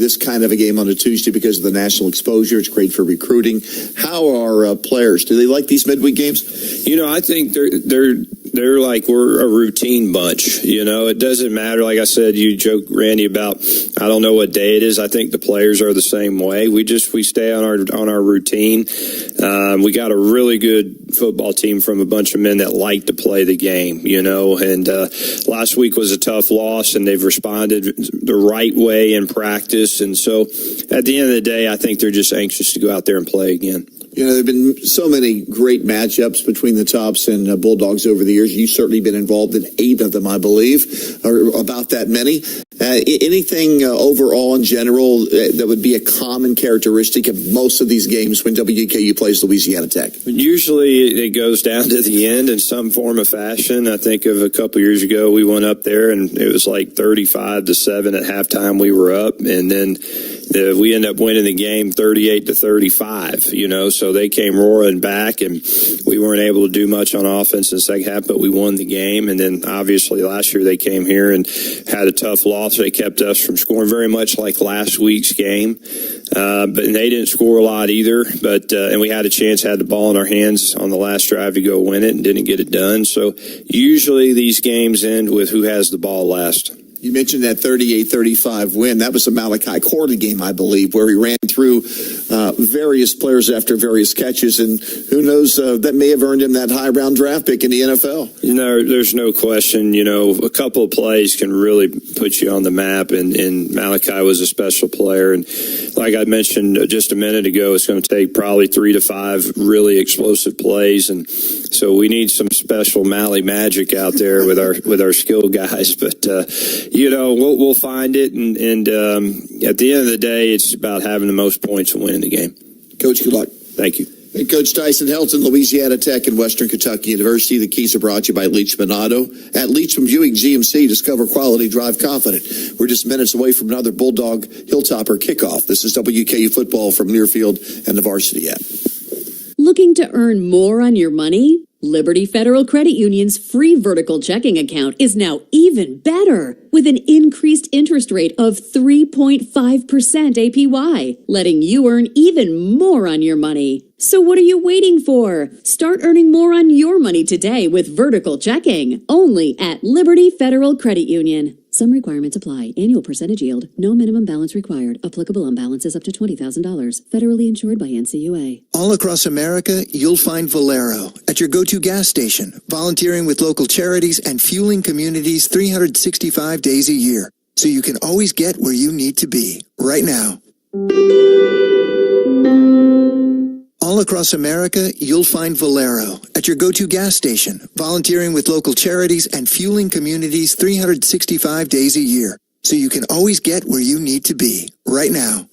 this kind of a game on a Tuesday because of the national exposure. It's great for recruiting. How are players? Do they like these midweek games? You know, I think they're like we're a routine bunch. You know, it doesn't matter. Like I said, you joke, Randy, about I don't know what day it is. I think the players are the same way. We stay on our routine. We got a really good football team from a bunch of men that like to play the game. You know, and last week was a tough loss, and they've responded the right way in practice. And so, at the end of the day, I think they're just anxious to go out there and play again. You know, there have been so many great matchups between the Tops and Bulldogs over the years. You've certainly been involved in 8 of them, I believe, or about that many. Anything overall in general that would be a common characteristic of most of these games when WKU plays Louisiana Tech? Usually it goes down to the end in some form or fashion. I think of a couple years ago, we went up there and it was like 35-7 at halftime. We were up, and then we ended up winning the game 38-35, you know, so they came roaring back, and we weren't able to do much on offense in the second half, but we won the game. And then obviously last year they came here and had a tough loss. They kept us from scoring, very much like last week's game. But they didn't score a lot either, and we had a chance, had the ball in our hands on the last drive to go win it and didn't get it done. So usually these games end with who has the ball last. You mentioned that 38-35 win. That was the Malachi Corley game, I believe, where he ran through various players after various catches, and who knows, that may have earned him that high-round draft pick in the NFL. You know, there's no question. You know, a couple of plays can really put you on the map, and Malachi was a special player. And like I mentioned just a minute ago, it's going to take probably 3 to 5 really explosive plays, and so we need some special Mally magic out there with our skill guys. But you know, we'll find it, and at the end of the day, it's about having the most points and winning the game. Coach, good luck. Thank you. Hey, Coach Tyson Helton, Louisiana Tech and Western Kentucky University. The keys are brought to you by Leachman Auto. At Leachman Buick GMC, discover quality, drive confident. We're just minutes away from another Bulldog Hilltopper kickoff. This is WKU football from Learfield and the Varsity app. Looking to earn more on your money? Liberty Federal Credit Union's free vertical checking account is now even better with an increased interest rate of 3.5% APY, letting you earn even more on your money. So what are you waiting for? Start earning more on your money today with vertical checking, only at Liberty Federal Credit Union. Some requirements apply. Annual percentage yield. No minimum balance required. Applicable on balances up to $20,000. Federally insured by NCUA. All across America, you'll find Valero at your go-to gas station, volunteering with local charities and fueling communities 365 days a year, so you can always get where you need to be, right now. All across America, you'll find Valero at your go-to gas station, volunteering with local charities and fueling communities 365 days a year, so you can always get where you need to be, right now.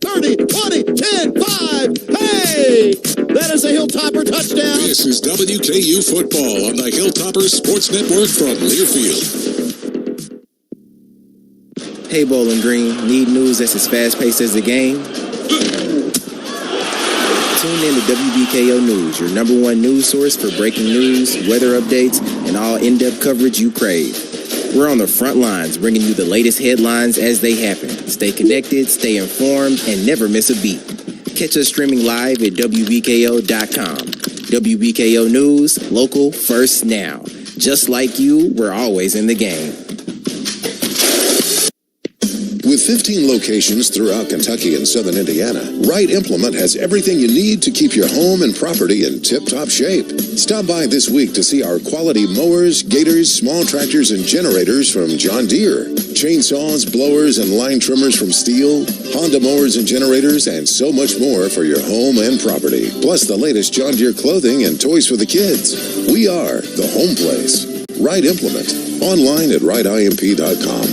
30, 20, 10, 5, hey! That is a Hilltopper touchdown. This is WKU football on the Hilltopper Sports Network from Learfield. Hey, Bowling Green, need news that's as fast-paced as the game? Tune in to WBKO News, your #1 news source for breaking news, weather updates, and all in-depth coverage you crave. We're on the front lines, bringing you the latest headlines as they happen. Stay connected, stay informed, and never miss a beat. Catch us streaming live at WBKO.com. WBKO News, local, first, now. Just like you, we're always in the game. With 15 locations throughout Kentucky and southern Indiana, Wright Implement has everything you need to keep your home and property in tip-top shape. Stop by this week to see our quality mowers, gators, small tractors, and generators from John Deere. Chainsaws, blowers, and line trimmers from Steel, Honda mowers and generators, and so much more for your home and property. Plus the latest John Deere clothing and toys for the kids. We are the home place. Wright Implement. Online at wrightimp.com.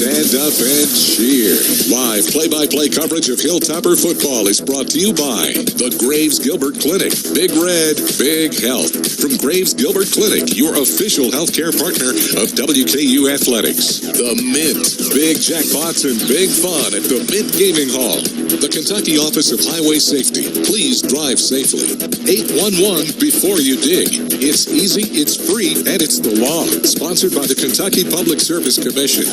Stand up and cheer. Live play-by-play coverage of Hilltopper football is brought to you by the Graves Gilbert Clinic. Big Red, Big Health. from Graves Gilbert Clinic, your official healthcare partner of WKU Athletics. The Mint. Big jackpots and big fun at the Mint Gaming Hall. The Kentucky Office of Highway Safety. Please drive safely. 811 before you dig. It's easy, it's free, and it's the law. Sponsored by the Kentucky Public Service Commission.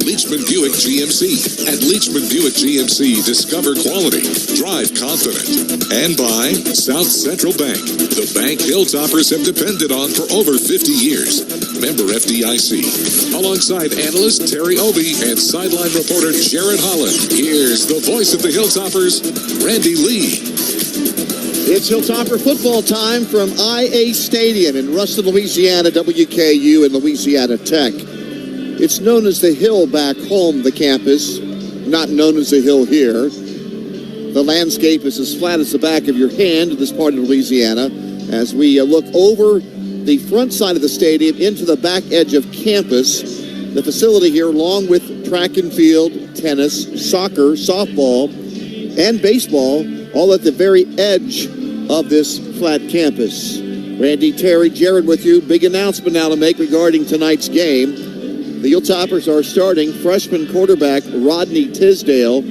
Leachman Buick GMC. At Leachman Buick GMC, discover quality. Drive confident. And by South Central Bank. The bank Hilltoppers have depended on for over 50 years. Member FDIC. Alongside analyst Terry Obie and sideline reporter Jared Holland, here's the voice of the Hilltoppers, Randy Lee. It's Hilltopper football time from IA Stadium in Ruston, Louisiana, WKU and Louisiana Tech. It's known as the Hill back home, the campus, not known as the Hill here. The landscape is as flat as the back of your hand in this part of Louisiana as we look over the front side of the stadium into the back edge of campus. The facility here, along with track and field, tennis, soccer, softball, and baseball, all at the very edge of this flat campus. Randy, Terry, Jared with you. Big announcement now to make regarding tonight's game. The Hilltoppers are starting freshman quarterback Rodney Tisdale.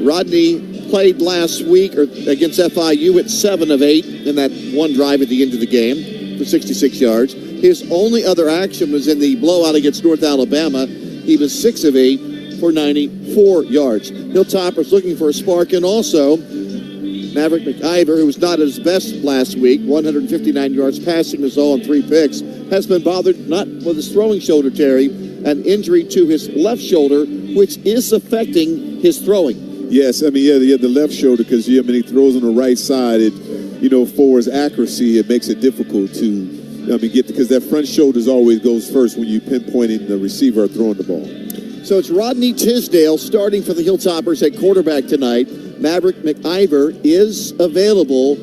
Rodney played last week against FIU at 7 of 8 in that one drive at the end of the game for 66 yards. His only other action was in the blowout against North Alabama. He was 6 of 8 for 94 yards. Hilltoppers looking for a spark, and also Maverick McIver, who was not at his best last week, 159 yards passing is all on 3 picks, has been bothered not with his throwing shoulder, Terry, an injury to his left shoulder, which is affecting his throwing. Yes, I mean, the left shoulder, because he throws on the right side. It, for his accuracy, it makes it difficult to, get, because that front shoulder always goes first when you pinpointing the receiver or throwing the ball. So it's Rodney Tisdale starting for the Hilltoppers at quarterback tonight. Maverick McIver is available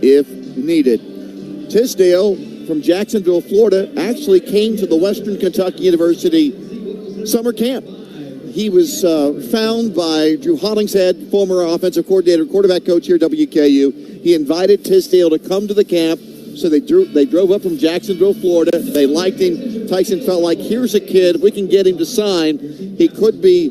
if needed. Tisdale from Jacksonville, Florida, actually came to the Western Kentucky University summer camp. He was found by Drew Hollingshead, former offensive coordinator, quarterback coach here at WKU. He invited Tisdale to come to the camp, so they drove up from Jacksonville, Florida. They liked him. Tyson felt like, here's a kid, we can get him to sign. He could be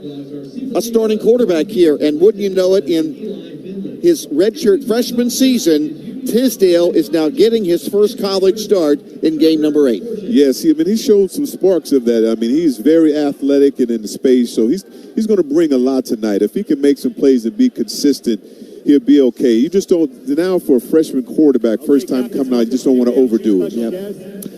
a starting quarterback here. And wouldn't you know it, in his redshirt freshman season, Tisdale is now getting his first college start in game number 8. Yes, he showed some sparks of that. He's very athletic and in the space, so he's going to bring a lot tonight. If he can make some plays and be consistent, he'll be okay. You just don't, now for a freshman quarterback, first time coming out, you just don't want to overdo it. Yep.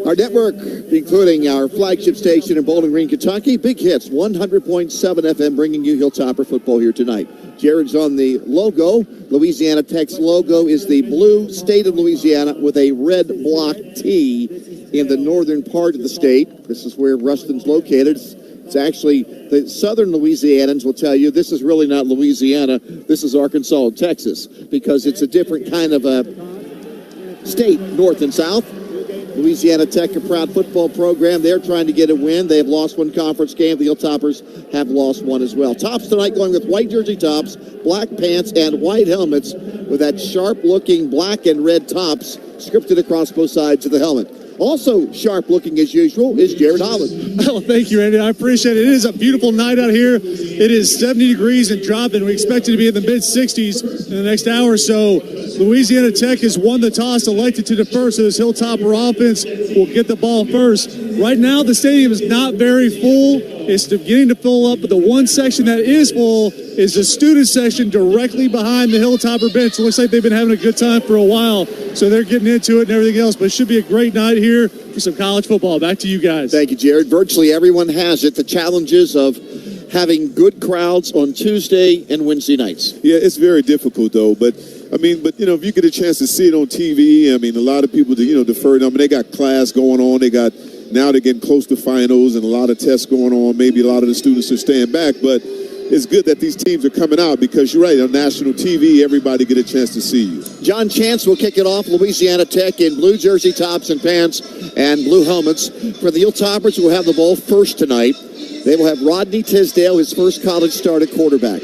Our network, including our flagship station in Bowling Green, Kentucky, Big Hits, 100.7 FM, bringing you Hilltopper football here tonight. Jared's on the logo. Louisiana Tech's logo is the blue state of Louisiana with a red block T in the northern part of the state. This is where Ruston's located. It's actually, the southern Louisianans will tell you this is really not Louisiana. This is Arkansas and Texas, because it's a different kind of a state, north and south. Louisiana Tech, a proud football program. They're trying to get a win. They have lost one conference game. The Hilltoppers have lost one as well. Tops tonight going with white jersey tops, black pants, and white helmets with that sharp-looking black and red tops scripted across both sides of the helmet. Also sharp-looking as usual is Jared Holland. Oh, thank you, Randy. I appreciate it. It is a beautiful night out here. It is 70 degrees and dropping. We expect it to be in the mid-60s in the next hour or so. Louisiana Tech has won the toss, elected to defer, so this Hilltopper offense will get the ball first. Right now, the stadium is not very full. It's beginning to fill up, but the one section that is full is the student section directly behind the Hilltopper bench. It looks like they've been having a good time for a while, so they're getting into it and everything else, but it should be a great night here for some college football. Back to you guys. Thank you, Jared. Virtually everyone has it. The challenges of having good crowds on Tuesday and Wednesday nights. Yeah, it's very difficult, though, but if you get a chance to see it on TV, a lot of people, defer. They got class going on. Now they're getting close to finals and a lot of tests going on. Maybe a lot of the students are staying back, but it's good that these teams are coming out, because you're right, on national TV, everybody get a chance to see you. John Chance will kick it off. Louisiana Tech in blue jersey tops and pants and blue helmets. For the Hilltoppers, who will have the ball first tonight, they will have Rodney Tisdale, his first college start at quarterback.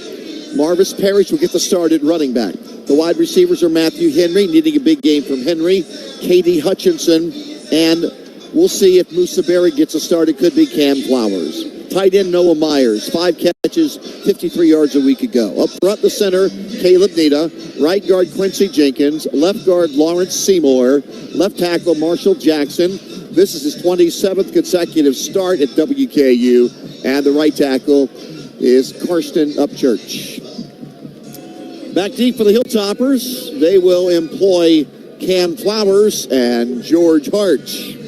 Marvis Parrish will get the start at running back. The wide receivers are Matthew Henry, needing a big game from Henry, Katie Hutchinson, and we'll see if Musa Berry gets a start. It could be Cam Flowers. Tight end Noah Myers, 5 catches, 53 yards a week ago. Up front, the center, Caleb Nita. Right guard, Quincy Jenkins. Left guard, Lawrence Seymour. Left tackle, Marshall Jackson. This is his 27th consecutive start at WKU. And the right tackle is Karsten Upchurch. Back deep for the Hilltoppers, they will employ Cam Flowers and George Harch.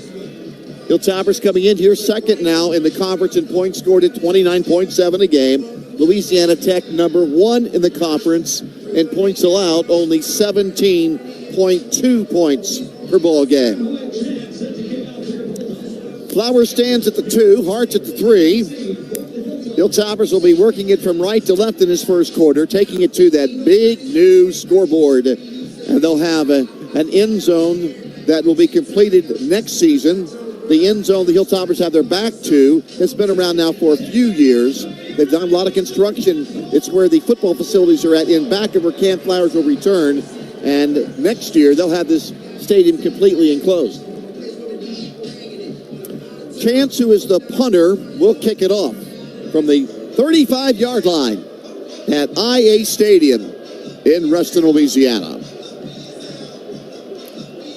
Hilltoppers coming in here second now in the conference in points scored at 29.7 a game. Louisiana Tech number 1 in the conference in points allowed, only 17.2 points per ball game. Flowers stands at the 2, Harch at the 3. Hilltoppers will be working it from right to left in his first quarter, taking it to that big new scoreboard. And they'll have an end zone that will be completed next season. The end zone the Hilltoppers have their back to has been around now for a few years. They've done a lot of construction. It's where the football facilities are at in back of where Cam Flowers will return. And next year, they'll have this stadium completely enclosed. Chance, who is the punter, will kick it off from the 35-yard line at IA Stadium in Ruston, Louisiana.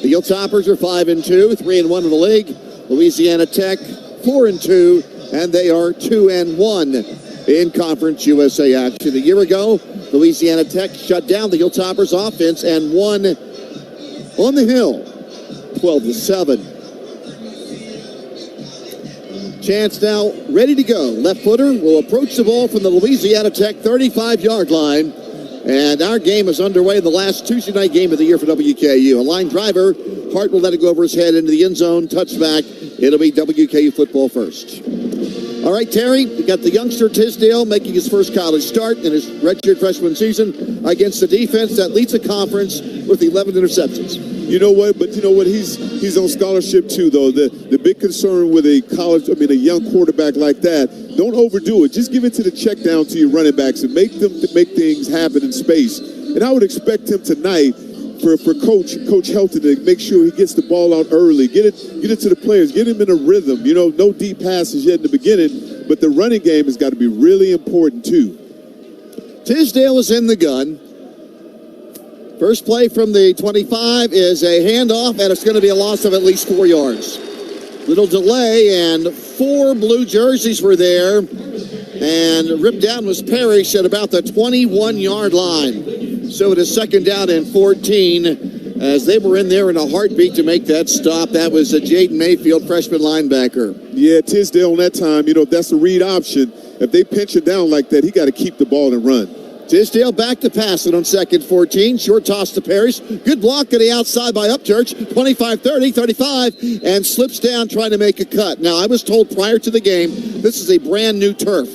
The Hilltoppers are 5-2, 3-1 in the league. Louisiana Tech 4-2, and they are 2-1 in Conference USA action. A year ago, Louisiana Tech shut down the Hilltoppers offense and won on the hill 12-7. Chance now ready to go. Left footer will approach the ball from the Louisiana Tech 35-yard line. And our game is underway in the last Tuesday night game of the year for WKU. A line driver, Hart will let it go over his head into the end zone, touchback. It'll be WKU football first. All right, Terry, we got the youngster Tisdale making his first college start in his redshirt freshman season against the defense that leads the conference with 11 interceptions. You know what? But you know what? He's on scholarship too, though. The big concern with a young quarterback like that, don't overdo it. Just give it to the check down to your running backs and make things happen in space. And I would expect him tonight for Coach Helton to make sure he gets the ball out early, get it to the players, get him in a rhythm. You know, no deep passes yet in the beginning, but the running game has got to be really important too. Tisdale is in the gun. First play from the 25 is a handoff, and it's going to be a loss of at least 4 yards. Little delay, and 4 blue jerseys were there, and ripped down was Parrish at about the 21-yard line. So it is second down and 14, as they were in there in a heartbeat to make that stop. That was a Jaden Mayfield, freshman linebacker. Yeah, Tisdale on that time, if that's the read option, if they pinch it down like that, he got to keep the ball and run. Tisdale back to pass it on second 14. Short toss to Parrish. Good block to the outside by Upchurch. 25-30, 35, and slips down trying to make a cut. Now, I was told prior to the game, this is a brand new turf.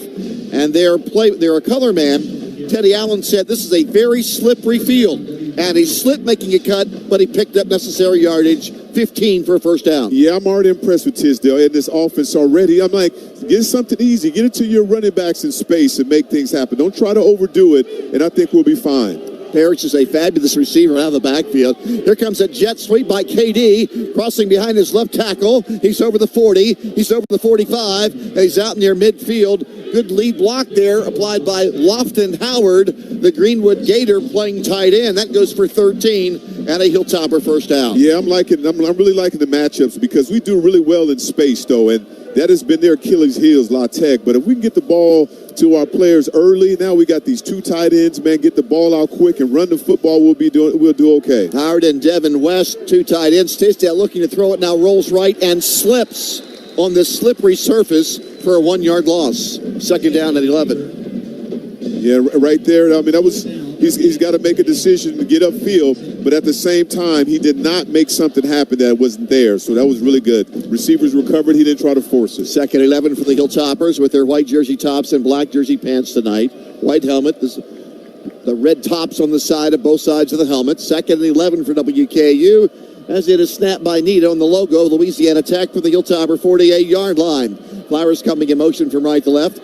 And they're a color man. Teddy Allen said this is a very slippery field. And he slipped making a cut, but he picked up necessary yardage, 15 for a first down. Yeah, I'm already impressed with Tisdale in this offense already. I'm like, get something easy. Get it to your running backs in space and make things happen. Don't try to overdo it, and I think we'll be fine. Parrish is a fabulous receiver out of the backfield. Here comes a jet sweep by KD, crossing behind his left tackle. He's over the 40. He's over the 45. And he's out near midfield. Good lead block there applied by Lofton Howard, the Greenwood Gator playing tight end. That goes for 13 and a Hilltopper first down. Yeah, I'm really liking the matchups because we do really well in space, though, and that has been their Achilles heels, La Tech. But if we can get the ball to our players early, now we got these 2 tight ends, man, get the ball out quick and run the football, we'll do okay. Howard and Devin West, 2 tight ends. Tisdale looking to throw it now, rolls right and slips on the slippery surface for a 1-yard loss. Second down at 11. Yeah, right there. I mean, he's got to make a decision to get upfield, but at the same time, he did not make something happen that wasn't there. So that was really good. Receivers recovered. He didn't try to force it. Second 11 for the Hilltoppers with their white jersey tops and black jersey pants tonight. White helmet. The red tops on the side of both sides of the helmet. Second and 11 for WKU. As it is snapped by Nita on the logo, Louisiana Tech for the Hilltopper 48-yard line. Flowers coming in motion from right to left.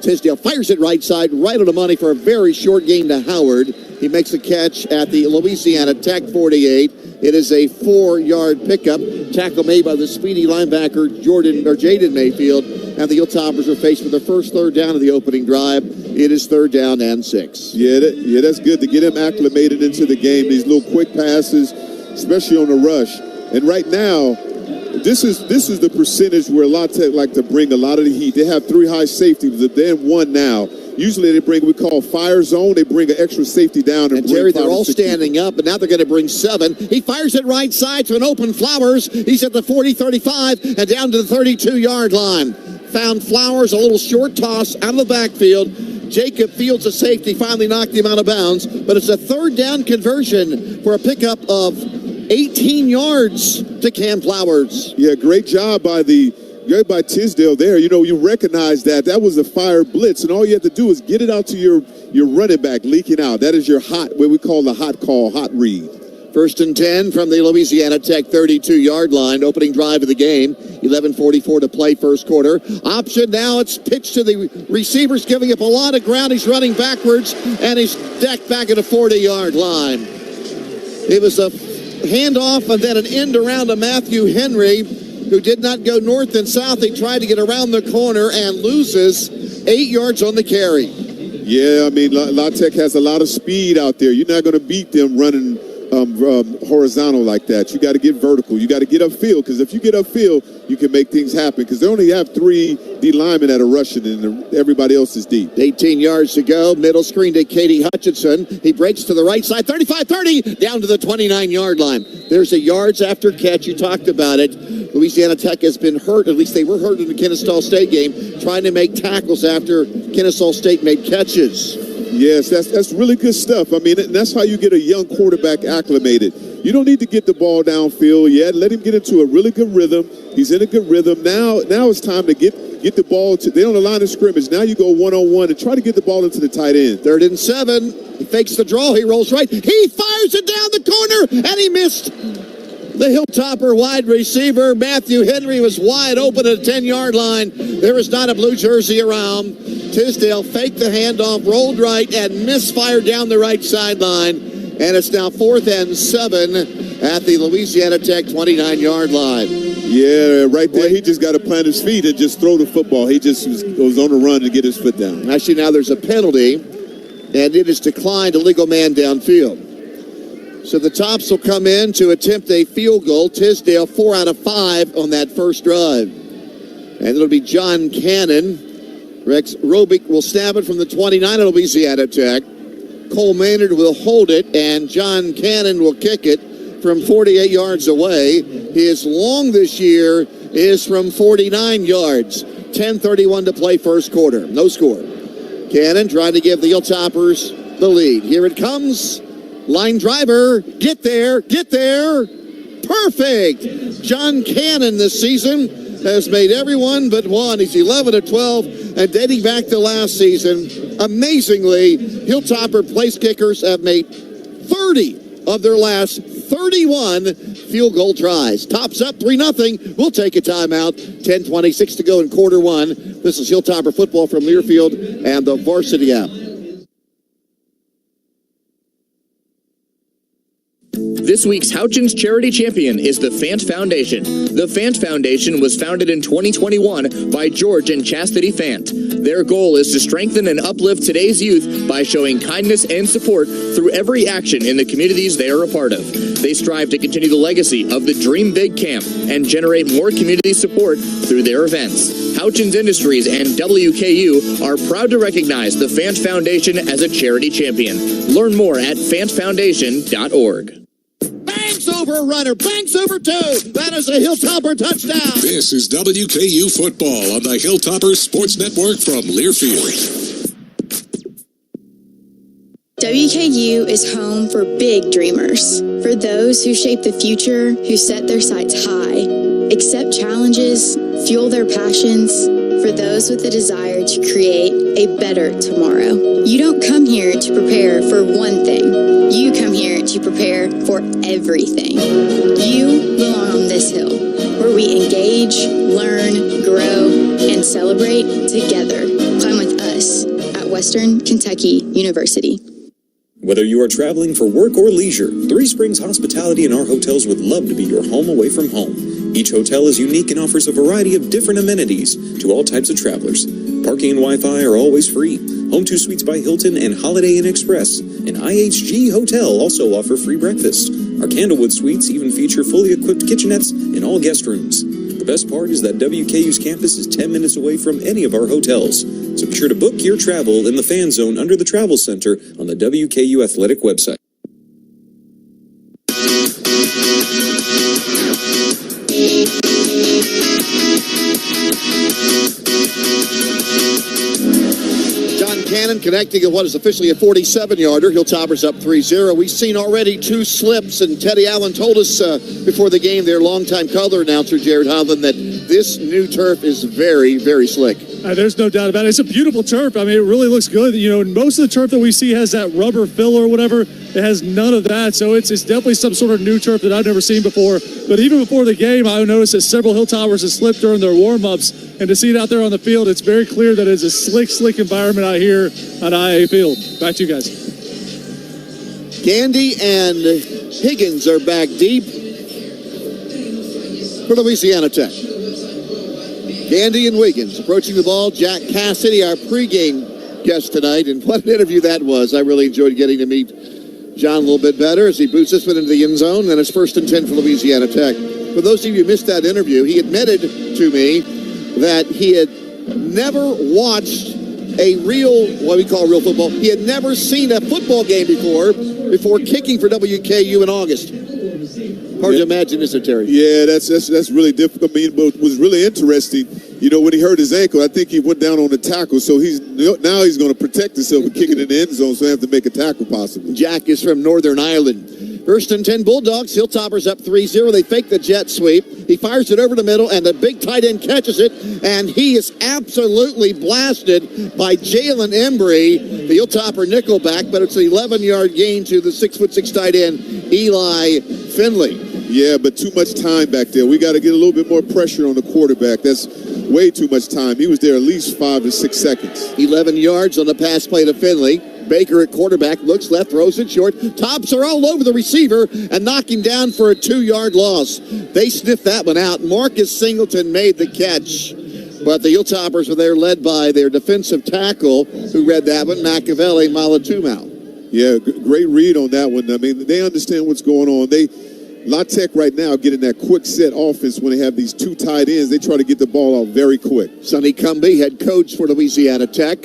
Tisdale fires it right side, right on the money for a very short gain to Howard. He makes a catch at the Louisiana Tech 48. It is a 4-yard pickup. Tackle made by the speedy linebacker Jaden Mayfield. And the Hilltoppers are faced with their first third down of the opening drive. It is 3rd down and 6. Yeah, that's good to get him acclimated into the game. These little quick passes, especially on the rush. And right now, this is the percentage where La Tech like to bring a lot of the heat. They have 3 high safeties, but they're in 1 now. Usually they bring what we call fire zone. They bring an extra safety down. And Terry, they're all standing up, but now they're going to bring 7. He fires it right side to an open Flowers. He's at the 40, 35, and down to the 32-yard line. Found Flowers, a little short toss out of the backfield. Jacob Fields, a safety, finally knocked him out of bounds, but it's a 3rd down conversion for a pickup of 18 yards to Cam Flowers. Yeah, great job by Tisdale there. You know, you recognize that was a fire blitz, and all you have to do is get it out to your running back leaking out. That is your what we call the hot call, hot read. 1st and 10 from the Louisiana Tech 32-yard line. Opening drive of the game. 11:44 to play first quarter. Option now. It's pitched to the receivers, giving up a lot of ground. He's running backwards, and he's decked back at a 40-yard line. It was a handoff and then an end around to Matthew Henry, who did not go north and south. He tried to get around the corner and loses 8 yards on the carry. Yeah, I mean, La Tech has a lot of speed out there. You're not going to beat them running horizontal like that. You got to get vertical. You got to get upfield, because if you get upfield, you can make things happen, because they only have 3 D linemen that are rushing, and everybody else is deep. 18 yards to go. Middle screen to Katie Hutchinson. He breaks to the right side. 35-30, down to the 29-yard line. There's a yards after catch. You talked about it. Louisiana Tech has been hurt. At least they were hurt in the Kennesaw State game, trying to make tackles after Kennesaw State made catches. Yes, that's really good stuff. I mean, that's how you get a young quarterback acclimated. You don't need to get the ball downfield yet. Let him get into a really good rhythm. He's in a good rhythm. Now it's time to get the ball to. They're on the line of scrimmage. Now you go one-on-one and try to get the ball into the tight end. 3rd and 7. He fakes the draw. He rolls right. He fires it down the corner, and he missed. The Hilltopper wide receiver, Matthew Henry, was wide open at the 10-yard line. There is not a blue jersey around. Tisdale faked the handoff, rolled right, and misfired down the right sideline. And it's now 4th and 7 at the Louisiana Tech 29-yard line. Yeah, right there. He just got to plant his feet and just throw the football. He just goes on the run and get his foot down. Actually, now there's a penalty, and it is declined, a legal man downfield. So the Tops will come in to attempt a field goal. Tisdale 4 out of 5 on that first drive. And it'll be John Cannon. Rex Robick will snap it from the 29 of Louisiana Tech. Cole Maynard will hold it, and John Cannon will kick it from 48 yards away. His long this year is from 49 yards. 10:31 to play first quarter. No score. Cannon trying to give the Hilltoppers the lead. Here it comes. Line driver, get there. Perfect. John Cannon this season has made everyone but one. He's 11 of 12, and dating back to last season, amazingly, Hilltopper place kickers have made 30 of their last 31 field goal tries. Tops up 3-0. We'll take a timeout. 10:26 to go in quarter one. This is Hilltopper football from Learfield and the Varsity app. This week's Houchins Charity Champion is the Fant Foundation. The Fant Foundation was founded in 2021 by George and Chastity Fant. Their goal is to strengthen and uplift today's youth by showing kindness and support through every action in the communities they are a part of. They strive to continue the legacy of the Dream Big Camp and generate more community support through their events. Houchins Industries and WKU are proud to recognize the Fant Foundation as a charity champion. Learn more at fantfoundation.org. Banks over runner, banks over 2. That is a Hilltopper touchdown. This is WKU football on the Hilltopper Sports Network from Learfield. WKU is home for big dreamers, for those who shape the future, who set their sights high, accept challenges, fuel their passions, for those with a desire to create a better tomorrow. You don't come here to prepare for one thing. You come here to prepare for everything. You belong on this hill, where we engage, learn, grow, and celebrate together. Climb with us Western Kentucky University. Whether you are traveling for work or leisure, Three Springs Hospitality and our hotels would love to be your home away from home. Each hotel is unique and offers a variety of different amenities to all types of travelers. Parking and Wi-Fi are always free. Home2 Suites by Hilton and Holiday Inn Express and IHG Hotel also offer free breakfast. Our Candlewood Suites even feature fully equipped kitchenettes in all guest rooms. The best part is that WKU's campus is 10 minutes away from any of our hotels. So be sure to book your travel in the fan zone under the Travel Center on the WKU Athletic website. John Cannon connecting at what is officially a 47-yarder. Hilltoppers up 3-0. We've seen already 2 slips, and Teddy Allen told us before the game, their longtime color announcer, Jared Hovland, that this new turf is very, very slick. There's no doubt about it. It's a beautiful turf. I mean, it really looks good. You know, most of the turf that we see has that rubber fill or whatever. It has none of that. So it's definitely some sort of new turf that I've never seen before. But even before the game, I noticed that several Hilltoppers have slipped during their warm-ups. And to see it out there on the field, it's very clear that it's a slick environment out here at IA Field. Back to you guys. Gandy and Higgins are back deep for Louisiana Tech. Gandy and Wiggins approaching the ball. Jack Cassidy, our pregame guest tonight. And what an interview that was. I really enjoyed getting to meet John a little bit better as he boots this one into the end zone. And it's 1st and 10 for Louisiana Tech. For those of you who missed that interview, he admitted to me that he had never watched a real, what we call real football. He had never seen a football game before kicking for WKU in August. Hard to imagine, isn't it, Terry? Yeah, that's really difficult. I mean, but what was really interesting, you know, when he hurt his ankle, I think he went down on the tackle. So he's going to protect himself and kick it in the end zone, so he have to make a tackle possibly. Jack is from Northern Ireland. 1st and 10 Bulldogs. Hilltoppers up 3-0. They fake the jet sweep. He fires it over the middle, and the big tight end catches it, and he is absolutely blasted by Jalen Embry, the Hilltopper nickelback, but it's an 11-yard gain to the 6'6" tight end, Eli Finley. Yeah, but too much time back there. We got to get a little bit more pressure on the quarterback. That's way too much time. He was there at least 5 to 6 seconds. 11 yards on the pass play to Finley. Baker at quarterback, looks left, throws it short. Tops are all over the receiver and knock him down for a 2-yard loss. They sniffed that one out. Marcus Singleton made the catch. But the Hilltoppers were there led by their defensive tackle, who read that one, Machiavelli Malatumau. Yeah, great read on that one. I mean, they understand what's going on. La Tech right now getting that quick set offense when they have these 2 tight ends. They try to get the ball out very quick. Sonny Cumbie, head coach for Louisiana Tech.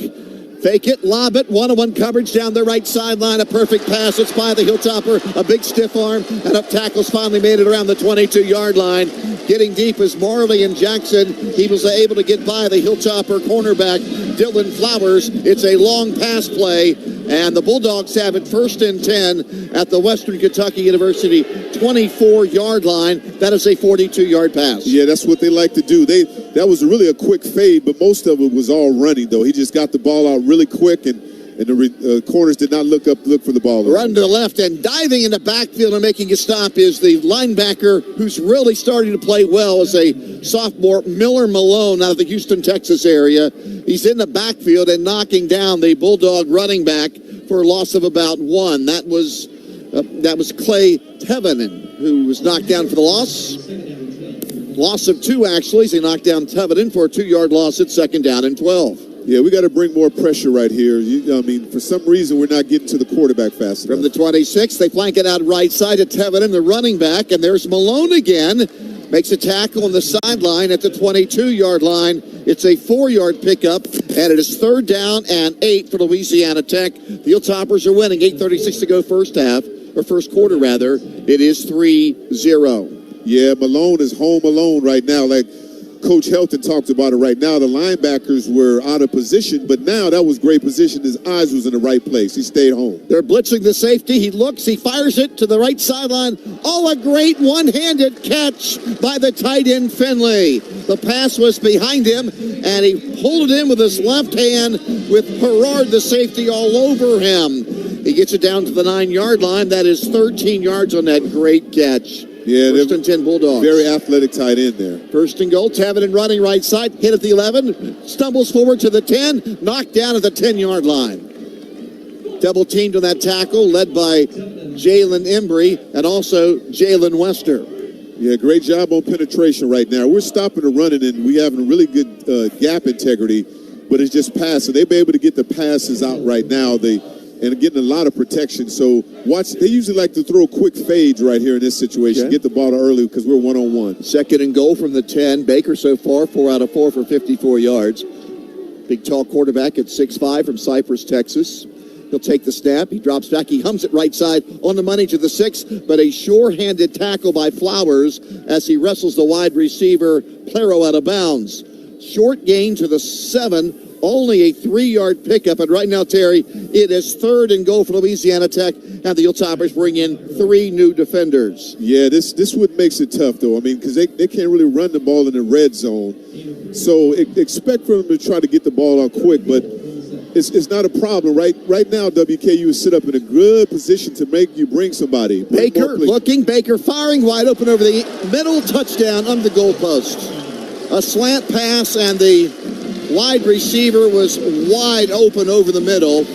Fake it, lob it, one-on-one coverage down the right sideline. A perfect pass. It's by the Hilltopper. A big stiff arm, and up tackles finally made it around the 22-yard line. Getting deep is Marley and Jackson. He was able to get by the Hilltopper cornerback, Dylan Flowers. It's a long pass play, and the Bulldogs have it 1st and 10 at the Western Kentucky University 24-yard line. That is a 42-yard pass. Yeah, that's what they like to do. That was really a quick fade, but most of it was all running, though. He just got the ball out really quick, and the corners did not look up to look for the ball. Run to the left, and diving in the backfield and making a stop is the linebacker who's really starting to play well as a sophomore, Miller Malone, out of the Houston, Texas area. He's in the backfield and knocking down the Bulldog running back for a loss of about 1. That was Clay Tevenen, who was knocked down for the loss. Loss of 2, actually. So he knocked down Tevenen for a 2-yard loss at 2nd down and 12. Yeah, we got to bring more pressure right here. I mean, for some reason, we're not getting to the quarterback fast enough. From the 26, they flank it out right side to Tevenen, the running back, and there's Malone again. Makes a tackle on the sideline at the 22-yard line. It's a 4-yard pickup, and it is 3rd down and 8 for Louisiana Tech. The Hilltoppers are winning. 8:36 to go first quarter, rather. It is 3-0. Yeah, Malone is home alone right now. Like Coach Helton talked about it right now. The linebackers were out of position, but now that was great position. His eyes was in the right place. He stayed home. They're blitzing the safety. He looks. He fires it to the right sideline. Oh, a great one-handed catch by the tight end Finley. The pass was behind him, and he pulled it in with his left hand with Herard, the safety, all over him. He gets it down to the 9-yard line. That is 13 yards on that great catch. Yeah, First and 10 Bulldogs. Very athletic tight end there. First and goal, Tavenin running right side, hit at the 11, stumbles forward to the 10, knocked down at the 10-yard line. Double teamed on that tackle, led by Jalen Embry and also Jalen Wester. Yeah, great job on penetration right now. We're stopping the running, and we having really good gap integrity, but it's just passing. They'll be able to get the passes out right now. And getting a lot of protection. So watch. They usually like to throw quick fades right here in this situation. Okay. Get the ball early because we're one-on-one. Second and goal from the 10. Baker so far, 4 out of 4 for 54 yards. Big tall quarterback at 6'5" from Cypress, Texas. He'll take the snap. He drops back. He hums it right side on the money to the 6, but a sure-handed tackle by Flowers as he wrestles the wide receiver Plero out of bounds. Short gain to the 7. Only a 3-yard pickup, and right now, Terry, it is third and goal for Louisiana Tech, and the Hilltoppers bring in 3 new defenders. Yeah, this what makes it tough, though. I mean, because they can't really run the ball in the red zone. So expect for them to try to get the ball out quick, but it's not a problem. Right now, WKU is set up in a good position to make you bring somebody. Baker looking, Baker firing wide open over the middle, touchdown under the goalpost. A slant pass, and the wide receiver was wide open over the middle,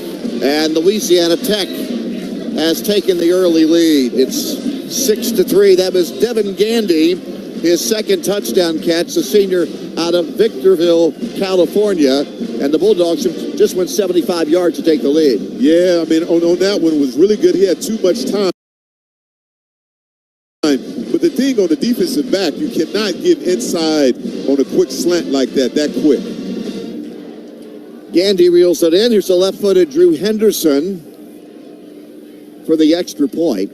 and Louisiana Tech has taken the early lead. It's 6-3. That was Devin Gandy, his second touchdown catch, the senior out of Victorville, California, and the Bulldogs just went 75 yards to take the lead. Yeah, I mean, on that one, it was really good. He had too much time. But the thing on the defensive back, you cannot get inside on a quick slant like that quick. Gandy reels it in. Here's the left-footed Drew Henderson for the extra point.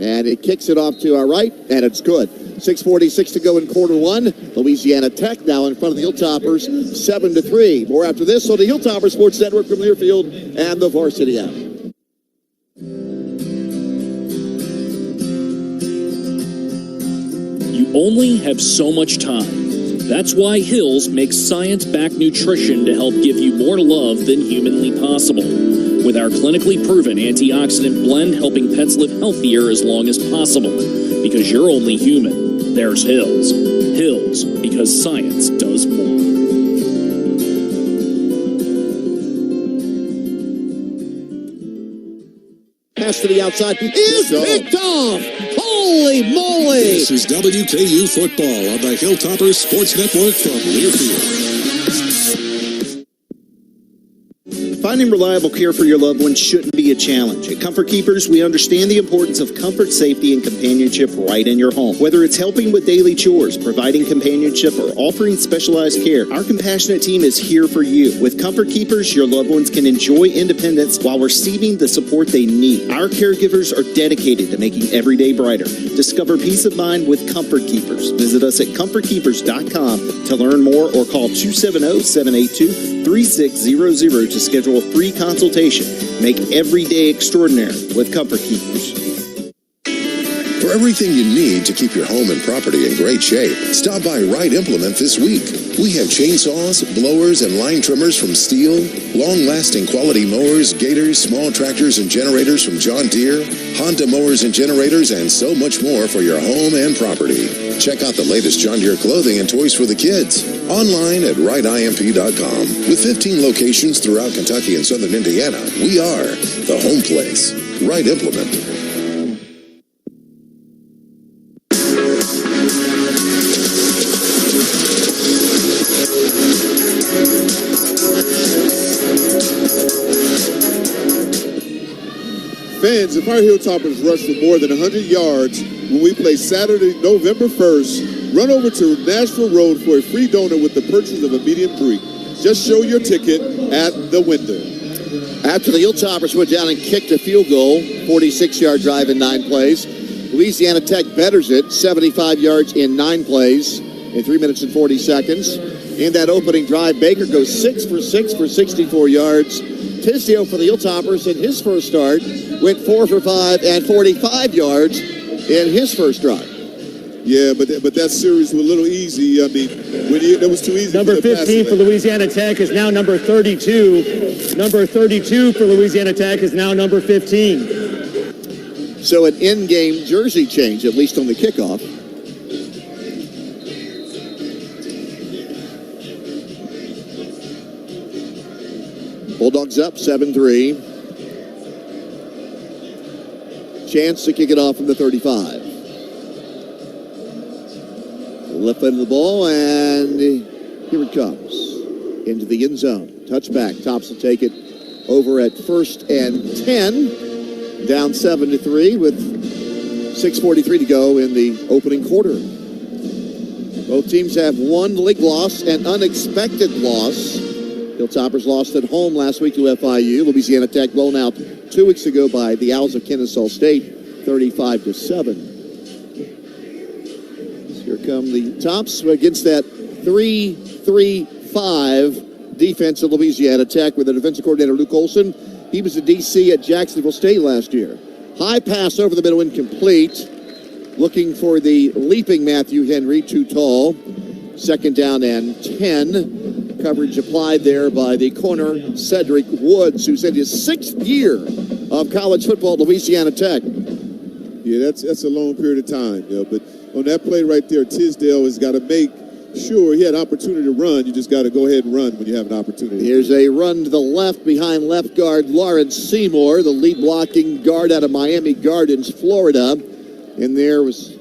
And it kicks it off to our right, and it's good. 6:46 to go in quarter one. Louisiana Tech now in front of the Hilltoppers, 7-3. More after this on the Hilltopper Sports Network from Learfield and the Varsity app. You only have so much time. That's why Hills makes science-backed nutrition to help give you more love than humanly possible. With our clinically proven antioxidant blend helping pets live healthier as long as possible. Because you're only human. There's Hills. Hills, because science does more. Pass to the outside is picked off. Holy moly! This is WKU football on the Hilltoppers Sports Network from Learfield. Finding reliable care for your loved ones shouldn't be a challenge. At Comfort Keepers, we understand the importance of comfort, safety, and companionship right in your home. Whether it's helping with daily chores, providing companionship, or offering specialized care, our compassionate team is here for you. With Comfort Keepers, your loved ones can enjoy independence while receiving the support they need. Our caregivers are dedicated to making every day brighter. Discover peace of mind with Comfort Keepers. Visit us at comfortkeepers.com to learn more or call 270-782-3600 to schedule a free consultation. Make every day extraordinary with Comfort Keepers. For everything you need to keep your home and property in great shape, stop by Wright Implement this week. We have chainsaws, blowers, and line trimmers from Steel, long-lasting quality mowers, gators, small tractors, and generators from John Deere, Honda mowers and generators, and so much more for your home and property. Check out the latest John Deere clothing and toys for the kids. Online at WrightIMP.com. With 15 locations throughout Kentucky and southern Indiana, we are the home place. Wright Implement. Fans, if our Hilltoppers rush for more than 100 yards when we play Saturday, November 1st, run over to Nashville Road for a free donut with the purchase of a medium drink. Just show your ticket at the window. After the Hilltoppers went down and kicked a field goal, 46-yard drive in 9 plays, Louisiana Tech betters it, 75 yards in 9 plays in 3 minutes and 40 seconds. In that opening drive, Baker goes 6 for 6 for 64 yards. Tizio for the Hilltoppers in his first start went 4 for 5 and 45 yards in his first drive. Yeah, but that series was a little easy. I mean, that was too easy. Number 15 for Louisiana Tech is now number 32. Number 32 for Louisiana Tech is now number 15. So an in-game jersey change, at least on the kickoff. Bulldogs up 7-3. Chance to kick it off from the 35. Left end of the ball, and here it comes. Into the end zone. Touchback. Tops will take it over at 1st and 10. Down 7-3 with 6:43 to go in the opening quarter. Both teams have one league loss, an unexpected loss. Hilltoppers lost at home last week to FIU. Louisiana Tech blown out 2 weeks ago by the Owls of Kennesaw State, 35-7. Here come the Tops against that 3-3-5 defense of Louisiana Tech with the defensive coordinator Luke Olson. He was a DC at Jacksonville State last year. High pass over the middle, incomplete. Looking for the leaping Matthew Henry, too tall. 2nd down and 10. Coverage applied there by the corner, Cedric Woods, who's in his 6th year of college football at Louisiana Tech. Yeah, that's a long period of time, but on that play right there, Tisdale has got to make sure he had opportunity to run. You just got to go ahead and run when you have an opportunity. Here's a run to the left behind left guard Lawrence Seymour, the lead blocking guard out of Miami Gardens, Florida. And there was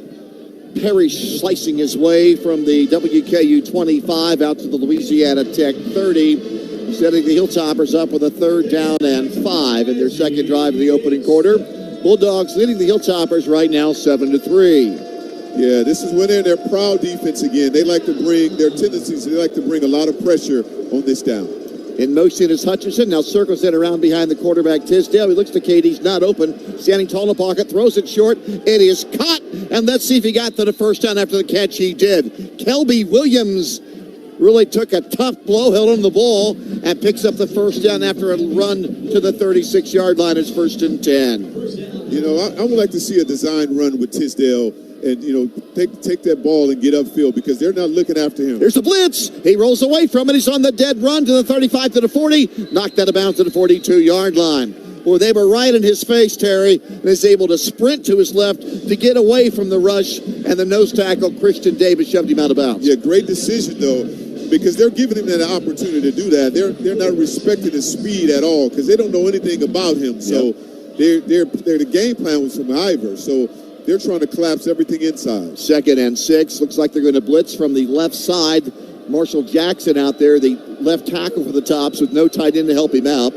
Perry slicing his way from the WKU 25 out to the Louisiana Tech 30, setting the Hilltoppers up with a 3rd down and 5 in their second drive of the opening quarter. Bulldogs leading the Hilltoppers right now 7-3. Yeah, this is when they're their proud defense again. They like to bring their tendencies. They like to bring a lot of pressure on this down. In motion is Hutchinson. Now circles it around behind the quarterback Tisdale. He looks to Katie's not open. Standing tall in the pocket, throws it short. It is caught. And let's see if he got to the first down after the catch. He did. Kelby Williams really took a tough blow, held on the ball, and picks up the first down after a run to the 36-yard line. It's 1st and 10. You know, I would like to see a design run with Tisdale and, take that ball and get upfield because they're not looking after him. There's the blitz. He rolls away from it. He's on the dead run to the 35 to the 40. Knocked out of bounds to the 42-yard line. Well, they were right in his face, Terry, and is able to sprint to his left to get away from the rush, and the nose tackle, Christian Davis, shoved him out of bounds. Yeah, great decision, though, because they're giving him that opportunity to do that. They're not respecting his speed at all because they don't know anything about him. So the game plan was from Ivor. So they're trying to collapse everything inside. 2nd and 6. Looks like they're going to blitz from the left side. Marshall Jackson out there, the left tackle for the Tops with no tight end to help him out.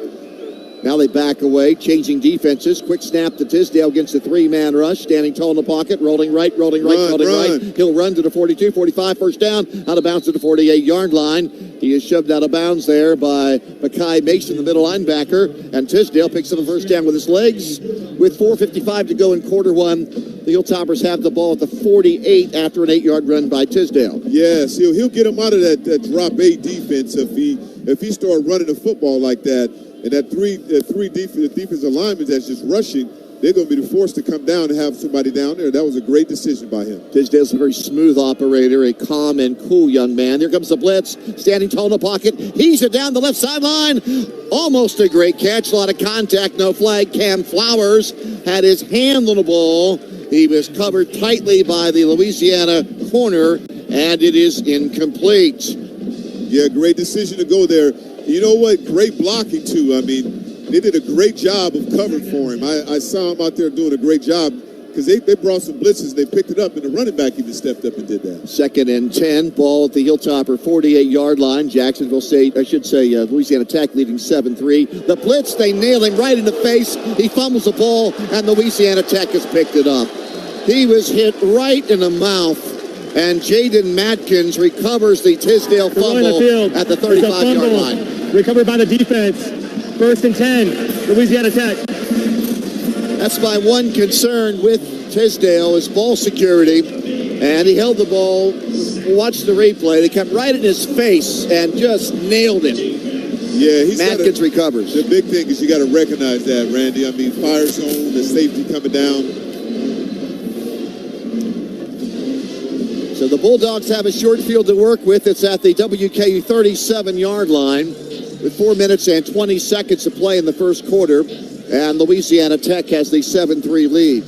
Now they back away, changing defenses. Quick snap to Tisdale against the 3-man rush. Standing tall in the pocket, rolling right. He'll run to the 42, 45, first down. Out of bounds to the 48-yard line. He is shoved out of bounds there by Makai Mason, the middle linebacker. And Tisdale picks up the first down with his legs. With 4:55 to go in quarter one, the Hilltoppers have the ball at the 48 after an 8-yard run by Tisdale. Yes, he'll get him out of that drop 8 defense if he starts running the football like that. And that three defensive linemen that's just rushing, they're going to be forced to come down and have somebody down there. That was a great decision by him. Tisdale's a very smooth operator, a calm and cool young man. Here comes the blitz, standing tall in the pocket. He's it down the left sideline. Almost a great catch. A lot of contact, no flag. Cam Flowers had his hand on the ball. He was covered tightly by the Louisiana corner, and it is incomplete. Yeah, great decision to go there. You know what? Great blocking, too. I mean, they did a great job of covering for him. I saw him out there doing a great job because they brought some blitzes. They picked it up, and the running back even stepped up and did that. 2nd and 10. Ball at the Hilltopper 48-yard line. Jacksonville State, Louisiana Tech leading 7-3. The blitz, they nail him right in the face. He fumbles the ball, and Louisiana Tech has picked it up. He was hit right in the mouth. And Jaden Matkins recovers the Tisdale fumble at the 35-yard line. Recovered by the defense. 1st and 10, Louisiana Tech. That's my one concern with Tisdale is ball security. And he held the ball, watched the replay. They kept right in his face and just nailed him. Yeah, Matkins recovers. The big thing is you got to recognize that, Randy. I mean, fire zone, the safety coming down. So the Bulldogs have a short field to work with. It's at the WKU 37-yard line with 4 minutes and 20 seconds to play in the first quarter. And Louisiana Tech has the 7-3 lead.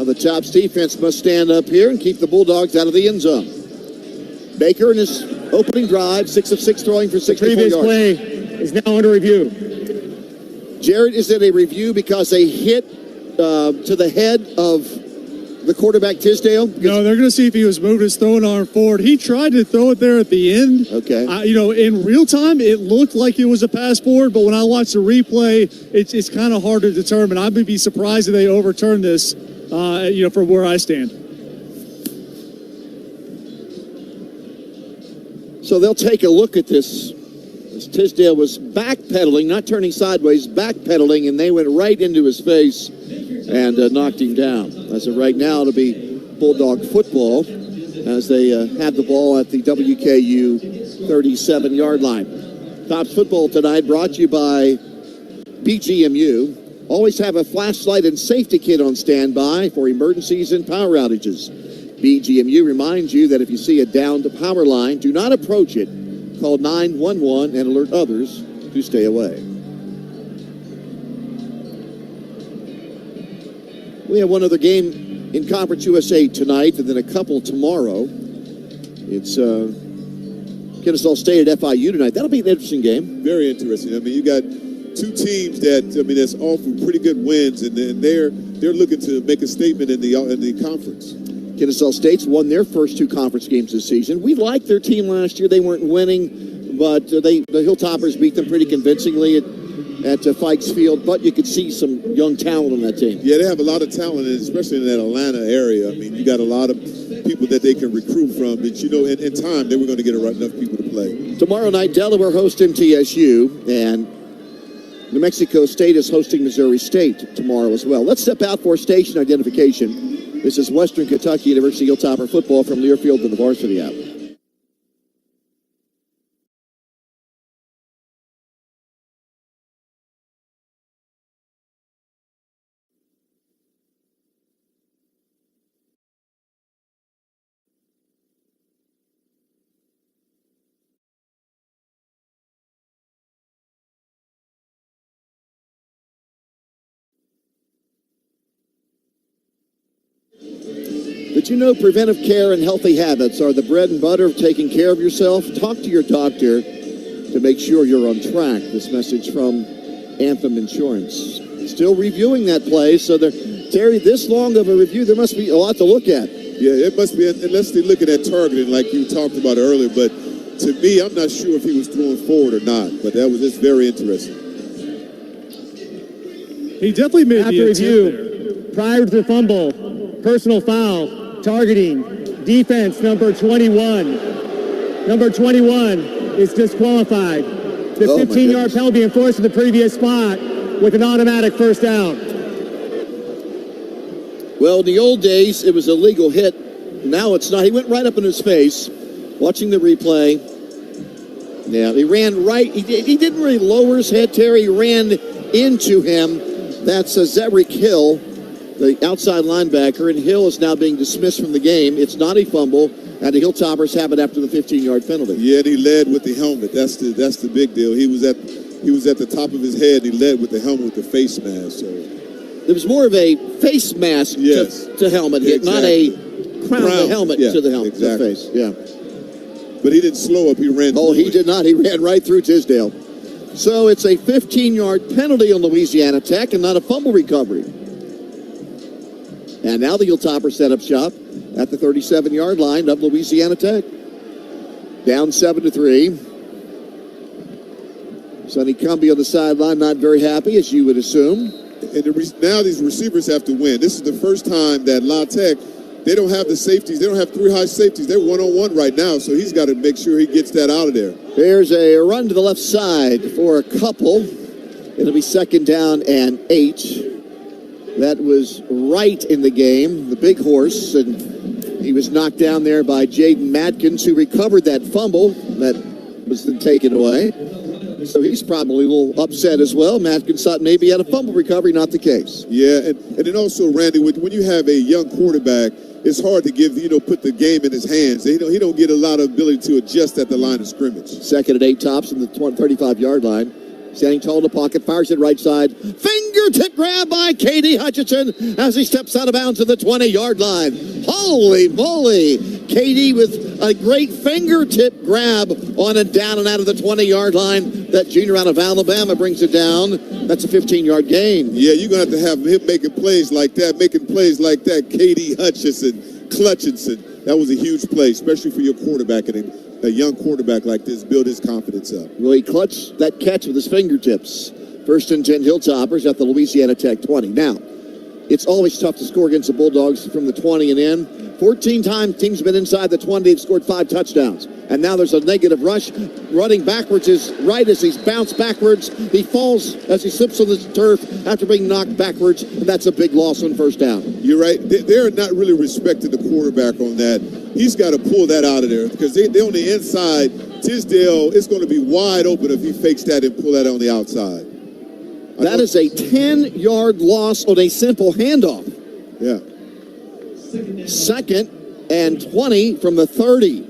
Now the Tops defense must stand up here and keep the Bulldogs out of the end zone. Baker in his opening drive, 6 of 6 throwing for 64 Previous yards. play is now under review. Jared, is it a review because they hit to the head of the quarterback Tisdale? No, they're going to see if he was moving his throwing arm forward. He tried to throw it there at the end. Okay. In real time, it looked like it was a pass forward, but when I watch the replay, it's kind of hard to determine. I would be surprised if they overturn this, from where I stand. So they'll take a look at this. As Tisdale was backpedaling, not turning sideways, backpedaling, and they went right into his face and knocked him down. As of right now, it'll be Bulldog football as they have the ball at the WKU 37-yard line. Tops football tonight brought to you by BGMU. Always have a flashlight and safety kit on standby for emergencies and power outages. BGMU reminds you that if you see a downed power line, do not approach it. Call 911 and alert others to stay away. We have one other game in Conference USA tonight and then a couple tomorrow. It's Kennesaw State at FIU tonight. That'll be an interesting game. Very interesting. I mean, you got two teams that's offered pretty good wins, and they're looking to make a statement in the conference. Kennesaw State's won their first 2 conference games this season. We liked their team last year. They weren't winning, but the Hilltoppers beat them pretty convincingly at Fikes Field. But you could see some young talent on that team. Yeah, they have a lot of talent, especially in that Atlanta area. I mean, you got a lot of people that they can recruit from. That in time they were going to get enough people to play. Tomorrow night, Delaware hosts MTSU, and New Mexico State is hosting Missouri State tomorrow as well. Let's step out for station identification. This is Western Kentucky University Hilltopper football from Learfield to the Varsity Hour. Did you know preventive care and healthy habits are the bread and butter of taking care of yourself? Talk to your doctor to make sure you're on track. This message from Anthem Insurance. Still reviewing that play, so Terry, this long of a review, there must be a lot to look at. Yeah, it must be, unless they're looking at targeting like you talked about earlier. But to me, I'm not sure if he was throwing forward or not. But it's very interesting. He definitely made After review, prior to the fumble, personal foul. Targeting, defense number 21. Number 21 is disqualified. The 15-yard penalty enforced in the previous spot with an automatic first down. Well, in the old days, it was a legal hit. Now it's not. He went right up in his face. Watching the replay. Yeah, he ran right. He didn't really lower his head, Terry. He ran into him. That's Zedrick Hill, the outside linebacker, and Hill is now being dismissed from the game. It's not a fumble, and the Hilltoppers have it after the 15-yard penalty. Yeah, and he led with the helmet. That's the big deal. He was at the top of his head. And he led with the helmet with the face mask. So there was more of a face mask to helmet hit, not a crown of the helmet to the helmet to the face. Yeah, but he didn't slow up. He ran. Oh, he did not. He ran right through Tisdale. So it's a 15-yard penalty on Louisiana Tech and not a fumble recovery. And now the Hilltoppers set up shop at the 37-yard line of Louisiana Tech. Down 7-3. Sonny Cumbie on the sideline, not very happy, as you would assume. And now these receivers have to win. This is the first time that La Tech, they don't have the safeties. They don't have 3 high safeties. They're one-on-one right now, so he's got to make sure he gets that out of there. There's a run to the left side for a couple. It'll be 2nd down and 8. That was right in the game, the big horse, and he was knocked down there by Jaden Matkins, who recovered that fumble that was then taken away. So he's probably a little upset as well. Matkins thought maybe he had a fumble recovery, not the case. Yeah, and then also, Randy, when you have a young quarterback, it's hard to put the game in his hands. He don't get a lot of ability to adjust at the line of scrimmage. 2nd and 8 tops in the 35-yard line. Standing tall in the pocket, fires it right side. Fingertip grab by Katie Hutchinson as he steps out of bounds to the 20-yard line. Holy moly! Katie with a great fingertip grab on and down and out of the 20-yard line. That junior out of Alabama brings it down. That's a 15-yard gain. Yeah, you're going to have him making plays like that, Katie Hutchinson. That was a huge play, especially for your quarterback, and a young quarterback like this, build his confidence up. Really clutched that catch with his fingertips. 1st and 10 Hilltoppers at the Louisiana Tech 20. Now, it's always tough to score against the Bulldogs from the 20 and in. 14 times teams have been inside the 20. They've scored 5 touchdowns. And now there's a negative rush. Running backwards is right as he's bounced backwards. He falls as he slips on the turf after being knocked backwards. And that's a big loss on first down. You're right. They're not really respecting the quarterback on that. He's got to pull that out of there because they're on the inside. Tisdale is going to be wide open if he fakes that and pull that on the outside. That is a 10-yard loss on a simple handoff. Yeah. 2nd and 20 from the 30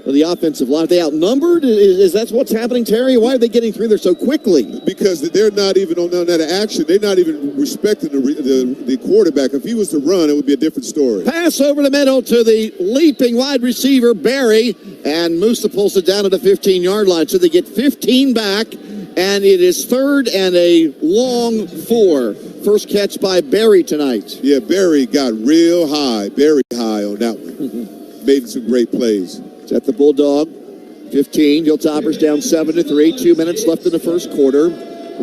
of the offensive line. Are they outnumbered? Is that what's happening, Terry? Why are they getting through there so quickly? Because they're not even on that action. They're not even respecting the quarterback. If he was to run, it would be a different story. Pass over the middle to the leaping wide receiver, Barry, and Musa pulls it down at the 15-yard line. So they get 15 back, and it is 3rd and a long 4. First catch by Barry tonight. Yeah, Barry got real high, very high on that one. Made some great plays. It's at the Bulldog 15. Hilltoppers down 7-3. 2 minutes left in the first quarter.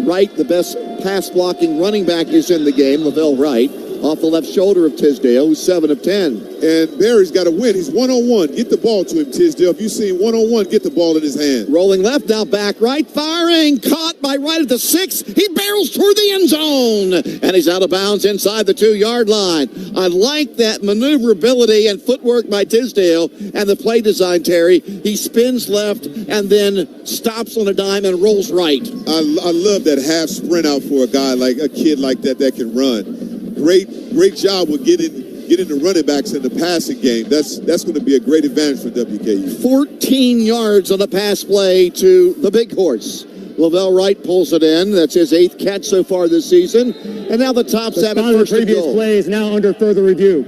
Wright, the best pass blocking running back, is in the game. Lavelle Wright off the left shoulder of Tisdale, who's 7 of 10. And Barry's got to win. He's one-on-one. Get the ball to him, Tisdale. If you see him one-on-one, get the ball in his hand. Rolling left, now back right, firing. Caught by Wright at the 6. He barrels toward the end zone. And he's out of bounds inside the 2-yard line. I like that maneuverability and footwork by Tisdale and the play design, Terry. He spins left and then stops on a dime and rolls right. I love that half sprint out for a guy like a kid like that can run. Great job with getting the running backs in the passing game. That's going to be a great advantage for WKU. 14 yards on a pass play to the big horse. Lavelle Wright pulls it in. That's his 8th catch so far this season. And now the top 7 first and goal. The previous play is now under further review.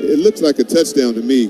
It looks like a touchdown to me.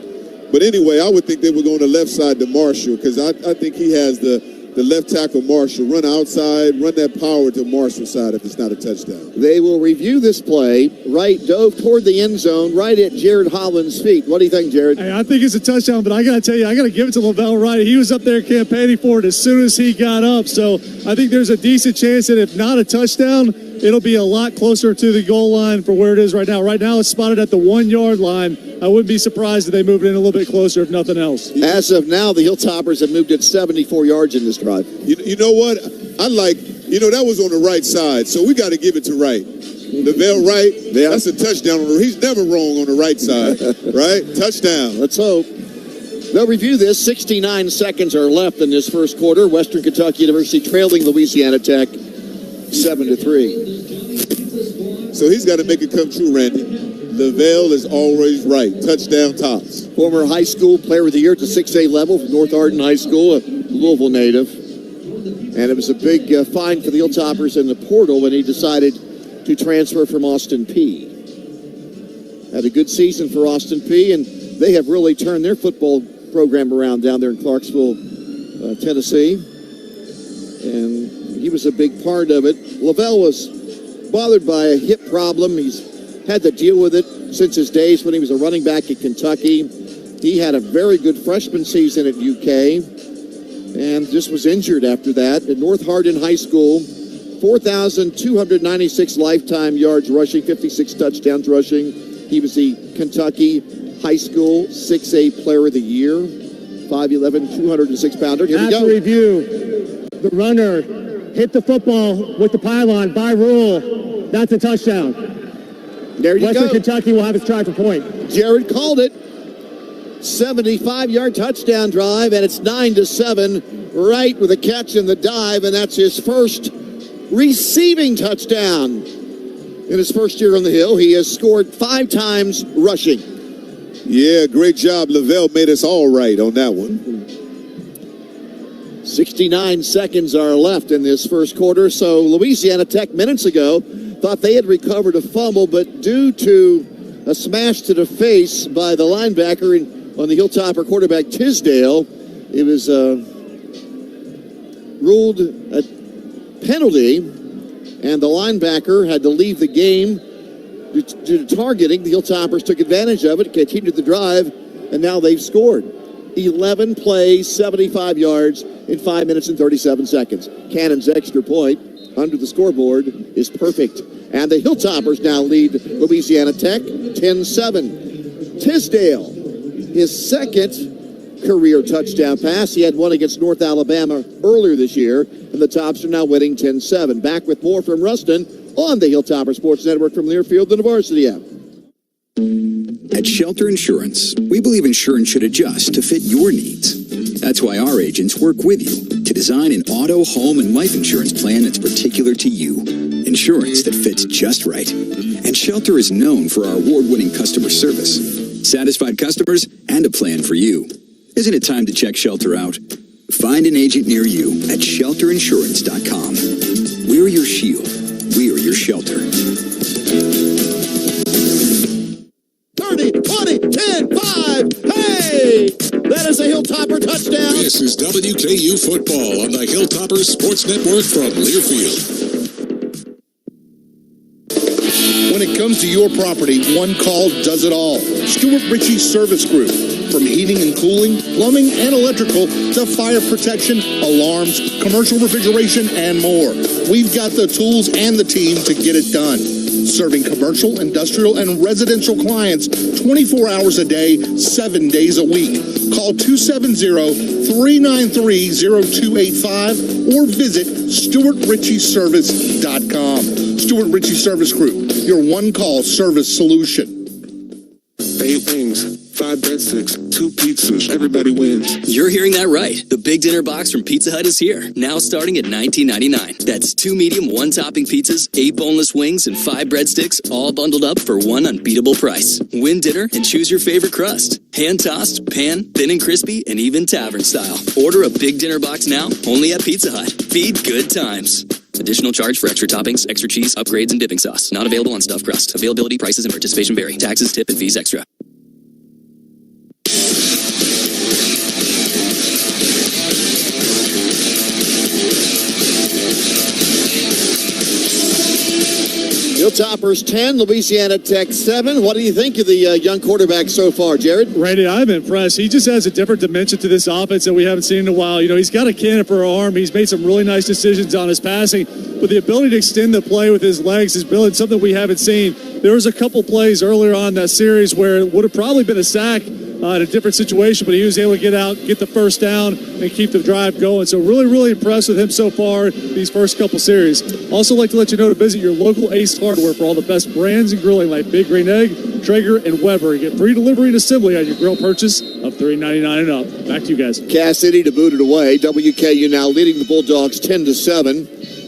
But anyway, I would think they would go on the left side to Marshall because I think he has the left tackle Marshall. Run outside, run that power to Marshall's side if it's not a touchdown. They will review this play. Wright dove toward the end zone right at Jared Holland's feet. What do you think, Jared? Hey, I think it's a touchdown, but I got to tell you, I got to give it to Lavelle Wright. He was up there campaigning for it as soon as he got up. So I think there's a decent chance that if not a touchdown, it'll be a lot closer to the goal line for where it is right now. Right now it's spotted at the 1-yard line. I wouldn't be surprised if they moved in a little bit closer, if nothing else. As of now, the Hilltoppers have moved it 74 yards in this drive. You know what? That was on the right side, so we got to give it to Wright. Lavelle Wright, that's a touchdown. He's never wrong on the right side, right? Touchdown. Let's hope. They'll review this. 69 seconds are left in this first quarter. Western Kentucky University trailing Louisiana Tech 7-3. So he's got to make it come true, Randy. Lavelle is always right. Touchdown tops. Former high school player of the year at the 6A level from North Arden High School, a Louisville native. And it was a big find for the Hilltoppers in the portal when he decided to transfer from Austin Peay. Had a good season for Austin Peay, and they have really turned their football program around down there in Clarksville, Tennessee. And he was a big part of it. Lavelle was bothered by a hip problem. He's had to deal with it since his days when he was a running back at Kentucky. He had a very good freshman season at UK and just was injured after that. At North Hardin High School, 4,296 lifetime yards rushing, 56 touchdowns rushing. He was the Kentucky High School 6A Player of the Year, 5'11", 206-pounder. Here we go. After review, the runner hit the football with the pylon by rule. That's a touchdown. There you Western go. Kentucky will have its try for point. Jared called it. 75-yard touchdown drive, and it's 9-7. Wright with a catch in the dive, and that's his first receiving touchdown in his first year on the Hill. He has scored 5 times rushing. Yeah, great job. Lavelle made us all right on that one. 69 seconds are left in this first quarter. So Louisiana Tech minutes ago thought they had recovered a fumble, but due to a smash to the face by the linebacker on the Hilltopper quarterback Tisdale, it was ruled a penalty, and the linebacker had to leave the game due to targeting. The Hilltoppers took advantage of it, continued the drive, and now they've scored. 11 plays, 75 yards in 5 minutes and 37 seconds. Cannon's extra point under the scoreboard is perfect. And the Hilltoppers now lead Louisiana Tech 10-7. Tisdale, his second career touchdown pass. He had one against North Alabama earlier this year, and the Tops are now winning 10-7. Back with more from Ruston on the Hilltopper Sports Network from Learfield, the Varsity app. At Shelter Insurance, we believe insurance should adjust to fit your needs. That's why our agents work with you to design an auto, home, and life insurance plan that's particular to you. Insurance that fits just right. And Shelter is known for our award-winning customer service, satisfied customers, and a plan for you. Isn't it time to check Shelter out? Find an agent near you at shelterinsurance.com. We're your shield. We're your shelter. 30, 20, 10, 5. Hey! That is a Hilltopper touchdown. This is WKU football on the Hilltopper Sports Network from Learfield. When it comes to your property, one call does it all. Stuart Ritchie Service Group. From heating and cooling, plumbing and electrical, to fire protection, alarms, commercial refrigeration, and more. We've got the tools and the team to get it done. Serving commercial, industrial, and residential clients 24 hours a day, 7 days a week. Call 270-393-0285 or visit StuartRitchieService.com. Stuart Ritchie Service Group, your one-call service solution. 8 wings, 5 breadsticks, 2 pizzas, everybody wins. You're hearing that right. The Big Dinner Box from Pizza Hut is here, now starting at $19.99. That's 2 medium, 1 topping pizzas, 8 boneless wings, and 5 breadsticks, all bundled up for one unbeatable price. Win dinner and choose your favorite crust. Hand-tossed, pan, thin and crispy, and even tavern style. Order a Big Dinner Box now, only at Pizza Hut. Feed good times. Additional charge for extra toppings, extra cheese, upgrades, and dipping sauce. Not available on stuffed crust. Availability, prices, and participation vary. Taxes, tip, and fees extra. Hilltoppers 10, Louisiana Tech 7. What do you think of the young quarterback so far, Jared? Randy, I'm impressed. He just has a different dimension to this offense that we haven't seen in a while. You know, he's got a cannon for an arm. He's made some really nice decisions on his passing, but the ability to extend the play with his legs is really something we haven't seen. There was a couple plays earlier on that series where it would have probably been a sack in a different situation, but he was able to get out, get the first down, and keep the drive going. So really, really impressed with him so far these first couple series. Also like to let you know to visit your local Ace Hardware for all the best brands and grilling like Big Green Egg, Traeger, and Weber. Get free delivery and assembly on your grill purchase of $3.99 and up. Back to you guys. Cass City to boot it away. WKU now leading the Bulldogs 10-7.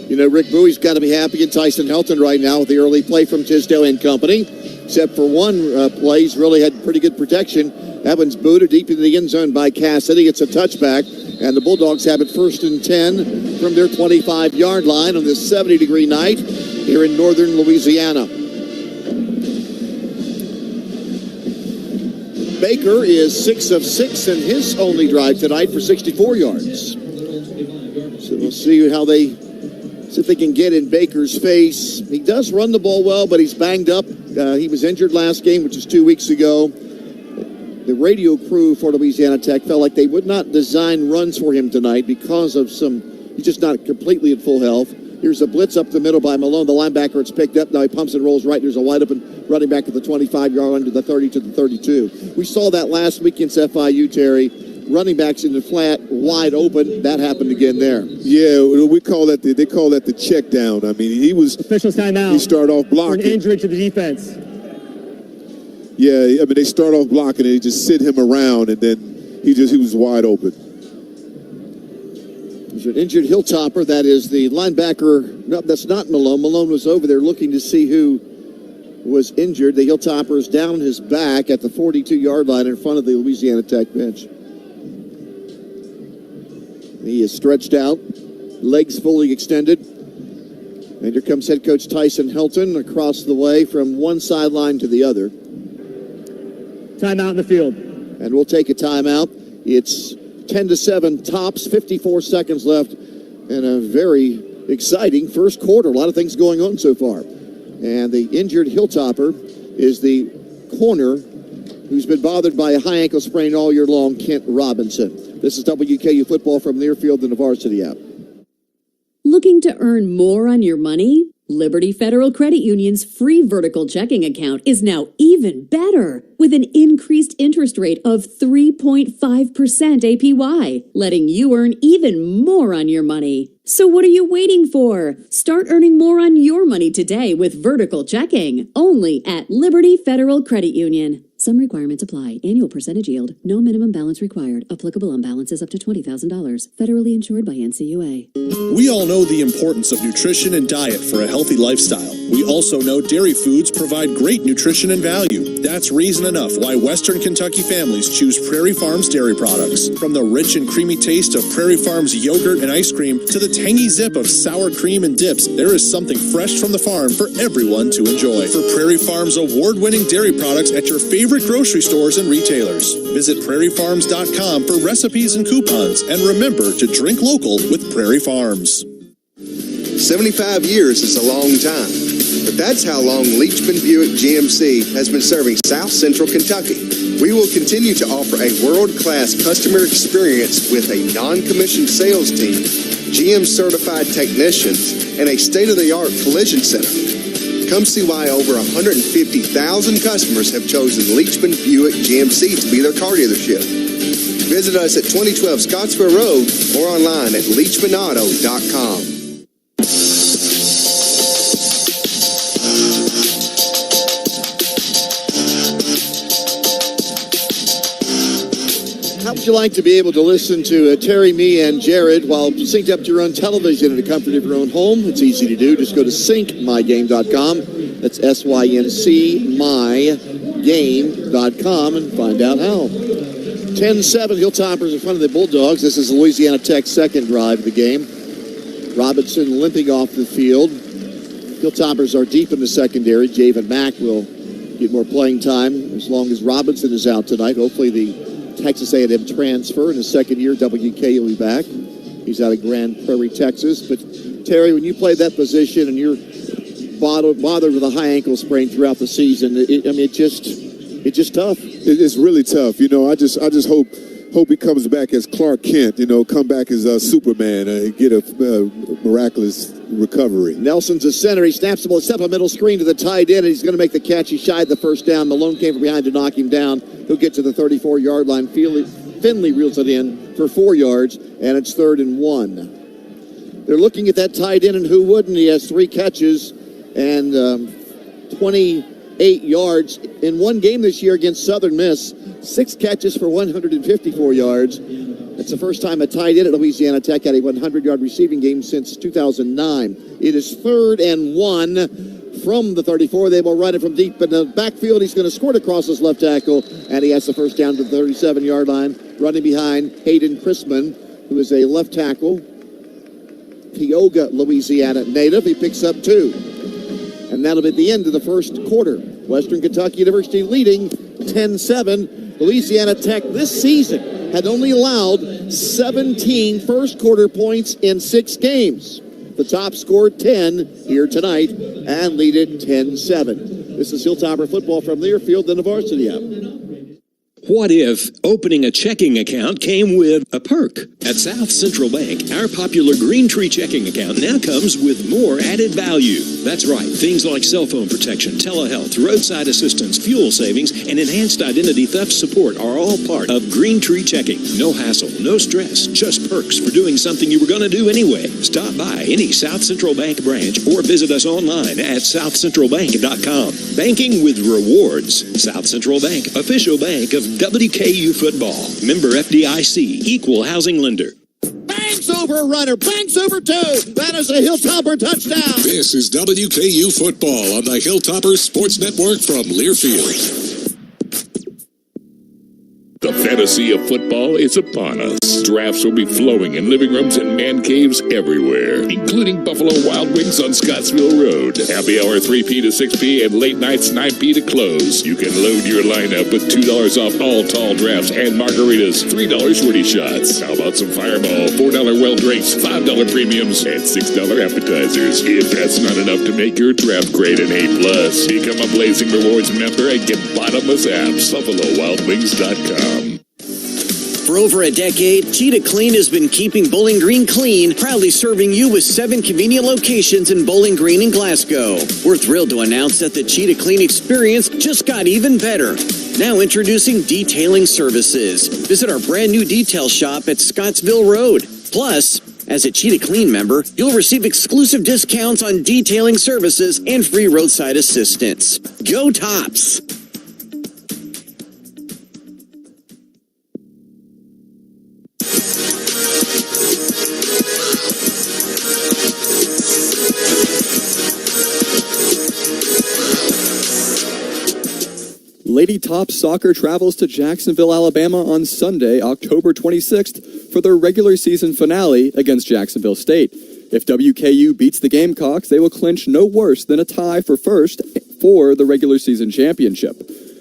You know, Rick Bowie's got to be happy in Tyson Helton right now with the early play from Tisdale and company. Except for one play, he's really had pretty good protection. That one's booted deep into the end zone by Cassidy. It's a touchback, and the Bulldogs have it 1st and 10 from their 25-yard line on this 70-degree night here in northern Louisiana. Baker is 6 of 6 in his only drive tonight for 64 yards. So we'll see how see if they can get in Baker's face. He does run the ball well, but he's banged up. He was injured last game, which was 2 weeks ago. The radio crew for Louisiana Tech felt like they would not design runs for him tonight because of he's just not completely at full health. Here's a blitz up the middle by Malone. The linebacker, it's picked up. Now he pumps and rolls right. There's a wide open running back at the 25-yard line to the 30 to the 32. We saw that last week against FIU, Terry. Running backs in the flat, wide open. That happened again there. Yeah, they call that the check down. I mean, he was officials timeout. He started off blocking. For an injury to the defense. Yeah, I mean, they start off blocking and they just sit him around, and then he was wide open. There's an injured Hilltopper. That is the linebacker. No, that's not Malone. Malone was over there looking to see who was injured. The Hilltopper is down his back at the 42-yard line in front of the Louisiana Tech bench. He is stretched out, legs fully extended. And here comes head coach Tyson Helton across the way from one sideline to the other. Timeout in the field. And we'll take a timeout. It's 10-7 tops, 54 seconds left, and a very exciting first quarter. A lot of things going on so far. And the injured Hilltopper is the corner who's been bothered by a high ankle sprain all year long, Kent Robinson. This is WKU football from near field in the varsity app. Looking to earn more on your money? Liberty Federal Credit Union's free vertical checking account is now even better with an increased interest rate of 3.5% APY, letting you earn even more on your money. So what are you waiting for? Start earning more on your money today with vertical checking, only at Liberty Federal Credit Union. Some requirements apply. Annual percentage yield. No minimum balance required. Applicable on balances up to $20,000. Federally insured by NCAA. We all know the importance of nutrition and diet for a healthy lifestyle. We also know dairy foods provide great nutrition and value. That's reason enough why Western Kentucky families choose Prairie Farms dairy products. From the rich and creamy taste of Prairie Farms yogurt and ice cream to the tangy zip of sour cream and dips, there is something fresh from the farm for everyone to enjoy. For Prairie Farms award-winning dairy products at your favorite grocery stores and retailers. Visit prairiefarms.com for recipes and coupons. And remember to drink local with Prairie Farms. 75 years is a long time, but that's how long Leachman Buick GMC has been serving South Central Kentucky. We will continue to offer a world-class customer experience with a non-commissioned sales team, GM-certified technicians, and a state-of-the-art collision center. Come see why over 150,000 customers have chosen Leachman Buick GMC to be their car dealership. Visit us at 2012 Scottsville Road or online at leachmanauto.com. How would you like to be able to listen to Terry, me, and Jared while synced up to your own television in the comfort of your own home? It's easy to do. Just go to syncmygame.com. That's SYNC mygame.com and find out how. 10-7 Hilltoppers in front of the Bulldogs. This is Louisiana Tech's second drive of the game. Robinson limping off the field. Hilltoppers are deep in the secondary. Javen Mack will get more playing time as long as Robinson is out tonight. Hopefully the Texas A&M transfer in his second year. WK will be back. He's out of Grand Prairie, Texas. But Terry, when you play that position and you're bothered with a high ankle sprain throughout the season, it's just tough. It's really tough. You know, I just hope he comes back as Clark Kent. You know, come back as Superman and get a miraculous recovery. Nelson's a center. He snaps the ball, step a middle screen to the tight end, and he's going to make the catch. He shied the first down. Malone came from behind to knock him down. He'll get to the 34-yard line. Finley reels it in for 4 yards, and it's 3rd and 1. They're looking at that tight end, and who wouldn't? He has 3 catches and 28 yards in one game this year against Southern Miss. 6 catches for 154 yards. It's the first time a tight end at Louisiana Tech had a 100-yard receiving game since 2009. It is 3rd and 1 from the 34. They will run it from deep in the backfield. He's going to squirt across his left tackle, and he has the first down to the 37-yard line. Running behind Hayden Chrisman, who is a left tackle. Tioga, Louisiana native. He picks up 2. And that'll be the end of the first quarter. Western Kentucky University leading 10-7. Louisiana Tech this season had only allowed 17 first quarter points in 6 games. The top scored 10 here tonight and lead it 10-7. This is Hilltopper football from Learfield in the varsity app. What if opening a checking account came with a perk? At South Central Bank, our popular Green Tree checking account now comes with more added value. That's right, things like cell phone protection, telehealth, roadside assistance, fuel savings, and enhanced identity theft support are all part of Green Tree checking. No hassle, no stress, just perks for doing something you were going to do anyway. Stop by any South Central Bank branch or visit us online at southcentralbank.com. Banking with rewards. South Central Bank, official bank of WKU football. Member FDIC, equal housing lender. Banks over a runner, banks over 2. That is a Hilltopper touchdown. This is WKU football on the Hilltoppers Sports Network from Learfield. The fantasy of football is upon us. Drafts will be flowing in living rooms and man caves everywhere, including Buffalo Wild Wings on Scottsville Road. Happy hour 3P to 6P and late nights 9P to close. You can load your lineup with $2 off all tall drafts and margaritas, $3 shorty shots. How about some Fireball, $4 well drinks, $5 premiums, and $6 appetizers? If that's not enough to make your draft grade an A+, become a Blazing Rewards member and get bottomless apps. BuffaloWildWings.com. For over a decade, Cheetah Clean has been keeping Bowling Green clean, proudly serving you with 7 convenient locations in Bowling Green and Glasgow. We're thrilled to announce that the Cheetah Clean experience just got even better. Now introducing detailing services. Visit our brand new detail shop at Scottsville Road. Plus, as a Cheetah Clean member, you'll receive exclusive discounts on detailing services and free roadside assistance. Go Tops! Lady Tops Soccer travels to Jacksonville, Alabama on Sunday, October 26th for their regular season finale against Jacksonville State. If WKU beats the Gamecocks, they will clinch no worse than a tie for first for the regular season championship.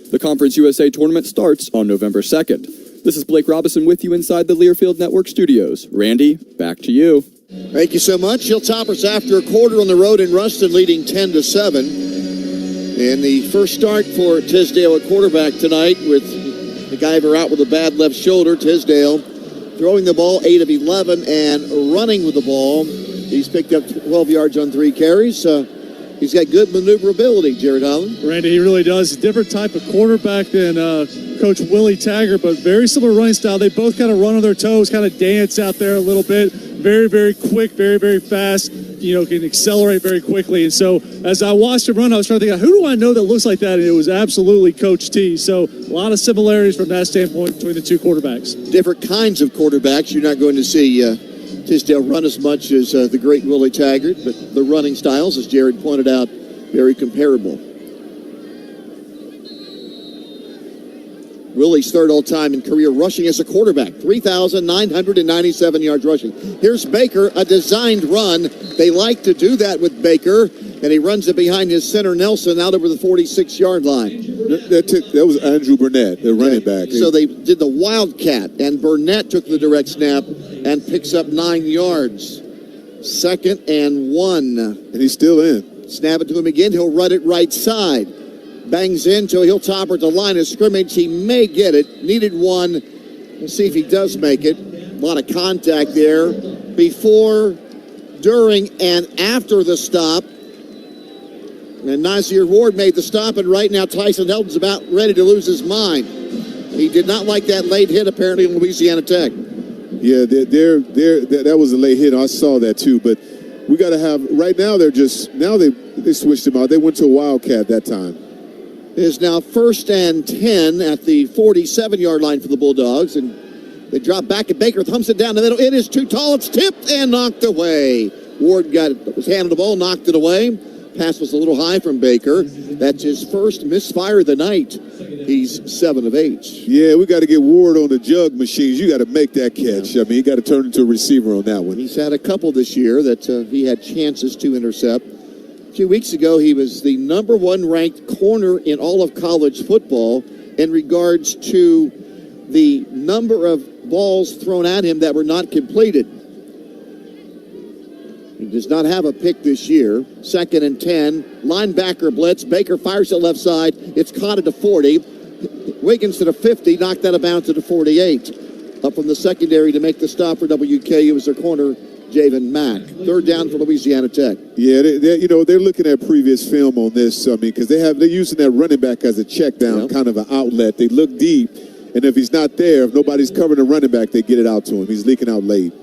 The Conference USA tournament starts on November 2nd. This is Blake Robinson with you inside the Learfield Network studios. Randy, back to you. Thank you so much. Hilltoppers after a quarter on the road in Ruston, leading 10-7. And the first start for Tisdale at quarterback tonight with McIver out with a bad left shoulder. Tisdale throwing the ball 8 of 11 and running with the ball. He's picked up 12 yards on 3 carries. He's got good maneuverability, Jared Holland. Randy, he really does. Different type of quarterback than Coach Willie Taggart, but very similar running style. They both kind of run on their toes, kind of dance out there a little bit. Very, very quick, very, very fast. You know, can accelerate very quickly. And so as I watched him run, I was trying to think, who do I know that looks like that? And it was absolutely Coach T. So a lot of similarities from that standpoint between the two quarterbacks. Different kinds of quarterbacks. You're not going to see Tisdale run as much as the great Willie Taggart, but the running styles, as Jared pointed out, very comparable. Willie's third all-time in career rushing as a quarterback, 3,997 yards rushing. Here's Baker, a designed run. They like to do that with Baker, and he runs it behind his center, Nelson, out over the 46-yard line. That was Andrew Burnett, the running back. So they did the Wildcat, and Burnett took the direct snap and picks up 9 yards. 2nd and 1. And he's still in. Snap it to him again. He'll run it right side. Bangs into a Hilltopper at the line of scrimmage. He may get it. Needed one. We'll see if he does make it. A lot of contact there before, during, and after the stop. And Nasir Ward made the stop, and right now Tyson Helton's about ready to lose his mind. He did not like that late hit, apparently, in Louisiana Tech. Yeah, that was a late hit. I saw that too, but we got to have, right now they switched him out. They went to a Wildcat that time. It is now 1st and 10 at the 47-yard line for the Bulldogs, and they drop back, and Baker thumps it down the middle. It is too tall. It's tipped and knocked away. Ward was handed the ball, knocked it away. Pass was a little high from Baker. That's his first misfire of the night. He's 7 of 8. Yeah, we got to get Ward on the jug machines. You got to make that catch. I mean, you got to turn into a receiver on that one. He's had a couple this year that he had chances to intercept. A few weeks ago, he was the number 1 ranked corner in all of college football in regards to the number of balls thrown at him that were not completed. He does not have a pick this year. 2nd and 10. Linebacker blitz. Baker fires it left side. It's caught at the 40. Wiggins to the 50. Knocked out of bounds to the 48. Up from the secondary to make the stop for WKU was their corner, Javen Mack. 3rd down for Louisiana Tech. Yeah, they're looking at previous film on this. I mean, because they're using that running back as a check down, kind of an outlet. They look deep, and if he's not there, if nobody's covering the running back, they get it out to him. He's leaking out late.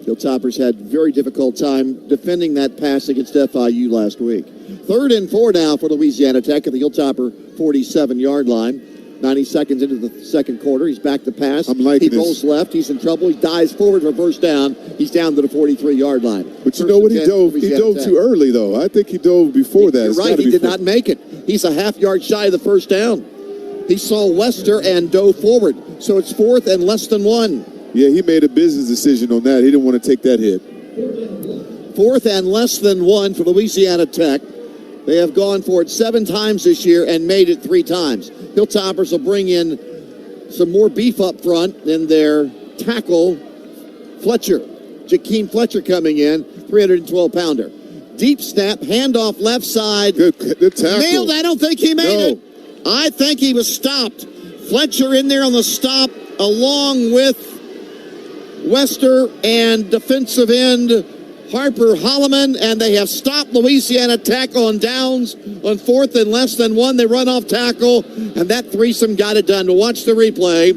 Hilltoppers had very difficult time defending that pass against FIU last week. 3rd and 4 now for Louisiana Tech at the Hilltopper 47-yard line. 90 seconds into the second quarter. He's back to pass. He rolls left. He's in trouble. He dives forward for first down. He's down to the 43-yard line. But you know what? He dove too early, though. I think he dove before that. You're right. He did not make it. He's a half yard shy of the first down. He saw Wester and dove forward. So it's 4th and less than 1. Yeah, he made a business decision on that. He didn't want to take that hit. 4th and less than 1 for Louisiana Tech. They have gone for it 7 times this year and made it 3 times. Hilltoppers will bring in some more beef up front in their tackle, Fletcher. Jakeem Fletcher coming in, 312-pounder. Deep snap, handoff left side. Good tackle. Nailed. I don't think he made it. I think he was stopped. Fletcher in there on the stop, along with Wester and defensive end Harper Holloman, and they have stopped Louisiana Tech on downs on 4th and less than 1. They run off tackle, and that threesome got it done. To watch the replay,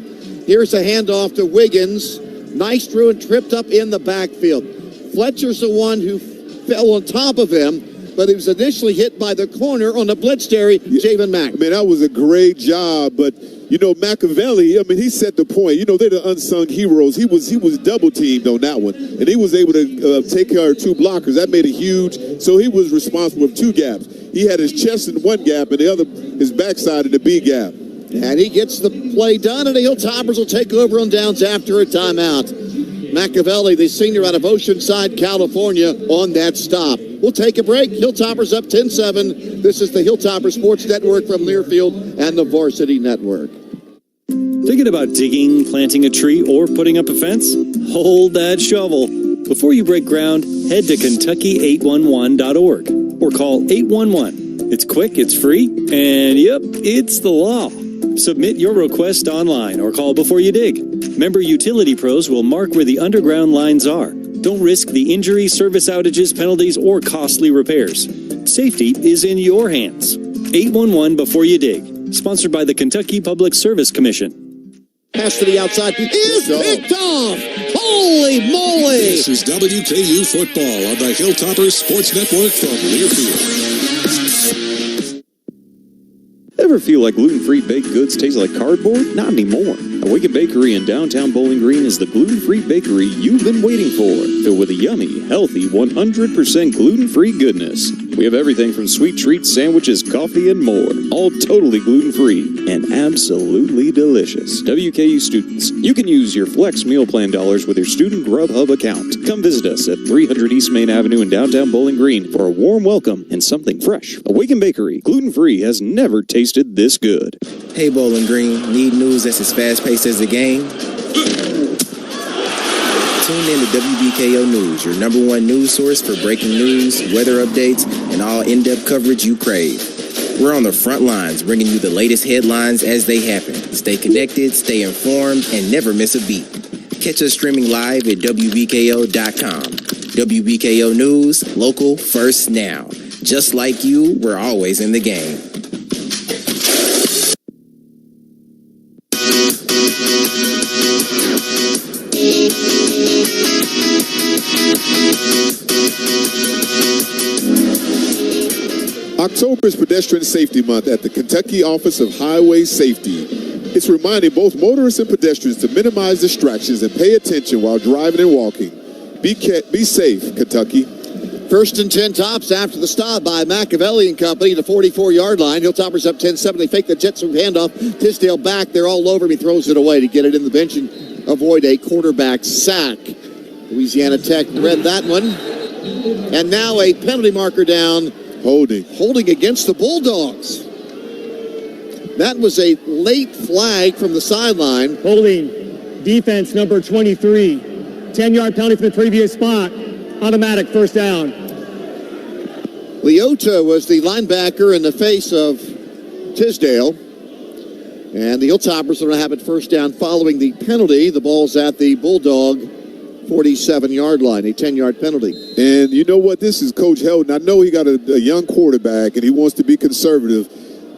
here's a handoff to Wiggins. Nice throw and tripped up in the backfield. Fletcher's the one who fell on top of him, but he was initially hit by the corner on the blitz Terry, Javen Mack. I mean, that was a great job, but you know, Machiavelli, I mean, he set the point. You know, they're the unsung heroes. He was double teamed on that one, and he was able to take care of 2 blockers. That made it huge. So he was responsible for 2 gaps. He had his chest in one gap and the other his backside in the B gap. And he gets the play done, and the Hilltoppers will take over on downs after a timeout. Machiavelli, the senior out of Oceanside, California, on that stop. We'll take a break. Hilltoppers up 10-7. This is the Hilltopper Sports Network from Learfield and the Varsity Network. Thinking about digging, planting a tree, or putting up a fence? Hold that shovel. Before you break ground, head to Kentucky811.org or call 811. It's quick, it's free, and yep, it's the law. Submit your request online or call before you dig. Member utility pros will mark where the underground lines are. Don't risk the injury, service outages, penalties, or costly repairs. Safety is in your hands. 811 before you dig. Sponsored by the Kentucky Public Service Commission. Pass to the outside. Is picked off. Holy moly. This is WKU football on the Hilltoppers Sports Network from Learfield. Ever feel like gluten-free baked goods taste like cardboard? Not anymore. Awaken Bakery in downtown Bowling Green is the gluten-free bakery you've been waiting for, filled with a yummy, healthy, 100% gluten-free goodness. We have everything from sweet treats, sandwiches, coffee, and more, all totally gluten-free and absolutely delicious. WKU students, you can use your Flex Meal Plan dollars with your Student Grub Hub account. Come visit us at 300 East Main Avenue in downtown Bowling Green for a warm welcome and something fresh. Awaken Bakery, gluten-free, has never tasted this good. Hey Bowling Green, need news that's as fast-paced as the game? Tune in to WBKO News, your number 1 news source for breaking news, weather updates, and all in-depth coverage you crave. We're on the front lines, bringing you the latest headlines as they happen. Stay connected, stay informed, and never miss a beat. Catch us streaming live at WBKO.com. WBKO News, local, first, now. Just like you, we're always in the game. October is Pedestrian Safety Month at the Kentucky Office of Highway Safety. It's reminding both motorists and pedestrians to minimize distractions and pay attention while driving and walking. Be safe, Kentucky. 1st and 10 tops after the stop by Machiavelli and company, the 44-yard line. Hilltoppers up 10-7. They fake the jet sweep handoff. Tisdale back. They're all over him. He throws it away to get it in the bench and avoid a quarterback sack. Louisiana Tech read that one. And now a penalty marker down. Holding against the Bulldogs. That was a late flag from the sideline. Holding defense number 23. 10-yard penalty from the previous spot. Automatic first down. Leota was the linebacker in the face of Tisdale. And the Hilltoppers are going to have it first down following the penalty. The ball's at the Bulldog 47-yard line, a 10-yard penalty. And you know what? This is Coach Helton. I know he got a young quarterback, and he wants to be conservative.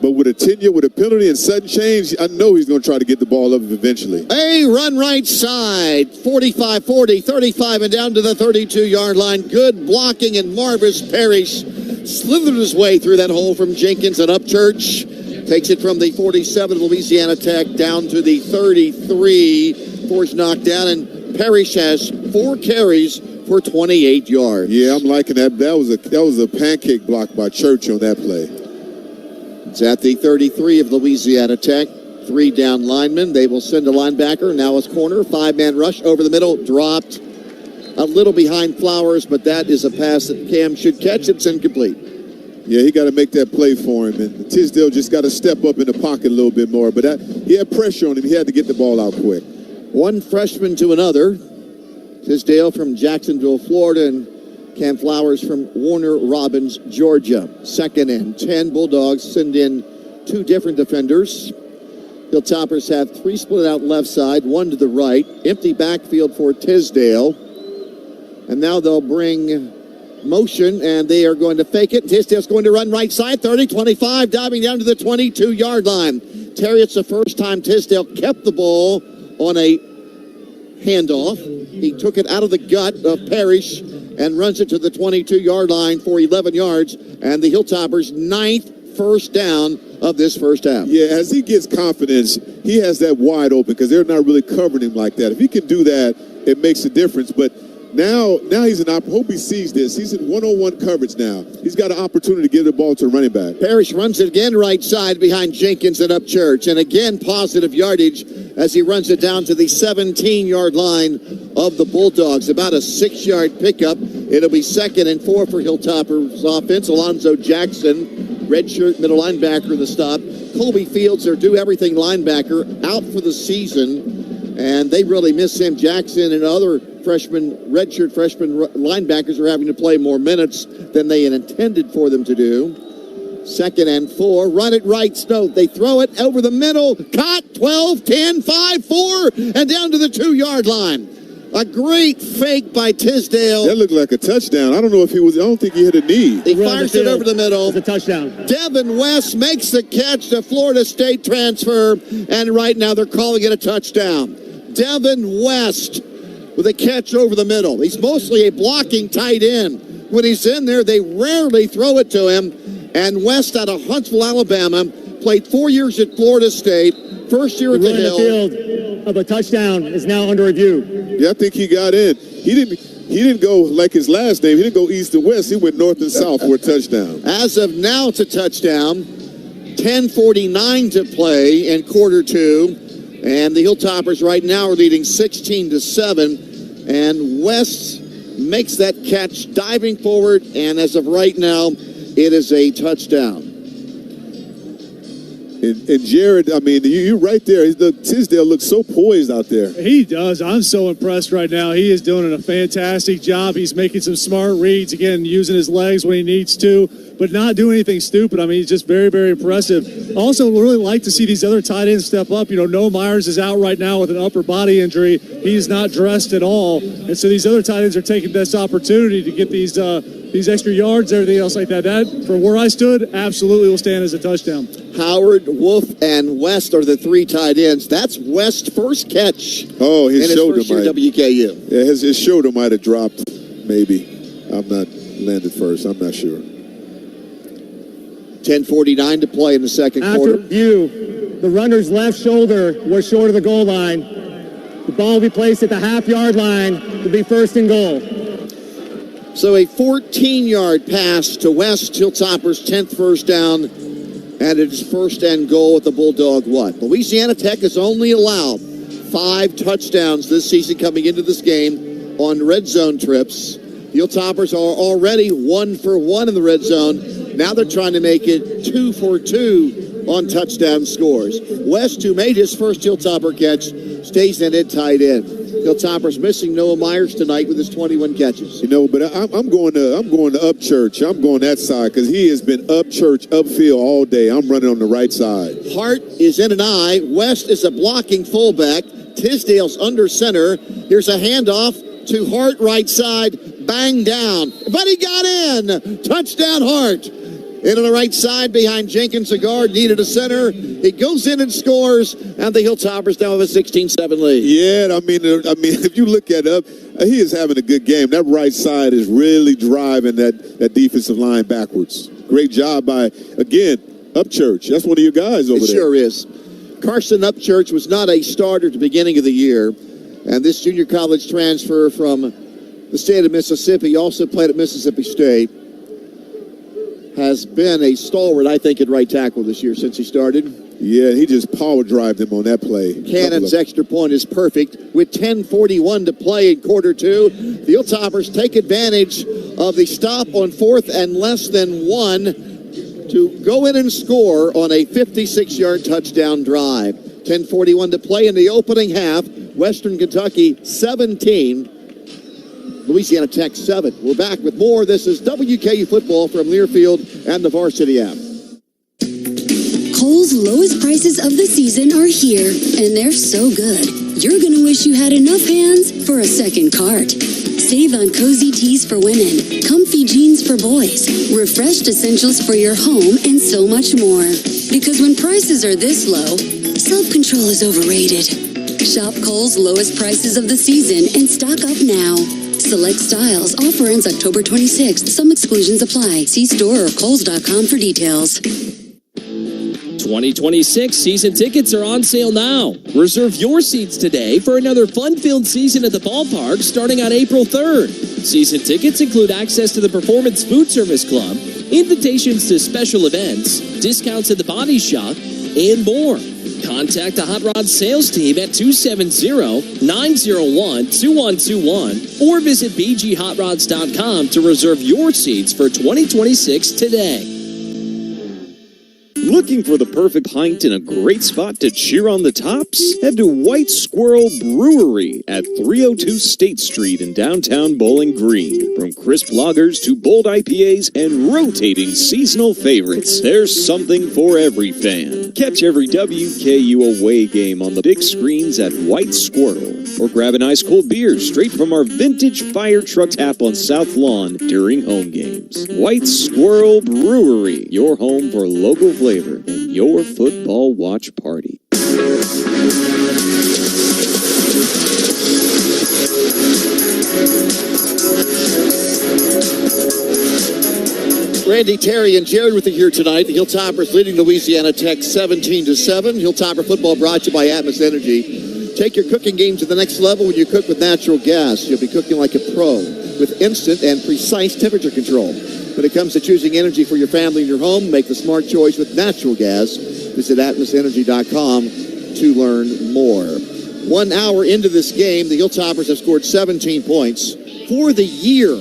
But with a tenure, with a penalty and sudden change, I know he's going to try to get the ball up eventually. A run right side, 45-40, 35 and down to the 32-yard line. Good blocking, and Marvis Parrish slithered his way through that hole from Jenkins and Upchurch. Takes it from the 47 Louisiana Tech down to the 33. Force knocked down, and Parrish has 4 carries for 28 yards. Yeah, I'm liking that. That was a pancake block by Church on that play. It's at the 33 of Louisiana Tech. 3 down linemen. They will send a linebacker. Now it's corner. 5-man rush over the middle. Dropped a little behind Flowers, but that is a pass that Cam should catch. It's incomplete. Yeah, he got to make that play for him. And Tisdale just got to step up in the pocket a little bit more. But he had pressure on him. He had to get the ball out quick. One freshman to another. Tisdale from Jacksonville, Florida, and Cam Flowers from Warner Robins, Georgia. 2nd and 10. Bulldogs send in 2 different defenders. Hilltoppers have 3 split out left side, 1 to the right. Empty backfield for Tisdale. And now they'll bring motion, and they are going to fake it. Tisdale's going to run right side, 30, 25, diving down to the 22-yard line. Terry, it's the first time Tisdale kept the ball on a handoff. He took it out of the gut of Parrish and runs it to the 22-yard line for 11 yards. And the Hilltoppers' 9th first down of this first half. Yeah, as he gets confidence, he has that wide open because they're not really covering him like that. If he can do that, it makes a difference. But now he's hope he sees this. He's in one-on-one coverage now. He's got an opportunity to give the ball to a running back. Parrish runs it again right side behind Jenkins and Upchurch. And again, positive yardage as he runs it down to the 17-yard line of the Bulldogs. About a 6-yard pickup. It'll be 2nd and 4 for Hilltoppers offense. Alonzo Jackson, redshirt middle linebacker in the stop. Colby Fields, their do-everything linebacker, out for the season. And they really miss him. Jackson and other redshirt freshman linebackers are having to play more minutes than they had intended for them to do. 2nd and 4. Run it right. Snow. They throw it over the middle. Caught. 12, 10, 5, 4, and down to the 2-yard line. A great fake by Tisdale. That looked like a touchdown. I don't know if I don't think he hit a knee. He fires it over the middle. It's a touchdown. Devin West makes the catch, the Florida State transfer, and right now they're calling it a touchdown. Devin West with a catch over the middle. He's mostly a blocking tight end. When he's in there, they rarely throw it to him. And West out of Huntsville, Alabama, played 4 years at Florida State. First year at the Hill. The field of a touchdown is now under review. Yeah, I think he got in. He didn't go like his last name. He didn't go east to west. He went north and south for a touchdown. As of now, it's a touchdown. 10:49 to play in quarter 2. And the Hilltoppers right now are leading 16-7. And West makes that catch diving forward. And as of right now, it is a touchdown. And Jared, I mean, you're right there. Tisdale looks so poised out there. He does. I'm so impressed right now. He is doing a fantastic job. He's making some smart reads, again, using his legs when he needs to, but not doing anything stupid. I mean, he's just very, very impressive. Also, really like to see these other tight ends step up. You know, Noah Myers is out right now with an upper body injury. He's not dressed at all. And so these other tight ends are taking this opportunity to get these extra yards, everything else like that. That, from where I stood, absolutely will stand as a touchdown. Howard, Wolf, and West are the 3 tight ends. That's West's first catch. Oh, his shoulder might. WKU. Yeah, his shoulder might have dropped, maybe. I'm not landed first. I'm not sure. 10:49 to play in the second quarter. After review, the runner's left shoulder was short of the goal line. The ball will be placed at the half-yard line to be 1st and goal. So a 14-yard pass to West, Hilltoppers' 10th first down, and it is 1st and goal at the Bulldog what? Louisiana Tech has only allowed 5 touchdowns this season coming into this game on red zone trips. Hilltoppers are already 1 for 1 in the red zone. Now they're trying to make it 2 for 2 on touchdown scores. West, who made his first Hilltopper catch, stays in at tight end. Hilltoppers missing Noah Myers tonight with his 21 catches. You know, but I'm going to Upchurch. I'm going that side because he has been Upchurch, upfield all day. I'm running on the right side. Hart is in an eye. West is a blocking fullback. Tisdale's under center. Here's a handoff to Hart right side. Bang down. But he got in. Touchdown Hart. In on the right side behind Jenkins, a guard, needed a center. He goes in and scores, and the Hilltoppers now have a 16-7 lead. Yeah, I mean, if you look at it, he is having a good game. That right side is really driving that defensive line backwards. Great job by, again, Upchurch. That's one of your guys over there. It sure is. Carson Upchurch was not a starter at the beginning of the year, and this junior college transfer from the state of Mississippi also played at Mississippi State. has been a stalwart, I think, at right tackle this year since he started. Yeah, he just power drived him on that play. Cannon's extra point is perfect. With 10:41 to play in quarter two, the Hilltoppers take advantage of the stop on 4th and less than 1 to go in and score on a 56-yard touchdown drive. 10:41 to play in the opening half. Western Kentucky 17, Louisiana Tech 7. We're back with more. This is WKU football from Learfield and the Varsity app. Kohl's lowest prices of the season are here, and they're so good. You're going to wish you had enough hands for a second cart. Save on cozy tees for women, comfy jeans for boys, refreshed essentials for your home, and so much more. Because when prices are this low, self-control is overrated. Shop Kohl's lowest prices of the season and stock up now. Select styles. Offer ends October 26th. Some exclusions apply. See store or kohls.com for details. 2026 season tickets are on sale now. Reserve your seats today for another fun-filled season at the ballpark starting on April 3rd. Season tickets include access to the Performance Food Service Club, invitations to special events, discounts at the body shop, and more. Contact the Hot Rod sales team at 270-901-2121 or visit bghotrods.com to reserve your seats for 2026 today. Looking for the perfect pint and a great spot to cheer on the Tops? Head to White Squirrel Brewery at 302 State Street in downtown Bowling Green. From crisp lagers to bold IPAs and rotating seasonal favorites, there's something for every fan. Catch every WKU away game on the big screens at White Squirrel, or grab an ice-cold beer straight from our vintage fire truck tap on South Lawn during home games. White Squirrel Brewery, your home for local flavor and your football watch party. Randy, Terry, and Jared with you here tonight. The Hilltoppers leading Louisiana Tech 17-7. Hilltopper football brought to you by Atmos Energy. Take your cooking game to the next level when you cook with natural gas. You'll be cooking like a pro with instant and precise temperature control. When it comes to choosing energy for your family and your home, make the smart choice with natural gas. Visit atmosenergy.com to learn more. 1 hour into this game, the Hilltoppers have scored 17 points. For the year,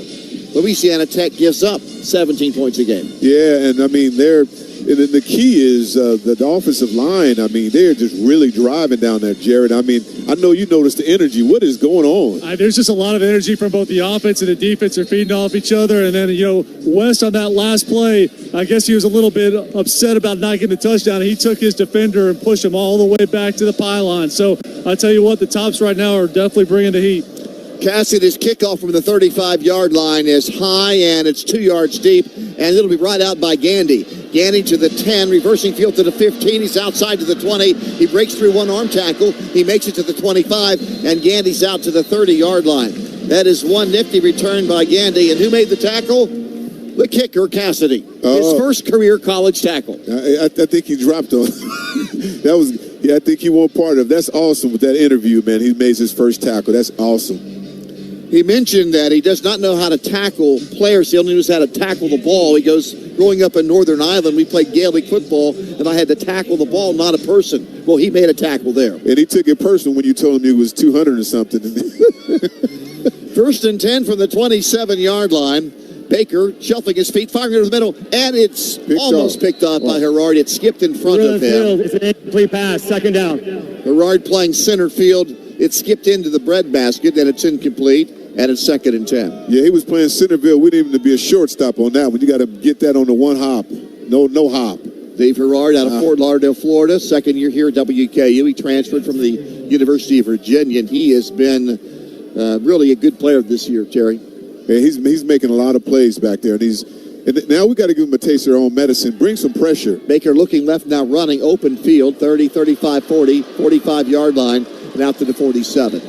Louisiana Tech gives up 17 points a game. Yeah, and I mean, the key is the offensive line. I mean, they're just really driving down there, Jared. I mean, I know you noticed the energy. What is going on? There's just a lot of energy from both the offense and the defense. They're feeding off each other. And then, West on that last play, I guess he was a little bit upset about not getting the touchdown. He took his defender and pushed him all the way back to the pylon. So I tell you what, the Tops right now are definitely bringing the heat. Cassidy's kickoff from the 35-yard line is high, and it's 2 yards deep, and it'll be right out by Gandy. Gandy to the 10, reversing field to the 15. He's outside to the 20. He breaks through one arm tackle. He makes it to the 25, and Gandy's out to the 30-yard line. That is one nifty return by Gandy. And who made the tackle? The kicker, Cassidy. His first career college tackle. I think he dropped on. I think he won part of. That's awesome with that interview, man. He made his first tackle. That's awesome. He mentioned that he does not know how to tackle players. He only knows how to tackle the ball. He goes, growing up in Northern Ireland, we played Gaelic football, and I had to tackle the ball, not a person. Well, he made a tackle there. And he took it personal when you told him he was 200 or something. First and 10 from the 27-yard line. Baker shuffling his feet, firing into the middle, and it's almost picked off by Herard. It skipped in front of him. It's an incomplete pass, second down. Herard playing center field. It skipped into the breadbasket, and it's incomplete, and it's 2nd and 10. Yeah, he was playing centerfield. We didn't even be a shortstop on that one. You got to get that on the one hop. No hop. Dave Herard out of Fort Lauderdale, Florida. Second year here at WKU. He transferred from the University of Virginia, and he has been really a good player this year, Terry. Yeah, he's making a lot of plays back there, and now we got to give him a taste of their own medicine. Bring some pressure. Baker looking left now, running open field, 30, 35, 40, 45-yard line, and out to the 47.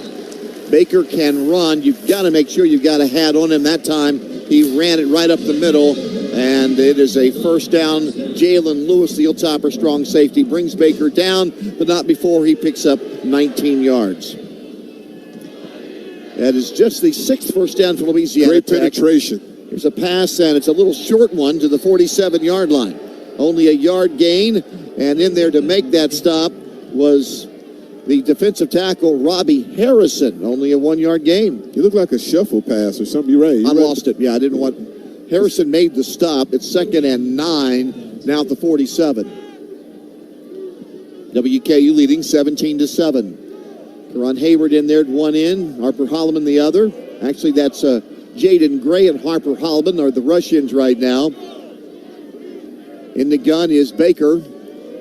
Baker can run. You've got to make sure you've got a hat on him. That time he ran it right up the middle, and it is a first down. Jalen Lewis, the Hilltopper strong safety, brings Baker down, but not before he picks up 19 yards. That is just the 6th first down for Louisiana Great Tech. penetration. There's a pass, and it's a little short one to the 47-yard line. Only a yard gain, and in there to make that stop was the defensive tackle, Robbie Harrison. Only a 1-yard gain. You look like a shuffle pass or something. You're right. I lost it. Yeah, I didn't want... Harrison made the stop. It's 2nd and 9, now at the 47. WKU leading 17-7. Karan Hayward in there at one end, Harper Holloman the other. Actually, that's Jaden Gray and Harper Holloman are the rush-ins right now. In the gun is Baker.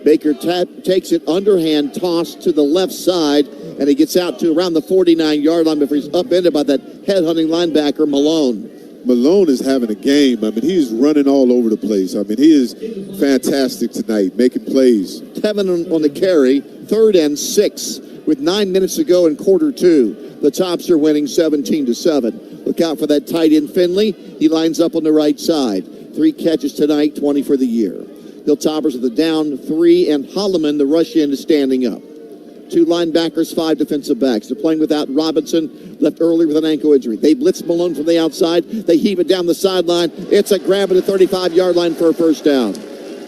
Baker takes it underhand toss to the left side, and he gets out to around the 49-yard line before he's upended by that head-hunting linebacker, Malone. Malone is having a game. I mean, he's running all over the place. I mean, he is fantastic tonight, making plays. Tevin on the carry, 3rd and 6 with 9 minutes to go in quarter 2. The Tops are winning 17-7. Look out for that tight end Finley. He lines up on the right side. 3 catches tonight, 20 for the year. Hilltoppers with the down 3, and Holloman, the rush in, is standing up. 2 linebackers, 5 defensive backs. They're playing without Robinson, left early with an ankle injury. They blitz Malone from the outside. They heave it down the sideline. It's a grab at the 35-yard line for a first down.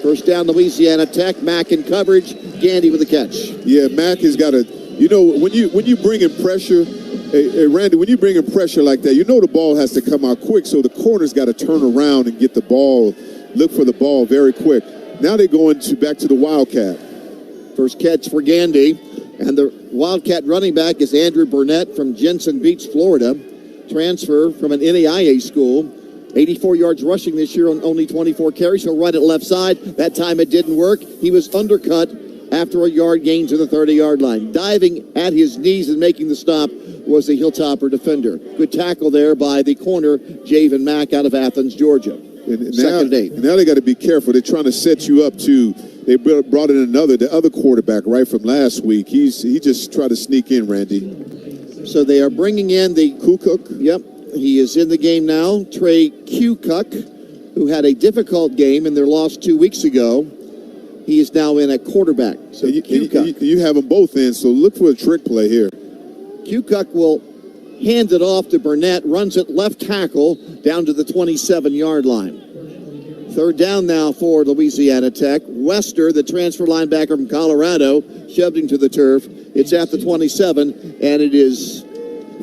First down, Louisiana Tech. Mack in coverage. Gandy with the catch. Yeah, Mack has got a... You know, when you bring in pressure... Hey, Randy, when you bring in pressure like that, you know the ball has to come out quick, so the corner's got to turn around and get the ball, look for the ball very quick. Now they're going back to the Wildcat. First catch for Gandy. And the Wildcat running back is Andrew Burnett from Jensen Beach, Florida. Transfer from an NAIA school. 84 yards rushing this year on only 24 carries. He'll run it left side. That time it didn't work. He was undercut after a yard gain to the 30-yard line. Diving at his knees and making the stop was the Hilltopper defender. Good tackle there by the corner, Javen Mack out of Athens, Georgia. And Second and 8. And now they got to be careful. They're trying to set you up to... They brought in the other quarterback right from last week. He just tried to sneak in, Randy. So they are bringing in the... Kukuk? Yep. He is in the game now. Trey Kukuk, who had a difficult game in their loss 2 weeks ago. He is now in at quarterback. So you have them both in, so look for a trick play here. Kukuk will hand it off to Burnett, runs it left tackle down to the 27-yard line. Third down now for Louisiana Tech. Wester, the transfer linebacker from Colorado, shoved him to the turf. It's at the 27, and it is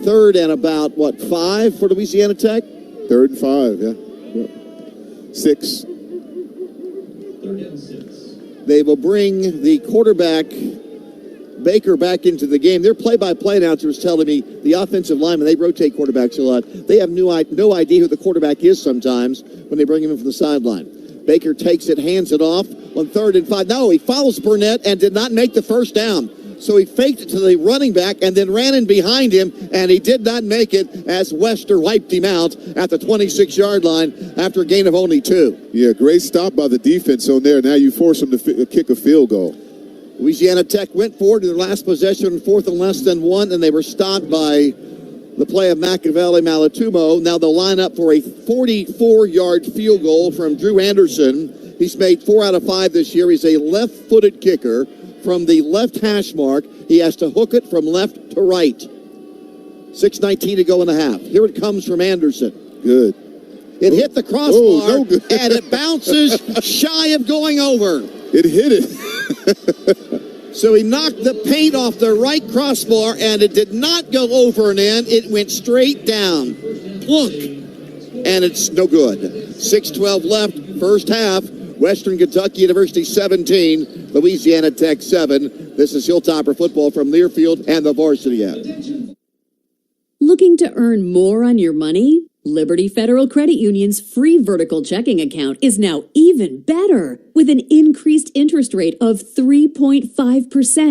3rd and about, 5 for Louisiana Tech? 3rd and 5, yeah. 6. They will bring the quarterback, Baker, back into the game. Their play-by-play announcer was telling me the offensive linemen, they rotate quarterbacks a lot. They have no idea who the quarterback is sometimes when they bring him in from the sideline. Baker takes it, hands it off on 3rd and 5. No, he follows Burnett and did not make the first down. So he faked it to the running back and then ran in behind him, and he did not make it as Wester wiped him out at the 26-yard line after a gain of only 2. Yeah, great stop by the defense on there. Now you force them to kick a field goal. Louisiana Tech went forward to their last possession, 4th and less than 1, and they were stopped by the play of Machiavelli Malatumo. Now they'll line up for a 44-yard field goal from Drew Anderson. He's made 4 out of 5 this year. He's a left-footed kicker from the left hash mark. He has to hook it from left to right. 6:19 to go in the half. Here it comes from Anderson. Good. It hit the crossbar, and it bounces shy of going over. It hit it. So he knocked the paint off the right crossbar, and it did not go over and in. It went straight down. Plunk. And it's no good. 6:12 left, first half. Western Kentucky University 17, Louisiana Tech 7. This is Hilltopper football from Learfield and the Varsity app. Looking to earn more on your money? Liberty Federal Credit Union's free vertical checking account is now even better with an increased interest rate of 3.5%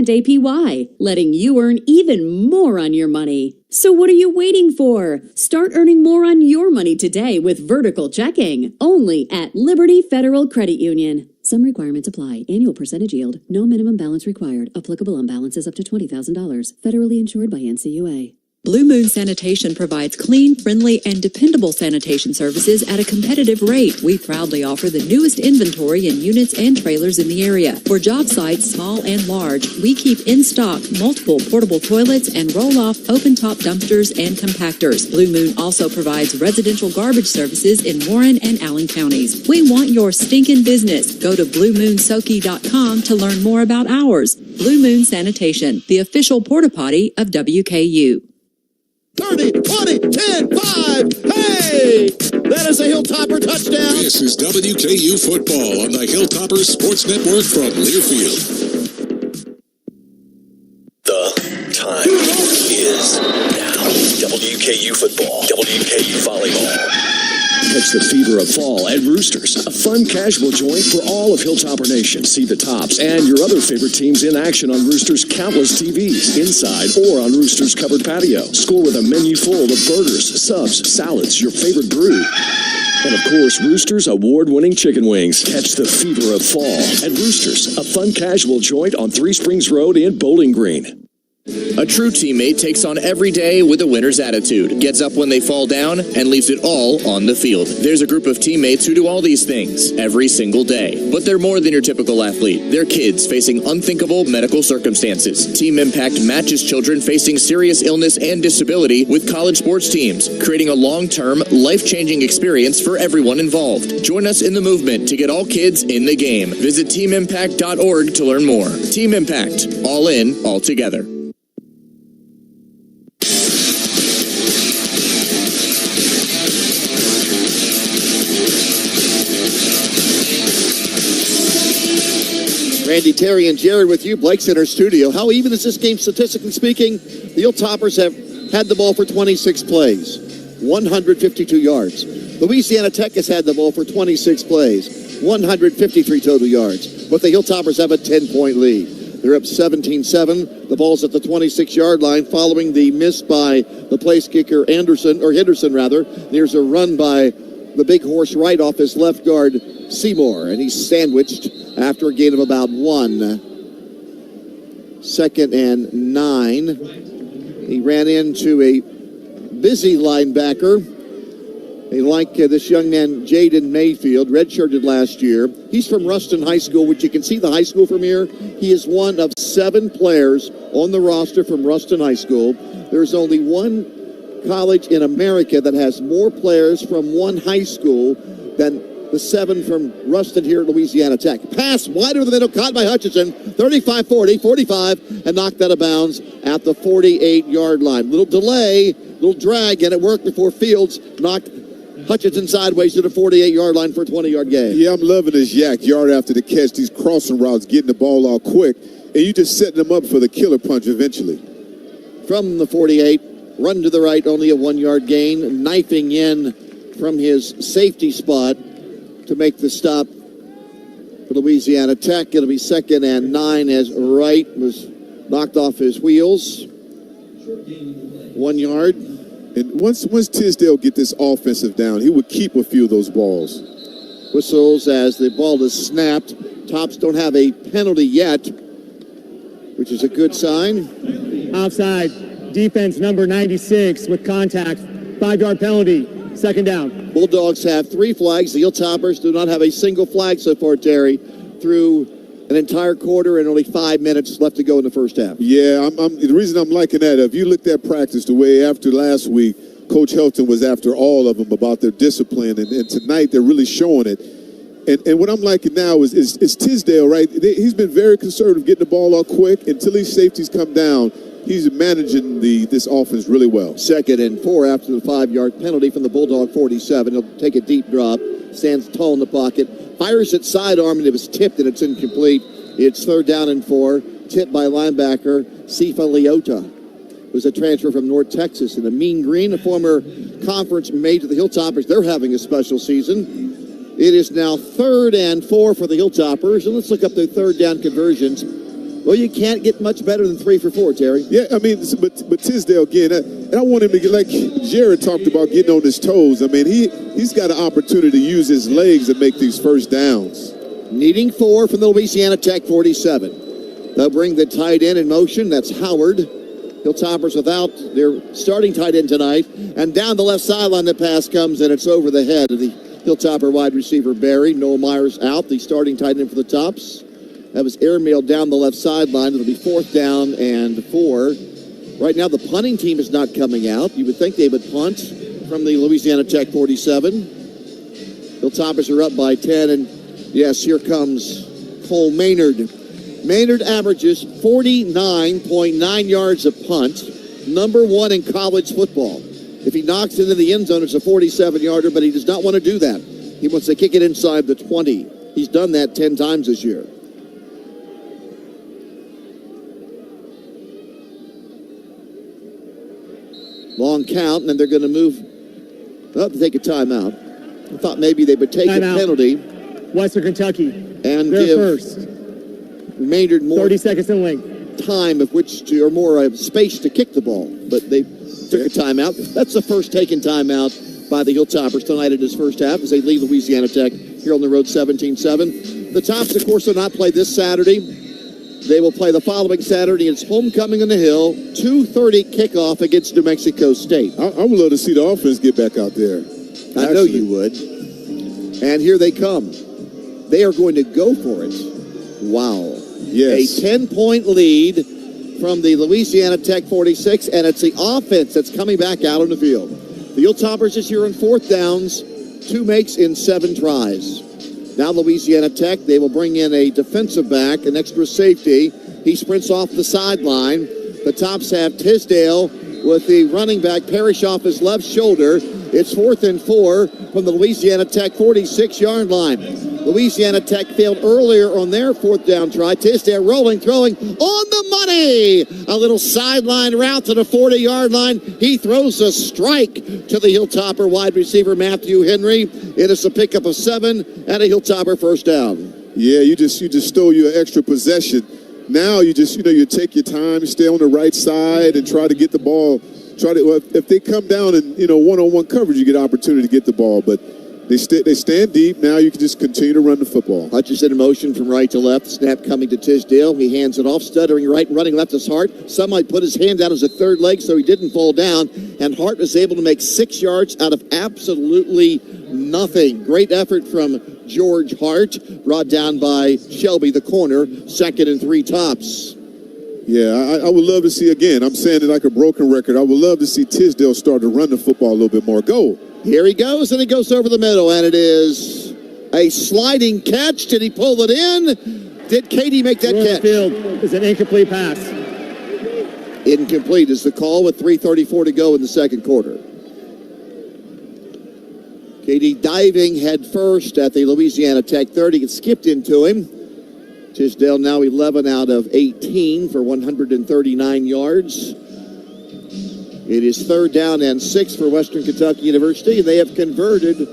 APY, letting you earn even more on your money. So what are you waiting for? Start earning more on your money today with vertical checking, only at Liberty Federal Credit Union. Some requirements apply. Annual percentage yield. No minimum balance required. Applicable on balances up to $20,000. Federally insured by NCAAF. Blue Moon Sanitation provides clean, friendly, and dependable sanitation services at a competitive rate. We proudly offer the newest inventory in units and trailers in the area. For job sites, small and large, we keep in stock multiple portable toilets and roll-off open-top dumpsters and compactors. Blue Moon also provides residential garbage services in Warren and Allen counties. We want your stinking business. Go to BlueMoonSoki.com to learn more about ours. Blue Moon Sanitation, the official porta potty of WKU. 30, 20, 10, 5, hey! That is a Hilltopper touchdown. This is WKU football on the Hilltoppers Sports Network from Learfield. The time is now. WKU football, WKU volleyball. Catch the fever of fall at Roosters, a fun casual joint for all of Hilltopper Nation. See the Tops and your other favorite teams in action on Roosters' countless TVs, inside or on Roosters' covered patio. Score with a menu full of burgers, subs, salads, your favorite brew. And of course, Roosters' award-winning chicken wings. Catch the fever of fall at Roosters, a fun casual joint on 3 Springs Road in Bowling Green. A true teammate takes on every day with a winner's attitude, gets up when they fall down, and leaves it all on the field. There's a group of teammates who do all these things every single day. But they're more than your typical athlete. They're kids facing unthinkable medical circumstances. Team Impact matches children facing serious illness and disability with college sports teams, creating a long-term, life-changing experience for everyone involved. Join us in the movement to get all kids in the game. Visit teamimpact.org to learn more. Team Impact. All in, all together. Randy, Terry, and Jared with you. Blake's in our studio. How even is this game, statistically speaking? The Hilltoppers have had the ball for 26 plays, 152 yards. Louisiana Tech has had the ball for 26 plays, 153 total yards. But the Hilltoppers have a 10-point lead. They're up 17-7. The ball's at the 26-yard line following the miss by the place kicker Henderson. There's a run by the big horse right off his left guard, Seymour, and he's sandwiched after a gain of about 1. 2nd and 9. He ran into a busy linebacker. They like this young man, Jaden Mayfield, redshirted last year. He's from Ruston High School, which you can see the high school from here. He is one of 7 players on the roster from Ruston High School. There's only one college in America that has more players from one high school than the 7 from Ruston here at Louisiana Tech. Pass wide over the middle, caught by Hutchinson, 35-40, 45, and knocked out of bounds at the 48-yard line. Little delay, little drag, and it worked before Fields knocked Hutchinson sideways to the 48-yard line for a 20-yard gain. Yeah, I'm loving this yak yard after the catch, these crossing routes, getting the ball out quick, and you just setting them up for the killer punch eventually. From the 48, run to the right, only a 1-yard gain, knifing in from his safety spot to make the stop for Louisiana Tech. It'll be 2nd and 9 as Wright was knocked off his wheels. 1 yard. And once Tisdale get this offensive down, he would keep a few of those balls. Whistles as the ball is snapped. Tops don't have a penalty yet, which is a good sign. Offside. Defense number 96 with contact. 5-yard penalty. 2nd down. Bulldogs have 3 flags. The Hilltoppers do not have a single flag so far, Terry, through an entire quarter and only 5 minutes left to go in the first half. Yeah, the reason I'm liking that, if you looked at practice the way after last week, Coach Helton was after all of them about their discipline, and tonight they're really showing it. And what I'm liking now is Tisdale, right? He's been very conservative getting the ball out quick until these safeties come down. He's managing this offense really well. 2nd and 4 after the 5-yard penalty from the Bulldog 47. He'll take a deep drop, stands tall in the pocket, fires it sidearm, and it was tipped and it's incomplete. It's 3rd down and 4, tipped by linebacker Sifa Leota, who's a transfer from North Texas. And the Mean Green, a former conference mate of the Hilltoppers, they're having a special season. It is now 3rd and 4 for the Hilltoppers, and let's look up their 3rd down conversions. Well, you can't get much better than 3 for 4, Terry. Yeah, I mean, but Tisdale, again, and I want him to get, like Jared talked about, getting on his toes. I mean, he's got an opportunity to use his legs to make these first downs. Needing 4 from the Louisiana Tech 47. They'll bring the tight end in motion. That's Howard. Hilltoppers without their starting tight end tonight. And down the left sideline, the pass comes, and it's over the head of the Hilltopper wide receiver, Barry. Noel Myers out, the starting tight end for the Tops. That was airmailed down the left sideline. It'll be 4th down and 4. Right now, the punting team is not coming out. You would think they would punt from the Louisiana Tech 47. Hilltoppers are up by 10, and yes, here comes Cole Maynard. Maynard averages 49.9 yards a punt, number 1 in college football. If he knocks it into the end zone, it's a 47-yarder, but he does not want to do that. He wants to kick it inside the 20. He's done that 10 times this year. Long count, and then they're going to move up to take a timeout. I thought maybe they would take a penalty. Western Kentucky. And they're give first. Maynard more 30 seconds in length. Time of which to, or more space to kick the ball. But they took a timeout. That's the first taken timeout by the Hilltoppers tonight in his first half as they lead Louisiana Tech here on the road 17-7. The Tops, of course, will not play this Saturday. They will play the following Saturday. It's homecoming on the Hill, 2:30 kickoff against New Mexico State. I would love to see the offense get back out there. I know you would. And here they come. They are going to go for it. Wow. Yes. A 10-point lead from the Louisiana Tech 46, and it's the offense that's coming back out on the field. The Hilltoppers this year on 4th downs, 2 makes in 7 tries. Now Louisiana Tech, they will bring in a defensive back, an extra safety. He sprints off the sideline. The Tops have Tisdale with the running back Parrish off his left shoulder. It's 4th and 4 from the Louisiana Tech 46-yard line. Louisiana Tech failed earlier on their 4th down try. Tisdale rolling, throwing on the money. A little sideline route to the 40-yard line. He throws a strike to the Hilltopper wide receiver Matthew Henry. It is a pickup of 7 and a Hilltopper first down. Yeah, you just stole your extra possession. Now you just you take your time, stay on the right side, and try to get the ball. If they come down and one-on-one coverage, you get an opportunity to get the ball, but they stand deep. Now you can just continue to run the football. Hutchinson in motion from right to left. Snap coming to Tisdale. He hands it off, stuttering right, running left is Hart. Some might put his hand out as a third leg so he didn't fall down, and Hart was able to make 6 yards out of absolutely nothing. Great effort from George Hart, brought down by Shelby, the corner. 2nd and 3 Tops. Yeah, I would love to see, again, I'm saying it like a broken record, I would love to see Tisdale start to run the football a little bit more. Go. Here he goes, and he goes over the middle, and it is a sliding catch. Did he pull it in? Did Katie make that catch? Field is an incomplete pass. Incomplete is the call with 3:34 to go in the second quarter. Katie diving head first at the Louisiana Tech 30. It skipped into him. Tisdale now 11 out of 18 for 139 yards. It is 3rd down and 6 for Western Kentucky University. They have converted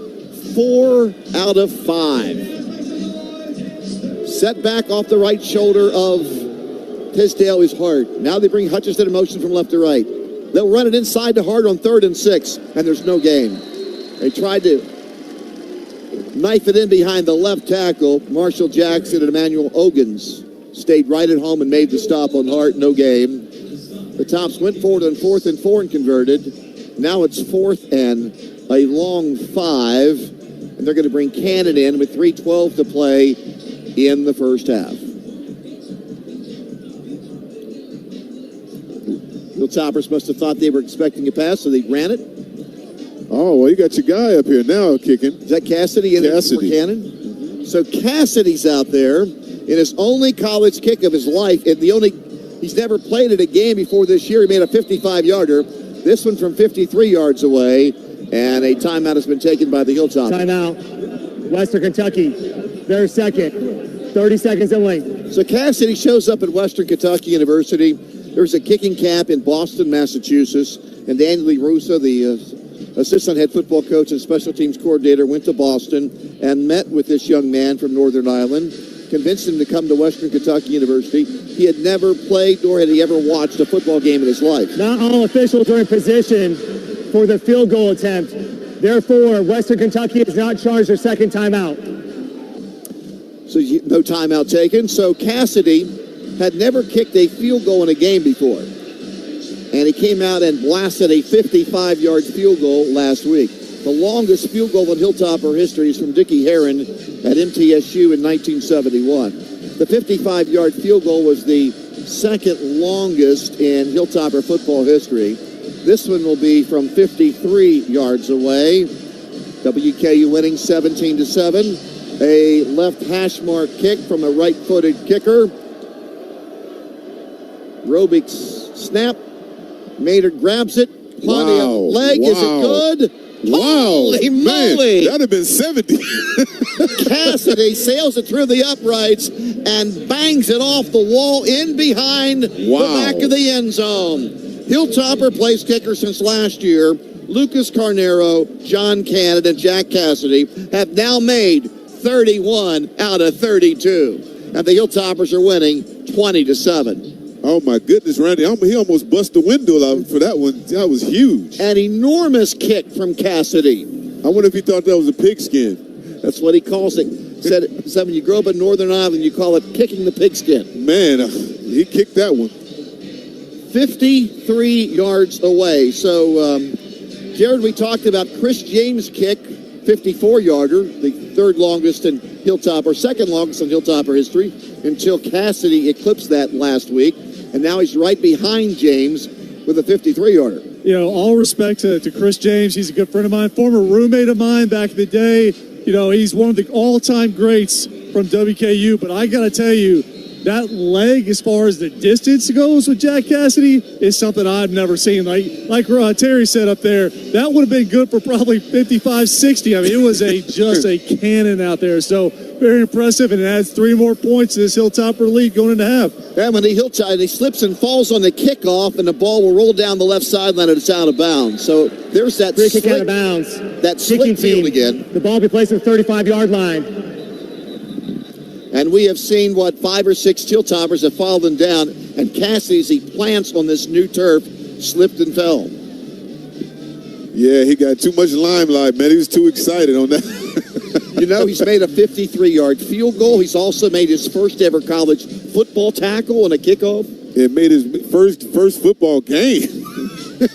4 out of 5. Set back off the right shoulder of Tisdale is Hart. Now they bring Hutchinson in motion from left to right. They'll run it inside to Hart on 3rd and 6, and there's no gain. They tried to knife it in behind the left tackle. Marshall Jackson and Emmanuel Ogans stayed right at home and made the stop on Hart. No game. The Tops went forward on 4th and 4 and converted. Now it's 4th and a long 5. And they're going to bring Cannon in with 3:12 to play in the first half. The Toppers must have thought they were expecting a pass, so they ran it. Oh, well, you got your guy up here now kicking. Is that Cassidy in there for Cannon? Mm-hmm. So Cassidy's out there in his only college kick of his life, and he's never played in a game before this year. He made a 55-yarder. This one from 53 yards away, and a timeout has been taken by the Hilltoppers. Timeout. Western Kentucky, they're second. 30 seconds in length. So Cassidy shows up at Western Kentucky University. There's a kicking camp in Boston, Massachusetts, and Daniel Russo, the assistant head football coach and special teams coordinator, went to Boston and met with this young man from Northern Ireland, convinced him to come to Western Kentucky University. He had never played nor had he ever watched a football game in his life. Not all officials are in position for the field goal attempt. Therefore, Western Kentucky has not charged their second timeout. So no timeout taken. So Cassidy had never kicked a field goal in a game before. And he came out and blasted a 55-yard field goal last week. The longest field goal in Hilltopper history is from Dickie Heron at MTSU in 1971. The 55-yard field goal was the second longest in Hilltopper football history. This one will be from 53 yards away. WKU winning 17-7. A left hash mark kick from a right-footed kicker. Robick's snap. Maynard grabs it. Pontiac leg. Is it good? Holy moly! That'd have been 70. Cassidy sails it through the uprights and bangs it off the wall in behind the back of the end zone. Hilltopper place kicker since last year. Lucas Carnero, John Cannon, and Jack Cassidy have now made 31 out of 32. And the Hilltoppers are winning 20-7. Oh, my goodness, Randy. He almost bust the window out for that one. That was huge. An enormous kick from Cassidy. I wonder if he thought that was a pigskin. That's what he calls it. Said when you grow up in Northern Ireland, you call it kicking the pigskin. Man, he kicked that one. 53 yards away. So, Jared, we talked about Chris James' kick, 54-yarder, the third longest in Hilltopper, second longest in Hilltopper history, until Cassidy eclipsed that last week. And now he's right behind James with a 53-yarder. You know, all respect to Chris James. He's a good friend of mine, former roommate of mine back in the day. You know, he's one of the all-time greats from WKU. But I got to tell you, that leg, as far as the distance goes with Jack Cassidy, is something I've never seen. Like Terry said up there, that would have been good for probably 55, 60. I mean, it was just a cannon out there. So very impressive, and it adds 3 more points to this Hilltopper lead going into half. And when he slips and falls on the kickoff, and the ball will roll down the left sideline and it's out of bounds. So there's that free kick out of bounds. That slick field again. The ball will be placed at the 35-yard line. And we have seen, 5 or 6 Hilltoppers have fallen down, and Cassidy, as he plants on this new turf, slipped and fell. Yeah, he got too much limelight, man. He was too excited on that. You know, he's made a 53-yard field goal. He's also made his first ever college football tackle on a kickoff. It made his first football game.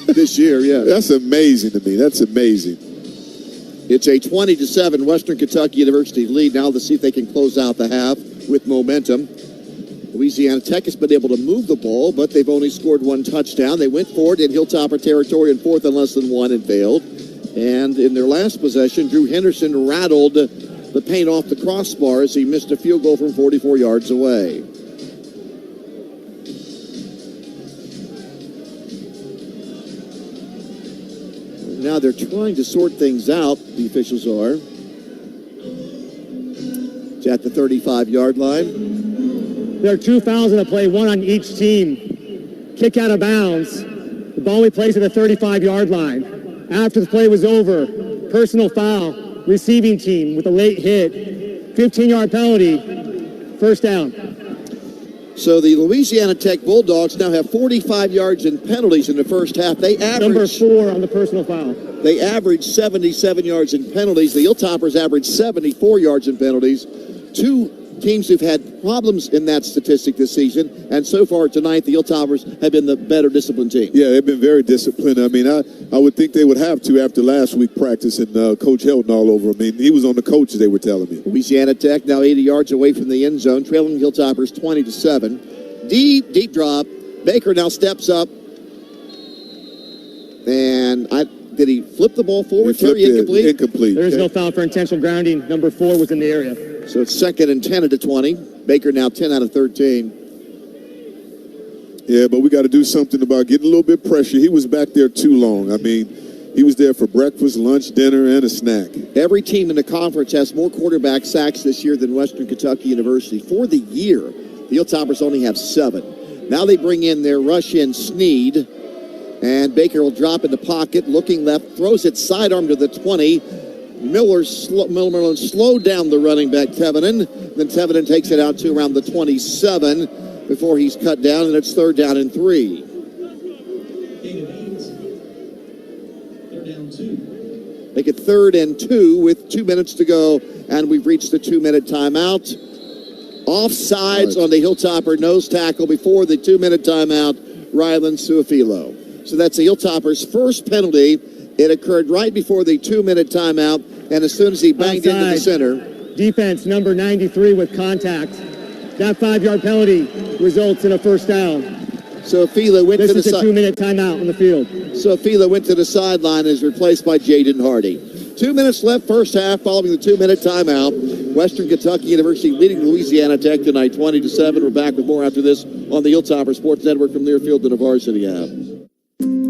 This year, yeah. That's amazing to me. That's amazing. It's a 20-7 Western Kentucky University lead. Now let's see if they can close out the half with momentum. Louisiana Tech has been able to move the ball, but they've only scored 1 touchdown. They went for it in Hilltopper territory in 4th and less than 1 and failed. And in their last possession, Drew Henderson rattled the paint off the crossbar as he missed a field goal from 44 yards away. Now they're trying to sort things out, the officials are. It's at the 35-yard line. There are 2 fouls in the play, 1 on each team. Kick out of bounds. The ball we placed at the 35-yard line. After the play was over, personal foul, receiving team with a late hit. 15-yard penalty, first down. So the Louisiana Tech Bulldogs now have 45 yards in penalties in the first half. They average number 4 on the personal foul. They average 77 yards in penalties. The Hilltoppers average 74 yards in penalties. 2 teams who've had problems in that statistic this season, and so far tonight the Hilltoppers have been the better disciplined team. Yeah, they've been very disciplined. I mean, I would think they would have to after last week practice and Coach Helton all over. I mean, he was on the coaches, they were telling me. Louisiana Tech now 80 yards away from the end zone, trailing Hilltoppers 20-7. Deep drop. Baker now steps up. And did he flip the ball forward? Terry, incomplete? Incomplete. There is no foul for intentional grounding. Number 4 was in the area. So it's 2nd and 10 at the 20. Baker now 10 out of 13. Yeah, but we got to do something about getting a little bit pressure. He was back there too long. I mean, he was there for breakfast, lunch, dinner, and a snack. Every team in the conference has more quarterback sacks this year than Western Kentucky University. For the year, the Hilltoppers only have 7. Now they bring in their rush-in Sneed, and Baker will drop in the pocket, looking left, throws it sidearm to the 20. Miller slowed down the running back, Tevenen. Then Tevenen takes it out to around the 27 before he's cut down, and it's 3rd down and 3. Make it 3rd and 2 with 2 minutes to go, and we've reached the 2-minute timeout. Offsides on the Hilltopper nose tackle before the 2-minute timeout, Rylan Suafilo. So that's the Hilltoppers' first penalty. It occurred right before the 2-minute timeout, and as soon as he banged into the center. Defense number 93 with contact. That 5-yard penalty results in a first down. So Fila went to the This is a 2-minute timeout on the field. So Fila went to the sideline and is replaced by Jaden Hardy. 2 minutes left, first half, following the 2-minute timeout. Western Kentucky University leading Louisiana Tech tonight, 20-7. We're back with more after this on the Hilltopper Sports Network from Learfield to the Varsity app.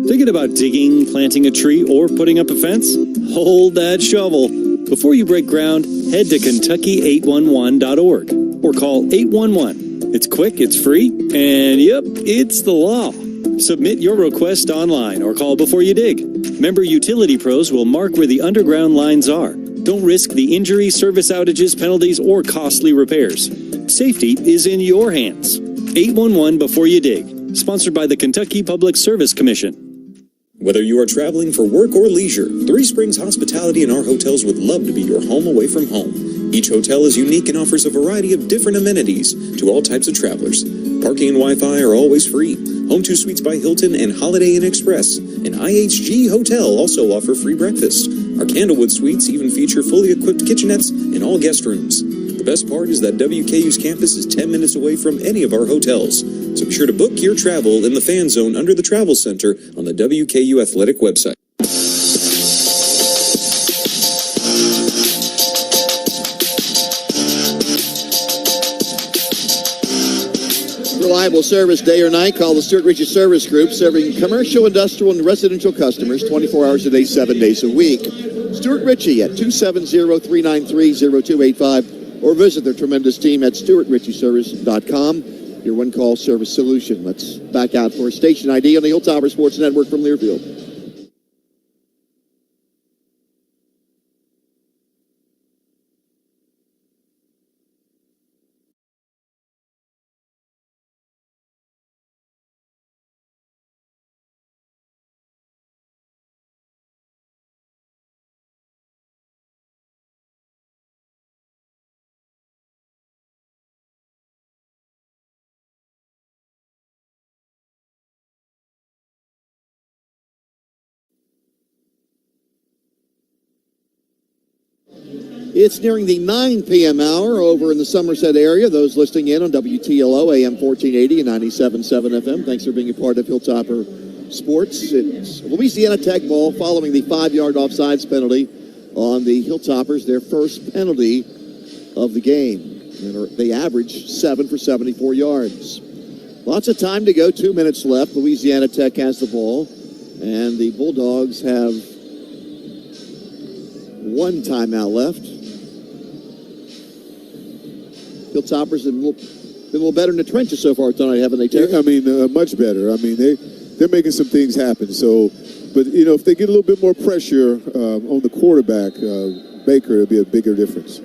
Thinking about digging, planting a tree, or putting up a fence? Hold that shovel. Before you break ground, head to Kentucky811.org or call 811. It's quick, it's free, and yep, it's the law. Submit your request online or call before you dig. Member utility pros will mark where the underground lines are. Don't risk the injury, service outages, penalties, or costly repairs. Safety is in your hands. 811 before you dig. Sponsored by the Kentucky Public Service Commission. Whether you are traveling for work or leisure, Three Springs Hospitality and our hotels would love to be your home away from home. Each hotel is unique and offers a variety of different amenities to all types of travelers. Parking and Wi-Fi are always free. Home2 Suites by Hilton and Holiday Inn Express and IHG Hotel also offer free breakfast. Our Candlewood Suites even feature fully equipped kitchenettes in all guest rooms. The best part is that WKU's campus is 10 minutes away from any of our hotels. So be sure to book your travel in the fan zone under the Travel Center on the WKU Athletic website. Reliable service day or night. Call the Stuart Ritchie Service Group, serving commercial, industrial, and residential customers 24 hours a day, 7 days a week. Stuart Ritchie at 270-393-0285 or visit their tremendous team at stuartritchieservice.com. Your one-call service solution. Let's back out for station ID on the Hilltopper Sports Network from Learfield. It's nearing the 9 p.m. hour over in the Somerset area. Those listening in on WTLO, AM 1480 and 97.7 FM. Thanks for being a part of Hilltopper Sports. It's Louisiana Tech ball following the 5-yard offsides penalty on the Hilltoppers, their first penalty of the game. And they averaged 7 for 74 yards. Lots of time to go, 2 minutes left. Louisiana Tech has the ball, and the Bulldogs have 1 timeout left. Hilltoppers have been a little better in the trenches so far tonight, haven't they, Terry? Yeah, I mean, much better. I mean, they're making some things happen. So, but, you know, if they get a little bit more pressure on the quarterback, Baker, it'll be a bigger difference.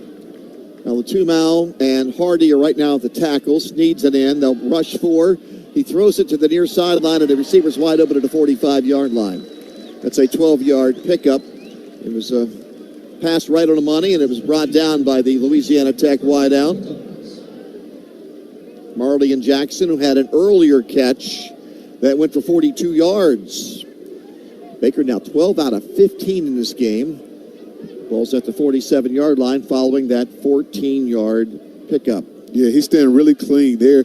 Now, Latumau and Hardy are right now at the tackles. Needs it in. They'll rush 4. He throws it to the near sideline, and the receiver's wide open at the 45-yard line. That's a 12-yard pickup. It was passed right on the money, and it was brought down by the Louisiana Tech wideout, Marley and Jackson, who had an earlier catch that went for 42 yards. Baker now 12 out of 15 in this game. Ball's at the 47-yard line following that 14-yard pickup. Yeah, he's staying really clean. They're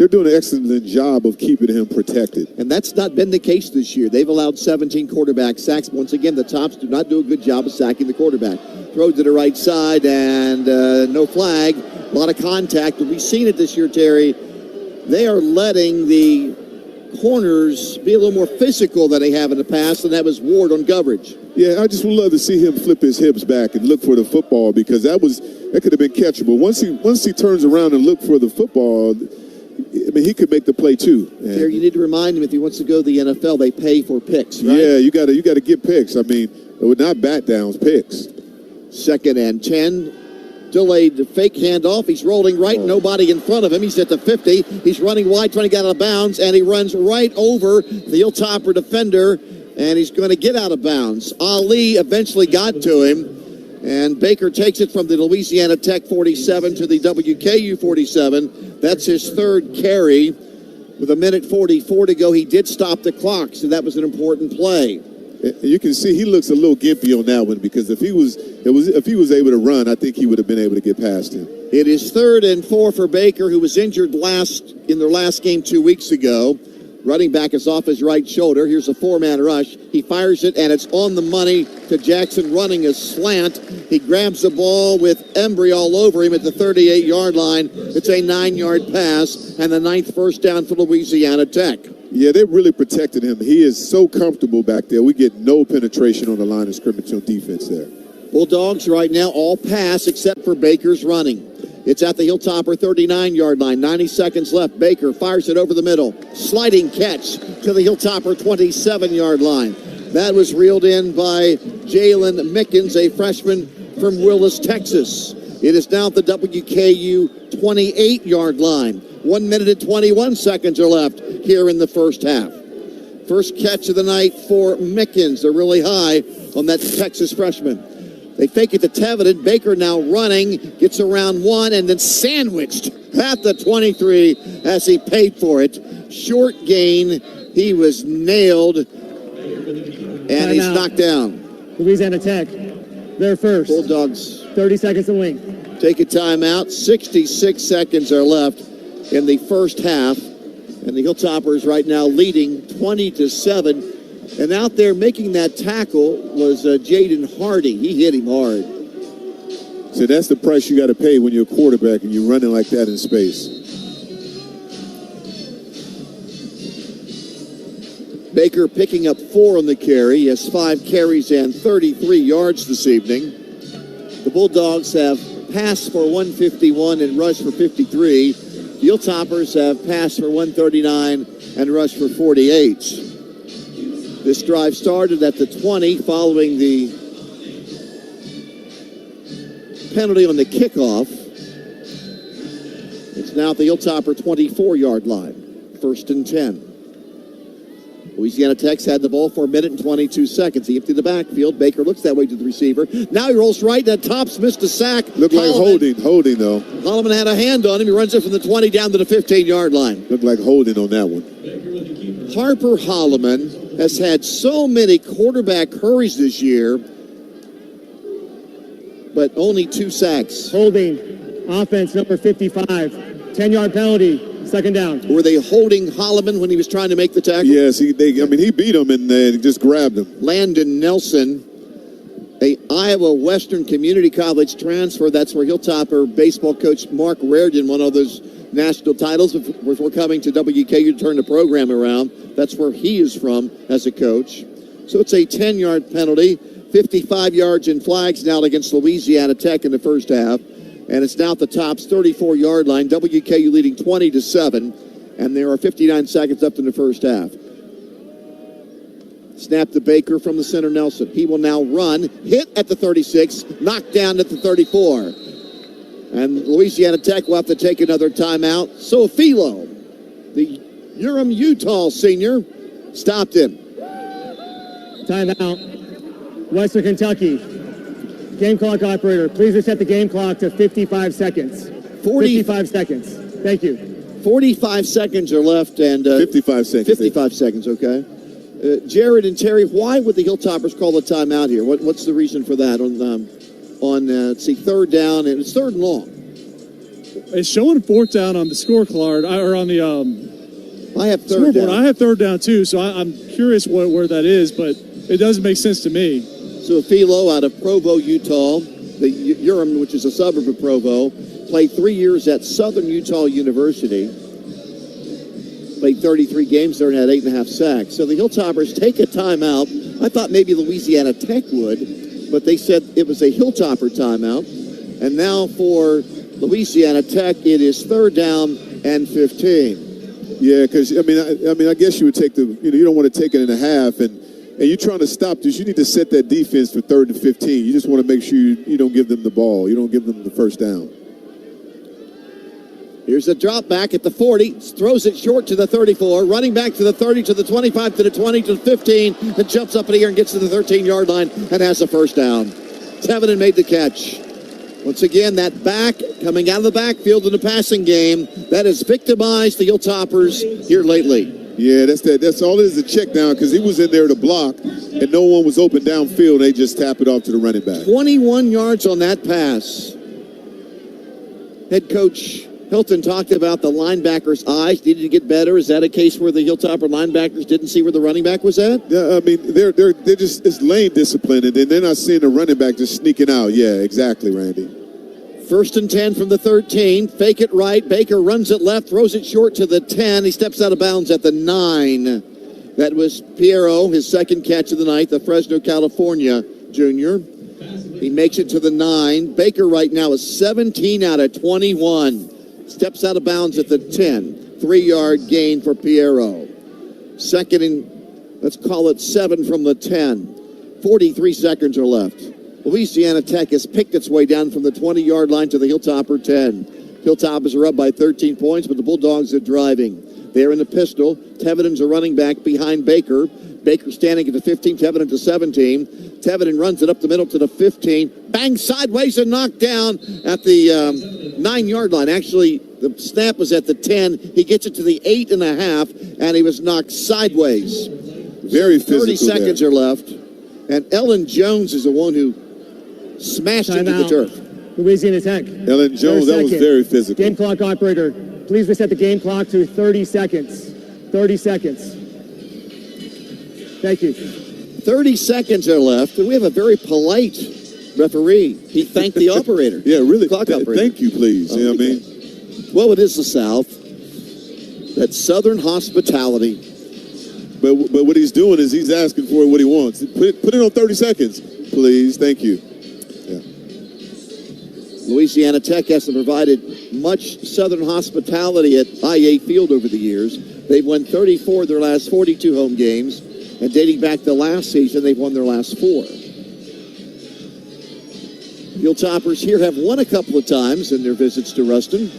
doing an excellent job of keeping him protected. And that's not been the case this year. They've allowed 17 quarterback sacks. Once again, the Tops do not do a good job of sacking the quarterback. Throw to the right side, and no flag. A lot of contact. But we've seen it this year, Terry. They are letting the corners be a little more physical than they have in the past, and that was Ward on coverage. Yeah, I just would love to see him flip his hips back and look for the football, because that could have been catchable. Once he turns around and look for the football, I mean, he could make the play too. Terry, you need to remind him if he wants to go to the NFL, they pay for picks, right? Yeah, you got to get picks. I mean, not bat downs, picks. 2nd and 10. Delayed the fake handoff. He's rolling right, nobody in front of him. He's at the 50. He's running wide, trying to get out of bounds, and he runs right over the Hilltopper defender, and he's going to get out of bounds. Ali eventually got to him, and Baker takes it from the Louisiana Tech 47 to the WKU 47. That's his 3rd carry. With 1:44 to go, he did stop the clock, so that was an important play. You can see he looks a little gimpy on that one because if he was able to run, I think he would have been able to get past him. It is 3rd and 4 for Baker, who was injured in their last game 2 weeks ago. Running back is off his right shoulder. Here's a 4-man rush. He fires it, and it's on the money to Jackson running a slant. He grabs the ball with Embry all over him at the 38-yard line. It's a 9-yard pass and the 9th first down for Louisiana Tech. Yeah, they really protected him. He is so comfortable back there. We get no penetration on the line of scrimmage on defense there. Bulldogs right now all pass except for Baker's running. It's at the Hilltopper 39-yard line. 90 seconds left. Baker fires it over the middle. Sliding catch to the Hilltopper 27-yard line. That was reeled in by Jalen Mickens, a freshman from Willis, Texas. It is now at the WKU 28-yard line. 1 minute and 21 seconds are left here in the first half. First catch of the night for Mickens. They're really high on that Texas freshman. They fake it to Tevitin. Baker now running, gets around 1, and then sandwiched at the 23 as he paid for it. Short gain. He was nailed, and he's knocked down. Louisiana Tech, they're first. Bulldogs. 30 seconds to wing. Take a timeout. 66 seconds are left in the first half. And the Hilltoppers right now leading 20-7. And out there making that tackle was Jaden Hardy. He hit him hard. So that's the price you got to pay when you're a quarterback and you're running like that in space. Baker picking up 4 on the carry. He has 5 carries and 33 yards this evening. The Bulldogs have passed for 151 and rushed for 53. The Hilltoppers have passed for 139 and rushed for 48. This drive started at the 20 following the penalty on the kickoff. It's now at the Hilltopper 24-yard line. 1st and 10. Louisiana Tech's had the ball for 1 minute and 22 seconds. He emptied the backfield. Baker looks that way to the receiver. Now he rolls right. That Tops missed a sack. Looked like holding though. Holloman had a hand on him. He runs it from the 20 down to the 15-yard line. Looked like holding on that one. Harper Holloman has had so many quarterback hurries this year, but only 2 sacks. Holding. Offense number 55. 10-yard penalty. 2nd down. Were they holding Holloman when he was trying to make the tackle? Yes, he beat him and just grabbed him. Landon Nelson, a Iowa Western Community College transfer. That's where Hilltopper baseball coach Mark Reardon won all those national titles before coming to WKU to turn the program around. That's where he is from as a coach. So it's a 10-yard penalty, 55 yards in flags now against Louisiana Tech in the first half. And it's now at the Tops 34-yard line. WKU leading 20-7. And there are 59 seconds left in the first half. Snap to Baker from the center, Nelson. He will now run, hit at the 36, knocked down at the 34. And Louisiana Tech will have to take another timeout. So Philo, the Urim, Utah senior, stopped him. Timeout. Western Kentucky. Game clock operator, please reset the game clock to 55 seconds. 55 seconds. Thank you. 45 seconds are left, and 55 seconds. 55 seconds, okay. Jared and Terry, why would the Hilltoppers call a timeout here? What's the reason for that on 3rd down, and it's 3rd and long? It's showing 4th down on the scorecard, or on the I have 3rd down. I have 3rd down too, so I'm curious where that is, but it doesn't make sense to me. So Philo out of Provo, Utah, the Urim, which is a suburb of Provo, played 3 years at Southern Utah University. Played 33 games there and had 8.5 sacks. So the Hilltoppers take a timeout. I thought maybe Louisiana Tech would, but they said it was a Hilltopper timeout. And now for Louisiana Tech, it is 3rd down and 15. Yeah, because I guess you would take you don't want to take it in a half, and you're trying to stop this. You need to set that defense for 3rd and 15. You just want to make sure you don't give them the ball. You don't give them the first down. Here's a drop back at the 40. Throws it short to the 34. Running back to the 30, to the 25, to the 20, to the 15. And jumps up in the air and gets to the 13-yard line and has a first down. Tevitin made the catch. Once again, that back coming out of the backfield in the passing game, that has victimized the Hilltoppers here lately. Yeah, that's all it is, a check down, because he was in there to block, and no one was open downfield. They just tap it off to the running back. 21 yards on that pass. Head coach Hilton talked about the linebackers' eyes needed to get better. Is that a case where the Hilltopper linebackers didn't see where the running back was at? Yeah, I mean, they're just, it's lane discipline, and then they're not seeing the running back just sneaking out. Yeah, exactly, Randy. 1st and 10 from the 13. Fake it right. Baker runs it left, throws it short to the 10. He steps out of bounds at the 9. That was Piero, his second catch of the night, the Fresno, California junior. He makes it to the 9. Baker right now is 17 out of 21. Steps out of bounds at the 10. 3-yard gain for Piero. Second and, let's call it 7 from the 10. 43 seconds are left. Louisiana Tech has picked its way down from the 20-yard line to the Hilltopper 10. Hilltoppers are up by 13 points, but the Bulldogs are driving. They're in the pistol. Teveden's a running back behind Baker. Baker standing at the 15, Teveden at the 17. Teveden runs it up the middle to the 15. Bang, sideways and knocked down at the 9-yard line. Actually, the snap was at the 10. He gets it to the 8.5, and he was knocked sideways. Very physical. 30 seconds are left. And Ellen Jones is the one who smashed into the turf. Louisiana Tech. Ellen Jones, that was very physical. Game clock operator, please reset the game clock to 30 seconds. 30 seconds. Thank you. 30 seconds are left, and we have a very polite referee. He thanked the operator. Yeah, really. Clock operator. Thank you, please. You know what I mean? Well, it is the South. That Southern hospitality. But what he's doing is he's asking for what he wants. Put it on 30 seconds, please. Thank you. Yeah. Louisiana Tech hasn't provided much Southern hospitality at IA Field over the years. They've won 34 of their last 42 home games, and dating back to last season, they've won their last 4. Hilltoppers here have won a couple of times in their visits to Ruston.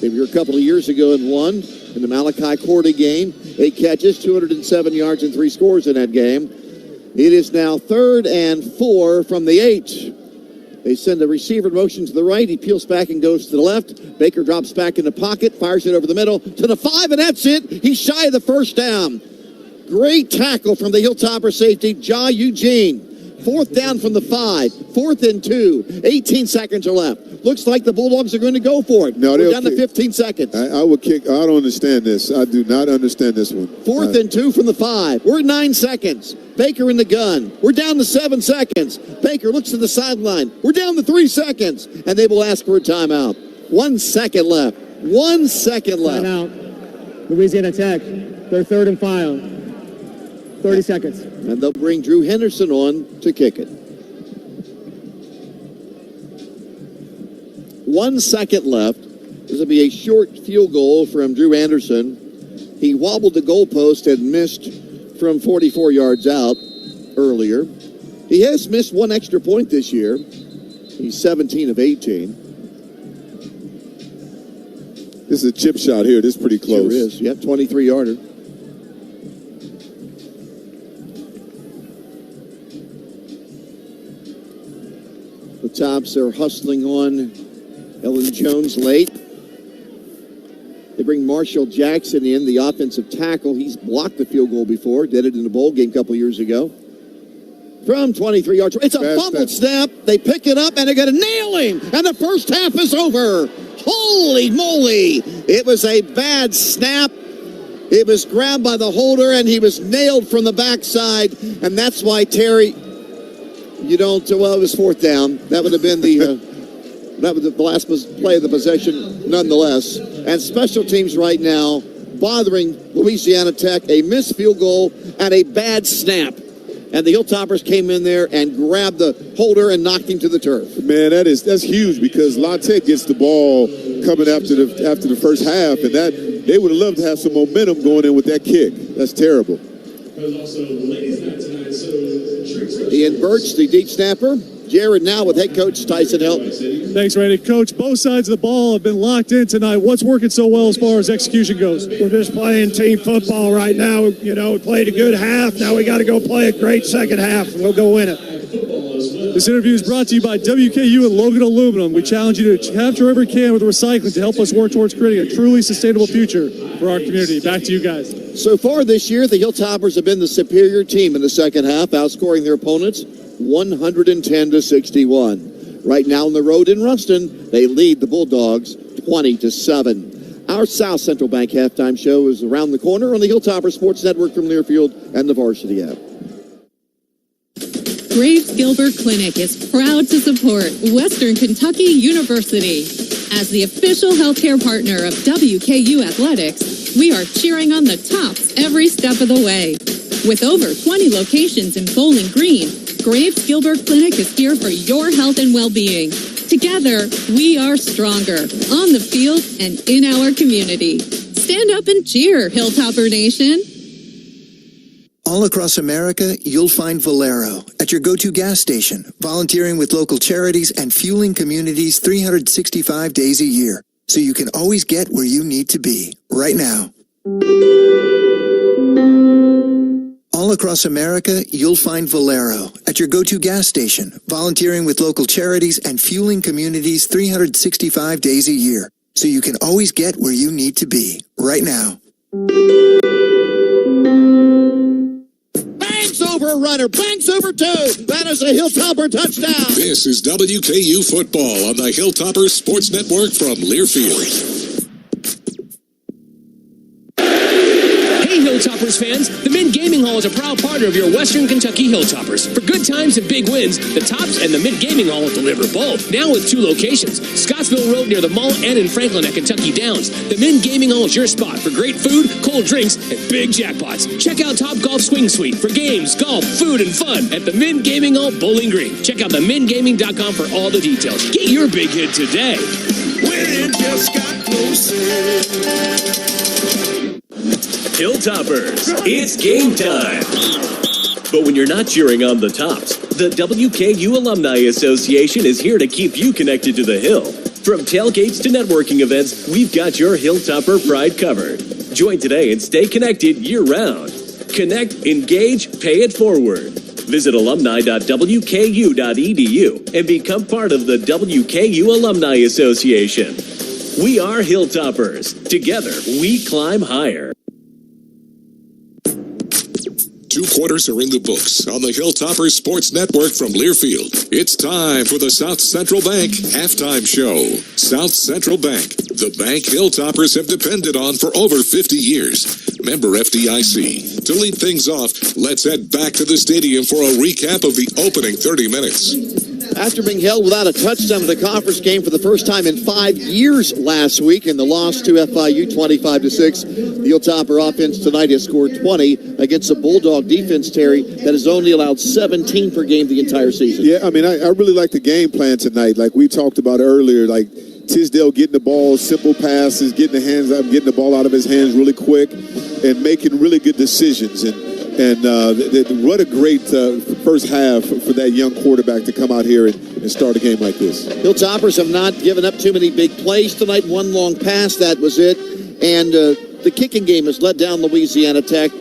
They were here a couple of years ago and won in the Malachi Cordy game. 8 catches, 207 yards, and 3 scores in that game. It is now 3rd and 4 from the 8. They send a receiver motion to the right. He peels back and goes to the left. Baker drops back in the pocket, fires it over the middle to the 5, and that's it. He's shy of the first down. Great tackle from the Hilltopper safety, Ja Eugene. 4th down from the 5. 4th and 2. 18 seconds are left. Looks like the Bulldogs are going to go for it. No, we're down to 15 seconds. I would kick. I don't understand this. I do not understand this one. 4th and 2 from the 5. We're 9 seconds. Baker in the gun. We're down to 7 seconds. Baker looks to the sideline. We're down to 3 seconds. And they will ask for a timeout. 1 second left. 1 second left. Timeout. Louisiana Tech. They're 3rd and final. 30 seconds. And they'll bring Drew Henderson on to kick it. 1 second left. This will be a short field goal from Drew Anderson. He wobbled the goalpost and missed from 44 yards out earlier. He has missed 1 extra point this year. He's 17 of 18. This is a chip shot here. This is pretty close. Sure is. Yep, 23-yarder. The Tops are hustling on Ellen Jones late. They bring Marshall Jackson in, the offensive tackle. He's blocked the field goal before. Did it in the bowl game a couple years ago. From 23 yards. It's a fumbled snap. They pick it up, and they're going to nail him. And the first half is over. Holy moly. It was a bad snap. It was grabbed by the holder, and he was nailed from the backside. And that's why, Terry, it was 4th down. That would have been that was the last play of the possession nonetheless. And special teams right now bothering Louisiana Tech. A missed field goal and a bad snap. And the Hilltoppers came in there and grabbed the holder and knocked him to the turf. Man, that's huge, because La Tech gets the ball coming after the first half, and that they would have loved to have some momentum going in with that kick. That's terrible. Ian Birch, the deep snapper. Jared now with head coach Tyson Helton. Thanks, Randy. Coach, both sides of the ball have been locked in tonight. What's working so well as far as execution goes? We're just playing team football right now. We played a good half. Now we got to go play a great second half. We'll go win it. This interview is brought to you by WKU and Logan Aluminum. We challenge you to capture every can with recycling to help us work towards creating a truly sustainable future for our community. Back to you guys. So far this year, the Hilltoppers have been the superior team in the second half, outscoring their opponents 110-61. Right now on the road in Ruston, they lead the Bulldogs 20-7. Our South Central Bank halftime show is around the corner on the Hilltopper Sports Network from Learfield and the Varsity app. Graves Gilbert Clinic is proud to support Western Kentucky University. As the official healthcare partner of WKU Athletics, we are cheering on the Tops every step of the way. With over 20 locations in Bowling Green, Graves Gilbert Clinic is here for your health and well-being. Together, we are stronger on the field and in our community. Stand up and cheer, Hilltopper Nation. All across America, you'll find Valero at your go-to gas station, volunteering with local charities and fueling communities 365 days a year, so you can always get where you need to be, right now. All across America, you'll find Valero at your go-to gas station, volunteering with local charities and fueling communities 365 days a year, so you can always get where you need to be, right now. Banks over runner, banks over two. That is a Hilltopper touchdown. This is WKU football on the Hilltopper Sports Network from Learfield. Hey Hilltoppers fans, the Mint Gaming Hall is a proud partner of your Western Kentucky Hilltoppers. For good times and big wins, the Tops and the Mint Gaming Hall deliver both. Now with 2 locations, Scottsville Road near the mall and in Franklin at Kentucky Downs. The Mint Gaming Hall is your spot for great food, cold drinks, and big jackpots. Check out Top Golf Swing Suite for games, golf, food, and fun at the Mint Gaming Hall Bowling Green. Check out themintgaming.com for all the details. Get your big hit today. Winning just got closer. Hilltoppers, it's game time. But when you're not cheering on the Tops, the WKU Alumni Association is here to keep you connected to the Hill. From tailgates to networking events, we've got your Hilltopper pride covered. Join today and stay connected year-round. Connect, engage, pay it forward. Visit alumni.wku.edu and become part of the WKU Alumni Association. We are Hilltoppers. Together, we climb higher. 2 quarters are in the books on the Hilltopper Sports Network from Learfield. It's time for the South Central Bank halftime show. South Central Bank, the bank Hilltoppers have depended on for over 50 years. Member FDIC. To lead things off, let's head back to the stadium for a recap of the opening 30 minutes. After being held without a touchdown in the conference game for the first time in 5 years last week in the loss to FIU 25-6, the Hilltopper offense tonight has scored 20 against a Bulldog defense, Terry, that has only allowed 17 per game the entire season. Yeah, I mean, I really like the game plan tonight. Like we talked about earlier, like Tisdale getting the ball, simple passes, getting the hands up, getting the ball out of his hands really quick, and making really good decisions. And what a great first half for that young quarterback to come out here and start a game like this. Hilltoppers have not given up too many big plays tonight. One long pass, that was it. And the kicking game has let down Louisiana Tech.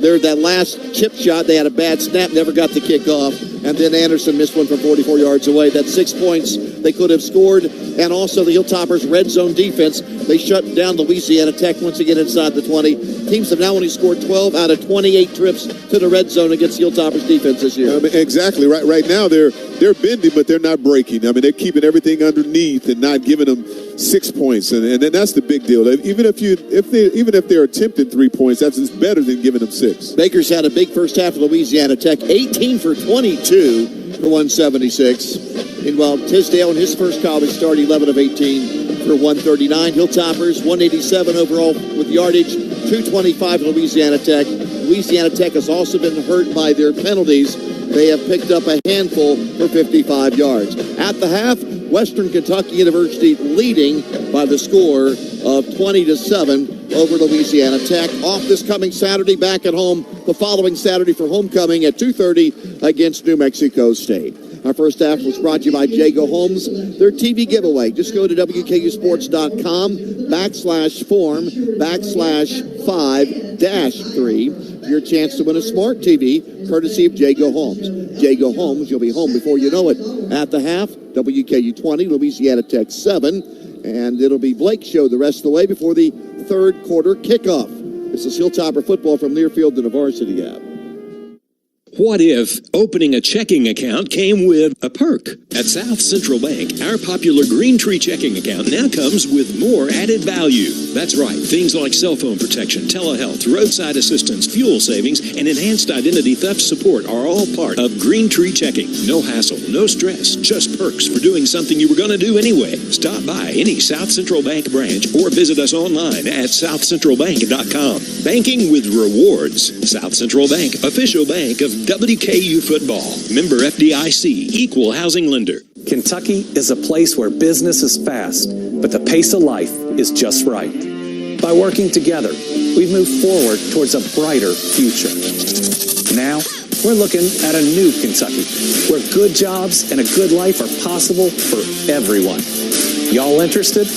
That last chip shot, they had a bad snap, never got the kick off. And then Anderson missed one from 44 yards away. That's 6 points they could have scored. And also the Hilltoppers' red zone defense. They shut down Louisiana Tech once again inside the 20. Teams have now only scored 12 out of 28 trips to the red zone against the Hilltoppers' defense this year. I mean, exactly. Right now they're bending, but they're not breaking. I mean, they're keeping everything underneath and not giving them 6 points, and that's the big deal. Even if they're attempting 3 points, that's better than giving them 6. Baker's had a big first half of Louisiana Tech, 18 for 22 for 176. Meanwhile, Tisdale in his first college start, 11 of 18 for 139. Hilltoppers 187 overall with yardage, 225 for Louisiana Tech. Louisiana Tech has also been hurt by their penalties. They have picked up a handful for 55 yards. At the half, Western Kentucky University leading by the score of 20-7 over Louisiana Tech. Off this coming Saturday, back at home the following Saturday for homecoming at 2:30 against New Mexico State. Our first half was brought to you by Jago Homes. Their TV giveaway. Just go to WKUsports.com /form/5-3. your chance to win a smart TV, courtesy of Jago Homes. Jago Homes, you'll be home before you know it. At the half, WKU 20, Louisiana Tech 7, and it'll be Blake's show the rest of the way before the third quarter kickoff. This is Hilltopper football from Learfield to the Varsity app. What if opening a checking account came with a perk? At South Central Bank, our popular Green Tree checking account now comes with more added value. That's right, things like cell phone protection, telehealth, roadside assistance, fuel savings, and enhanced identity theft support are all part of Green Tree checking. No hassle, no stress, just perks for doing something you were going to do anyway. Stop by any South Central Bank branch or visit us online at southcentralbank.com. Banking with rewards. South Central Bank, official bank of WKU football. Member FDIC, equal housing lender. Kentucky is a place where business is fast, but the pace of life is just right. By working together, we've moved forward towards a brighter future. Now, we're looking at a new Kentucky, where good jobs and a good life are possible for everyone. Y'all interested?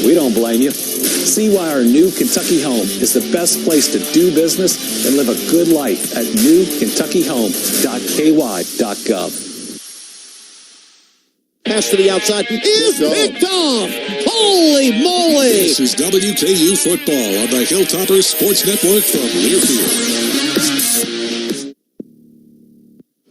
We don't blame you. See why our new Kentucky home is the best place to do business and live a good life at newkentuckyhome.ky.gov. Pass to the outside is picked off. Holy moly! This is WKU football on the Hilltoppers Sports Network from Learfield.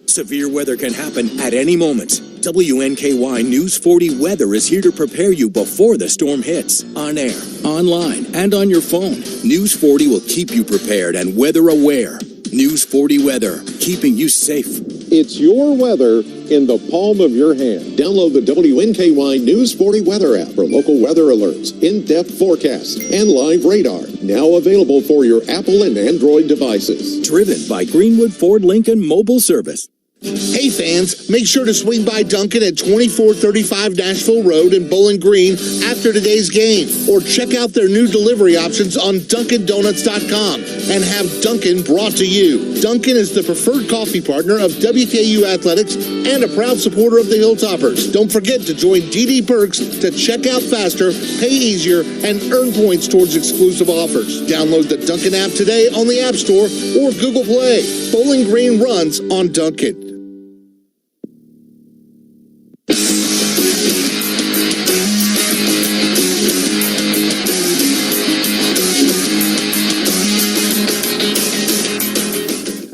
Severe weather can happen at any moment. WNKY News 40 Weather is here to prepare you before the storm hits. On air, online, and on your phone. News 40 will keep you prepared and weather aware. News 40 Weather, keeping you safe. It's your weather in the palm of your hand. Download the WNKY News 40 Weather app for local weather alerts, in-depth forecasts, and live radar. Now available for your Apple and Android devices. Driven by Greenwood Ford Lincoln Mobile Service. Hey fans, make sure to swing by Dunkin' at 2435 Nashville Road in Bowling Green after today's game, or check out their new delivery options on DunkinDonuts.com and have Dunkin' brought to you. Dunkin' is the preferred coffee partner of WKU Athletics and a proud supporter of the Hilltoppers. Don't forget to join DD Perks to check out faster, pay easier, and earn points towards exclusive offers. Download the Dunkin' app today on the App Store or Google Play. Bowling Green runs on Dunkin'.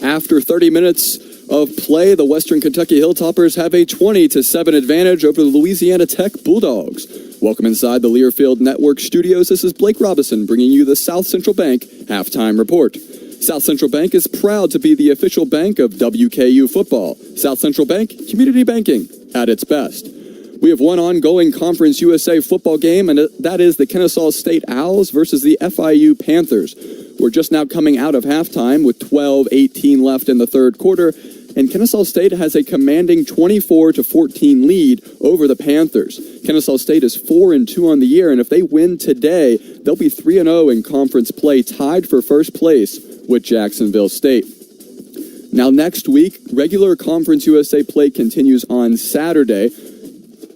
After 30 minutes of play, the Western Kentucky Hilltoppers have a 20-7 advantage over the Louisiana Tech Bulldogs. Welcome inside the Learfield Network studios. This is Blake Robinson bringing you the South Central Bank halftime report. South Central Bank is proud to be the official bank of WKU football. South Central Bank, community banking at its best. We have one ongoing Conference USA football game, and that is the Kennesaw State Owls versus the FIU Panthers. We're just now coming out of halftime with 12:18 left in the third quarter, and Kennesaw State has a commanding 24-14 lead over the Panthers. Kennesaw State is 4-2 on the year, and if they win today, they'll be 3-0 in conference play, tied for first place with Jacksonville State. Now next week, regular Conference USA play continues on Saturday.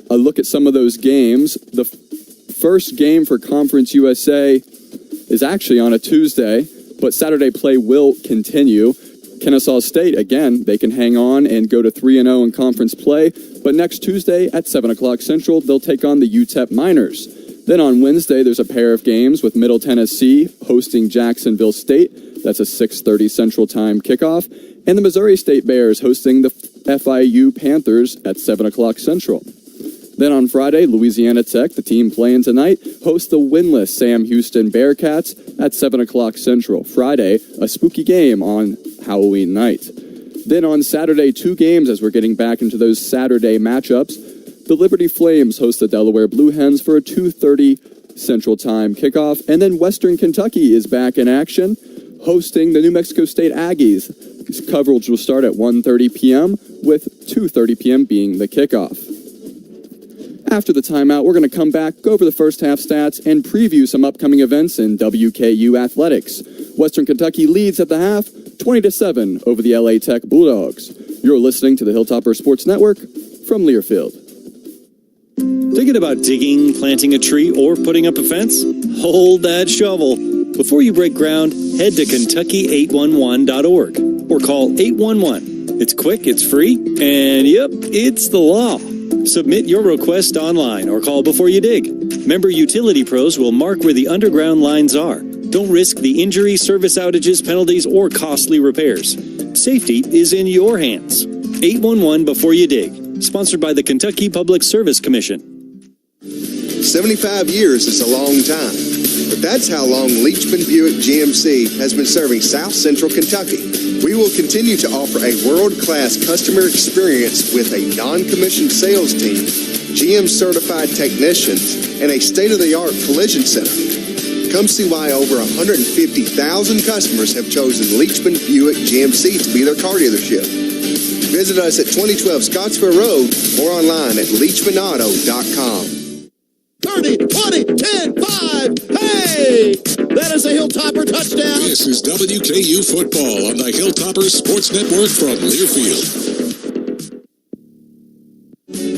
A look at some of those games. The first game for Conference USA is actually on a Tuesday, but Saturday play will continue. Kennesaw State, again, they can hang on and go to 3-0 in conference play, but next Tuesday at 7 o'clock Central, they'll take on the UTEP Miners. Then on Wednesday, there's a pair of games with Middle Tennessee hosting Jacksonville State. That's a 6:30 Central Time kickoff. And the Missouri State Bears hosting the FIU Panthers at 7 o'clock Central. Then on Friday, Louisiana Tech, the team playing tonight, hosts the winless Sam Houston Bearcats at 7 o'clock Central. Friday, a spooky game on Halloween night. Then on Saturday, two games as we're getting back into those Saturday matchups. The Liberty Flames host the Delaware Blue Hens for a 2:30 Central Time kickoff. And then Western Kentucky is back in action, hosting the New Mexico State Aggies. Coverage will start at 1:30 p.m., with 2:30 p.m. being the kickoff. After the timeout, we're going to come back, go over the first half stats, and preview some upcoming events in WKU athletics. Western Kentucky leads at the half, 20-7 over the LA Tech Bulldogs. You're listening to the Hilltopper Sports Network from Learfield. Thinking about digging, planting a tree, or putting up a fence? Hold that shovel. Before you break ground, head to Kentucky811.org or call 811. It's quick, it's free, and yep, it's the law. Submit your request online or call before you dig. Member utility pros will mark where the underground lines are. Don't risk the injury, service outages, penalties, or costly repairs. Safety is in your hands. 811 before you dig. Sponsored by the Kentucky Public Service Commission. 75 years is a long time, but that's how long Leachman Buick GMC has been serving South Central Kentucky. We will continue to offer a world-class customer experience with a non-commissioned sales team, GM-certified technicians, and a state-of-the-art collision center. Come see why over 150,000 customers have chosen Leachman Buick GMC to be their car dealership. Visit us at 2012 Scottsville Road or online at leachmanauto.com. 30, 20, 10, 5. Hey! That is a Hilltopper touchdown. This is WKU football on the Hilltoppers Sports Network from Learfield.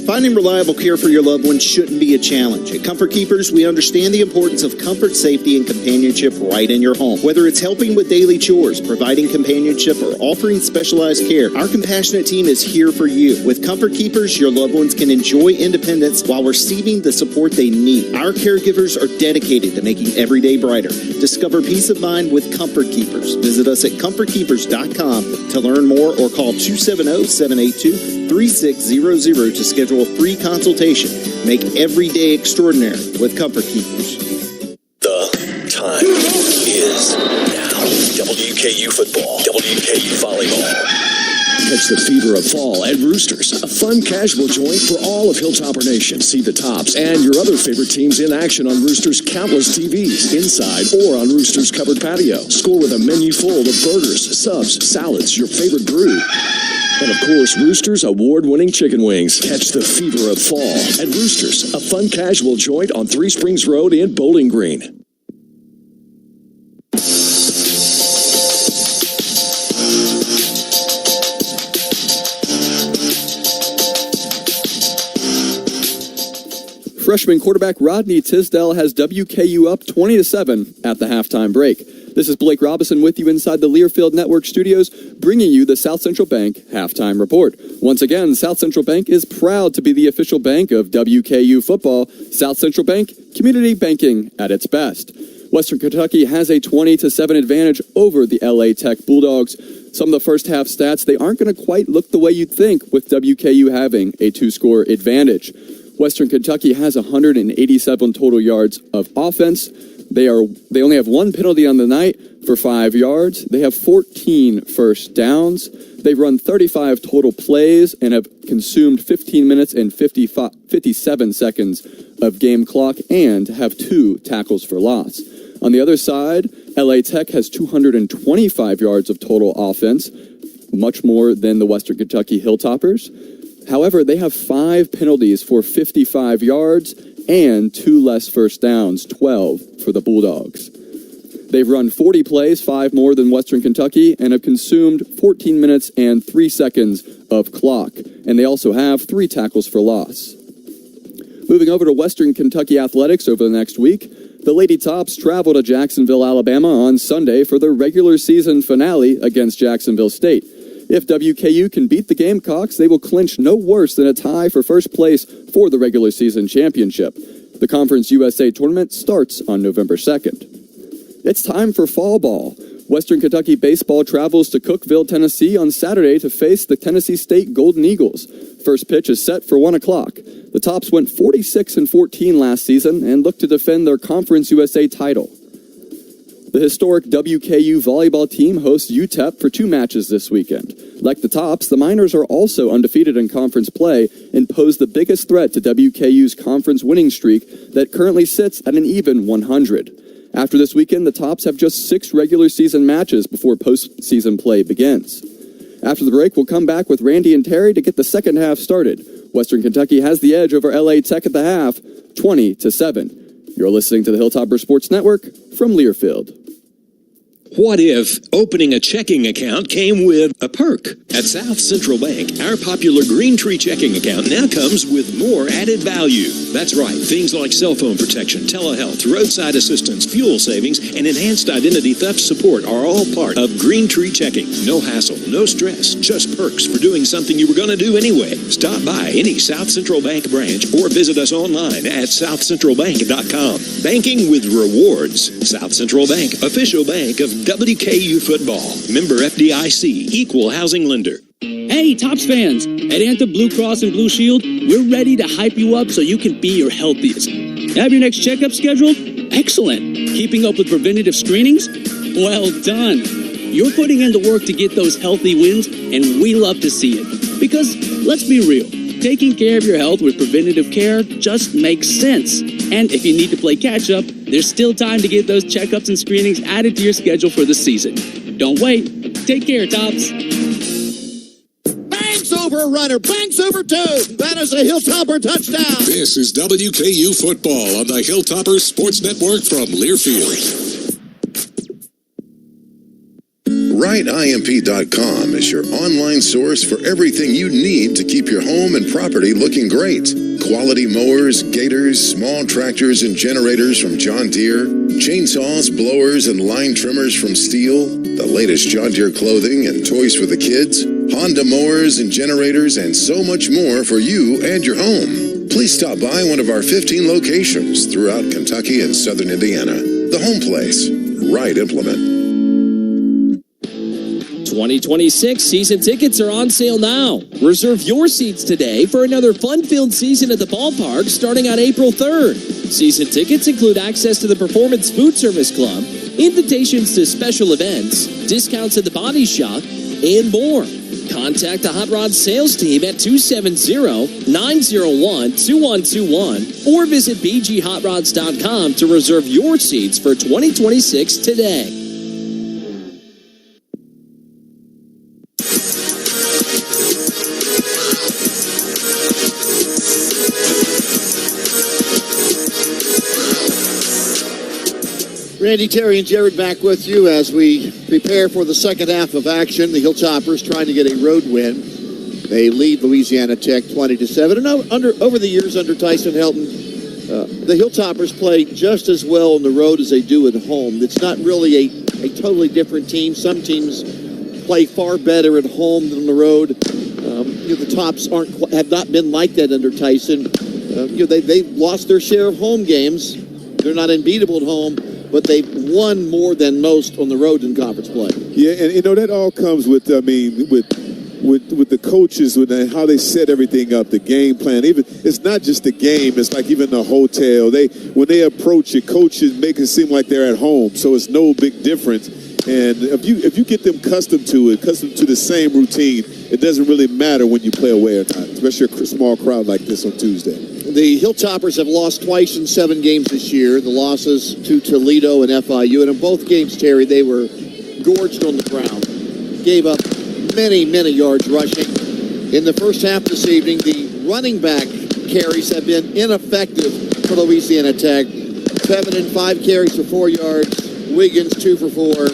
Finding reliable care for your loved ones shouldn't be a challenge. At Comfort Keepers, we understand the importance of comfort, safety, and companionship right in your home. Whether it's helping with daily chores, providing companionship, or offering specialized care, our compassionate team is here for you. With Comfort Keepers, your loved ones can enjoy independence while receiving the support they need. Our caregivers are dedicated to making every day brighter. Discover peace of mind with Comfort Keepers. Visit us at comfortkeepers.com to learn more or call 270-782-3600 to schedule a free consultation. Make every day extraordinary with Comfort Keepers. The time is now. WKU football, WKU volleyball. Catch the fever of fall at Roosters, a fun casual joint for all of Hilltopper Nation. See the Tops and your other favorite teams in action on Roosters' countless TVs, inside or on Roosters' covered patio. Score with a menu full of burgers, subs, salads, your favorite brew. And of course, Roosters' award-winning chicken wings. Catch the fever of fall at Roosters, a fun casual joint on 3 Springs Road in Bowling Green. Freshman quarterback Rodney Tisdale has WKU up 20-7 at the halftime break. This is Blake Robinson with you inside the Learfield Network studios, bringing you the South Central Bank halftime report. Once again, South Central Bank is proud to be the official bank of WKU football. South Central Bank, community banking at its best. Western Kentucky has a 20-7 advantage over the LA Tech Bulldogs. Some of the first half stats, they aren't going to quite look the way you'd think with WKU having a 2-score advantage. Western Kentucky has 187 total yards of offense. They only have 1 penalty on the night for 5 yards. They have 14 first downs. They've run 35 total plays and have consumed 15 minutes and 57 seconds of game clock and have 2 tackles for loss. On the other side, LA Tech has 225 yards of total offense, much more than the Western Kentucky Hilltoppers. However, they have 5 penalties for 55 yards and 2 less first downs, 12 for the Bulldogs. They've run 40 plays, 5 more than Western Kentucky, and have consumed 14 minutes and 3 seconds of clock. And they also have 3 tackles for loss. Moving over to Western Kentucky athletics over the next week, the Lady Tops travel to Jacksonville, Alabama on Sunday for their regular season finale against Jacksonville State. If WKU can beat the Gamecocks, they will clinch no worse than a tie for first place for the regular season championship. The Conference USA tournament starts on November 2nd. It's time for fall ball. Western Kentucky baseball travels to Cookeville, Tennessee on Saturday to face the Tennessee State Golden Eagles. First pitch is set for 1 o'clock. The Tops went 46-14 last season and look to defend their Conference USA title. The historic WKU volleyball team hosts UTEP for 2 matches this weekend. Like the Tops, the Miners are also undefeated in conference play and pose the biggest threat to WKU's conference winning streak that currently sits at an even 100. After this weekend, the Tops have just 6 regular season matches before postseason play begins. After the break, we'll come back with Randy and Terry to get the second half started. Western Kentucky has the edge over LA Tech at the half, 20-7. You're listening to the Hilltopper Sports Network from Learfield. What if opening a checking account came with a perk? At South Central Bank, our popular Green Tree checking account now comes with more added value. That's right. Things like cell phone protection, telehealth, roadside assistance, fuel savings, and enhanced identity theft support are all part of Green Tree checking. No hassle, no stress, just perks for doing something you were going to do anyway. Stop by any South Central Bank branch or visit us online at southcentralbank.com. Banking with rewards. South Central Bank, official bank of WKU football. Member FDIC, equal housing lender. Hey, Tops fans! At Anthem Blue Cross and Blue Shield, we're ready to hype you up so you can be your healthiest. Have your next checkup scheduled? Excellent. Keeping up with preventative screenings? Well done. You're putting in the work to get those healthy wins, and we love to see it. Because, let's be real, taking care of your health with preventative care just makes sense. And if you need to play catch-up, there's still time to get those checkups and screenings added to your schedule for the season. Don't wait. Take care, Tops. Banks over a runner. Banks over two. That is a Hilltopper touchdown. This is WKU football on the Hilltoppers Sports Network from Learfield. WriteIMP.com is your online source for everything you need to keep your home and property looking great. Quality mowers, gators, small tractors and generators from John Deere, chainsaws, blowers, and line trimmers from Steel, the latest John Deere clothing and toys for the kids, Honda mowers and generators, and so much more for you and your home. Please stop by one of our 15 locations throughout Kentucky and southern Indiana. The home place, Wright Implement. 2026 season tickets are on sale now. Reserve your seats today for another fun-filled season at the ballpark starting on April 3rd. Season tickets include access to the Performance Food Service Club, invitations to special events, discounts at the body shop, and more. Contact the Hot Rod sales team at 270-901-2121 or visit bghotrods.com to reserve your seats for 2026 today. Randy, Terry, and Jared back with you as we prepare for the second half of action. The Hilltoppers trying to get a road win. They lead Louisiana Tech 20-7. And over the years under Tyson Helton, the Hilltoppers play just as well on the road as they do at home. It's not really a totally different team. Some teams play far better at home than on the road. The Tops have not been like that under Tyson. They've lost their share of home games. They're not unbeatable at home, but they've won more than most on the road in conference play. Yeah, and that all comes with the coaches, with how they set everything up, the game plan. Even it's not just the game; it's like even the hotel. When they approach it, coaches make it seem like they're at home, so it's no big difference. And if you get them accustomed to the same routine, it doesn't really matter when you play away or not, especially a small crowd like this on Tuesday. The Hilltoppers have lost twice in 7 games this year. The losses to Toledo and FIU. And in both games, Terry, they were gorged on the ground. Gave up many, many yards rushing. In the first half this evening, the running back carries have been ineffective for Louisiana Tech. 7 and 5 carries for 4 yards. Wiggins 2 for 4.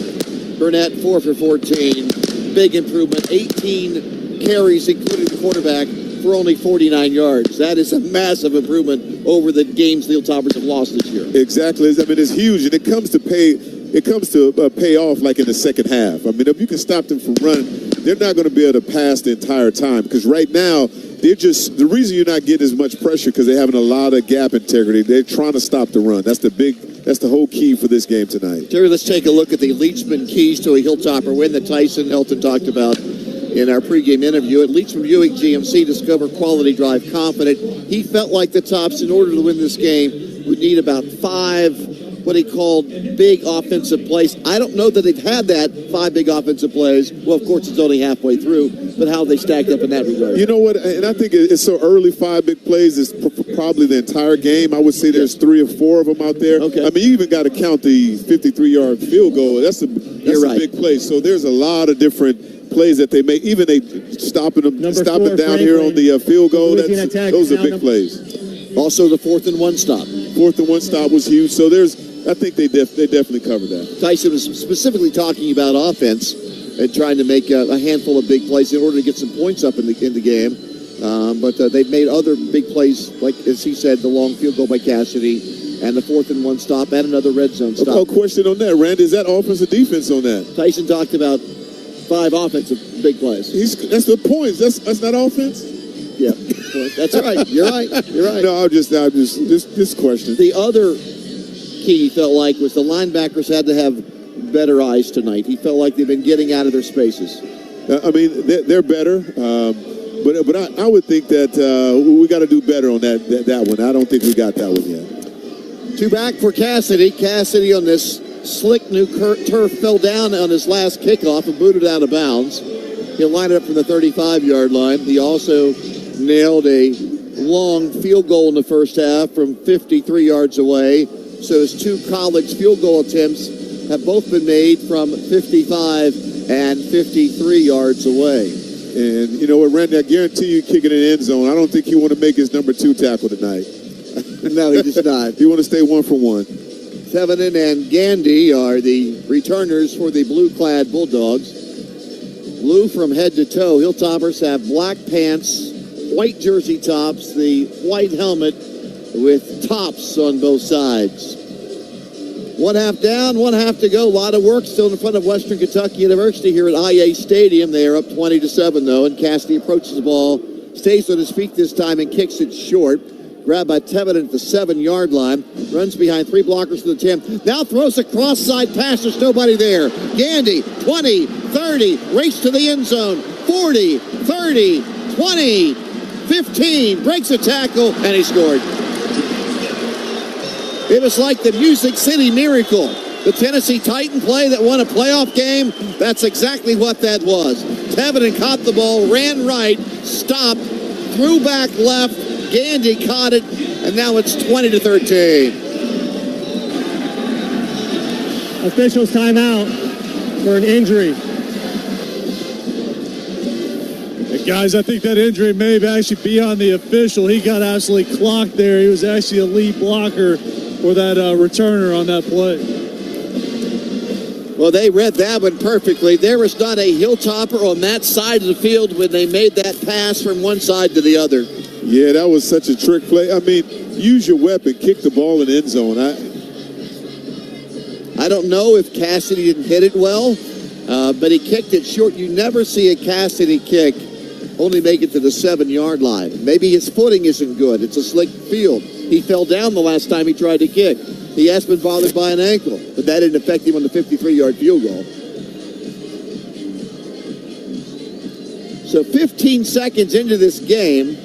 Burnett 4 for 14. Big improvement. 18 carries, including the quarterback, for only 49 yards. That is a massive improvement over the games the Hilltoppers have lost this year. Exactly. I mean, it's huge, and it comes to pay off like in the second half. I mean, if you can stop them from running, they're not going to be able to pass the entire time, because right now the reason you're not getting as much pressure because they're having a lot of gap integrity. They're trying to stop the run. That's the whole key for this game tonight. Terry, let's take a look at the Leachman keys to a Hilltopper win that Tyson Helton talked about in our pregame interview. At Leachman Buick GMC, discover quality, drive confident. He felt like the Tops, in order to win this game, would need about 5 what he called big offensive plays. I don't know that they've had that 5 big offensive plays. Well, of course, it's only halfway through, but how they stacked up in that regard. You know what? And I think it's so early, 5 big plays is probably the entire game. I would say there's 3 or 4 of them out there. Okay. I mean, you even got to count the 53-yard field goal. That's a big play. So there's a lot of different plays that they make. Even they stopping down here on the field goal. Those are big plays. Also, the 4th and 1 stop. 4th and 1 stop was huge. So I think they definitely covered that. Tyson was specifically talking about offense. and trying to make a handful of big plays in order to get some points up in the game. But they've made other big plays, like, as he said, the long field goal by Cassidy and the 4th and 1 stop and another red zone stop. A question on that, Randy. Is that offense or defense on that? Tyson talked about 5 offensive big plays. That's the points. That's not offense? Yeah, that's right. You're right. You're right. No, I'm just question. The other key he felt like was the linebackers had to have better eyes tonight. He felt like they've been getting out of their spaces. I mean, they're better, but I would think that we got to do better on that one. I don't think we got that one yet. 2 back for Cassidy. Cassidy on this slick new turf fell down on his last kickoff and booted out of bounds. He'll line it up from the 35-yard line. He also nailed a long field goal in the first half from 53 yards away. So his 2 college field goal attempts have both been made from 55 and 53 yards away. And you know what, Randy, I guarantee you kicking in the end zone, I don't think you want to make his number 2 tackle tonight. No, he does not. You want to stay 1 for 1. Tevenen and Gandy are the returners for the blue-clad Bulldogs. Blue from head to toe. Hilltoppers have black pants, white jersey tops, the white helmet with tops on both sides. 1 half down, 1 half to go. A lot of work still in front of Western Kentucky University here at IA Stadium. They are up 20-7, though, and Cassidy approaches the ball, stays on his feet this time, and kicks it short. Grabbed by Tevenen at the 7-yard line. Runs behind 3 blockers to the 10. Now throws a cross-side pass. There's nobody there. Gandy, 20, 30, race to the end zone. 40, 30, 20, 15. Breaks a tackle, and he scored. It was like the Music City Miracle. The Tennessee Titan play that won a playoff game, that's exactly what that was. Tevenen caught the ball, ran right, stopped, threw back left. Gandy caught it, and now it's 20-13. Officials timeout for an injury. Hey guys, I think that injury may actually be on the official. He got absolutely clocked there. He was actually a lead blocker for that returner on that play. Well, they read that one perfectly. There was not a Hilltopper on that side of the field when they made that pass from one side to the other. Yeah, that was such a trick play. I mean, use your weapon, kick the ball in the end zone. I don't know if Cassidy didn't hit it well, but he kicked it short. You never see a Cassidy kick only make it to the 7-yard line. Maybe his footing isn't good. It's a slick field. He fell down the last time he tried to kick. He has been bothered by an ankle, but that didn't affect him on the 53-yard field goal. So 15 seconds into this game,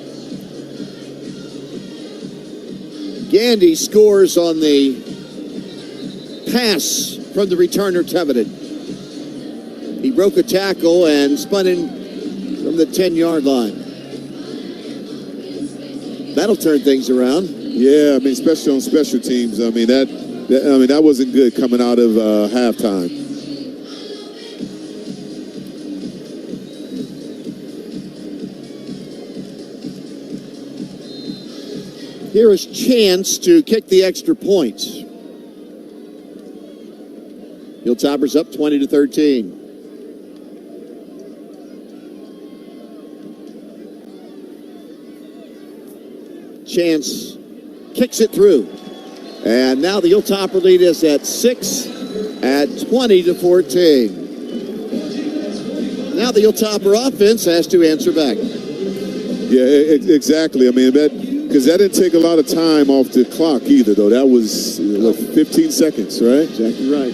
Gandy scores on the pass from the returner Tevenen. He broke a tackle and spun in from the 10-yard line. That'll turn things around. Yeah, I mean, especially on special teams. I mean, that wasn't good coming out of halftime. Here is Chance to kick the extra point. Hilltoppers up 20-13. Chance kicks it through. And now the Hilltopper lead is at 6 at 20-14. Now the Hilltopper offense has to answer back. Yeah, exactly. I mean, because that didn't take a lot of time off the clock either, though. That was 15 seconds, right? Exactly right.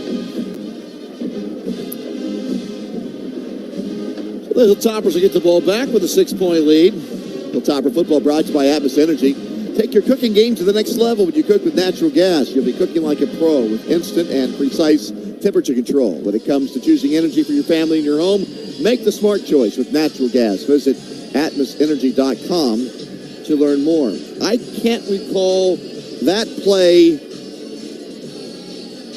So the Hilltoppers will get the ball back with a 6-point lead. Hilltopper football brought to you by Atmos Energy. Take your cooking game to the next level when you cook with natural gas. You'll be cooking like a pro with instant and precise temperature control. When it comes to choosing energy for your family and your home, make the smart choice with natural gas. Visit atmosenergy.com to learn more. I can't recall that play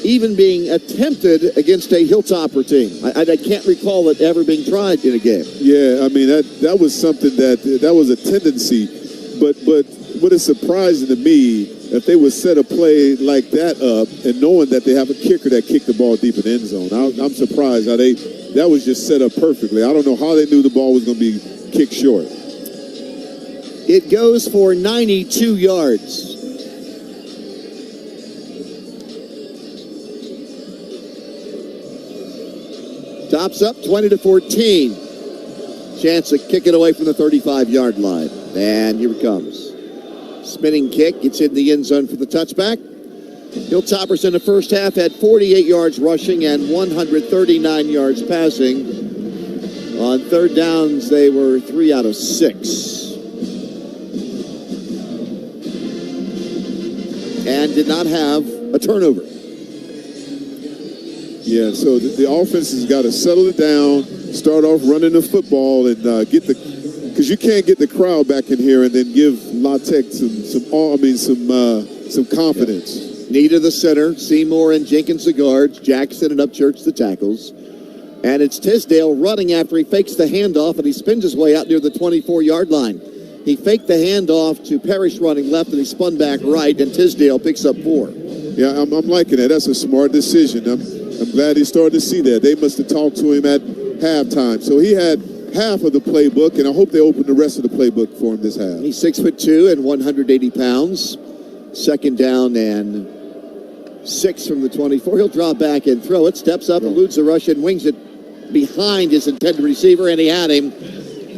even being attempted against a Hilltopper team. I can't recall it ever being tried in a game. Yeah, I mean, that was something that was a tendency. But what is surprising to me, if they would set a play like that up and knowing that they have a kicker that kicked the ball deep in the end zone, I'm surprised how they that was just set up perfectly. I don't know how they knew the ball was going to be kicked short. It goes for 92 yards. Tops up 20-14. Chance to kick it away from the 35-yard line. And here it comes. Spinning kick, gets in the end zone for the touchback. Hilltoppers in the first half had 48 yards rushing and 139 yards passing. On third downs, they were 3 out of 6. And did not have a turnover. Yeah, so the offense has got to settle it down, start off running the football, and get the, because you can't get the crowd back in here and then give La Tech some confidence. Nita the center, Seymour and Jenkins the guards, Jackson and Upchurch the tackles. And it's Tisdale running after he fakes the handoff, and he spins his way out near the 24-yard line. He faked the handoff to Parrish running left, and he spun back right, and Tisdale picks up 4. Yeah, I'm liking that. That's a smart decision. I'm glad he started to see that. They must have talked to him at halftime. So he had half of the playbook, and I hope they open the rest of the playbook for him this half. He's 6'2" and 180 pounds. Second down and 6 from the 24. He'll drop back and throw it. Steps up, eludes the rush, and wings it behind his intended receiver, and he had him.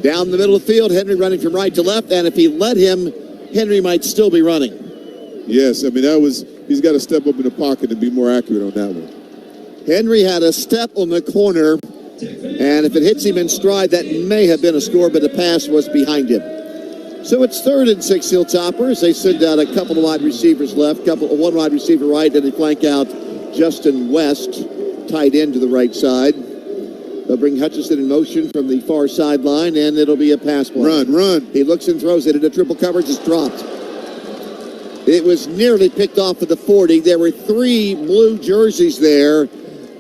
Down the middle of the field, Henry running from right to left, and if he let him, Henry might still be running. Yes, I mean, he's got to step up in the pocket and be more accurate on that one. Henry had a step on the corner, and if it hits him in stride, that may have been a score, but the pass was behind him. So it's 3rd and 6 Hilltoppers. They send out a couple of wide receivers left, one wide receiver right, and they flank out Justin West, tight end to the right side. They'll bring Hutchinson in motion from the far sideline, and it'll be a pass play. Run. He looks and throws it into triple coverage. It's dropped. It was nearly picked off at the 40. There were 3 blue jerseys there,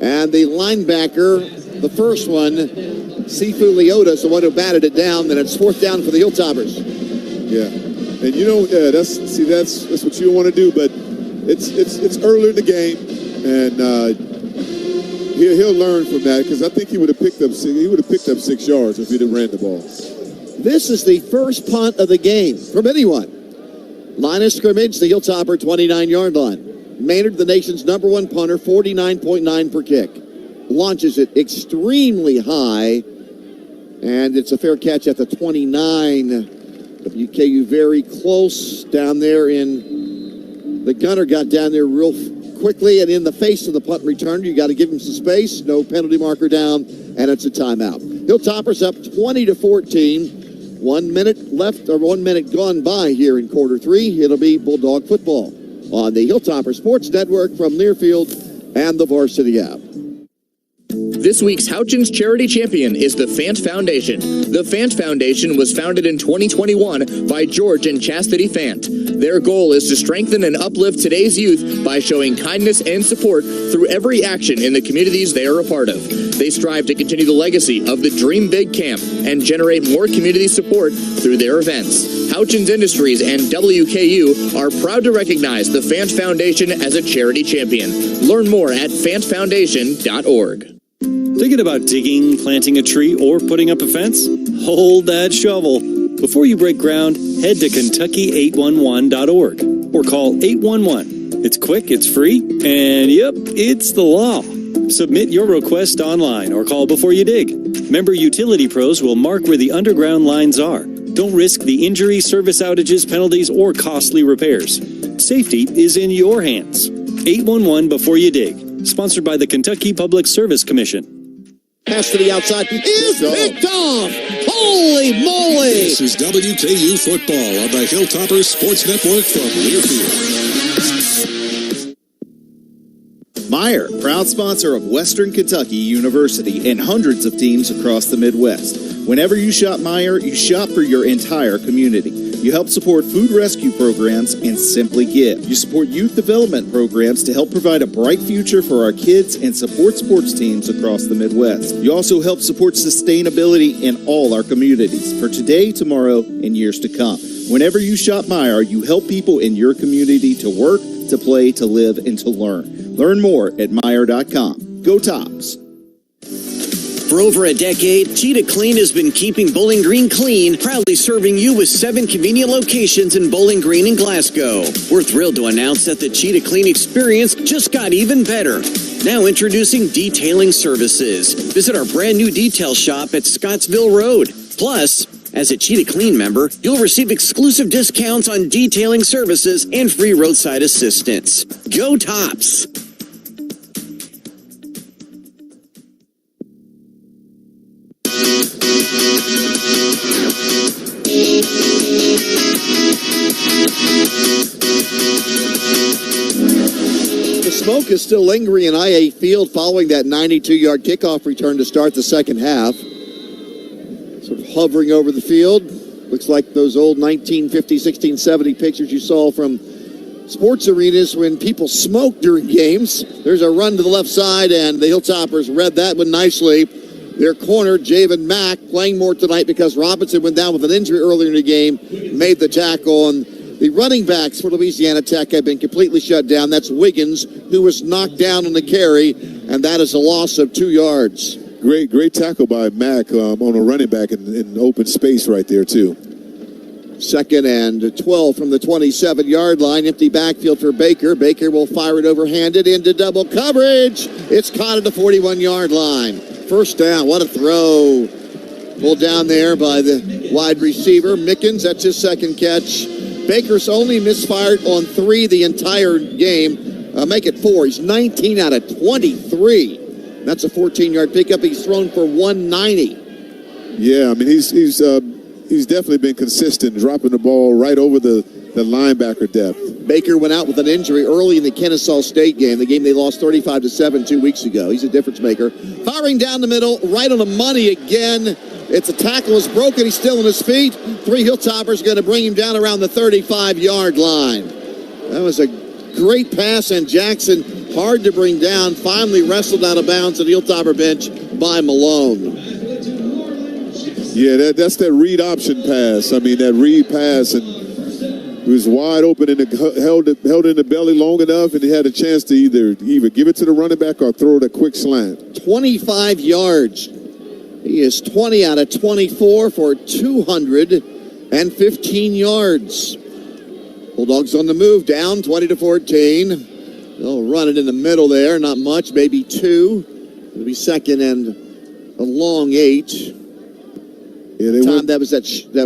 and the linebacker, the first one, Sifu Leota, is the one who batted it down, and it's 4th down for the Hilltoppers. Yeah, and that's what you want to do, but it's early in the game, and he'll learn from that, because I think he would have picked up 6 yards if he'd have ran the ball. This is the first punt of the game from anyone. Line of scrimmage, the Hilltopper 29-yard line. Maynard, the nation's #1 punter, 49.9 per kick. Launches it extremely high, and it's a fair catch at the 29. WKU very close down there the gunner got down there real quickly and in the face of the punt return. You got to give him some space. No penalty marker down, and it's a timeout. Hilltoppers up 20-14. 1 minute left, or 1 minute gone by here in quarter 3. It'll be Bulldog football on the Hilltopper Sports Network from Learfield and the Varsity app. This week's Houchins charity champion is the Fant Foundation. The Fant Foundation was founded in 2021 by George and Chastity Fant. Their goal is to strengthen and uplift today's youth by showing kindness and support through every action in the communities they are a part of. They strive to continue the legacy of the Dream Big Camp and generate more community support through their events. Houchins Industries and WKU are proud to recognize the Fant Foundation as a charity champion. Learn more at fantfoundation.org. Thinking about digging, planting a tree, or putting up a fence? Hold that shovel. Before you break ground, head to Kentucky811.org or call 811. It's quick, it's free, and yep, it's the law. Submit your request online or call before you dig. Member utility pros will mark where the underground lines are. Don't risk the injury, service outages, penalties, or costly repairs. Safety is in your hands. 811 before you dig. Sponsored by the Kentucky Public Service Commission. Pass to the outside is picked off. Holy moly! This is WKU football on the Hilltoppers Sports Network from Learfield. Meijer, proud sponsor of Western Kentucky University and hundreds of teams across the Midwest. Whenever you shop Meijer, you shop for your entire community. You help support food rescue programs and Simply Give. You support youth development programs to help provide a bright future for our kids and support sports teams across the Midwest. You also help support sustainability in all our communities for today, tomorrow, and years to come. Whenever you shop Meijer, you help people in your community to work, to play, to live, and to learn. Learn more at Meijer.com. Go Tops! For over a decade, Cheetah Clean has been keeping Bowling Green clean, proudly serving you with 7 convenient locations in Bowling Green and Glasgow. We're thrilled to announce that the Cheetah Clean experience just got even better. Now introducing detailing services. Visit our brand new detail shop at Scottsville Road. Plus, as a Cheetah Clean member, you'll receive exclusive discounts on detailing services and free roadside assistance. Go Tops! The smoke is still lingering in IA Field following that 92-yard kickoff return to start the second half. Sort of hovering over the field. Looks like those old 1950, 16, 70 pictures you saw from sports arenas when people smoke during games. There's a run to the left side, and the Hilltoppers read that one nicely. Their corner, Javen Mack, playing more tonight because Robinson went down with an injury earlier in the game, made the tackle. And the running backs for Louisiana Tech have been completely shut down. That's Wiggins, who was knocked down on the carry, and that is a loss of 2 yards. Great tackle by Mack on a running back in open space right there, too. 2nd and 12 from the 27-yard line. Empty backfield for Baker. Baker will fire it overhanded into double coverage. It's caught at the 41-yard line. First down. What a throw. Pulled down there by the wide receiver. Mickens, that's his second catch. Baker's only misfired on 3 the entire game. Make it 4. He's 19 out of 23. That's a 14-yard pickup. He's thrown for 190. Yeah, I mean, he's definitely been consistent, dropping the ball right over the linebacker depth. Baker went out with an injury early in the Kennesaw State game, the game they lost 35-7 2 weeks ago. He's a difference maker. Firing down the middle, right on the money again. It's a tackle is broken. He's still on his feet. 3 Hilltoppers going to bring him down around the 35-yard line. That was a great pass, and Jackson, hard to bring down, finally wrestled out of bounds at the Hilltopper bench by Malone. Yeah, that's that read option pass. I mean, that read pass, and he was wide open and held in the belly long enough, and he had a chance to either give it to the running back or throw it a quick slant. 25 yards. He is 20 out of 24 for 215 yards. Bulldogs on the move, down 20-14. They'll run it in the middle there, not much, maybe 2. It'll be 2nd and a long 8. Yeah, that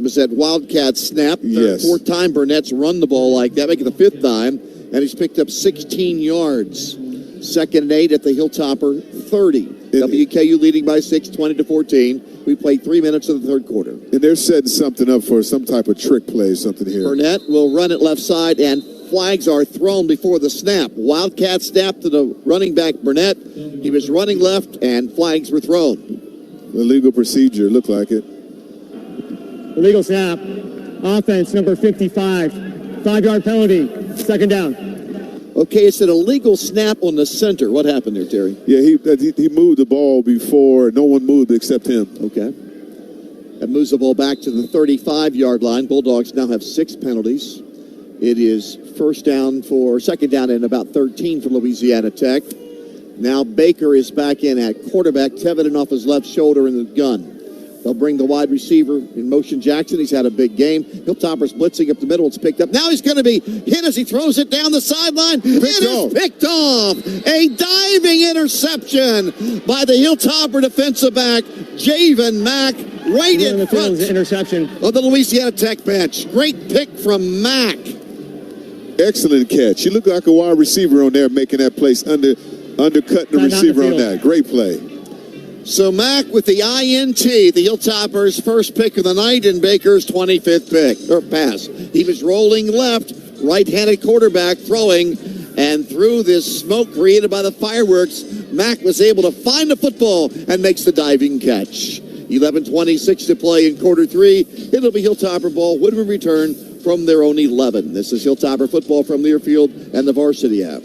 was that Wildcat snap. Yes. 4th time Burnett's run the ball like that, making the 5th time, and he's picked up 16 yards. 2nd and 8 at the Hilltopper 30. WKU leading by 6, 20-14. We played 3 minutes of the 3rd quarter. And they're setting something up for some type of trick play, something here. Burnett will run it left side, and flags are thrown before the snap. Wildcat snap to the running back Burnett. He was running left, and flags were thrown. Illegal procedure, looked like it. Illegal snap. Offense, number 55. 5-yard penalty. 2nd down. Okay, it's an illegal snap on the center. What happened there, Terry? Yeah, he moved the ball before. No one moved except him. Okay. That moves the ball back to the 35-yard line. Bulldogs now have 6 penalties. It is 2nd down and about 13 for Louisiana Tech. Now Baker is back in at quarterback. Tevin off his left shoulder in the gun. They'll bring the wide receiver in motion, Jackson. He's had a big game. Hilltoppers blitzing up the middle. It's picked up. Now he's going to be hit as he throws it down the sideline. It is picked off. A diving interception by the Hilltopper defensive back, Javen Mack, right in front interception of the Louisiana Tech bench. Great pick from Mack. Excellent catch. He looked like a wide receiver on there, making that place, undercutting the receiver on that. Great play. So Mack with the INT, the Hilltoppers' first pick of the night, and Baker's 25th pick, or pass. He was rolling left, right-handed quarterback throwing, and through this smoke created by the fireworks, Mack was able to find the football and makes the diving catch. 11:26 to play in quarter 3. It'll be Hilltopper ball. Woodward return from their own 11. This is Hilltopper football from Learfield and the Varsity app.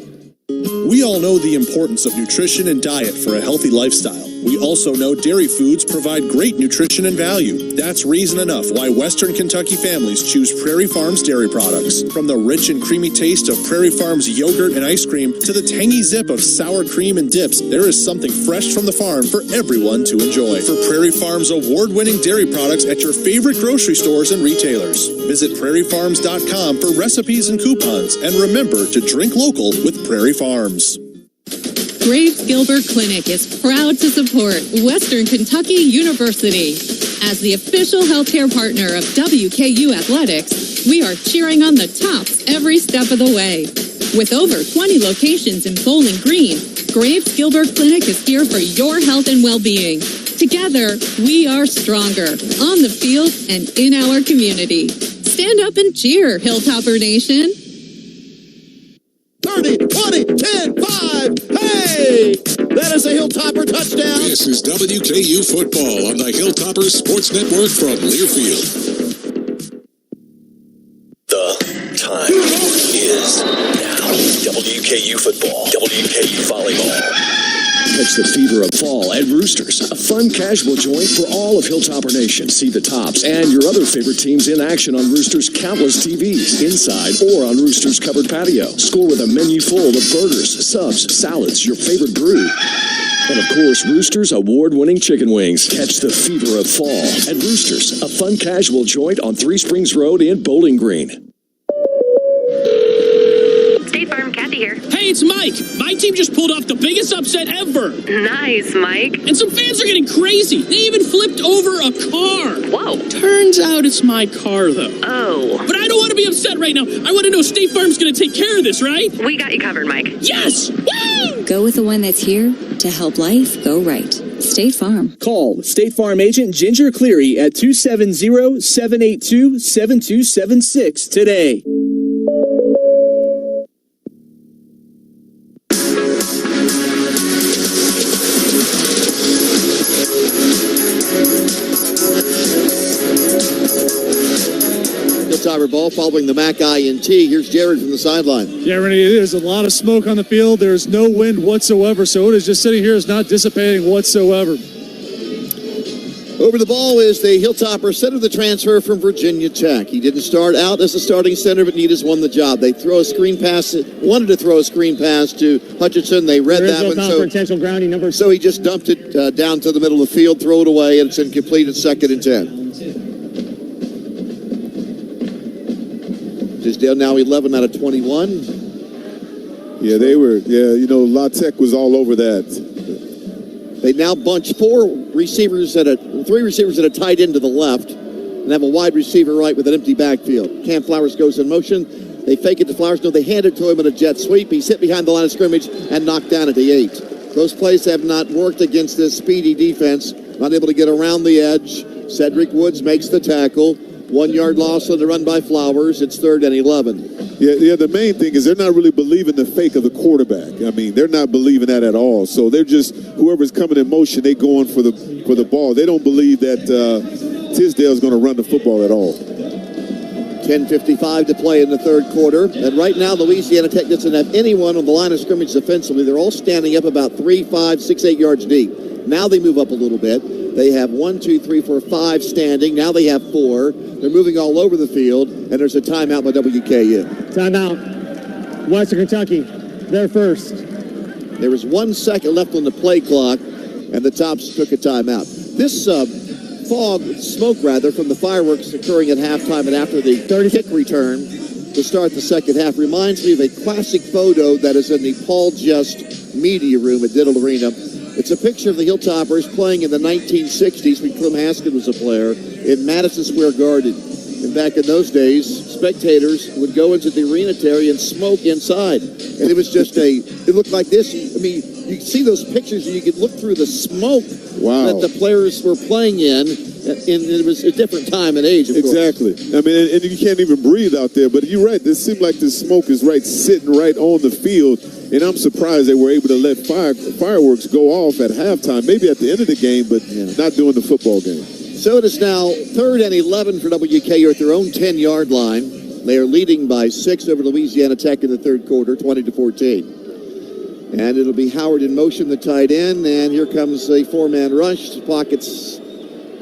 We all know the importance of nutrition and diet for a healthy lifestyle. We also know dairy foods provide great nutrition and value. That's reason enough why Western Kentucky families choose Prairie Farms dairy products. From the rich and creamy taste of Prairie Farms yogurt and ice cream to the tangy zip of sour cream and dips, there is something fresh from the farm for everyone to enjoy. For Prairie Farms award-winning dairy products at your favorite grocery stores and retailers. Visit prairiefarms.com for recipes and coupons. And remember to drink local with Prairie Farms. Graves Gilbert Clinic is proud to support Western Kentucky University. As the official healthcare partner of WKU Athletics, we are cheering on the tops every step of the way. With over 20 locations in Bowling Green, Graves Gilbert Clinic is here for your health and well-being. Together, we are stronger on the field and in our community. Stand up and cheer, Hilltopper Nation. 30, 20, 10, 5, hey! That is a Hilltopper touchdown. This is WKU football on the Hilltopper Sports Network from Learfield. The time is now. WKU football, WKU volleyball. Catch the fever of fall at Roosters, a fun casual joint for all of Hilltopper Nation. See the Tops and your other favorite teams in action on Roosters' countless TVs, inside or on Roosters' covered patio. Score with a menu full of burgers, subs, salads, your favorite brew. And of course, Roosters' award-winning chicken wings. Catch the fever of fall at Roosters, a fun casual joint on Three Springs Road in Bowling Green. State Farm, Kathy here. Hey, it's Mike. My team just pulled off the biggest upset ever. Nice, Mike. And some fans are getting crazy. They even flipped over a car. Whoa. Turns out it's my car, though. Oh. But I don't want to be upset right now. I want to know State Farm's going to take care of this, right? We got you covered, Mike. Yes! Woo! Go with the one that's here to help life go right. State Farm. Call State Farm agent Ginger Cleary at 270-782-7276 today. Hilltopper ball following the MAC INT. Here's Jared from the sideline. Yeah, Rennie, there's a lot of smoke on the field. There's no wind whatsoever, so it is just sitting here is not dissipating whatsoever. Over the ball is the Hilltopper center, the transfer from Virginia Tech. He didn't start out as a starting center, but Nedas won the job. They throw a screen pass, wanted to throw a screen pass to Hutchinson. They read that one, so he just dumped it down to the middle of the field, throw it away, and it's incomplete at 2nd and 10. Tisdale now 11 out of 21. Yeah, they were. Yeah, La Tech was all over that. They now bunch three receivers at a tight end to the left, and have a wide receiver right with an empty backfield. Cam Flowers goes in motion. They fake it to Flowers. No, they hand it to him in a jet sweep. He's hit behind the line of scrimmage and knocked down at the 8. Those plays have not worked against this speedy defense. Not able to get around the edge. Cedric Woods makes the tackle. 1 yard loss on the run by Flowers. It's 3rd and 11. Yeah, the main thing is they're not really believing the fake of the quarterback. I mean, they're not believing that at all. So they're just, whoever's coming in motion, they going for the ball. They don't believe that Tisdale's going to run the football at all. 10:55 to play in the 3rd quarter. And right now, Louisiana Tech doesn't have anyone on the line of scrimmage defensively. They're all standing up about 3, 5, 6, 8 yards deep. Now they move up a little bit. They have 1, 2, 3, 4, 5 standing. Now they have 4. They're moving all over the field, and there's a timeout by WKU. Timeout. Western Kentucky, they're first. There was 1 second left on the play clock, and the Tops took a timeout. This smoke from the fireworks occurring at halftime and after the kick return to start the second half reminds me of a classic photo that is in the Paul Just Media Room at Diddle Arena. It's a picture of the Hilltoppers playing in the 1960s when Clem Haskin was a player in Madison Square Garden. And back in those days, spectators would go into the arena, Terry, and smoke inside. And it was just it looked like this. I mean, you could see those pictures and you could look through the smoke that the players were playing in. And it was a different time and age, of course. Exactly. I mean, and you can't even breathe out there. But you're right. This seemed like the smoke is sitting right on the field. And I'm surprised they were able to let fireworks go off at halftime, maybe at the end of the game, but not during the football game. So it is now 3rd and 11 for WKU at their own 10-yard line. They are leading by 6 over Louisiana Tech in the 3rd quarter, 20-14. And it'll be Howard in motion, the tight end. And here comes a four-man rush. The pockets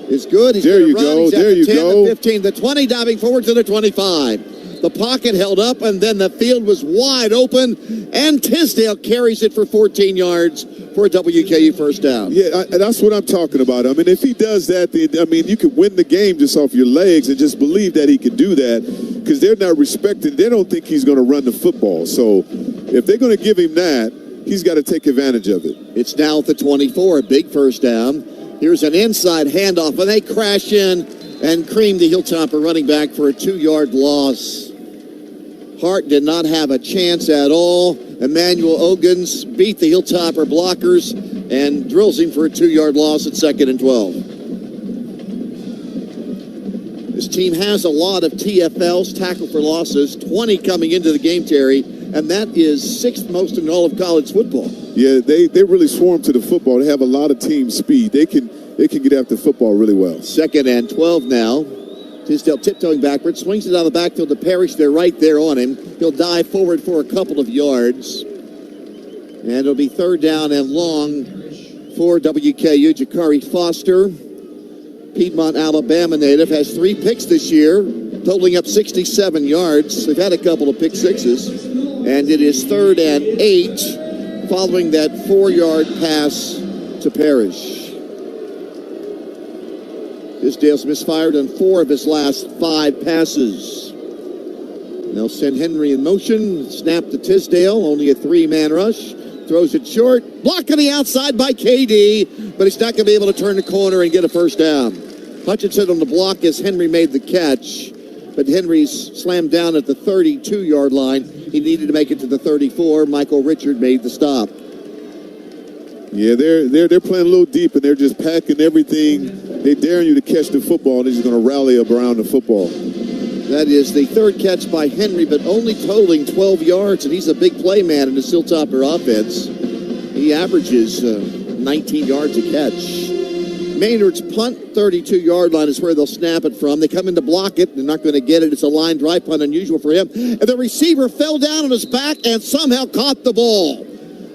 is good. He's there you run. go. He's at There the you 10, go. the 15, the 20, diving forward to the 25. The pocket held up, and then the field was wide open. And Tisdale carries it for 14 yards for a WKU first down. Yeah, that's what I'm talking about. I mean, if he does that, then, you could win the game just off your legs and just believe that he could do that because they're not respecting. They don't think he's going to run the football. So if they're going to give him that, he's got to take advantage of it. It's now at the 24, a big first down. Here's an inside handoff, and they crash in and cream the Hilltopper running back for a 2-yard loss. Hart did not have a chance at all. Emmanuel Ogans beat the Hilltopper blockers and drills him for a 2-yard loss at 2nd and 12. This team has a lot of TFLs, tackle for losses, 20 coming into the game, Terry, and that is 6th most in all of college football. Yeah, they really swarm to the football. They have a lot of team speed. They can get after football really well. 2nd and 12 now. Tisdale tiptoeing backwards, swings it out of the backfield to Parrish. They're right there on him. He'll dive forward for a couple of yards. And it'll be 3rd down and long for WKU. Jakari Foster, Piedmont, Alabama native, has 3 picks this year, totaling up 67 yards. They've had a couple of pick sixes. And it is 3rd and 8 following that 4-yard pass to Parrish. Tisdale's misfired on 4 of his last 5 passes. They'll send Henry in motion. Snap to Tisdale. Only a 3-man rush. Throws it short. Blocked on the outside by KD, but he's not going to be able to turn the corner and get a first down. Hutchinson on the block as Henry made the catch, but Henry's slammed down at the 32-yard line. He needed to make it to the 34. Michael Richard made the stop. Yeah, they're playing a little deep, and they're just packing everything. They're daring you to catch the football, and he's going to rally up around the football. That is the 3rd catch by Henry, but only totaling 12 yards, and he's a big play man in the Hilltopper offense. He averages 19 yards a catch. Maynard's punt, 32-yard line is where they'll snap it from. They come in to block it. They're not going to get it. It's a line drive punt, unusual for him. And the receiver fell down on his back and somehow caught the ball.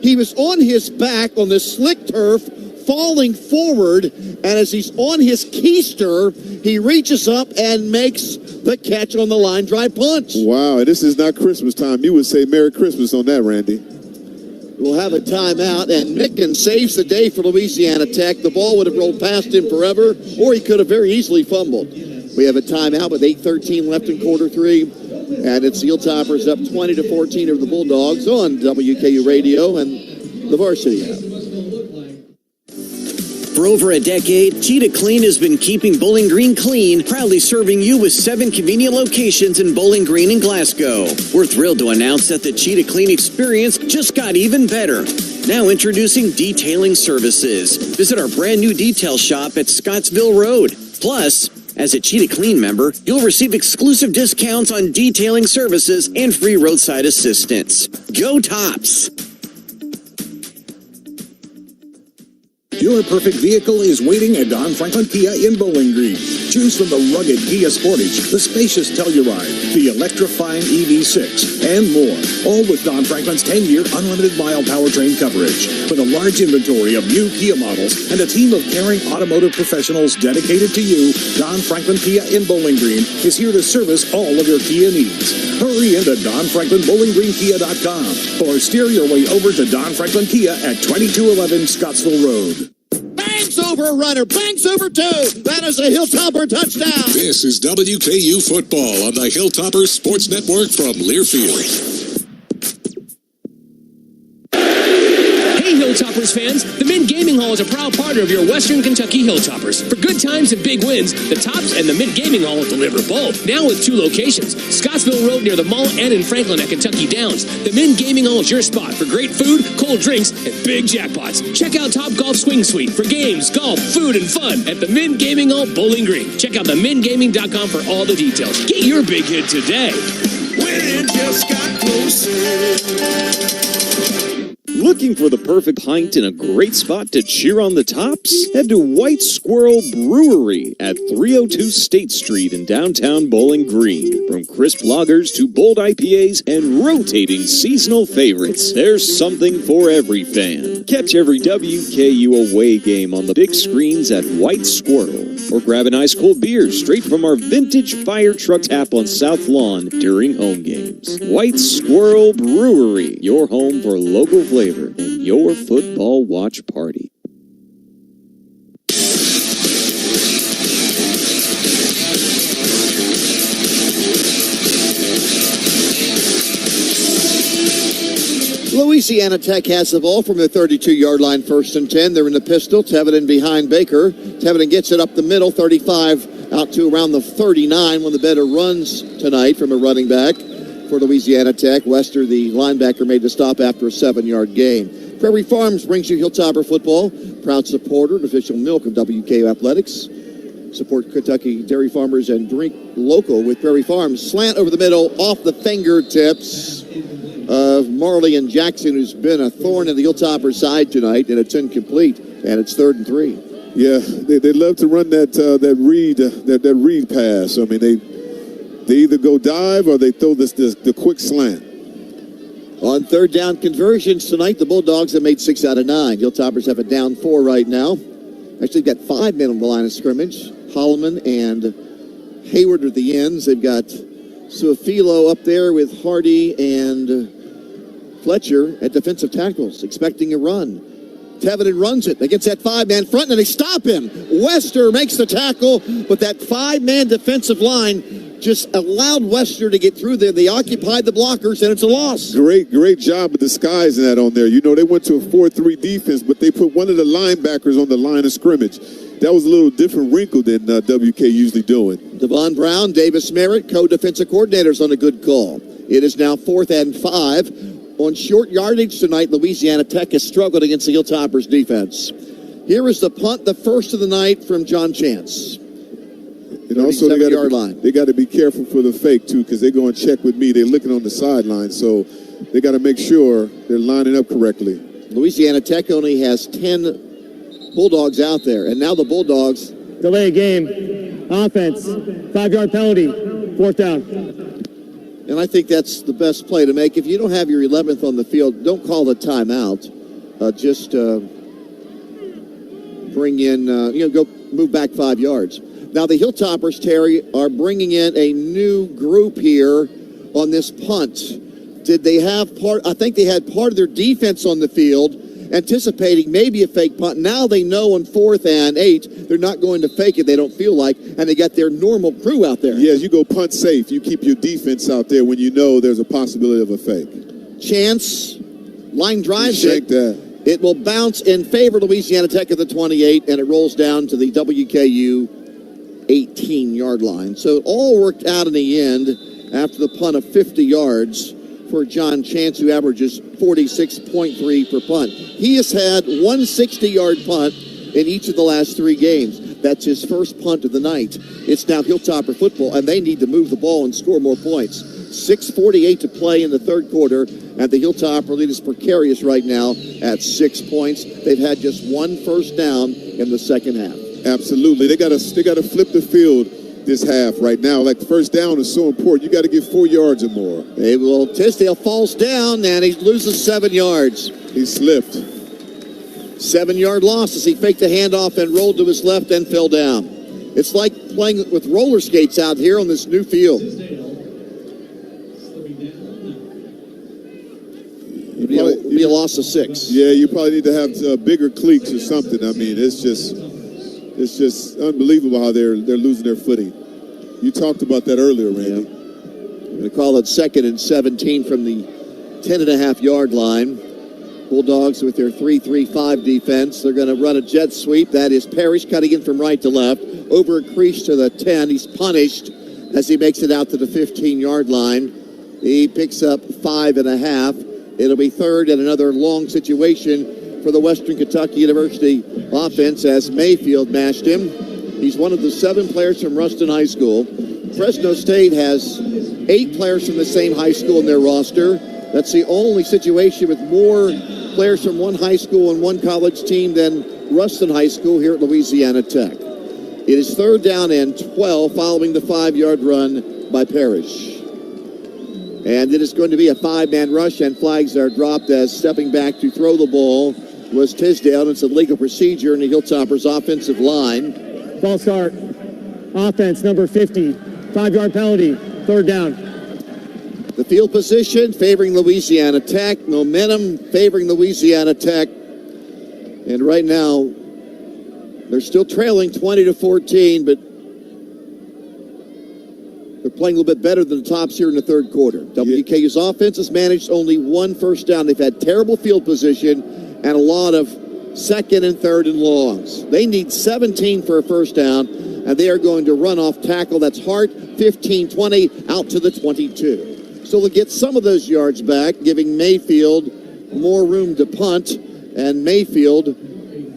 He was on his back on the slick turf, falling forward, and as he's on his keister, he reaches up and makes the catch on the line drive punch. Wow, this is not Christmas time. You would say Merry Christmas on that, Randy. We'll have a timeout, and Micken saves the day for Louisiana Tech. The ball would have rolled past him forever, or he could have very easily fumbled. We have a timeout with 8:13 left in quarter 3, and it's the Hilltoppers up 20-14 over the Bulldogs on WKU Radio and the Varsity app. For over a decade, Cheetah Clean has been keeping Bowling Green clean, proudly serving you with 7 convenient locations in Bowling Green and Glasgow. We're thrilled to announce that the Cheetah Clean experience just got even better. Now introducing detailing services. Visit our brand new detail shop at Scottsville Road. Plus, as a Cheetah Clean member, you'll receive exclusive discounts on detailing services and free roadside assistance. Go Tops! Your perfect vehicle is waiting at Don Franklin Kia in Bowling Green. Choose from the rugged Kia Sportage, the spacious Telluride, the electrifying EV6, and more. All with Don Franklin's 10-year unlimited mile powertrain coverage. With a large inventory of new Kia models and a team of caring automotive professionals dedicated to you, Don Franklin Kia in Bowling Green is here to service all of your Kia needs. Hurry into DonFranklinBowlingGreenKia.com or steer your way over to Don Franklin Kia at 2211 Scottsville Road. Banks over a runner, banks over 2. That is a Hilltopper touchdown. This is WKU football on the Hilltoppers Sports Network from Learfield. Hey Hilltoppers fans, the Mint Gaming Hall is a proud partner of your Western Kentucky Hilltoppers. For good times and big wins, the Tops and the Mint Gaming Hall deliver both. Now with 2 locations, Scottsville Road near the mall and in Franklin at Kentucky Downs. The Mint Gaming Hall is your spot for great food, cold drinks, and big jackpots. Check out Top Golf Swing Suite for games, golf, food, and fun at the Mint Gaming Hall Bowling Green. Check out themintgaming.com for all the details. Get your big hit today. When it just got closer. Looking for the perfect pint and a great spot to cheer on the Tops? Head to White Squirrel Brewery at 302 State Street in downtown Bowling Green. From crisp lagers to bold IPAs and rotating seasonal favorites, there's something for every fan. Catch every WKU away game on the big screens at White Squirrel, or grab an ice cold beer straight from our vintage fire truck tap on South Lawn during home games. White Squirrel Brewery, your home for local flavor and your football watch party. Louisiana Tech has the ball from the 32-yard line, 1st and 10. They're in the pistol. Teveden behind Baker. Teveden gets it up the middle, 35 out to around the 39. One of the better runs tonight from a running back for Louisiana Tech. Wester, the linebacker, made the stop after a 7-yard gain. Prairie Farms brings you Hilltopper football. Proud supporter and official milk of WKU Athletics. Support Kentucky dairy farmers and drink local with Prairie Farms. Slant over the middle, off the fingertips of Marley and Jackson, who's been a thorn in the Hilltopper side tonight, and it's incomplete, and it's 3rd and 3. Yeah, they love to run that read pass. I mean, they either go dive or they throw the quick slant. On 3rd down conversions tonight, the Bulldogs have made 6 out of 9. Hilltoppers have a down 4 right now. Actually, they've got 5 men on the line of scrimmage. Holloman and Hayward are the ends. They've got Suafilo up there with Hardy and Fletcher at defensive tackles, expecting a run. Teveden runs it against that 5-man front, and they stop him. Wester makes the tackle, but that 5-man defensive line just allowed Wester to get through there. They occupied the blockers, and it's a loss. Great job of disguising that on there. You know, they went to a 4-3 defense, but they put one of the linebackers on the line of scrimmage. That was a little different wrinkle than WK usually doing. Devon Brown, Davis Merritt, co-defensive coordinators on a good call. It is now 4th and 5. On short yardage tonight, Louisiana Tech has struggled against the Hilltoppers defense. Here is the punt, the first of the night from John Chance. And also they got to be careful for the fake too, because they're going to check with me. They're looking on the sideline, so they got to make sure they're lining up correctly. Louisiana Tech only has 10 Bulldogs out there, and now the Bulldogs delay a game. Offense, 5-yard penalty, 4th down. And I think that's the best play to make. If you don't have your 11th on the field, don't call the timeout. Just bring in, go move back 5 yards. Now the Hilltoppers, Terry, are bringing in a new group here on this punt. Did they have I think they had part of their defense on the field, anticipating maybe a fake punt. Now they know on 4th and 8, they're not going to fake it, they don't feel like, and they got their normal crew out there. Yes, you go punt safe. You keep your defense out there when you know there's a possibility of a fake. Chance, line drives it. It will bounce in favor of Louisiana Tech at the 28, and it rolls down to the WKU 18-yard line. So it all worked out in the end after the punt of 50 yards for John Chance, who averages 46.3 per punt. He has had one 60-yard punt in each of the last 3 games. That's his first punt of the night. It's now Hilltopper football, and they need to move the ball and score more points. 6:48 to play in the 3rd quarter, and the Hilltopper lead is precarious right now at 6 points. They've had just 1 first down in the second half. Absolutely. They got to flip the field this half right now. Like, the first down is so important. You got to get 4 yards or more. Tisdale falls down, and he loses 7 yards. He slipped. 7-yard loss as he faked the handoff and rolled to his left and fell down. It's like playing with roller skates out here on this new field. It'll be a loss of 6. Yeah, you probably need to have bigger cleats or something. I mean, it's just unbelievable how they're losing their footing. You talked about that earlier, Randy. Yeah. I'm going to call it 2nd and 17 from the 10.5-yard line. Bulldogs with their 3-3-5 defense. They're going to run a jet sweep. That is Parrish cutting in from right to left. Over a crease to the 10. He's punished as he makes it out to the 15-yard line. He picks up 5.5. It'll be 3rd and another long situation for the Western Kentucky University offense as Mayfield mashed him. He's one of the 7 players from Ruston High School. Fresno State has 8 players from the same high school in their roster. That's the only situation with more players from one high school and one college team than Ruston High School here at Louisiana Tech. It is 3rd down and 12 following the 5-yard run by Parrish. And it is going to be a 5-man rush, and flags are dropped as stepping back to throw the ball was Tisdale. It's a legal procedure in the Hilltoppers offensive line. False start. Offense, number 50. 5-yard penalty. 3rd down. The field position favoring Louisiana Tech. Momentum favoring Louisiana Tech. And right now, they're still trailing 20-14, but they're playing a little bit better than the Tops here in the 3rd quarter. WKU's offense has managed only 1 first down. They've had terrible field position and a lot of 2nd and 3rd and longs. They need 17 for a first down, and they are going to run off tackle. That's Hart, 15-20, out to the 22. So they'll get some of those yards back, giving Mayfield more room to punt, and Maynard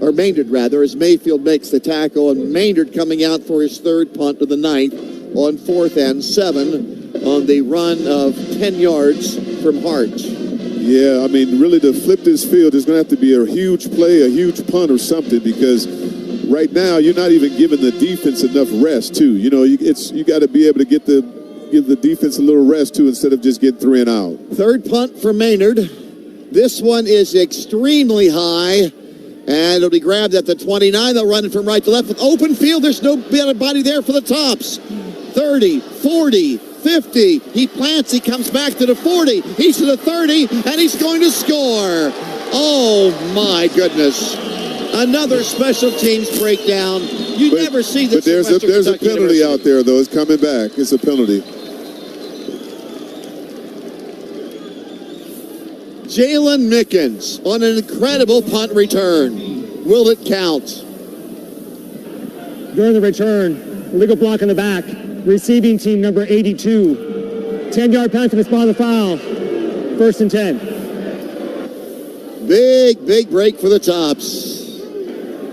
as Mayfield makes the tackle, and Maynard coming out for his 3rd punt of the night on 4th and 7 on the run of 10 yards from Hart. Yeah, I mean, really to flip this field, there's going to have to be a huge play, a huge punt or something, because right now you're not even giving the defense enough rest, too. You know, you got to be able to give the defense a little rest, too, instead of just getting 3 and out. 3rd punt for Maynard. This one is extremely high, and it'll be grabbed at the 29. They'll run it from right to left with open field. There's nobody there for the Tops. 30, 40, 50. He plants. He comes back to the 40. He's to the 30, and he's going to score. Oh, my goodness. Another special teams breakdown. You never see this. But there's a penalty out there, though. It's coming back. It's a penalty. Jalen Mickens on an incredible punt return. Will it count? During the return, illegal block in the back. Receiving team number 82. 10-yard penalty for the spot of the foul. 1st and 10. Big break for the Tops.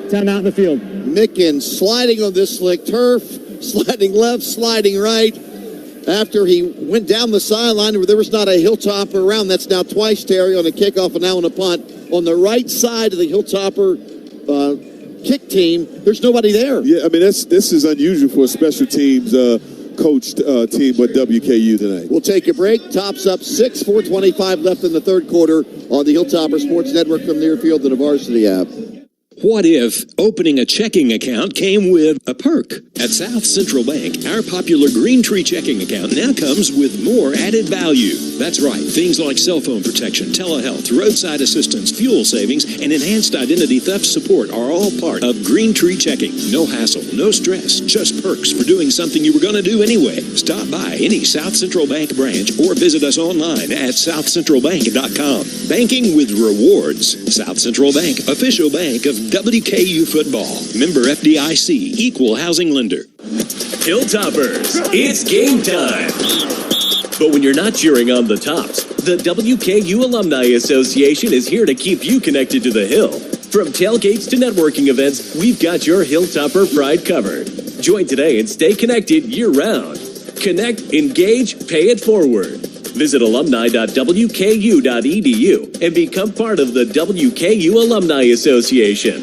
Timeout in the field. Mickens sliding on this slick turf, sliding left, sliding right. After he went down the sideline where there was not a Hilltopper around. That's now twice, Terry, on a kickoff and now on a punt. On the right side of the Hilltopper kick team, there's nobody there. Yeah, I mean, this is unusual for a special teams coached team with WKU tonight. We'll take a break. Tops up 6, 4:25 left in the 3rd quarter on the Hilltopper Sports Network from near field to the Varsity app. What if opening a checking account came with a perk? At South Central Bank, our popular Green Tree checking account now comes with more added value. That's right, things like cell phone protection, telehealth, roadside assistance, fuel savings, and enhanced identity theft support are all part of Green Tree checking. No hassle, no stress, just perks for doing something you were going to do anyway. Stop by any South Central Bank branch or visit us online at southcentralbank.com. Banking with rewards. South Central Bank, official bank of WKU football. Member FDIC, equal housing lender. Hilltoppers, it's game time. But when you're not cheering on the Tops, the WKU Alumni Association is here to keep you connected to the Hill. From tailgates to networking events, we've got your Hilltopper pride covered. Join today and stay connected year-round. Connect, engage, pay it forward. Visit alumni.wku.edu and become part of the WKU Alumni Association.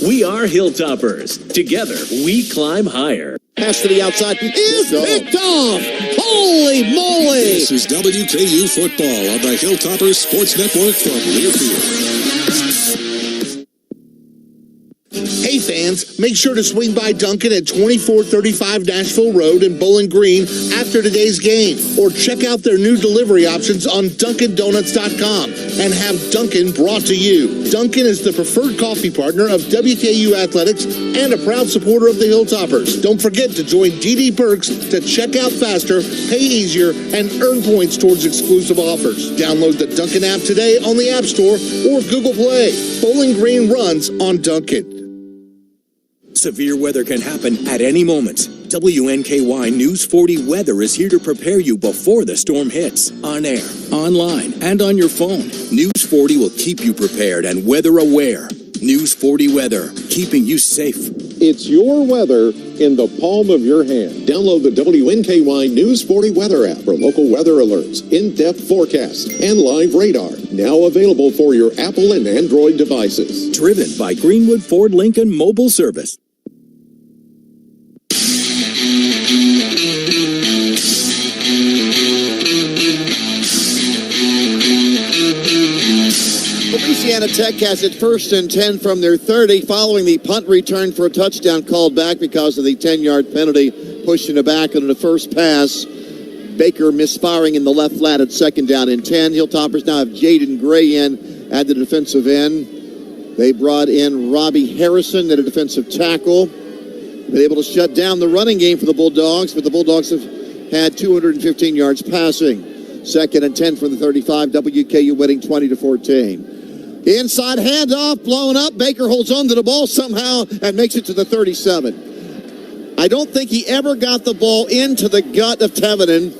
We are Hilltoppers. Together, we climb higher. Pass to the outside is picked off. Holy moly! This is WKU football on the Hilltoppers Sports Network from Learfield. Hey fans, make sure to swing by Dunkin' at 2435 Nashville Road in Bowling Green after today's game, or check out their new delivery options on DunkinDonuts.com and have Dunkin' brought to you. Dunkin' is the preferred coffee partner of WKU Athletics and a proud supporter of the Hilltoppers. Don't forget to join DD Perks to check out faster, pay easier, and earn points towards exclusive offers. Download the Dunkin' app today on the App Store or Google Play. Bowling Green runs on Dunkin'. Severe weather can happen at any moment. WNKY News 40 Weather is here to prepare you before the storm hits. On air, online, and on your phone. News 40 will keep you prepared and weather aware. News 40 Weather, keeping you safe. It's your weather in the palm of your hand. Download the WNKY News 40 weather app for local weather alerts, in-depth forecasts, and live radar. Now available for your Apple and Android devices. Driven by Greenwood Ford Lincoln Mobile Service. Louisiana Tech has it 1st and 10 from their 30 following the punt return for a touchdown called back because of the 10-yard penalty pushing it back on the first pass. Baker misfiring in the left flat at 2nd down and 10. Hilltoppers now have Jaden Gray in at the defensive end. They brought in Robbie Harrison at a defensive tackle. Been able to shut down the running game for the Bulldogs, but the Bulldogs have had 215 yards passing. 2nd and 10 from the 35. WKU winning 20-14. Inside handoff, blown up. Baker holds on to the ball somehow and makes it to the 37. I don't think he ever got the ball into the gut of Tevenen.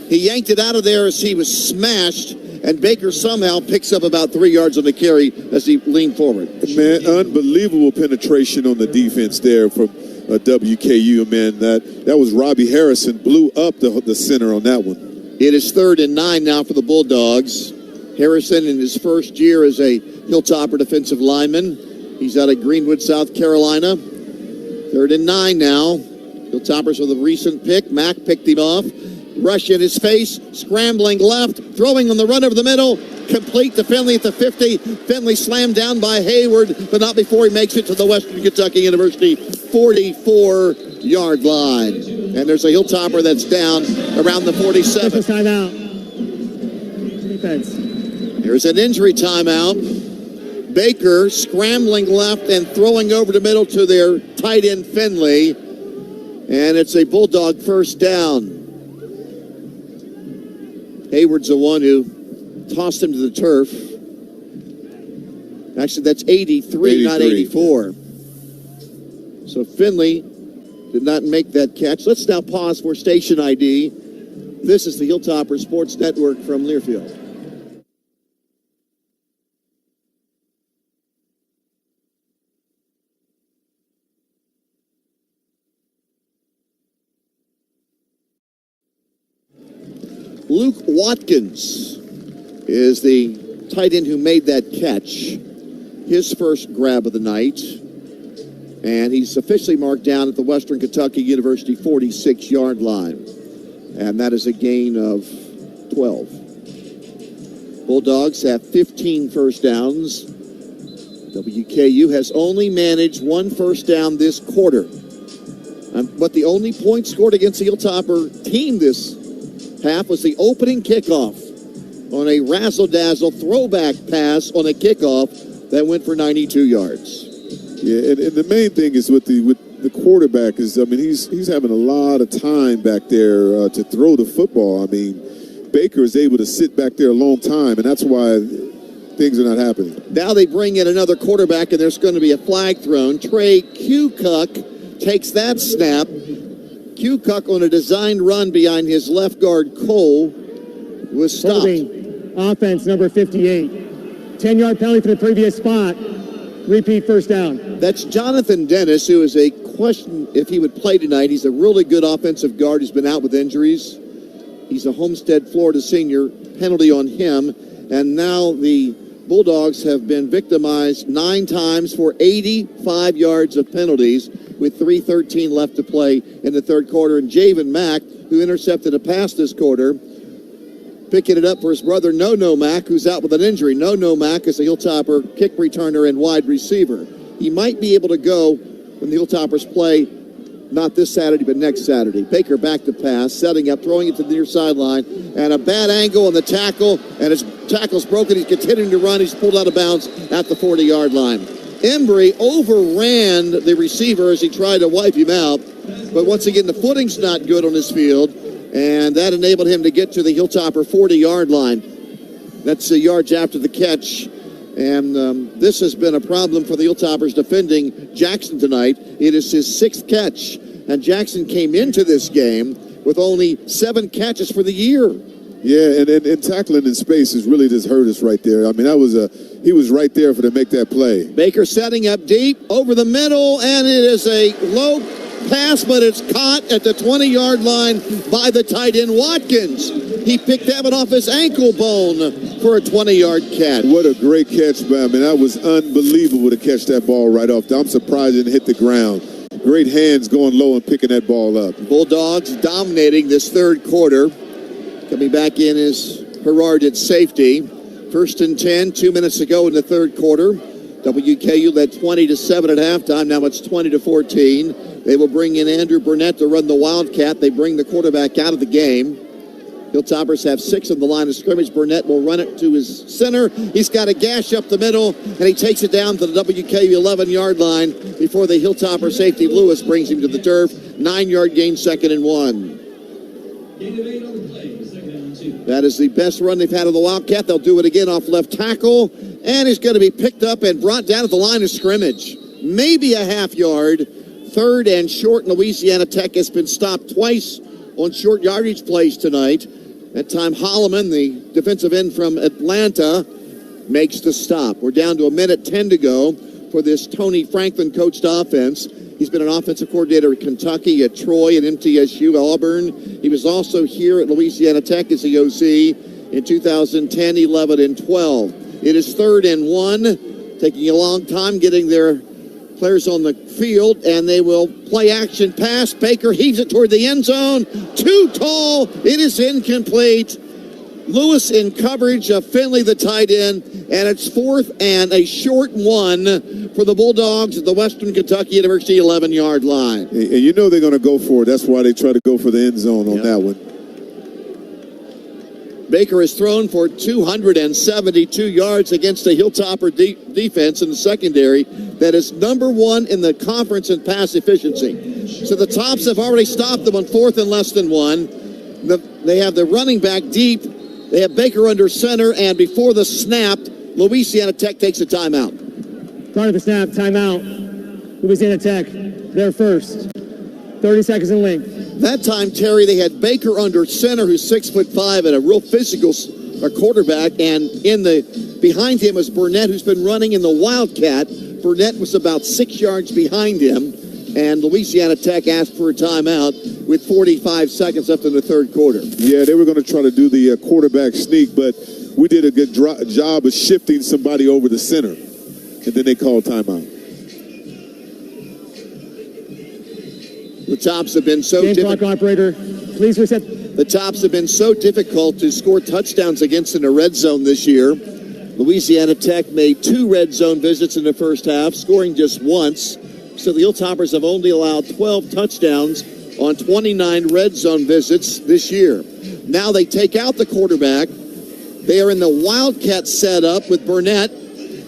He yanked it out of there as he was smashed, and Baker somehow picks up about 3 yards on the carry as he leaned forward. Man, unbelievable penetration on the defense there from WKU, man. That was Robbie Harrison, blew up the center on that one. It is 3rd and 9 now for the Bulldogs. Harrison in his first year as a Hilltopper defensive lineman. He's out of Greenwood, South Carolina. 3rd and 9 now. Hilltoppers with a recent pick. Mack picked him off. Rush in his face. Scrambling left. Throwing on the run over the middle. Complete to Finley at the 50. Finley slammed down by Hayward, but not before he makes it to the Western Kentucky University 44-yard line. And there's a Hilltopper that's down around the 47. Timeout. Defense. There's an injury timeout. Baker scrambling left and throwing over the middle to their tight end Finley. And it's a Bulldog first down. Hayward's the one who tossed him to the turf. Actually, that's 83, not 84. So Finley did not make that catch. Let's now pause for station ID. This is the Hilltopper Sports Network from Learfield. Luke Watkins is the tight end who made that catch. His first grab of the night. And he's officially marked down at the Western Kentucky University 46-yard line. And that is a gain of 12. Bulldogs have 15 first downs. WKU has only managed 1 first down this quarter. But the only point scored against the Hilltopper team this half was the opening kickoff on a razzle-dazzle throwback pass on a kickoff that went for 92 yards. Yeah, and the main thing is with the quarterback is, I mean, he's having a lot of time back there to throw the football. I mean, Baker is able to sit back there a long time, and that's why things are not happening. Now they bring in another quarterback, and there's going to be a flag thrown. Trey Kukoc takes that snap. Kukoc on a designed run behind his left guard, Cole, was stopped. Holding offense number 58. 10-yard penalty for the previous spot. Repeat first down. That's Jonathan Dennis, who is a question if he would play tonight. He's a really good offensive guard who's been out with injuries. He's a Homestead, Florida senior. Penalty on him. And now the Bulldogs have been victimized 9 times for 85 yards of penalties with 3:13 left to play in the third quarter. And Javen Mack, who intercepted a pass this quarter, picking it up for his brother No-No Mack, who's out with an injury. No-No Mack is a Hilltopper kick returner and wide receiver. He might be able to go when the Hilltoppers play, not this Saturday, but next Saturday. Baker back to pass, setting up, throwing it to the near sideline, and a bad angle on the tackle, and his tackle's broken. He's continuing to run. He's pulled out of bounds at the 40-yard line. Embry overran the receiver as he tried to wipe him out, but once again, the footing's not good on this field, and that enabled him to get to the Hilltopper 40-yard line. That's the yards after the catch, and this has been a problem for the Hilltoppers defending Jackson tonight. It is his 6th catch, and Jackson came into this game with only 7 catches for the year. Yeah, and tackling in space has really just hurt us right there. I mean, that was a he was right there for to make that play. Baker setting up deep over the middle, and it is a low pass, but it's caught at the 20-yard line by the tight end Watkins. He picked that one off his ankle bone for a 20-yard catch. What a great catch, man. I mean, that was unbelievable to catch that ball right off. I'm surprised it didn't hit the ground. Great hands going low and picking that ball up. Bulldogs dominating this third quarter. Coming back in is Herard at safety. 1st and 10, 2 minutes ago in the third quarter. WKU led 20-7 at halftime. Now it's 20-14. They will bring in Andrew Burnett to run the Wildcat. They bring the quarterback out of the game. Hilltoppers have 6 on the line of scrimmage. Burnett will run it to his center. He's got a gash up the middle, and he takes it down to the WKU 11-yard line before the Hilltopper safety Lewis brings him to the turf. 9-yard gain, 2nd and 1. That is the best run they've had of the Wildcat. They'll do it again off left tackle, and he's going to be picked up and brought down at the line of scrimmage. Maybe a half yard. 3rd and short. Louisiana Tech has been stopped twice on short yardage plays tonight. That time Holloman, the defensive end from Atlanta, makes the stop. We're down to 1:10 to go for this Tony Franklin coached offense. He's been an offensive coordinator at Kentucky, at Troy, at MTSU, Auburn. He was also here at Louisiana Tech as the OC in 2010, 11, and 12. It is 3rd and 1, taking a long time getting their players on the field, and they will play action pass. Baker heaves it toward the end zone. Too tall. It is incomplete. Lewis in coverage of Finley, the tight end, and it's 4th and a short 1 for the Bulldogs at the Western Kentucky University 11-yard line. And you know they're going to go for it. That's why they try to go for the end zone on that one. Baker has thrown for 272 yards against a Hilltopper defense in the secondary that is number 1 in the conference in pass efficiency. So the Tops have already stopped them on 4th and less than 1. They have the running back deep. They have Baker under center, and before the snap, Louisiana Tech takes a timeout. Prior to the snap, timeout. Louisiana Tech, they're first. 30 seconds in length. That time, Terry, they had Baker under center, who's 6'5" and a real physical quarterback, and behind him was Burnett, who's been running in the Wildcat. Burnett was about 6 yards behind him, and Louisiana Tech asked for a timeout with 45 seconds left in the third quarter. Yeah, they were going to try to do the quarterback sneak, but we did a good job of shifting somebody over the center, and then they called timeout. The Tops have been so difficult. Operator, please reset. The Tops have been so difficult to score touchdowns against in the red zone this year. Louisiana Tech made 2 red zone visits in the first half, scoring just once. So the Hilltoppers have only allowed 12 touchdowns on 29 red zone visits this year. Now they take out the quarterback. They are in the Wildcat setup with Burnett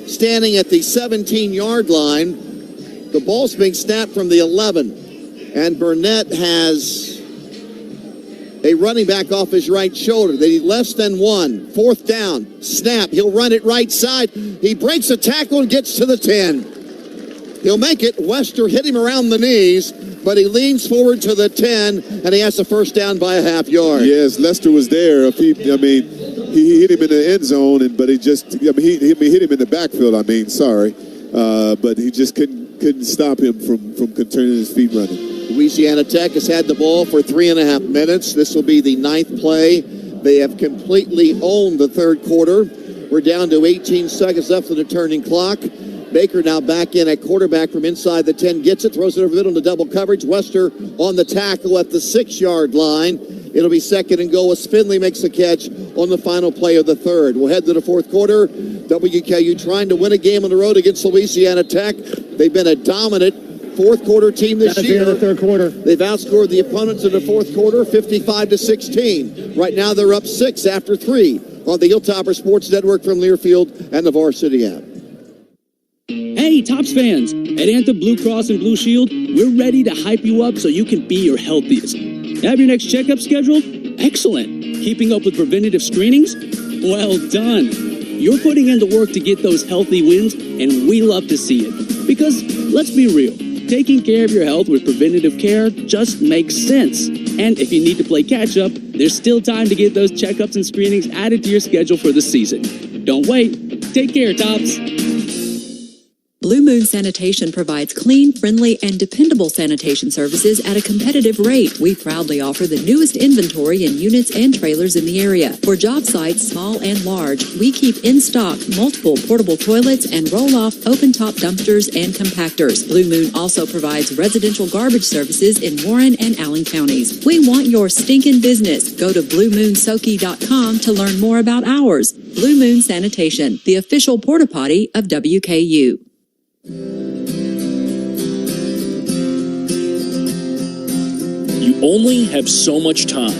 standing at the 17-yard line. The ball's being snapped from the 11. And Burnett has a running back off his right shoulder. They need less than 1. 4th down. Snap. He'll run it right side. He breaks a tackle and gets to the 10. He'll make it. Wester hit him around the knees, but he leans forward to the 10, and he has a first down by a half yard. Yes, Lester was there. He hit him in the end zone, but he hit him in the backfield. But he just couldn't stop him from turning his feet running. Louisiana Tech has had the ball for 3.5 minutes. This will be the 9th play. They have completely owned the third quarter. We're down to 18 seconds left of the turning clock. Baker now back in at quarterback from inside the 10. Gets it, throws it over the middle into double coverage. Wester on the tackle at the 6-yard line. It'll be 2nd and goal as Finley makes the catch on the final play of the third. We'll head to the fourth quarter. WKU trying to win a game on the road against Louisiana Tech. They've been a dominant fourth quarter team this year. The third quarter. They've outscored the opponents in the fourth quarter 55-16. Right now they're up 6 after 3 on the Hilltopper Sports Network from Learfield and the Varsity app. Hey, Tops fans! At Anthem Blue Cross and Blue Shield, we're ready to hype you up so you can be your healthiest. Have your next checkup scheduled? Excellent. Keeping up with preventative screenings? Well done. You're putting in the work to get those healthy wins, and we love to see it. Because, let's be real, taking care of your health with preventative care just makes sense. And if you need to play catch-up, there's still time to get those checkups and screenings added to your schedule for the season. Don't wait. Take care, Tops. Blue Moon Sanitation provides clean, friendly, and dependable sanitation services at a competitive rate. We proudly offer the newest inventory in units and trailers in the area. For job sites, small and large, we keep in stock multiple portable toilets and roll-off open-top dumpsters and compactors. Blue Moon also provides residential garbage services in Warren and Allen counties. We want your stinking business. Go to BlueMoonSoki.com to learn more about ours. Blue Moon Sanitation, the official porta potty of WKU. You only have so much time.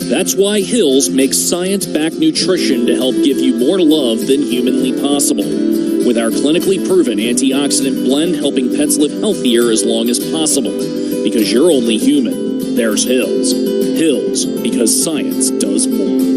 That's why Hills makes science-backed nutrition to help give you more love than humanly possible. With our clinically proven antioxidant blend helping pets live healthier as long as possible. Because you're only human, there's Hills. Hills, because science does more.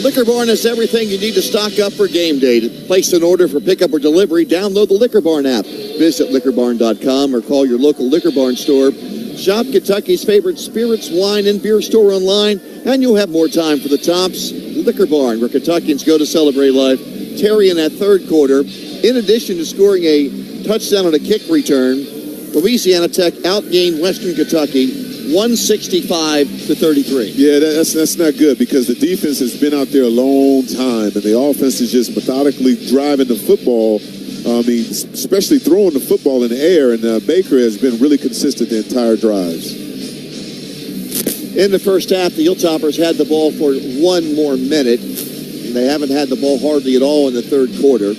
Liquor Barn has everything you need to stock up for game day. To place an order for pickup or delivery, download the Liquor Barn app. Visit liquorbarn.com or call your local Liquor Barn store. Shop Kentucky's favorite spirits, wine, and beer store online, and you'll have more time for the Tops. Liquor Barn, where Kentuckians go to celebrate life. Terry in that third quarter. In addition to scoring a touchdown on a kick return, Louisiana Tech outgained Western Kentucky 165-33. Yeah, that's not good because the defense has been out there a long time, and the offense is just methodically driving the football. Especially throwing the football in the air, and Baker has been really consistent the entire drives. In the first half, the Hilltoppers had the ball for one more minute. They haven't had the ball hardly at all in the third quarter.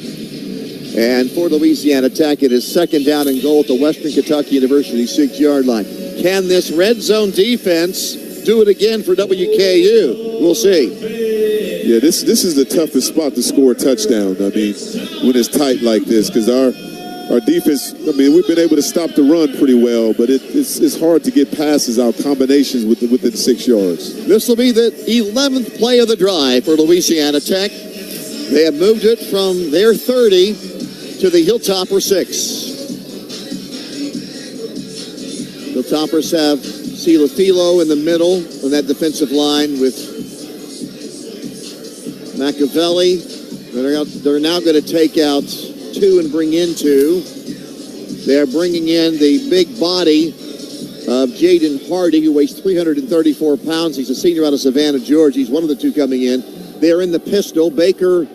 And for Louisiana Tech, it is second down and goal at the Western Kentucky University 6-yard line. Can this red zone defense do it again for WKU? We'll see. Yeah, this is the toughest spot to score a touchdown. I mean, when it's tight like this, because our defense, we've been able to stop the run pretty well, but it's hard to get passes out, combinations within 6 yards. This will be the 11th play of the drive for Louisiana Tech. They have moved it from their 30 to the Hilltopper 6. Hilltoppers have Silafilo in the middle on that defensive line with Machiavelli. They're now going to take out 2 and bring in 2. They're bringing in the big body of Jaden Hardy, who weighs 334 pounds. He's a senior out of Savannah, Georgia. He's one of the 2 coming in. They're in the pistol. Baker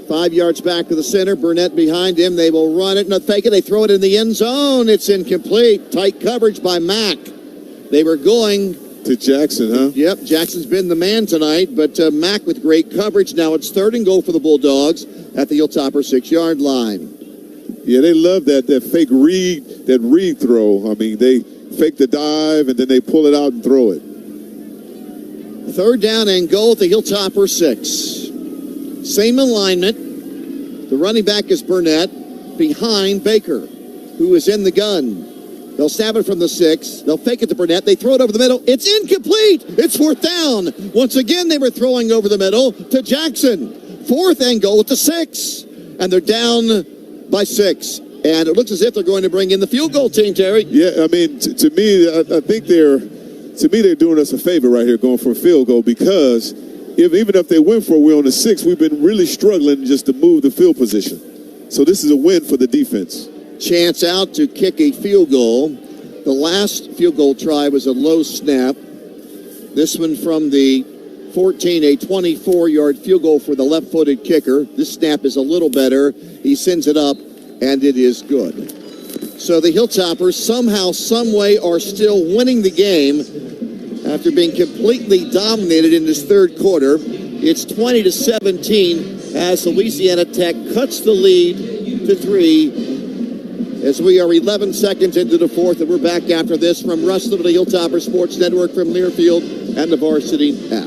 5 yards back to the center. Burnett behind him. They will run it. No, fake it. They throw it in the end zone. It's incomplete. Tight coverage by Mack. They were going to Jackson, huh? Yep, Jackson's been the man tonight, but Mack with great coverage. Now it's third and goal for the Bulldogs at the Hilltopper 6-yard line. Yeah, they love that fake read throw. They fake the dive, and then they pull it out and throw it. Third down and goal at the Hilltopper 6. Same alignment. The running back is Burnett behind Baker, who is in the gun. They'll snap it from the 6. They'll fake it to Burnett. They throw it over the middle. It's incomplete. It's fourth down. Once again, they were throwing over the middle to Jackson. Fourth and goal at the 6. And they're down by 6. And it looks as if they're going to bring in the field goal team, Terry. Yeah, to me, I think they're doing us a favor right here going for a field goal because even if they win for a win on the 6, we've been really struggling just to move the field position. So this is a win for the defense. Chance out to kick a field goal. The last field goal try was a low snap. This one from the 14, a 24-yard field goal for the left-footed kicker. This snap is a little better. He sends it up, and it is good. So the Hilltoppers somehow, some way are still winning the game after being completely dominated in this third quarter. It's 20-17 as Louisiana Tech cuts the lead to 3 as we are 11 seconds into the fourth, and we're back after this from Russell to the Hilltopper Sports Network from Learfield and the Varsity app.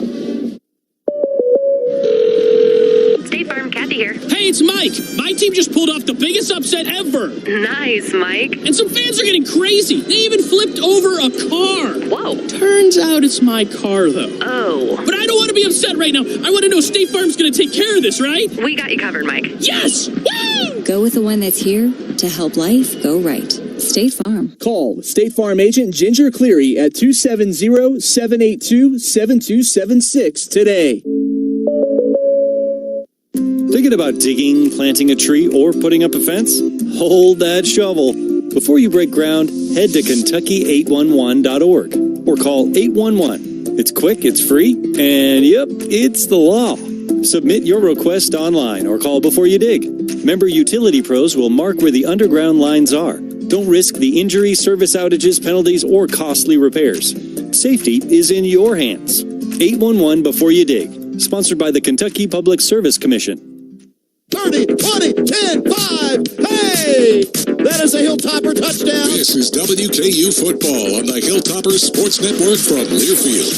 State Farm, Kathy here. Hey, Hey, it's Mike. My team just pulled off the biggest upset ever. Nice, Mike. And some fans are getting crazy. They even flipped over a car. Whoa. Turns out it's my car, though. Oh. But I don't want to be upset right now. I want to know State Farm's going to take care of this, right? We got you covered, Mike. Yes! Woo! Go with the one that's here to help life go right. State Farm. Call State Farm agent Ginger Cleary at 270-782-7276 today. Thinking about digging, planting a tree, or putting up a fence? Hold that shovel. Before you break ground, head to Kentucky811.org or call 811. It's quick, it's free, and yep, it's the law. Submit your request online or call before you dig. Member utility pros will mark where the underground lines are. Don't risk the injury, service outages, penalties, or costly repairs. Safety is in your hands. 811 before you dig. Sponsored by the Kentucky Public Service Commission. 30, 20, 10, 5. Hey! That is a Hilltopper touchdown. This is WKU football on the Hilltoppers Sports Network from Learfield.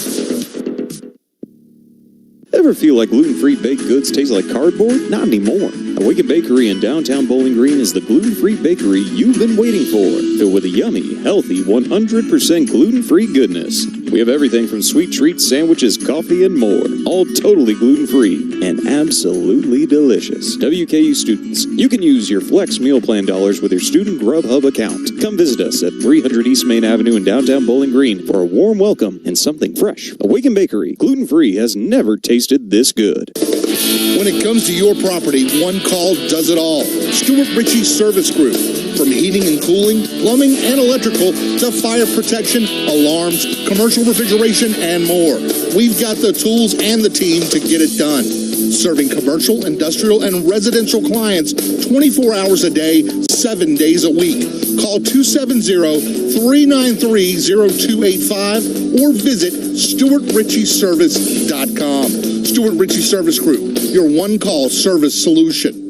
Ever feel like gluten-free baked goods taste like cardboard? Not anymore. Awaken Bakery in downtown Bowling Green is the gluten-free bakery you've been waiting for, filled with a yummy, healthy, 100% gluten-free goodness. We have everything from sweet treats, sandwiches, coffee, and more, all totally gluten-free and absolutely delicious. WKU students, you can use your Flex Meal Plan dollars with your Student Grub Hub account. Come visit us at 300 East Main Avenue in downtown Bowling Green for a warm welcome and something fresh. Awaken Bakery, gluten-free, has never tasted this good. When it comes to your property, one call does it all. Stuart Ritchie Service Group. From heating and cooling, plumbing and electrical, to fire protection, alarms, commercial refrigeration, and more. We've got the tools and the team to get it done. Serving commercial, industrial, and residential clients 24 hours a day, 7 days a week. Call 270-393-0285 or visit StuartRitchieService.com. Stuart Ritchie Service Group, your one-call service solution.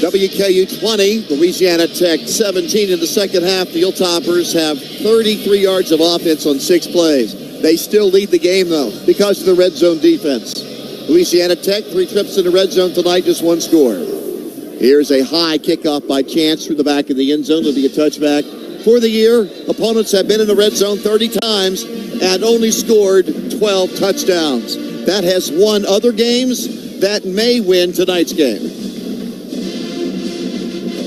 WKU 20, Louisiana Tech 17 in the second half. The Hilltoppers have 33 yards of offense on 6 plays. They still lead the game, though, because of the red zone defense. Louisiana Tech, 3 trips in the red zone tonight, just 1 score. Here's a high kickoff by Chance through the back of the end zone. It'll be a touchback. For the year, opponents have been in the red zone 30 times and only scored 12 touchdowns. That has won other games that may win tonight's game.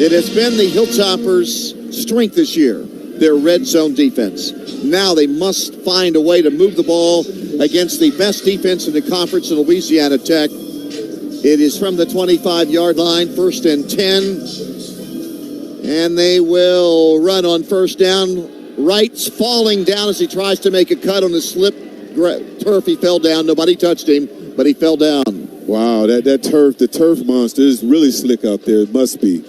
It has been the Hilltoppers' strength this year, their red zone defense. Now they must find a way to move the ball against the best defense in the conference in Louisiana Tech. It is from the 25-yard line, 1st and 10. And they will run on first down. Wright's falling down as he tries to make a cut on the slip turf. He fell down. Nobody touched him, but he fell down. Wow, the turf monster is really slick out there. It must be.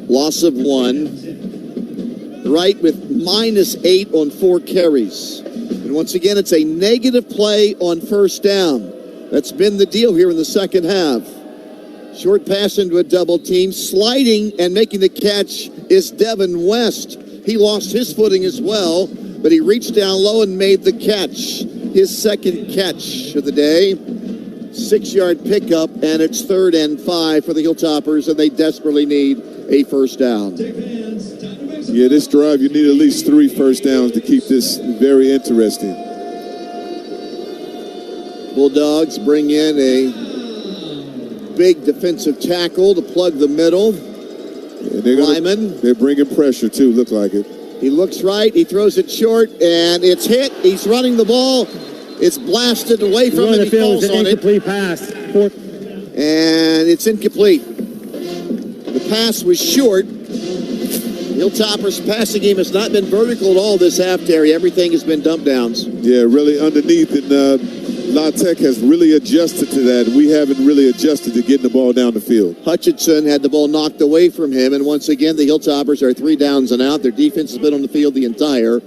Loss of 1. Wright with -8 on 4 carries. And once again, it's a negative play on first down. That's been the deal here in the second half. Short pass into a double team. Sliding and making the catch is Devin West. He lost his footing as well, but he reached down low and made the catch. His second catch of the day. 6-yard pickup, and it's 3rd and 5 for the Hilltoppers, and they desperately need a first down. Yeah, this drive, you need at least 3 first downs to keep this very interesting. Bulldogs bring in a big defensive tackle to plug the middle. Lyman. They're bringing pressure, too, look like it. He looks right. He throws it short, and it's hit. He's running the ball. It's blasted away from him. He falls on it. Incomplete pass. And it's incomplete. The pass was short. Hilltoppers' passing game has not been vertical at all this half, Terry. Everything has been dump downs. Yeah, really underneath, and La Tech has really adjusted to that. We haven't really adjusted to getting the ball down the field. Hutchinson had the ball knocked away from him, and once again, the Hilltoppers are 3 downs and out. Their defense has been on the field the entire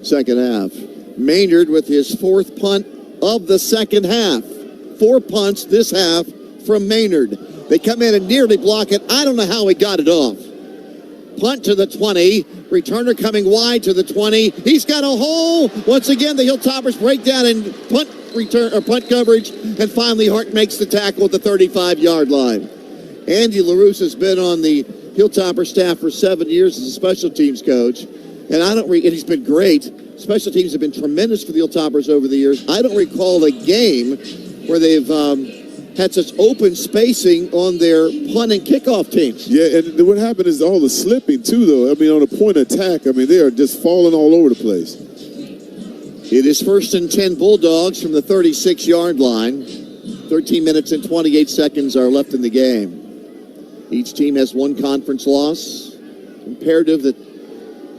second half. Maynard with his 4th punt of the second half. 4 punts this half from Maynard. They come in and nearly block it. I don't know how he got it off. Punt to the 20. Returner coming wide to the 20. He's got a hole. Once again, the Hilltoppers break down in punt coverage. And finally, Hart makes the tackle at the 35-yard line. Andy LaRusse has been on the Hilltopper staff for 7 years as a special teams coach. And and he's been great. Special teams have been tremendous for the Hilltoppers over the years. I don't recall a game where they've had such open spacing on their punt and kickoff teams. Yeah, and what happened is all the slipping, too, though. I mean, on a point of attack, I mean, they are just falling all over the place. It is 1st and 10 Bulldogs from the 36-yard line. 13 minutes and 28 seconds are left in the game. Each team has one conference loss. Imperative that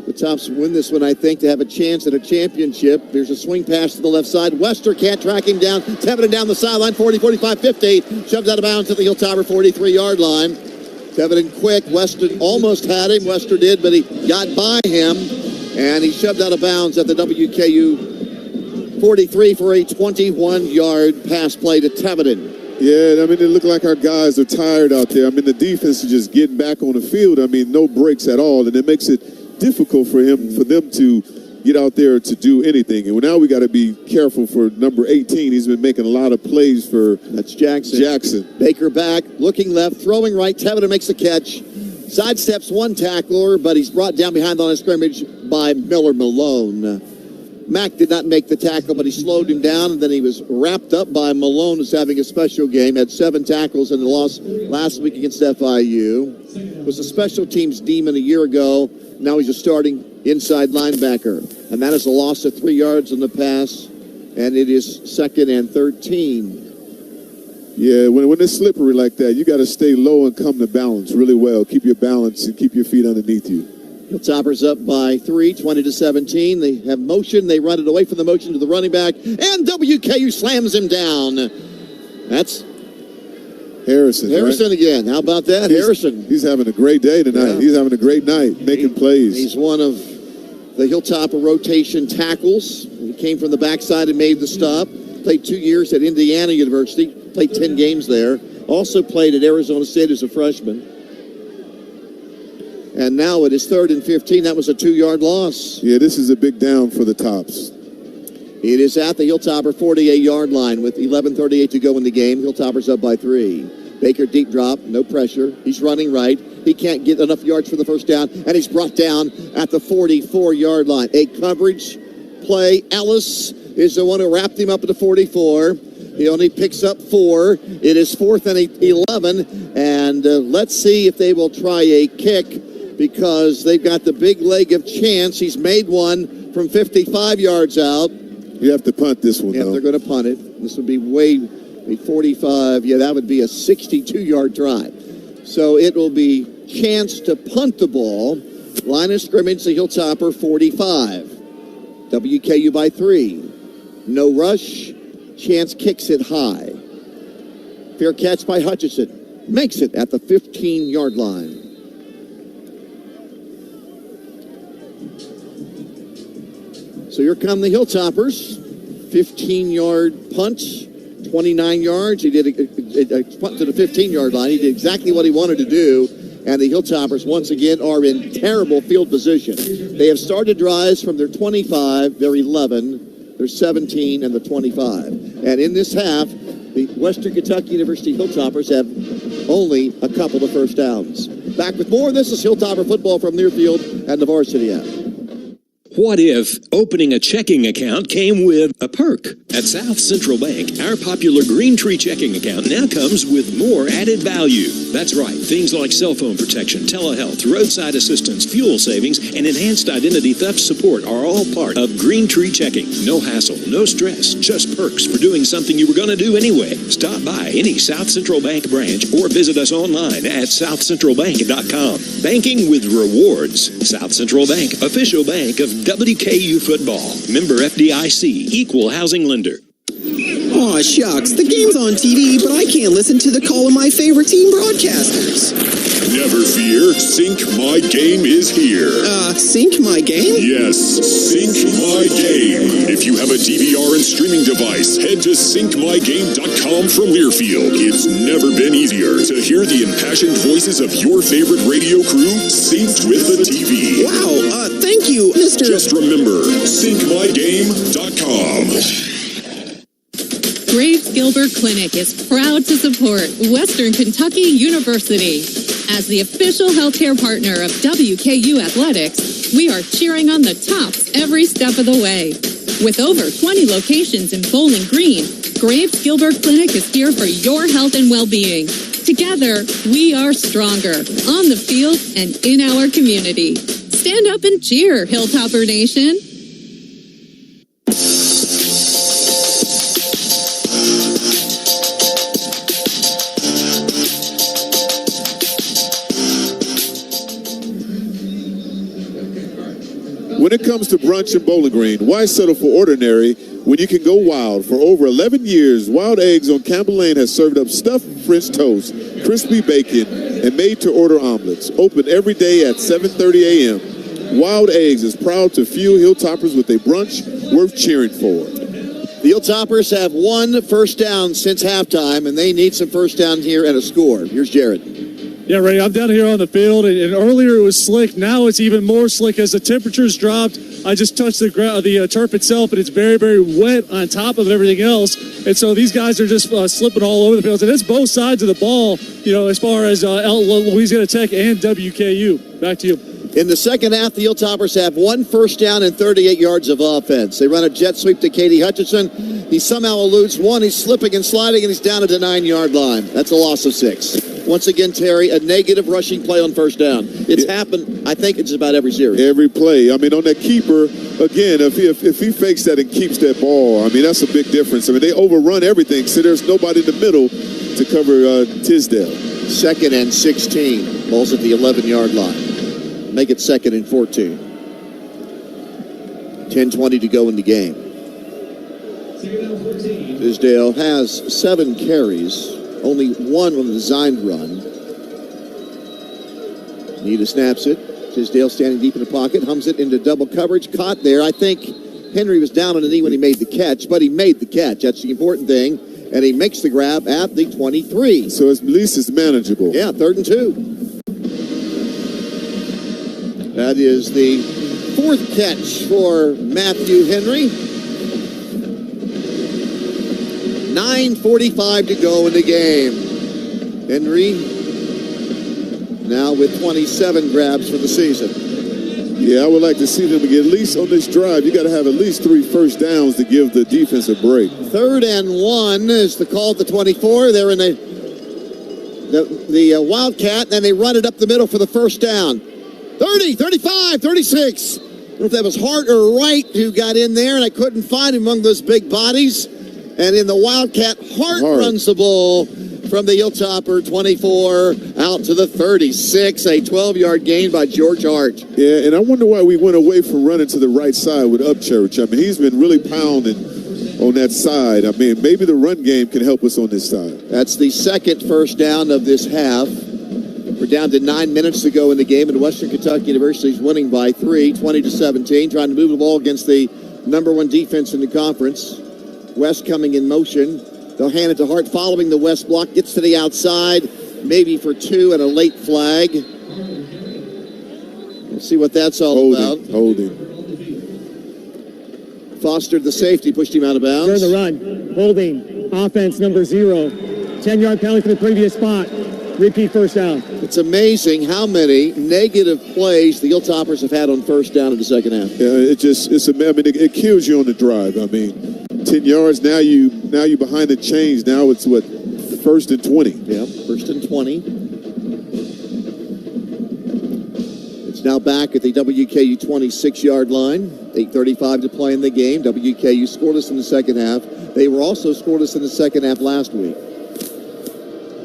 the Tops win this one, I think, to have a chance at a championship. There's a swing pass to the left side. Wester can't track him down. Tevenin down the sideline, 40, 45, 50. Shoved out of bounds at the Hilltopper 43-yard line. Tevenin quick. Wester almost had him. Wester did, but he got by him. And he shoved out of bounds at the WKU 43 for a 21-yard pass play to Tevenin. Yeah, I mean, it looked like our guys are tired out there. I mean, the defense is just getting back on the field. I mean, no breaks at all. And it makes it difficult for them to get out there to do anything. And now we got to be careful for number 18. He's been making a lot of plays for that's Jackson. Baker back, looking left, throwing right. Tevenin makes the catch. Sidesteps one tackler, but he's brought down behind the line of scrimmage by Miller Malone. Mack did not make the tackle, but he slowed him down, and then he was wrapped up by Malone, who's having a special game. Had 7 tackles in the loss last week against FIU. Was a special teams demon a year ago. Now he's a starting inside linebacker. And that is a loss of 3 yards on the pass, and it is 2nd and 13. Yeah, when it's slippery like that, you got to stay low and come to balance really well. Keep your balance and keep your feet underneath you. Hilltoppers up by 3, 20-17. They have motion. They run it away from the motion to the running back. And WKU slams him down. That's Harrison right? Again. How about that, Harrison? He's having a great day tonight. Yeah. He's having a great night, making plays. He's one of the Hilltopper rotation tackles. He came from the backside and made the stop. Played 2 years at Indiana University. Played 10 games there. Also played at Arizona State as a freshman. And now it is 3rd and 15. That was a 2-yard loss. Yeah, this is a big down for the Tops. It is at the Hilltopper 48-yard line with 11:38 to go in the game. Hilltoppers up by 3. Baker deep drop, no pressure. He's running right. He can't get enough yards for the first down, and he's brought down at the 44-yard line. A coverage play. Ellis is the one who wrapped him up at the 44. He only picks up 4. It is 4th and 11, and let's see if they will try a kick, because they've got the big leg of chance. He's made one from 55 yards out. You have to punt this one, though. Yeah, they're going to punt it. This would be way 45. Yeah, that would be a 62-yard drive. So it will be chance to punt the ball. Line of scrimmage, the Hilltopper 45. WKU by 3. No rush. Chance kicks it high. Fair catch by Hutchinson. Makes it at the 15-yard line. So here come the Hilltoppers. 15-yard punt, 29 yards. He did a punt to the 15-yard line. He did exactly what he wanted to do. And the Hilltoppers, once again, are in terrible field position. They have started drives from their 25, their 11, their 17, and the 25. And in this half, the Western Kentucky University Hilltoppers have only a couple of first downs. Back with more. This is Hilltopper football from Nearfield and the Varsity app. What if opening a checking account came with a perk? At South Central Bank, our popular Green Tree checking account now comes with more added value. That's right. Things like cell phone protection, telehealth, roadside assistance, fuel savings, and enhanced identity theft support are all part of Green Tree checking. No hassle, no stress, just perks for doing something you were going to do anyway. Stop by any South Central Bank branch or visit us online at southcentralbank.com. Banking with rewards. South Central Bank, official bank of WKU football. Member FDIC, equal housing lender. Aw, shucks. The game's on TV, but I can't listen to the call of my favorite team broadcasters. Never fear, Sync My Game is here. Sync My Game? Yes, Sync My Game. If you have a DVR and streaming device, head to syncmygame.com from Learfield. It's never been easier to hear the impassioned voices of your favorite radio crew synced with the TV. Wow, thank you, Mr. Just remember, syncmygame.com. Graves Gilbert Clinic is proud to support Western Kentucky University. As the official healthcare partner of WKU Athletics, we are cheering on the Tops every step of the way. With over 20 locations in Bowling Green, Graves Gilbert Clinic is here for your health and well-being. Together, we are stronger on the field and in our community. Stand up and cheer, Hilltopper Nation. When it comes to brunch in Bowling Green, why settle for ordinary when you can go wild? For over 11 years, Wild Eggs on Campbell Lane has served up stuffed French toast, crispy bacon, and made-to-order omelets. Open every day at 7:30 a.m. Wild Eggs is proud to fuel Hilltoppers with a brunch worth cheering for. The Hilltoppers have one first down since halftime, and they need some first down here and a score. Here's Jared. Yeah, Ray, I'm down here on the field, and earlier it was slick. Now it's even more slick as the temperatures dropped. I just touched the turf itself, and it's very, very wet on top of everything else. And so these guys are just slipping all over the field. And it's both sides of the ball, as far as Louisiana Tech and WKU. Back to you. In the second half, the Hilltoppers have one first down and 38 yards of offense. They run a jet sweep to Katie Hutchinson. He somehow eludes one. He's slipping and sliding, and he's down at the 9-yard line. That's a loss of 6. Once again, Terry, a negative rushing play on first down. It's happened, I think, it's about every series. Every play. I mean, on that keeper, again, if he fakes that and keeps that ball, I mean, that's a big difference. I mean, they overrun everything, so there's nobody in the middle to cover Tisdale. 2nd and 16. Ball's at the 11-yard line. Make it 2nd and 14. 10:20 to go in the game. Tisdale has 7 carries. Only one on the designed run. Nita snaps it. Tisdale standing deep in the pocket. Hums it into double coverage. Caught there. I think Henry was down on the knee when he made the catch, but he made the catch. That's the important thing. And he makes the grab at the 23. So at least it's manageable. Yeah, 3rd and 2. That is the 4th catch for Matthew Henry. 9:45 to go in the game. Henry now with 27 grabs for the season. Yeah, I would like to see them get at least on this drive. You got to have at least 3 first downs to give the defense a break. 3rd and 1 is the call at the 24. They're in the Wildcat, and they run it up the middle for the first down. 30, 35, 36. I don't know if that was Hart or Wright who got in there, and I couldn't find him among those big bodies. And in the Wildcat, Hart runs the ball from the Hilltopper 24 out to the 36. A 12-yard gain by George Hart. Yeah, and I wonder why we went away from running to the right side with Upchurch. I mean, he's been really pounding on that side. I mean, maybe the run game can help us on this side. That's the 2nd first down of this half. We're down to 9 minutes to go in the game, and Western Kentucky University is winning by 3, 20-17, trying to move the ball against the #1 defense in the conference. West coming in motion. They'll hand it to Hart following the West block. Gets to the outside, maybe for 2 and a late flag. We'll see what that's all about. Holding. Fostered the safety, pushed him out of bounds. During the run, holding, offense number 0. 10-yard penalty for the previous spot. Repeat first down. It's amazing how many negative plays the Hilltoppers have had on first down in the second half. Yeah, it kills you on the drive. I mean, 10 yards, now you behind the chains. Now it's 1st and 20. Yeah, 1st and 20. It's now back at the WKU 26-yard line. 8:35 to play in the game. WKU scoreless in the second half. They were also scoreless in the second half last week.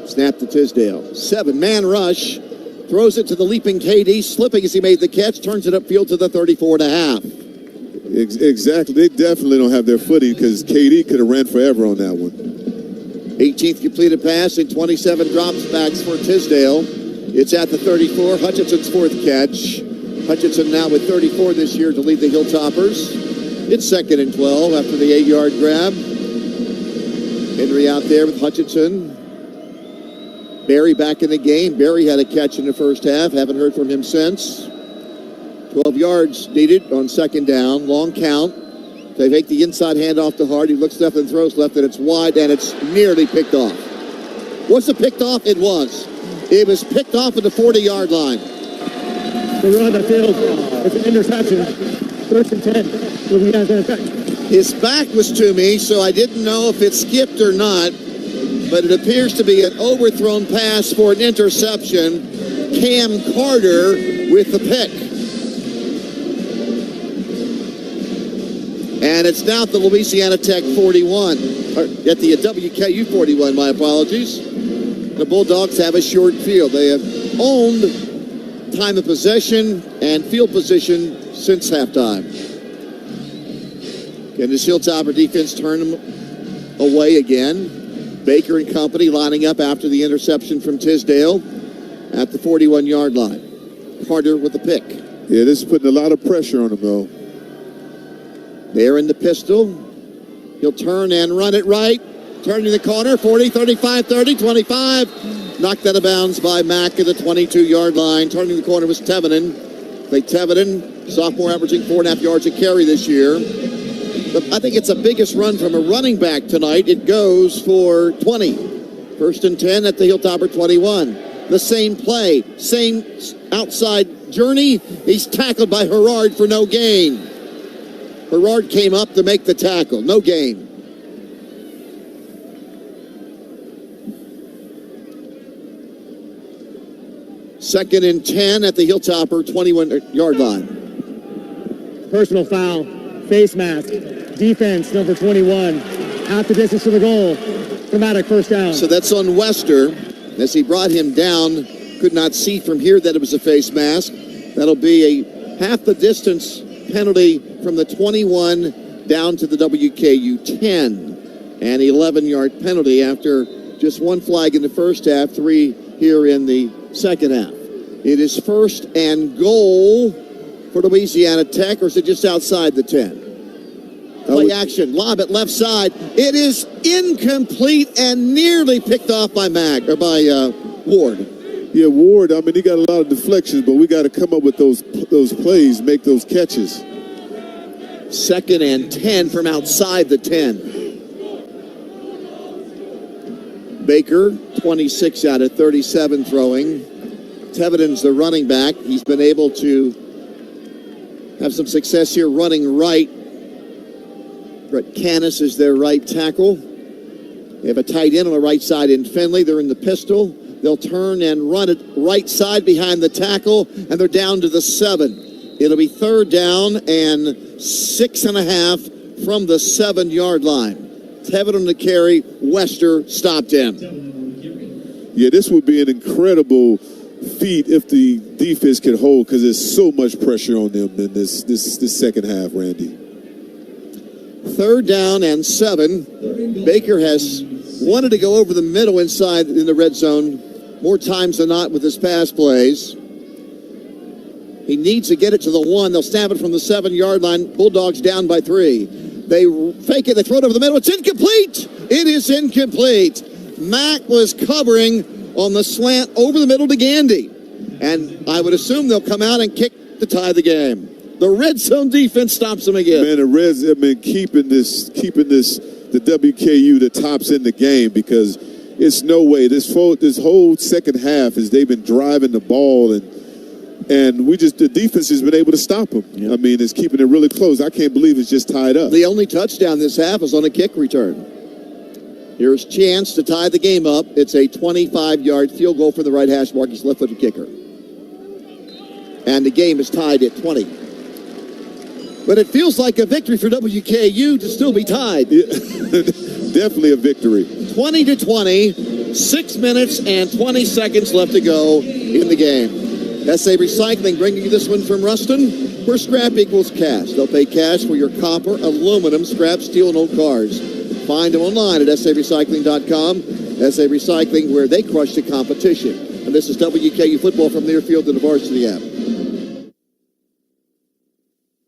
Snap to Tisdale. 7-man rush. Throws it to the leaping KD. Slipping as he made the catch. Turns it upfield to the 34.5. Exactly. They definitely don't have their footing because KD could have ran forever on that one. 18th completed pass and 27 drops backs for Tisdale. It's at the 34. Hutchinson's fourth catch. Hutchinson now with 34 this year to lead the Hilltoppers. It's 2nd and 12 after the 8-yard grab. Henry out there with Hutchinson. Barry back in the game. Barry had a catch in the first half. Haven't heard from him since. 12 yards needed on 2nd down. Long count. They make the inside handoff to Hart. He looks left and throws left, and it's wide, and it's nearly picked off. Was it picked off? It was. It was picked off at the 40-yard line. They run the field. It's an interception. 1st and 10. Louisiana's going to attack. His back was to me, so I didn't know if it skipped or not, but it appears to be an overthrown pass for an interception. Cam Carter with the pick. And it's now at the Louisiana Tech 41, or at the WKU 41, my apologies. The Bulldogs have a short field. They have owned time of possession and field position since halftime. Can this Hilltopper defense turn them away again? Baker and company lining up after the interception from Tisdale at the 41-yard line. Carter with the pick. Yeah, this is putting a lot of pressure on him, though. There in the pistol. He'll turn and run it right. Turning the corner, 40, 35, 30, 25. Knocked out of bounds by Mack at the 22-yard line. Turning the corner was Tevenen. Tevenen, sophomore, averaging 4.5 yards a carry this year. But I think it's the biggest run from a running back tonight. It goes for 20. 1st and 10 at the Hilltopper 21. The same play, same outside journey. He's tackled by Herard for no gain. Herard came up to make the tackle. No gain. Second and 10 at the Hilltopper 21-yard line. Personal foul. Face mask. Defense, number 21. Half the distance to the goal. Dramatic 1st down. So that's on Wester. As he brought him down, could not see from here that it was a face mask. That'll be a half the distance penalty from the 21 down to the WKU 10. An 11-yard penalty after just one flag in the first half, 3 here in the second half. It is 1st and goal for Louisiana Tech, or is it just outside the 10? Play action, lob it left side. It is incomplete and nearly picked off by Ward. Yeah, Ward, I mean, he got a lot of deflections, but we got to come up with those plays, make those catches. 2nd and 10 from outside the 10. Baker, 26 out of 37 throwing. Tevenen's the running back. He's been able to have some success here running right. Brett Canis is their right tackle. They have a tight end on the right side in Finley. They're in the pistol. They'll turn and run it right side behind the tackle, and they're down to the 7. It'll be 3rd down and 6.5 from the 7-yard line. Tevin on the carry. Wester stopped him. Yeah, this would be an incredible feat if the defense could hold, because there's so much pressure on them in this second half, Randy. 3rd down and 7. Baker has wanted to go over the middle inside in the red zone more times than not with his pass plays. He needs to get it to the 1. They'll snap it from the 7-yard line. Bulldogs down by 3. They fake it. They throw it over the middle. It's incomplete. It is incomplete. Mack was covering on the slant over the middle to Gandy. And I would assume they'll come out and kick to tie the game. The red zone defense stops them again. Man, the Reds have been keeping the WKU the tops in the game, because it's no way this whole second half is they've been driving the ball, and the defense has been able to stop them. Yep. I mean, it's keeping it really close. I can't believe it's just tied up. The only touchdown this half is on a kick return. Here's chance to tie the game up. It's a 25-yard field goal for the right hash mark. He's left-footed kicker. And the game is tied at 20. But it feels like a victory for WKU to still be tied. Yeah, definitely a victory. 20-20, 6 minutes and 20 seconds left to go in the game. SA Recycling bringing you this one from Ruston, where scrap equals cash. They'll pay cash for your copper, aluminum, scrap, steel, and old cars. Find them online at sarecycling.com. SA Recycling, where they crush the competition. And this is WKU football from near field to the varsity app.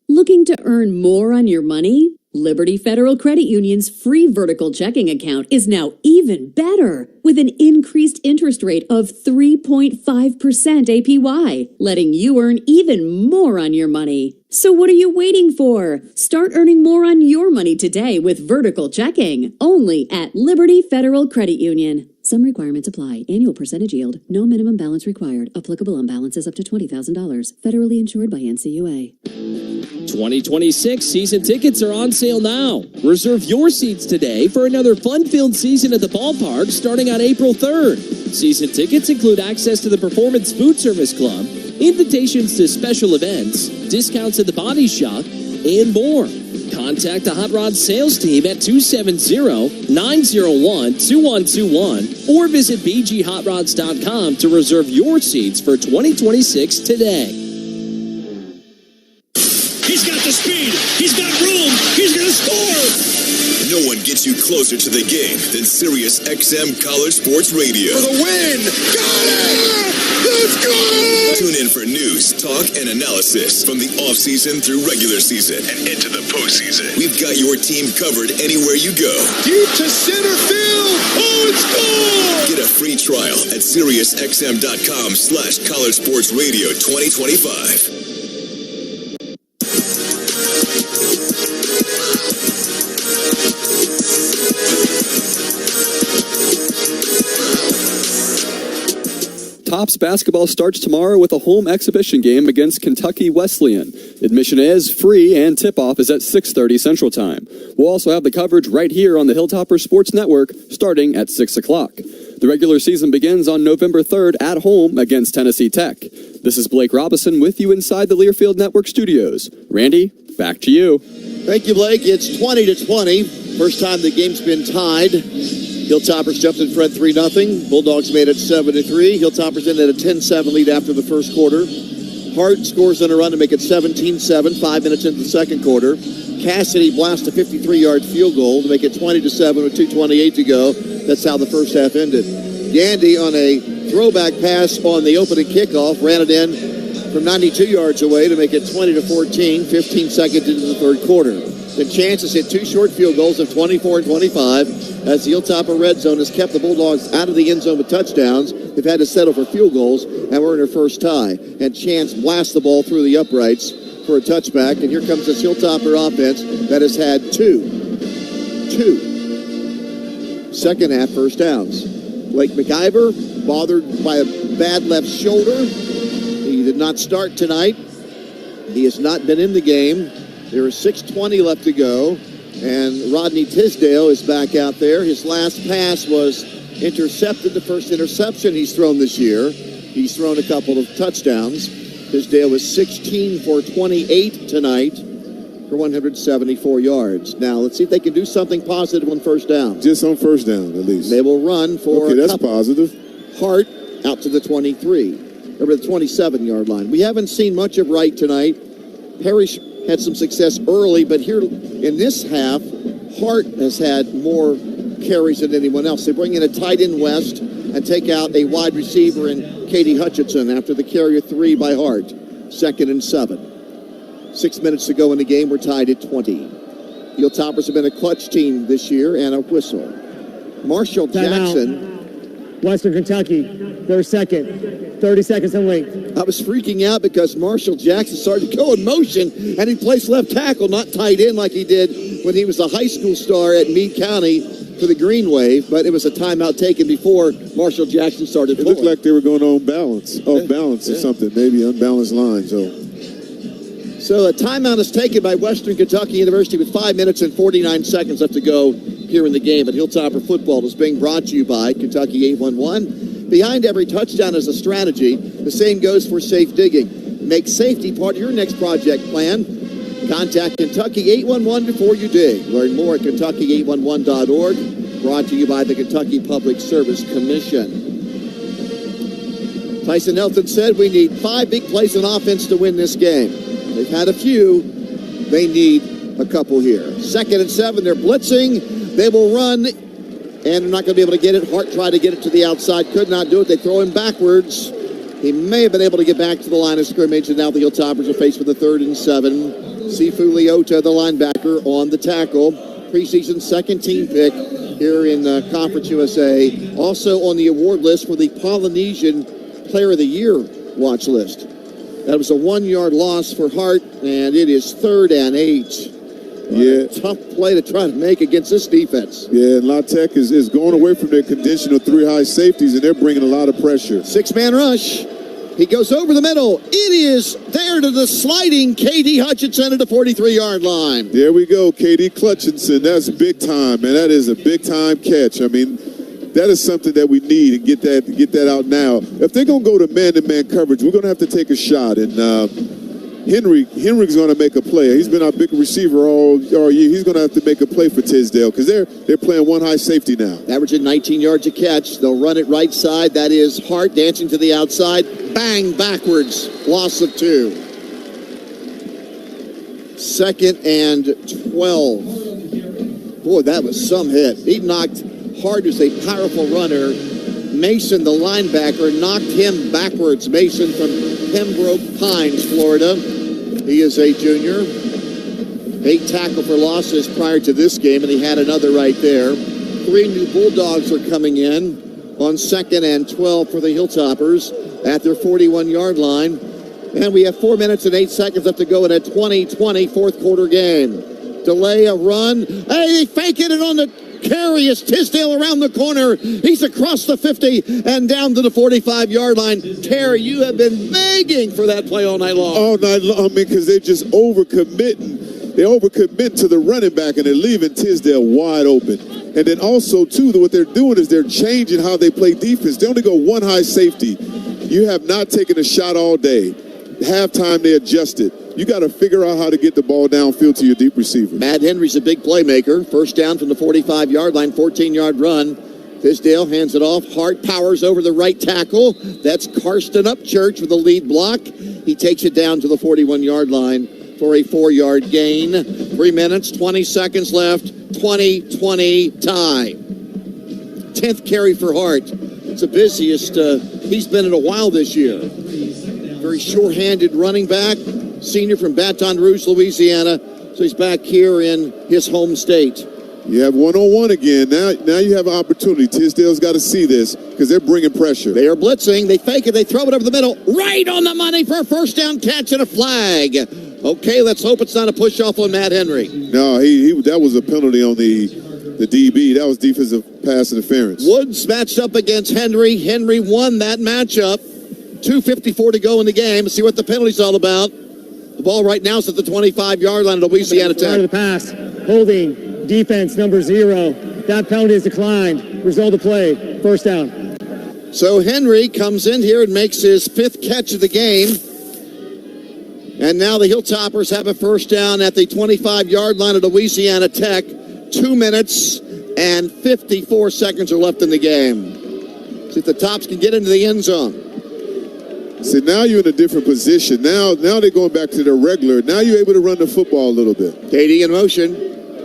Looking to earn more on your money? Liberty Federal Credit Union's free vertical checking account is now even better with an increased interest rate of 3.5% APY, letting you earn even more on your money. So what are you waiting for? Start earning more on your money today with vertical checking, only at Liberty Federal Credit Union. Some requirements apply. Annual percentage yield. No minimum balance required. Applicable on balances up to $20,000. Federally insured by NCUA. 2026 season tickets are on sale now. Reserve your seats today for another fun-filled season at the ballpark starting on April 3rd. Season tickets include access to the Performance Food Service Club, invitations to special events, discounts at the body shop, and more. Contact the Hot Rod sales team at 270-901-2121 or visit bghotrods.com to reserve your seats for 2026 today. He's got the speed. He's got room. He's going to score. No one gets you closer to the game than Sirius XM College Sports Radio. For the win. Got it. Let's go. Tune in for news, talk, and analysis from the offseason through regular season and into the postseason. We've got your team covered anywhere you go. Deep to center field. Oh, it's gone. Get a free trial at SiriusXM.com/College Sports Radio 2025. Tops basketball starts tomorrow with a home exhibition game against Kentucky Wesleyan. Admission is free and tip-off is at 6:30 Central Time. We'll also have the coverage right here on the Hilltoppers Sports Network starting at 6 o'clock. The regular season begins on November 3rd at home against Tennessee Tech. This is Blake Robinson with you inside the Learfield Network studios. Randy, back to you. Thank you, Blake. It's 20-20. First time the game's been tied. Hilltoppers jumped in front 3-0. Bulldogs made it 7-3. Hilltoppers ended at a 10-7 lead after the first quarter. Hart scores on a run to make it 17-7, 5 minutes into the second quarter. Cassidy blasts a 53-yard field goal to make it 20-7 with 2:28 to go. That's how the first half ended. Gandy on a throwback pass on the opening kickoff ran it in from 92 yards away to make it 20-14, 15 seconds into the third quarter. The Chances hit two short field goals of 24 and 25 as the Hilltopper red zone has kept the Bulldogs out of the end zone with touchdowns. They've had to settle for field goals, and we're in our first tie. And Chance blasts the ball through the uprights for a touchback, and here comes this Hilltopper offense that has had two second half first downs. Blake McIver bothered by a bad left shoulder. He did not start tonight. He has not been in the game. There is 6:20 left to go, and Rodney Tisdale is back out there. His last pass was intercepted, the first interception he's thrown this year. He's thrown a couple of touchdowns. Tisdale was 16 for 28 tonight for 174 yards. Now, let's see if they can do something positive on first down. Just on first down, at least. They will run for okay, that's positive. Hart out to the 23, over the 27-yard line. We haven't seen much of Wright tonight. Parrish had some success early, but here in this half, Hart has had more carries than anyone else. They bring in a tight end West and take out a wide receiver in Katie Hutchinson after the carry of 3 by Hart. 2nd and 7. 6 minutes to go in the game. We're tied at 20. Hilltoppers have been a clutch team this year, and a whistle. Marshall Jackson. Western Kentucky, their second. 30 seconds in length. I was freaking out because Marshall Jackson started to go in motion, and he placed left tackle, not tight end like he did when he was a high school star at Meade County for the Green Wave, but it was a timeout taken before Marshall Jackson started pulling. It looked like they were going off balance or something, maybe unbalanced line. So a timeout is taken by Western Kentucky University with 5 minutes and 49 seconds left to go here in the game. But Hilltopper football is being brought to you by Kentucky 811. Behind every touchdown is a strategy. The same goes for safe digging. Make safety part of your next project plan. Contact Kentucky 811 before you dig. Learn more at Kentucky811.org. Brought to you by the Kentucky Public Service Commission. Tyson Elton said we need 5 big plays on offense to win this game. They've had a few. They need a couple here. 2nd and 7. They're blitzing. They will run and they're not going to be able to get it. Hart tried to get it to the outside, could not do it. They throw him backwards. He may have been able to get back to the line of scrimmage, and now the Hilltoppers are faced with a 3rd and 7. Sifu Leota, the linebacker, on the tackle. Preseason second-team pick here in Conference USA. Also on the award list for the Polynesian Player of the Year watch list. That was a 1-yard loss for Hart, and it is 3rd and 8. Yeah. Tough play to try to make against this defense. Yeah, and La Tech is going away from their conditional 3 high safeties, and they're bringing a lot of pressure. 6-man rush. He goes over the middle. It is there to the sliding K.D. Hutchinson at the 43-yard line. There we go, K.D. Hutchinson. That's big time, man. That is a big-time catch. I mean, that is something that we need, and get that out now. If they're going to go to man-to-man coverage, we're going to have to take a shot. And Henry's going to make a play. He's been our big receiver all year. He's going to have to make a play for Tisdale because they're playing 1 high safety now. Averaging 19 yards a catch. They'll run it right side. That is Hart dancing to the outside. Bang, backwards. Loss of 2. 2nd and 12. Boy, that was some hit. He knocked Hart, who's a powerful runner. Mason, the linebacker, knocked him backwards. Mason from Pembroke Pines, Florida. He is a junior. 8 tackle for losses prior to this game, and he had another right there. 3 new Bulldogs are coming in on 2nd and 12 for the Hilltoppers at their 41-yard line. And we have 4 minutes and 8 seconds left to go in a 20-20 fourth quarter game. Delay a run. Hey, they fake it, and on the carry is Tisdale around the corner. He's across the 50 and down to the 45-yard line. Terry, you have been begging for that play all night long. All night long, I mean, because they're just overcommitting. They overcommit to the running back, and they're leaving Tisdale wide open. And then also, too, what they're doing is they're changing how they play defense. They only go 1 high safety. You have not taken a shot all day. Halftime, they adjusted. You got to figure out how to get the ball downfield to your deep receiver. Matt Henry's a big playmaker. First down from the 45-yard line, 14-yard run. Tisdale hands it off. Hart powers over the right tackle. That's Karsten Upchurch with the lead block. He takes it down to the 41-yard line for a 4-yard gain. 3 minutes, 20 seconds left. 20-20 tie. 10th carry for Hart. It's the busiest he's been in a while this year. Very sure-handed running back. Senior from Baton Rouge, Louisiana. So he's back here in his home state. You have 1-on-1 again. Now you have an opportunity. Tisdale's got to see this because they're bringing pressure. They are blitzing. They fake it. They throw it over the middle. Right on the money for a first down catch and a flag. Okay, let's hope it's not a push-off on Matt Henry. No, that was a penalty on the DB. That was defensive pass interference. Woods matched up against Henry. Henry won that matchup. 2:54 to go in the game. Let's see what the penalty's all about. The ball right now is at the 25-yard line of Louisiana Tech. The pass. Holding. Defense number 0. That penalty is declined. Result of play. First down. So Henry comes in here and makes his 5th catch of the game. And now the Hilltoppers have a first down at the 25-yard line of Louisiana Tech. 2 minutes and 54 seconds are left in the game. See if the Tops can get into the end zone. See, now you're in a different position. Now they're going back to their regular. Now you're able to run the football a little bit. KD in motion.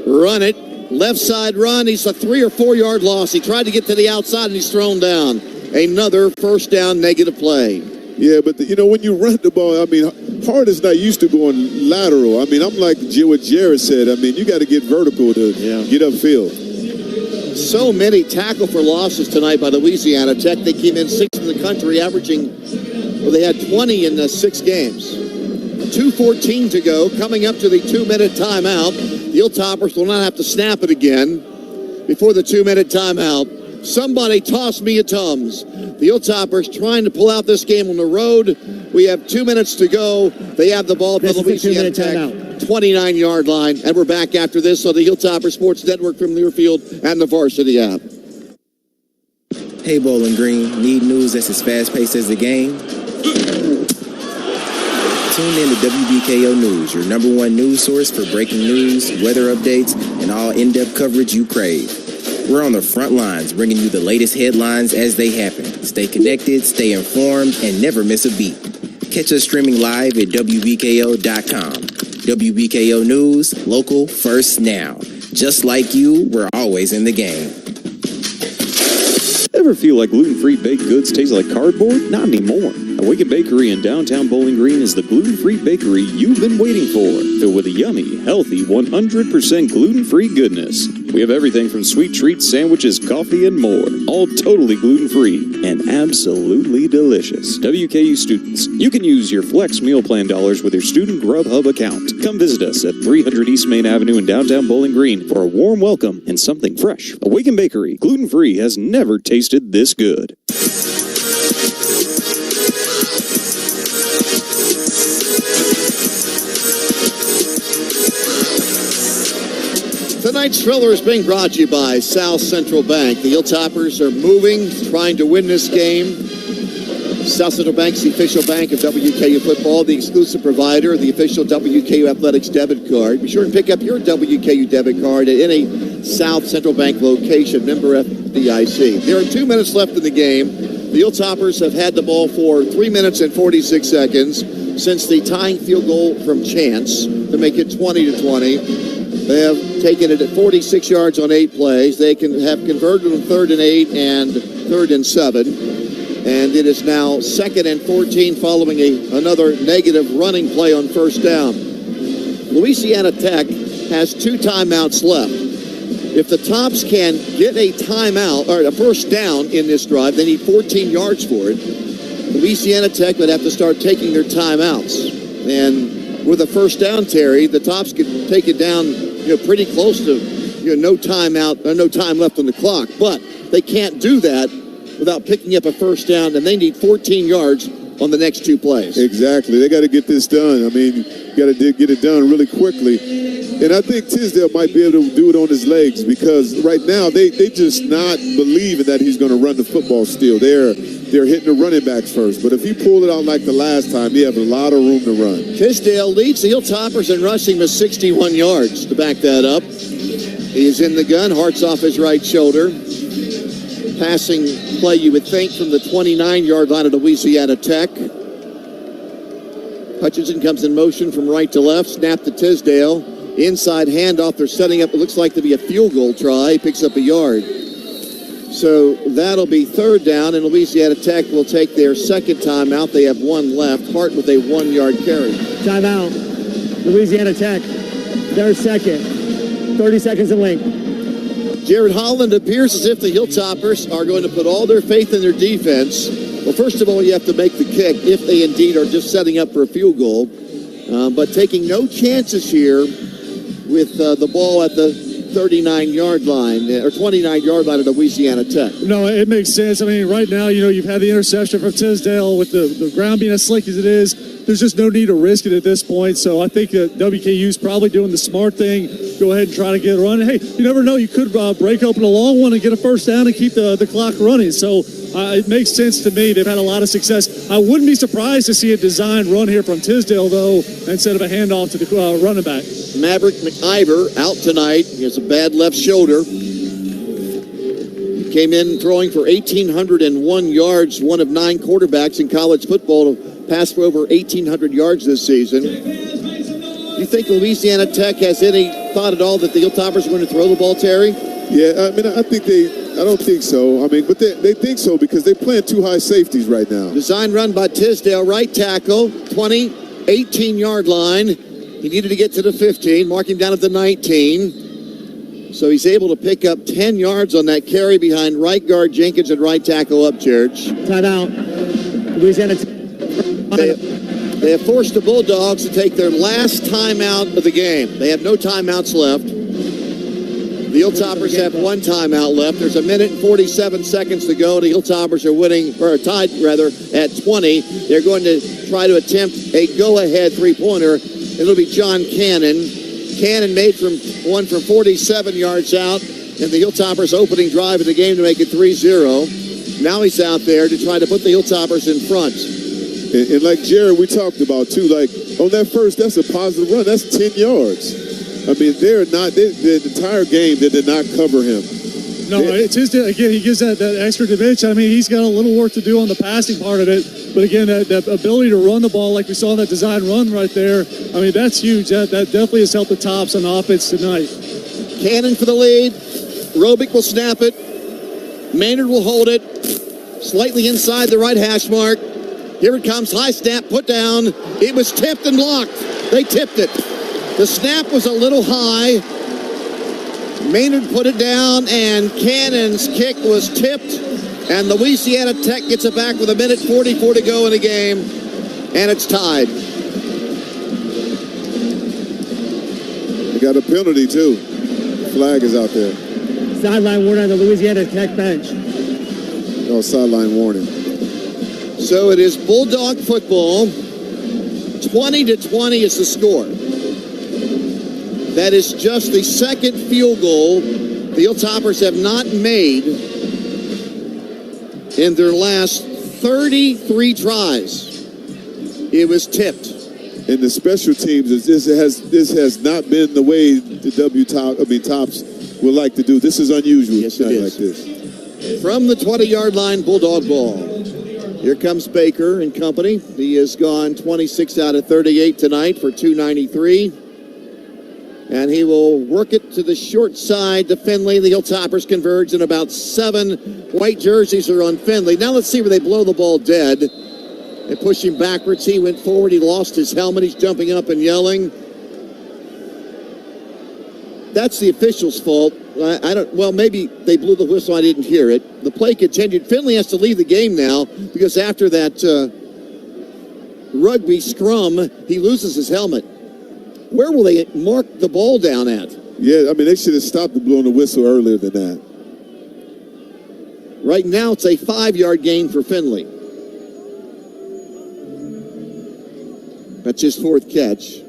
Run it. Left side run. He's a 3 or 4 yard loss. He tried to get to the outside and he's thrown down. Another first down negative play. Yeah, but when you run the ball, I mean, Hart is not used to going lateral. I mean, I'm like what Jared said. I mean, you got to get vertical to get upfield. So many tackle for losses tonight by Louisiana Tech. They came in 6th in the country, averaging, they had 20 in 6 games. 2:14 to go, coming up to the 2-minute timeout. The Hilltoppers will not have to snap it again before the 2-minute timeout. Somebody toss me a Tums. The Hilltoppers trying to pull out this game on the road. We have 2 minutes to go. They have the ball at the Louisiana Tech 29-yard line. And we're back after this on the Hilltopper Sports Network from Learfield and the Varsity app. Hey, Bowling Green. Need news that's as fast-paced as the game? Tune in to WBKO News, your #1 news source for breaking news, weather updates, and all in-depth coverage you crave. We're on the front lines, bringing you the latest headlines as they happen. Stay connected, stay informed, and never miss a beat. Catch us streaming live at WBKO.com. WBKO News, local, first, now. Just like you, we're always in the game. Ever feel like gluten-free baked goods taste like cardboard? Not anymore. Awaken Bakery in downtown Bowling Green is the gluten-free bakery you've been waiting for, filled with a yummy, healthy, 100% gluten-free goodness. We have everything from sweet treats, sandwiches, coffee, and more, all totally gluten-free and absolutely delicious. WKU students, you can use your Flex Meal Plan dollars with your Student Grub Hub account. Come visit us at 300 East Main Avenue in downtown Bowling Green for a warm welcome and something fresh. Awaken Bakery, gluten-free, has never tasted this good. Tonight's thriller is being brought to you by South Central Bank. The Hilltoppers are moving, trying to win this game. South Central Bank's the official bank of WKU football, the exclusive provider of the official WKU Athletics debit card. Be sure and pick up your WKU debit card at any South Central Bank location, member FDIC. There are 2 minutes left in the game. The Hilltoppers have had the ball for 3 minutes and 46 seconds since the tying field goal from Chance to make it 20-20. They have taken it at 46 yards on 8 plays. They have converted on 3rd and 8 and 3rd and 7. And it is now 2nd and 14 following another negative running play on first down. Louisiana Tech has 2 timeouts left. If the Tops can get a timeout or a first down in this drive, they need 14 yards for it. Louisiana Tech would have to start taking their timeouts. And with a first down, Terry, the Tops could take it down pretty close to no time left on the clock. But they can't do that without picking up a first down, and they need 14 yards on the next 2 plays. Exactly. They got to get this done. I mean, you got to get it done really quickly. And I think Tisdale might be able to do it on his legs because right now they just not believing that he's going to run the football still. They're hitting the running backs first. But if he pulled it out like the last time, he have a lot of room to run. Tisdale leads the Hilltoppers in rushing with 61 yards to back that up. He's in the gun. Hart's off his right shoulder. Passing play, you would think, from the 29-yard line of Louisiana Tech. Hutchinson comes in motion from right to left. Snap to Tisdale. Inside handoff. They're setting up, it looks like to be a field goal try. He picks up a yard. So that'll be 3rd down, and Louisiana Tech will take their second timeout. They have 1 left. Hart with a 1-yard carry. Timeout. Louisiana Tech, their second. 30 seconds in length. Jared Holland appears as if the Hilltoppers are going to put all their faith in their defense. Well, first of all, you have to make the kick if they indeed are just setting up for a field goal. But taking no chances here with the ball at the 39-yard line or 29-yard line of Louisiana Tech. No, it makes sense. I mean, right now, you've had the interception from Tisdale with the ground being as slick as it is. There's just no need to risk it at this point. So I think that WKU's probably doing the smart thing. Go ahead and try to get a run. Hey, you never know. You could break open a long one and get a first down and keep the clock running. So it makes sense to me. They've had a lot of success. I wouldn't be surprised to see a designed run here from Tisdale, though, instead of a handoff to the running back. Maverick McIver out tonight. He has a bad left shoulder. He came in throwing for 1,801 yards, one of 9 quarterbacks in college football to pass for over 1,800 yards this season. Do you think Louisiana Tech has any thought at all that the Hilltoppers are going to throw the ball, Terry? Yeah, I mean, I don't think so. I mean, but they think so because they're playing 2 high safeties right now. Design run by Tisdale, right tackle, 18-yard line. He needed to get to the 15, mark him down at the 19. So he's able to pick up 10 yards on that carry behind right guard Jenkins and right tackle Upchurch. Timeout. Louisiana Tech. They have forced the Bulldogs to take their last timeout of the game. They have no timeouts left. The Hilltoppers have 1 timeout left. There's 1 minute and 47 seconds to go. The Hilltoppers are tied at 20. They're going to try to attempt a go-ahead 3-pointer. It'll be John Cannon. Cannon made one from 47 yards out, and the Hilltoppers' opening drive of the game to make it 3-0. Now he's out there to try to put the Hilltoppers in front. And like Jared, we talked about too, like on that first, that's a positive run. That's 10 yards. I mean, the entire game, they did not cover him. No, it's his, again, he gives that extra dimension. I mean, he's got a little work to do on the passing part of it. But again, that ability to run the ball like we saw in that design run right there, I mean, that's huge. That definitely has helped the Tops on offense tonight. Cannon for the lead. Robick will snap it. Maynard will hold it slightly inside the right hash mark. Here it comes. High snap, put down. It was tipped and blocked. They tipped it. The snap was a little high. Maynard put it down, and Cannon's kick was tipped. And Louisiana Tech gets it back with 1:44 to go in the game. And it's tied. They got a penalty, too. Flag is out there. Sideline warning on the Louisiana Tech bench. Oh, sideline warning. So it is Bulldog football. 20-20 is the score. That is just the second field goal the Hilltoppers have not made in their last 33 tries. It was tipped. And the special teams, this has not been the way the Tops would like to do. This is unusual. Yes, it is. Like this. From the 20-yard line, Bulldog ball. Here comes Baker and company. He has gone 26 out of 38 tonight for 293. And he will work it to the short side to Finley. The Hilltoppers converge, and about 7 white jerseys are on Finley. Now let's see where they blow the ball dead. They push him backwards. He went forward. He lost his helmet. He's jumping up and yelling. That's the official's fault. Well, maybe they blew the whistle. I didn't hear it. The play continued. Finley has to leave the game now because after that rugby scrum, he loses his helmet. Where will they mark the ball down at? Yeah, I mean, they should have stopped blowing the whistle earlier than that. Right now, it's a 5-yard gain for Finley. That's his 4th catch.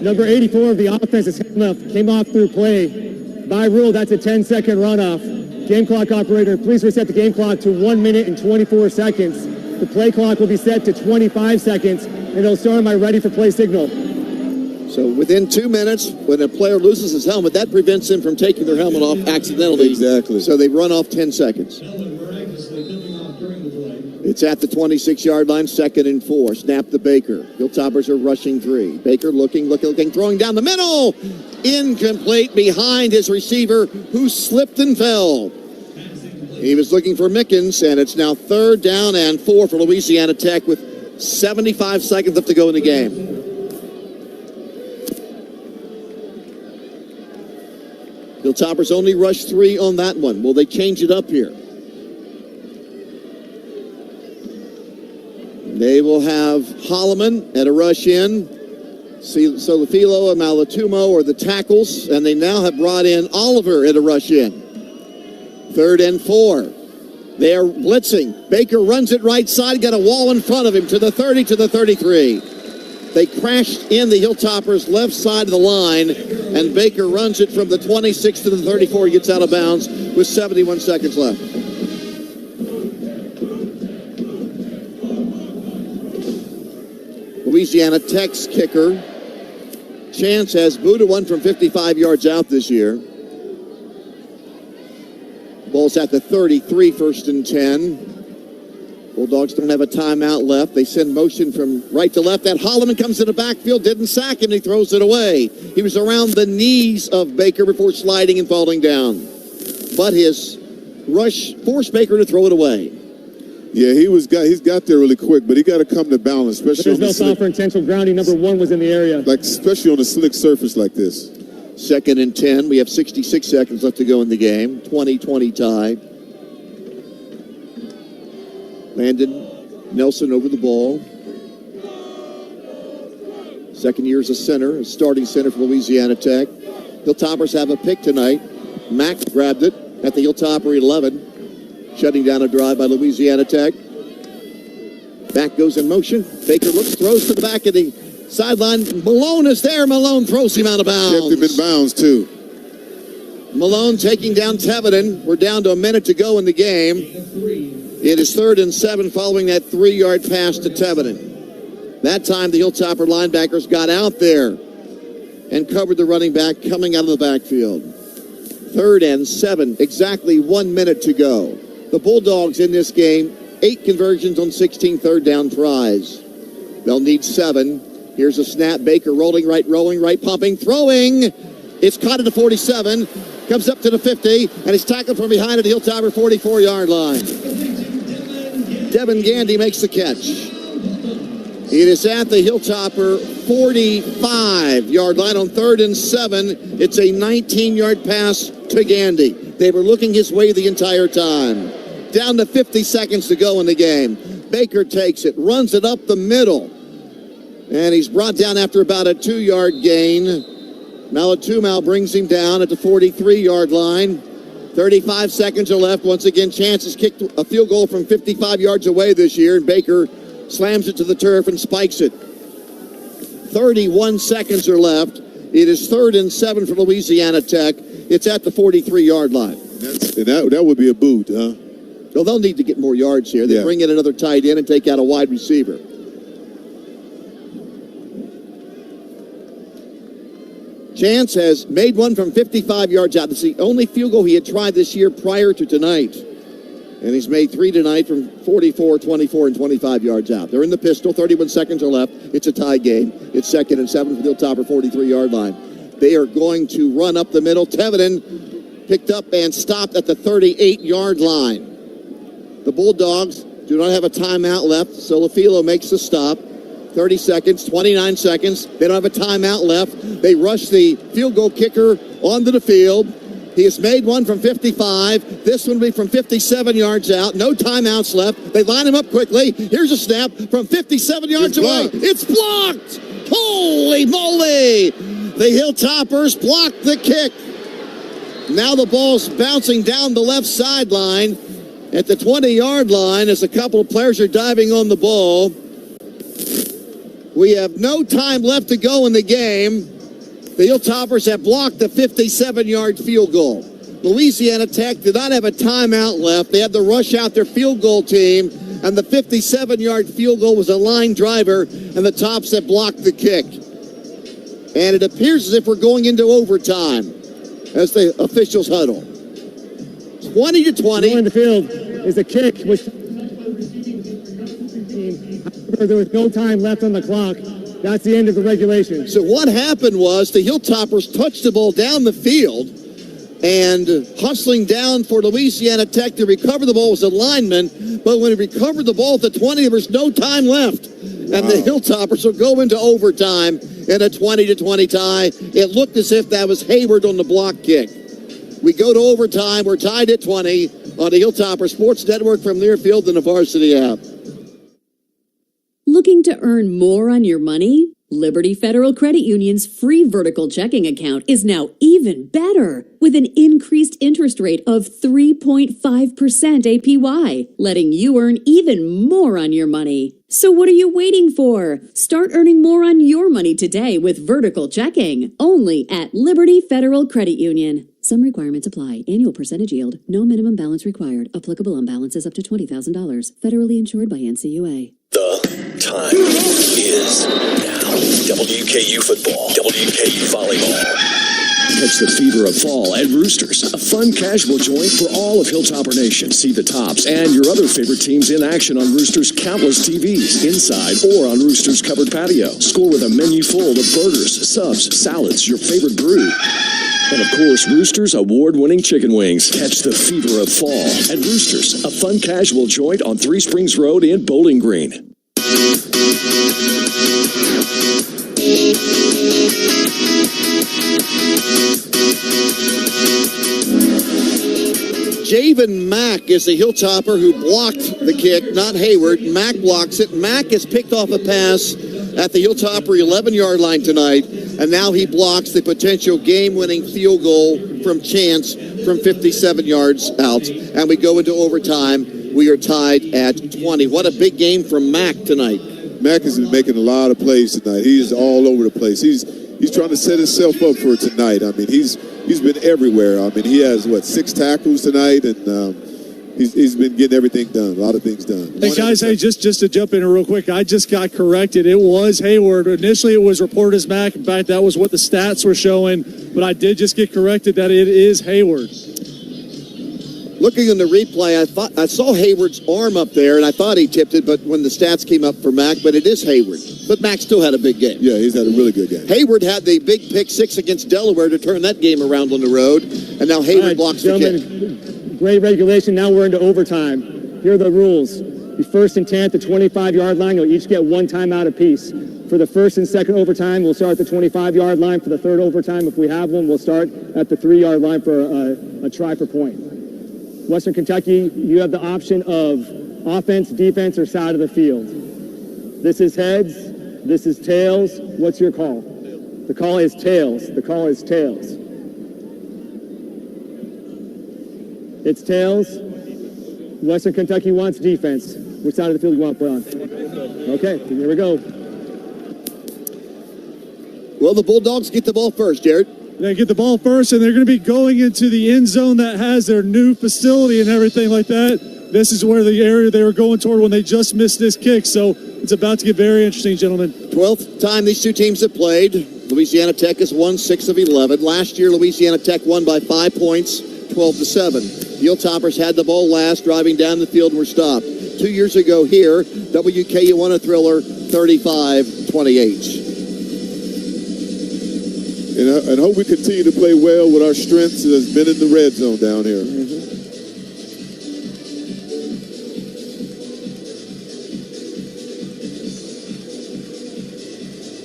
Number 84 of the offense is came off through play. By rule, that's a 10-second runoff. Game clock operator, please reset the game clock to 1 minute and 24 seconds. The play clock will be set to 25 seconds, and it'll start my ready for play signal. So within 2 minutes, when a player loses his helmet, that prevents him from taking their helmet off accidentally. Exactly. So they run off 10 seconds. It's at the 26-yard line, 2nd and 4. Snap to Baker. Hilltoppers are rushing 3. Baker looking, throwing down the middle. Incomplete behind his receiver, who slipped and fell. He was looking for Mickens, and it's now 3rd down and 4 for Louisiana Tech with 75 seconds left to go in the game. Hilltoppers only rushed 3 on that one. Will they change it up here? They will have Holloman at a rush in. Solifilo and Malatumo are the tackles, and they now have brought in Oliver at a rush in. 3rd and 4. They are blitzing. Baker runs it right side, got a wall in front of him to the 30, to the 33. They crashed in the Hilltoppers' left side of the line, and Baker runs it from the 26 to the 34. He gets out of bounds with 71 seconds left. Louisiana Tech's kicker, Chance, has booted one from 55 yards out this year. Ball's at the 33, 1st and 10. Bulldogs don't have a timeout left. They send motion from right to left. That Holloman comes in the backfield, didn't sack him, he throws it away. He was around the knees of Baker before sliding and falling down. But his rush forced Baker to throw it away. Yeah, he's got there really quick, but he got to come to balance, especially on the There's no foul for intentional grounding. Number 1 was in the area. Especially on a slick surface like this. 2nd and 10. We have 66 seconds left to go in the game. 20-20 tie. Landon Nelson over the ball. Second year as a center, a starting center for Louisiana Tech. Hilltoppers have a pick tonight. Mack grabbed it at the Hilltopper 11, shutting down a drive by Louisiana Tech. Back goes in motion. Baker looks, throws to the back of the sideline. Malone is there. Malone throws him out of bounds. Kept him in bounds, too. Malone taking down Tevenin. We're down to a minute to go in the game. It is 3rd and 7 following that 3-yard pass to Tevenin. That time the Hilltopper linebackers got out there and covered the running back coming out of the backfield. 3rd and 7, exactly 1 minute to go. The Bulldogs in this game, 8 conversions on 16 third down tries. They'll need 7. Here's a snap. Baker rolling right, pumping, throwing. It's caught at the 47. comes up to the 50, and he's tackled from behind at the Hilltopper 44-yard line. Devin Gandy makes the catch. It is at the Hilltopper 45-yard line on 3rd and 7. It's a 19-yard pass to Gandy. They were looking his way the entire time. Down to 50 seconds to go in the game. Baker takes it, runs it up the middle. And he's brought down after about a 2-yard gain. Malatumau brings him down at the 43-yard line. 35 seconds are left. Once again, Chance has kicked a field goal from 55 yards away this year, and Baker slams it to the turf and spikes it. 31 seconds are left. It is 3rd and 7 for Louisiana Tech. It's at the 43-yard line. That would be a boot, huh? Well, they'll need to get more yards here. They bring in another tight end and take out a wide receiver. Chance has made one from 55 yards out. It's the only field goal he had tried this year prior to tonight. And he's made 3 tonight from 44, 24, and 25 yards out. They're in the pistol. 31 seconds are left. It's a tie game. It's 2nd and 7 for the Hilltopper 43-yard line. They are going to run up the middle. Teveden picked up and stopped at the 38-yard line. The Bulldogs do not have a timeout left, so LaFilo makes the stop. 30 seconds, 29 seconds. They don't have a timeout left. They rush the field goal kicker onto the field. He has made one from 55. This one will be from 57 yards out. No timeouts left. They line him up quickly. Here's a snap from 57 yards away. It's blocked. Holy moly. The Hilltoppers blocked the kick. Now the ball's bouncing down the left sideline at the 20-yard line as a couple of players are diving on the ball. We have no time left to go in the game. The Hilltoppers have blocked the 57-yard field goal. Louisiana Tech did not have a timeout left. They had to rush out their field goal team, and the 57-yard field goal was a line driver, and the Tops have blocked the kick. And it appears as if we're going into overtime as the officials huddle. 20-20. In the field is a kick, which there was no time left on the clock. That's the end of the regulation. So what happened was the Hilltoppers touched the ball down the field, and hustling down for Louisiana Tech to recover the ball was a lineman, but when he recovered the ball at the 20, there was no time left. And the Hilltoppers will go into overtime in a 20-20 tie. It looked as if that was Hayward on the block kick. We go to overtime. We're tied at 20 on the Hilltopper Sports Network from Learfield and the Varsity app. Looking to earn more on your money? Liberty Federal Credit Union's free vertical checking account is now even better with an increased interest rate of 3.5% APY, letting you earn even more on your money. So what are you waiting for? Start earning more on your money today with vertical checking, only at Liberty Federal Credit Union. Some requirements apply. Annual percentage yield. No minimum balance required. Applicable on balances up to $20,000. Federally insured by NCUA. The time is now. WKU football. WKU volleyball. Catch the fever of fall at Roosters, a fun casual joint for all of Hilltopper Nation. See the Tops and your other favorite teams in action on Roosters' countless TVs, inside or on Roosters' covered patio. Score with a menu full of burgers, subs, salads, your favorite brew. And of course, Roosters' award-winning chicken wings. Catch the fever of fall at Roosters, a fun casual joint on 3 Springs Road in Bowling Green. Javen Mack is the Hilltopper who blocked the kick, not Hayward. Mack blocks it. Mack has picked off a pass at the Hilltopper 11-yard line tonight, and now he blocks the potential game-winning field goal from Chance from 57 yards out. And we go into overtime. We are tied at 20. What a big game from Mack tonight. Mack has been making a lot of plays tonight. He's all over the place. He's trying to set himself up for tonight. I mean, he's been everywhere. I mean, he has, 6 tackles tonight, and he's been getting everything done, a lot of things done. Hey, guys, just to jump in real quick, I just got corrected. It was Hayward. Initially, it was reported as Mack. In fact, that was what the stats were showing, but I did just get corrected that it is Hayward. Looking in the replay, I saw Hayward's arm up there, and I thought he tipped it, but when the stats came up for Mac, but it is Hayward. But Mac still had a big game. Yeah, he's had a really good game. Hayward had the big pick 6 against Delaware to turn that game around on the road, and now Hayward blocks the kick. Great regulation. Now we're into overtime. Here are the rules. The first and 10 at the 25-yard line, you'll each get 1 timeout apiece. For the first and second overtime, we'll start at the 25-yard line. For the third overtime, if we have one, we'll start at the 3-yard line for a try for point. Western Kentucky, you have the option of offense, defense, or side of the field. This is heads. This is tails. What's your call? The call is tails. The call is tails. It's tails. Western Kentucky wants defense. Which side of the field do you want to put on? Okay, here we go. Well, the Bulldogs get the ball first, Jared. They get the ball first, and they're going to be going into the end zone that has their new facility and everything like that. This is where the area they were going toward when they just missed this kick. So it's about to get very interesting, gentlemen. 12th time these two teams have played. Louisiana Tech has won 6 of 11. Last year, Louisiana Tech won by 5 points, 12-7. Hilltoppers had the ball last, driving down the field and were stopped. 2 years ago here, WKU won a thriller, 35-28. And I hope we continue to play well with our strengths that's been in the red zone down here.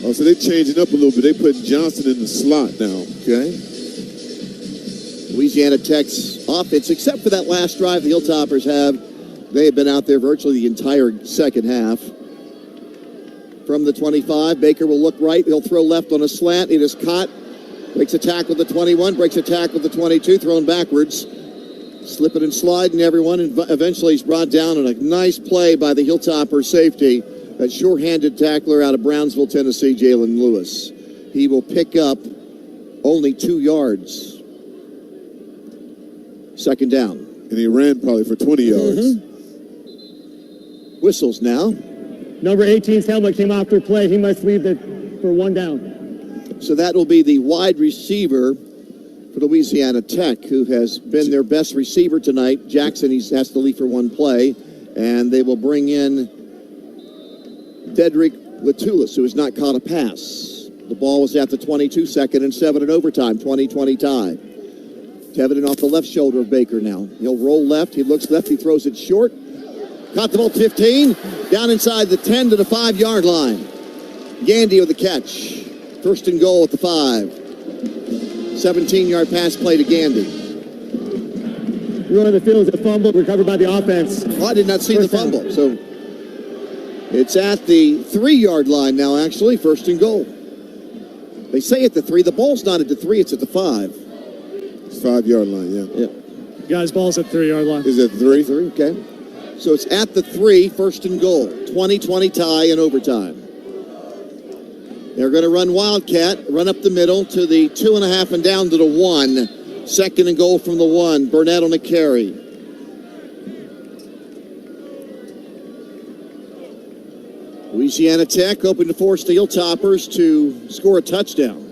Oh, so they're changing up a little bit. They put Johnson in the slot now. Okay. Louisiana Tech's offense, except for that last drive the Hilltoppers they have been out there virtually the entire second half. From the 25, Baker will look right. He'll throw left on a slant. It is caught. Breaks a tackle with the 21. Breaks a tackle with the 22. Thrown backwards. Slipping and sliding, everyone. And eventually he's brought down on a nice play by the Hilltopper safety. That sure-handed tackler out of Brownsville, Tennessee, Jalen Lewis. He will pick up only 2 yards. Second down. And he ran probably for 20 yards. Whistles now. Number 18's helmet came off their play. He must leave for 1 down. So that will be the wide receiver for Louisiana Tech, who has been their best receiver tonight. Jackson has to leave for 1 play. And they will bring in Dedrick Latulis, who has not caught a pass. The ball was at the 22, 2nd and 7 in overtime, 20-20 tie. Tevin off the left shoulder of Baker now. He'll roll left. He looks left. He throws it short. Caught the ball 15. Down inside the 10 to the 5-yard line. Gandy with the catch. First and goal at the 5. 17-yard pass play to Gandy. Running the field is a fumble recovered by the offense. Well, I did not see the fumble. So it's at the 3-yard line now, actually. First and goal. They say at the 3. The ball's not at the 3. It's at the 5. 5-yard line, yeah. Guys, ball's at 3-yard line. Is it 3? 3, okay. So it's at the 3, first and goal. 20-20 tie in overtime. They're going to run Wildcat, run up the middle to the 2.5 and down to the 1. Second and goal from the 1. Burnett on a carry. Louisiana Tech hoping to force the Hilltoppers to score a touchdown.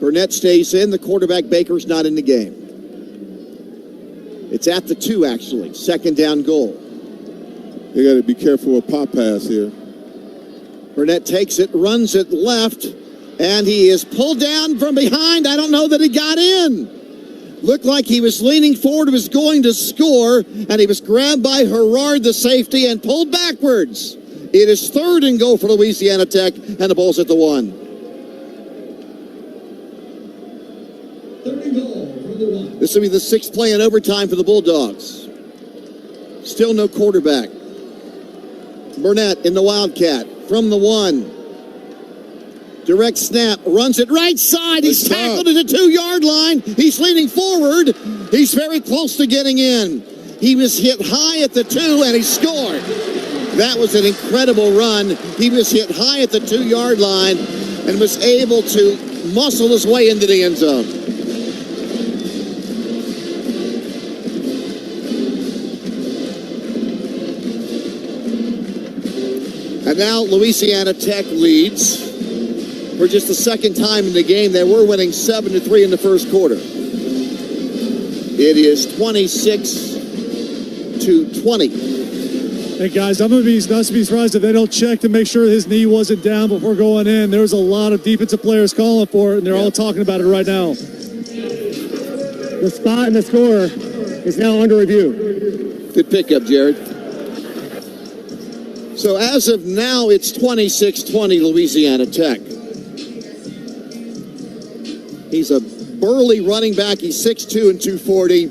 Burnett stays in. The quarterback, Baker's not in the game. It's at the 2, actually. Second down goal. They got to be careful with pop pass here. Burnett takes it, runs it left, and he is pulled down from behind. I don't know that he got in. Looked like he was leaning forward, was going to score, and he was grabbed by Herrard, the safety, and pulled backwards. It is 3rd and goal for Louisiana Tech, and the ball's at the 1. This will be the 6th play in overtime for the Bulldogs. Still no quarterback. Burnett in the Wildcat from the 1. Direct snap, runs it right side. He's tackled at the 2-yard line. He's leaning forward. He's very close to getting in. He was hit high at the 2 and he scored. That was an incredible run. He was hit high at the 2-yard line and was able to muscle his way into the end zone. And now Louisiana Tech leads for just the 2nd time in the game. They were winning 7-3 in the first quarter. It is 26-20. Hey, guys, I'm going to be surprised if they don't check to make sure his knee wasn't down before going in. There was a lot of defensive players calling for it, and they're all talking about it right now. The spot and the score is now under review. Good pickup, Jared. So as of now, it's 26-20 Louisiana Tech. He's a burly running back. He's 6'2" and 240.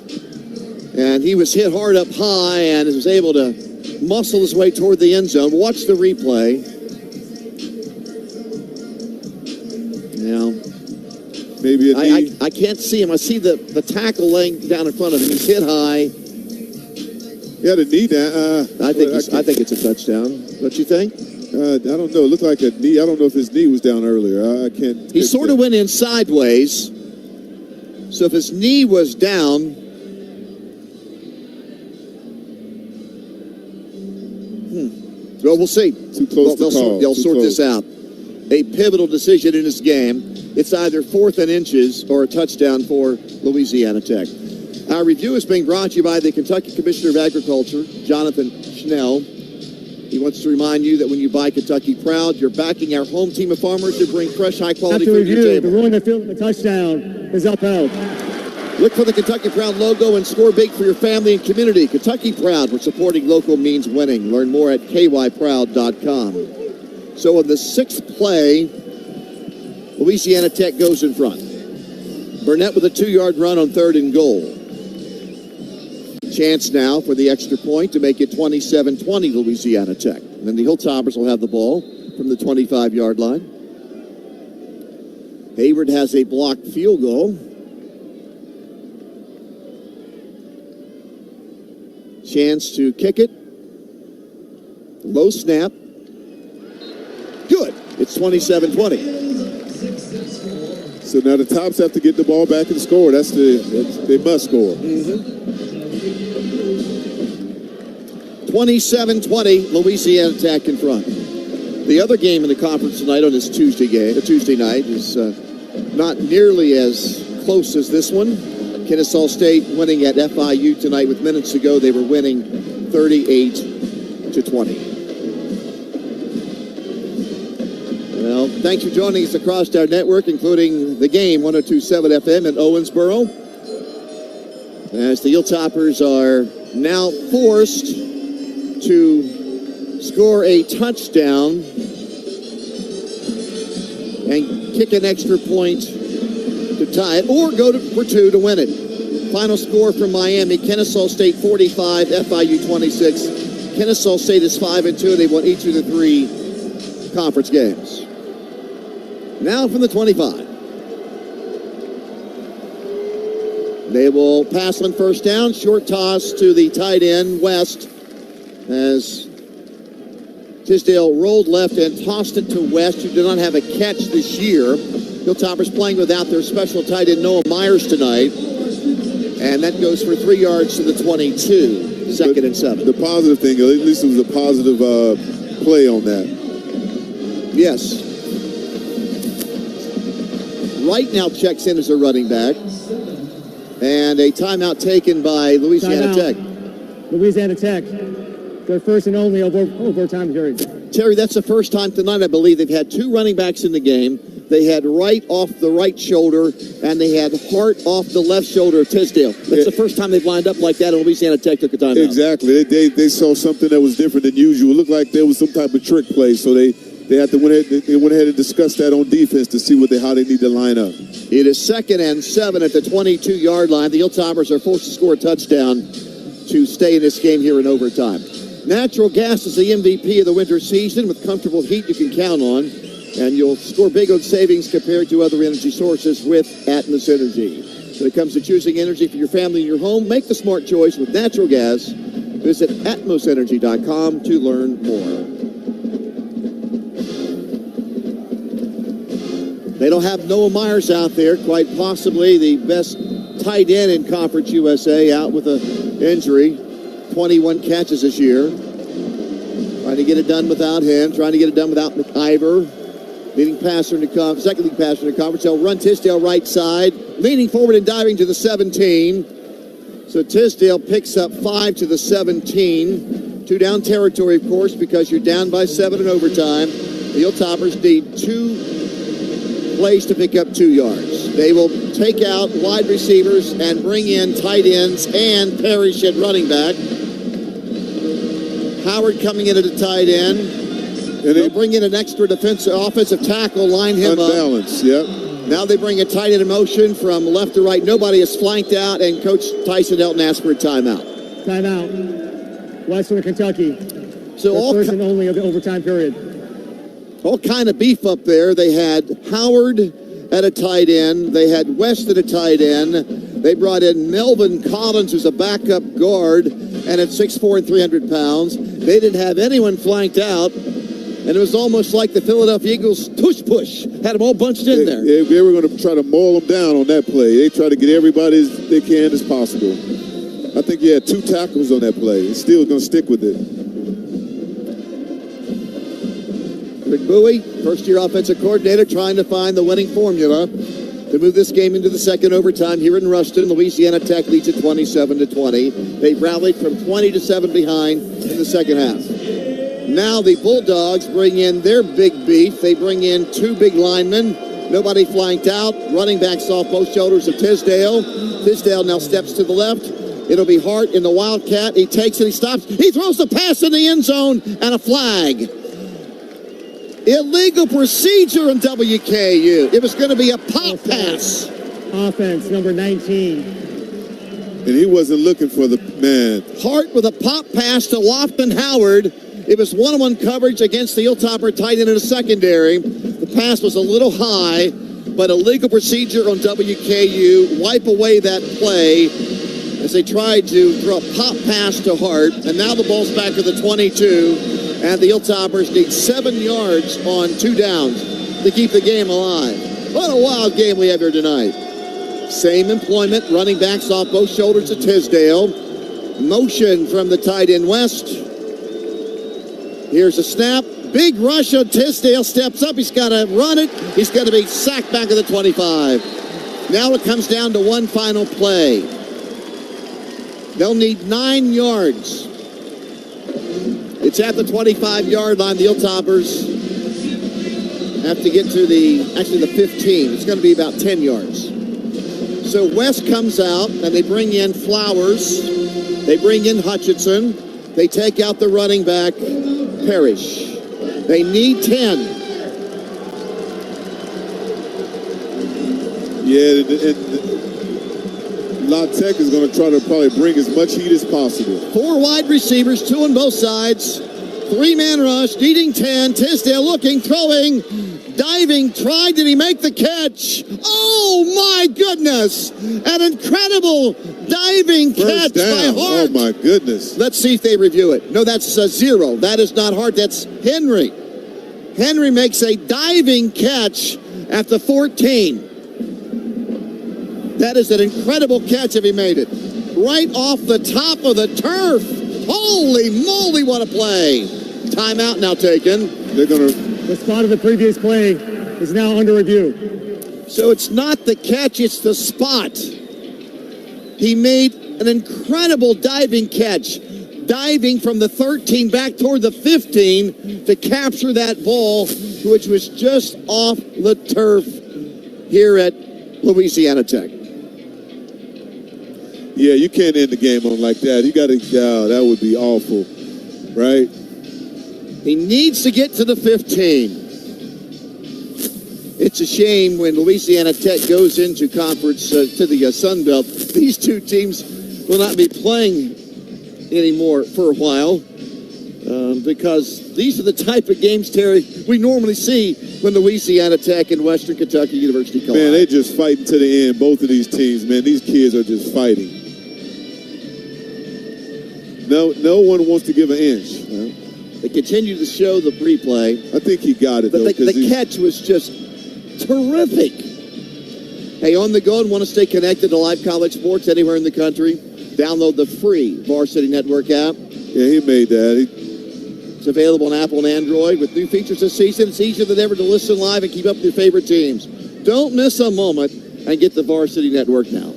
And he was hit hard up high and was able to muscle his way toward the end zone. Watch the replay. Now, maybe I can't see him. I see the tackle laying down in front of him. He's hit high. Yeah, the knee down. I think it's a touchdown. Don't you think? I don't know. It looked like a knee. I don't know if his knee was down earlier. I can't. He sort of went in sideways. So if his knee was down, well, we'll see. Too close to call. They'll sort this out. A pivotal decision in this game. It's either 4th and inches or a touchdown for Louisiana Tech. Our review is being brought to you by the Kentucky Commissioner of Agriculture, Jonathan Schnell. He wants to remind you that when you buy Kentucky Proud, you're backing our home team of farmers who bring fresh, high-quality food to your table. The ruling that field the touchdown is upheld. Look for the Kentucky Proud logo and score big for your family and community. Kentucky Proud, where supporting local means winning. Learn more at kyproud.com. So in the 6th play, Louisiana Tech goes in front. Burnett with a 2-yard run on 3rd and goal. Chance now for the extra point to make it 27-20 Louisiana Tech. And then the Hilltoppers will have the ball from the 25-yard line. Hayward has a blocked field goal. Chance to kick it. Low snap. Good. It's 27-20. So now the Tops have to get the ball back and score. They must score. 27-20, Louisiana Tech in front. The other game in the conference tonight on this Tuesday night is not nearly as close as this one. Kennesaw State winning at FIU tonight with minutes to go. They were winning 38-20. Well, thanks for joining us across our network, including the game 102.7 FM in Owensboro. As the Hilltoppers are now forced to score a touchdown and kick an extra point to tie it, or go for 2 to win it. Final score from Miami: Kennesaw State 45, FIU 26. Kennesaw State is 5-2. They won each of the 3 conference games. Now from the 25. They will pass on first down. Short toss to the tight end, West, as Tisdale rolled left and tossed it to West, who did not have a catch this year. Hilltoppers playing without their special tight end, Noah Myers, tonight. And that goes for 3 yards to the 22. 2nd and 7. The positive thing, at least it was a positive play on that. Yes. Wright now checks in as a running back. And a timeout taken by Louisiana Tech. Louisiana Tech, their first and only overtime period. Terry, that's the first time tonight, I believe, they've had 2 running backs in the game. They had Wright off the right shoulder, and they had Hart off the left shoulder of Tisdale. That's the first time they've lined up like that, and Louisiana Tech took a timeout. Exactly. They saw something that was different than usual. It looked like there was some type of trick play, so they went ahead and discussed that on defense to see how they need to line up. It is 2nd and 7 at the 22-yard line. The Hilltoppers are forced to score a touchdown to stay in this game here in overtime. Natural gas is the MVP of the winter season. With comfortable heat you can count on, and you'll score big on savings compared to other energy sources with Atmos Energy. When it comes to choosing energy for your family and your home, make the smart choice with natural gas. Visit atmosenergy.com to learn more. They don't have Noah Myers out there, quite possibly the best tight end in Conference USA, out with an injury. 21 catches this year. Trying to get it done without him, trying to get it done without McIver. Leading passer in the conference, second leading passer in the conference. They'll run Tisdale right side, leaning forward and diving to the 17. So Tisdale picks up 5 to the 17. 2 down territory, of course, because you're down by 7 in overtime. The Hilltoppers need 2 plays to pick up 2 yards. They will take out wide receivers and bring in tight ends and Parrish at running back. Howard coming in at a tight end. And they'll bring in an extra offensive tackle, line him unbalanced, up. Yep. Now they bring a tight end in motion from left to right. Nobody is flanked out, and Coach Tyson Elton asks for a timeout. Timeout. Western Kentucky. So all first and only of the overtime period. All kind of beef up there. They had Howard at a tight end. They had West at a tight end. They brought in Melvin Collins, who's a backup guard, and at 6'4" and 300 pounds. They didn't have anyone flanked out. And it was almost like the Philadelphia Eagles push. Had them all bunched in there. They were going to try to maul them down on that play. They try to get everybody as they can as possible. I think you had 2 tackles on that play. He's still going to stick with it. Rick Bowie, first-year offensive coordinator, trying to find the winning formula to move this game into the second overtime here in Ruston. Louisiana Tech leads at 27-20. They rallied from 20-7 behind in the second half. Now the Bulldogs bring in their big beef. They bring in 2 big linemen. Nobody flanked out. Running backs off both shoulders of Tisdale. Tisdale now steps to the left. It'll be Hart in the Wildcat. He takes it. He stops. He throws the pass in the end zone and a flag. Illegal procedure in WKU. It was going to be a pop pass. Offense, number 19. And he wasn't looking for the man. Hart with a pop pass to Lofton Howard. It was one-on-one coverage against the Hilltopper tight end in the secondary. The pass was a little high, but a legal procedure on WKU. Wipe away that play as they tried to throw a pop pass to Hart. And now the ball's back to the 22. And the Hilltoppers need 7 yards on 2 downs to keep the game alive. What a wild game we have here tonight. Same employment, running backs off both shoulders of Tisdale. Motion from the tight end West. Here's a snap. Big rush on Tisdale. Steps up. He's got to run it. He's going to be sacked back at the 25. Now it comes down to one final play. They'll need 9 yards. It's at the 25-yard line. The Hilltoppers have to get to the 15. It's going to be about 10 yards. So West comes out, and they bring in Flowers. They bring in Hutchinson. They take out the running back, Parrish. They need 10. Yeah, La Tech is going to try to probably bring as much heat as possible. 4 wide receivers, 2 on both sides. 3-man rush, needing 10. Tisdale looking, throwing, diving, tried. Did he make the catch? Oh, my goodness. An incredible diving catch by Hart. Oh, my goodness. Let's see if they review it. No, that's 0. That is not Hart. That's Henry. Henry makes a diving catch at the 14. That is an incredible catch if he made it. Right off the top of the turf. Holy moly, what a play. Timeout now taken. They're going to... The spot of the previous play is now under review. So it's not the catch, it's the spot. He made an incredible diving catch. Diving from the 13 back toward the 15 to capture that ball, which was just off the turf here at Louisiana Tech. Yeah, you can't end the game on like that. You got to, that would be awful, right? He needs to get to the 15. It's a shame when Louisiana Tech goes into conference to the Sun Belt. These 2 teams will not be playing anymore for a while because these are the type of games, Terry, we normally see when Louisiana Tech and Western Kentucky University collide. Man, they just fighting to the end, both of these teams, man. These kids are just fighting. No one wants to give an inch. They continue to show the replay. I think he got it, but though. The catch was just terrific. Hey, on the go and want to stay connected to live college sports anywhere in the country? Download the free Varsity Network app. Yeah, he made that. It's available on Apple and Android. With new features this season, it's easier than ever to listen live and keep up with your favorite teams. Don't miss a moment and get the Varsity Network now.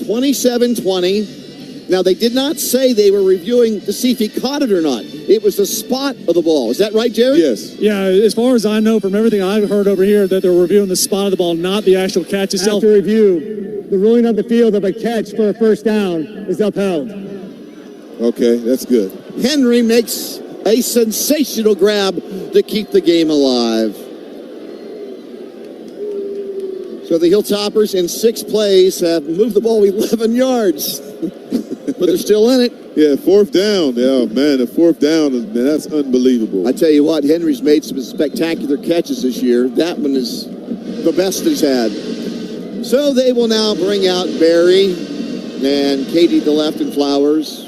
27-20. Now, they did not say they were reviewing to see if he caught it or not. It was the spot of the ball. Is that right, Jared? Yes. Yeah, as far as I know from everything I've heard over here, that they're reviewing the spot of the ball, not the actual catch itself. After review, the ruling on the field of a catch for a first down is upheld. Okay, that's good. Henry makes a sensational grab to keep the game alive. So the Hilltoppers in 6 plays have moved the ball 11 yards. But they're still in it. Yeah, 4th down. Yeah, man, the 4th down, man, that's unbelievable. I tell you what, Henry's made some spectacular catches this year. That one is the best he's had. So they will now bring out Barry and Katie to the left and Flowers.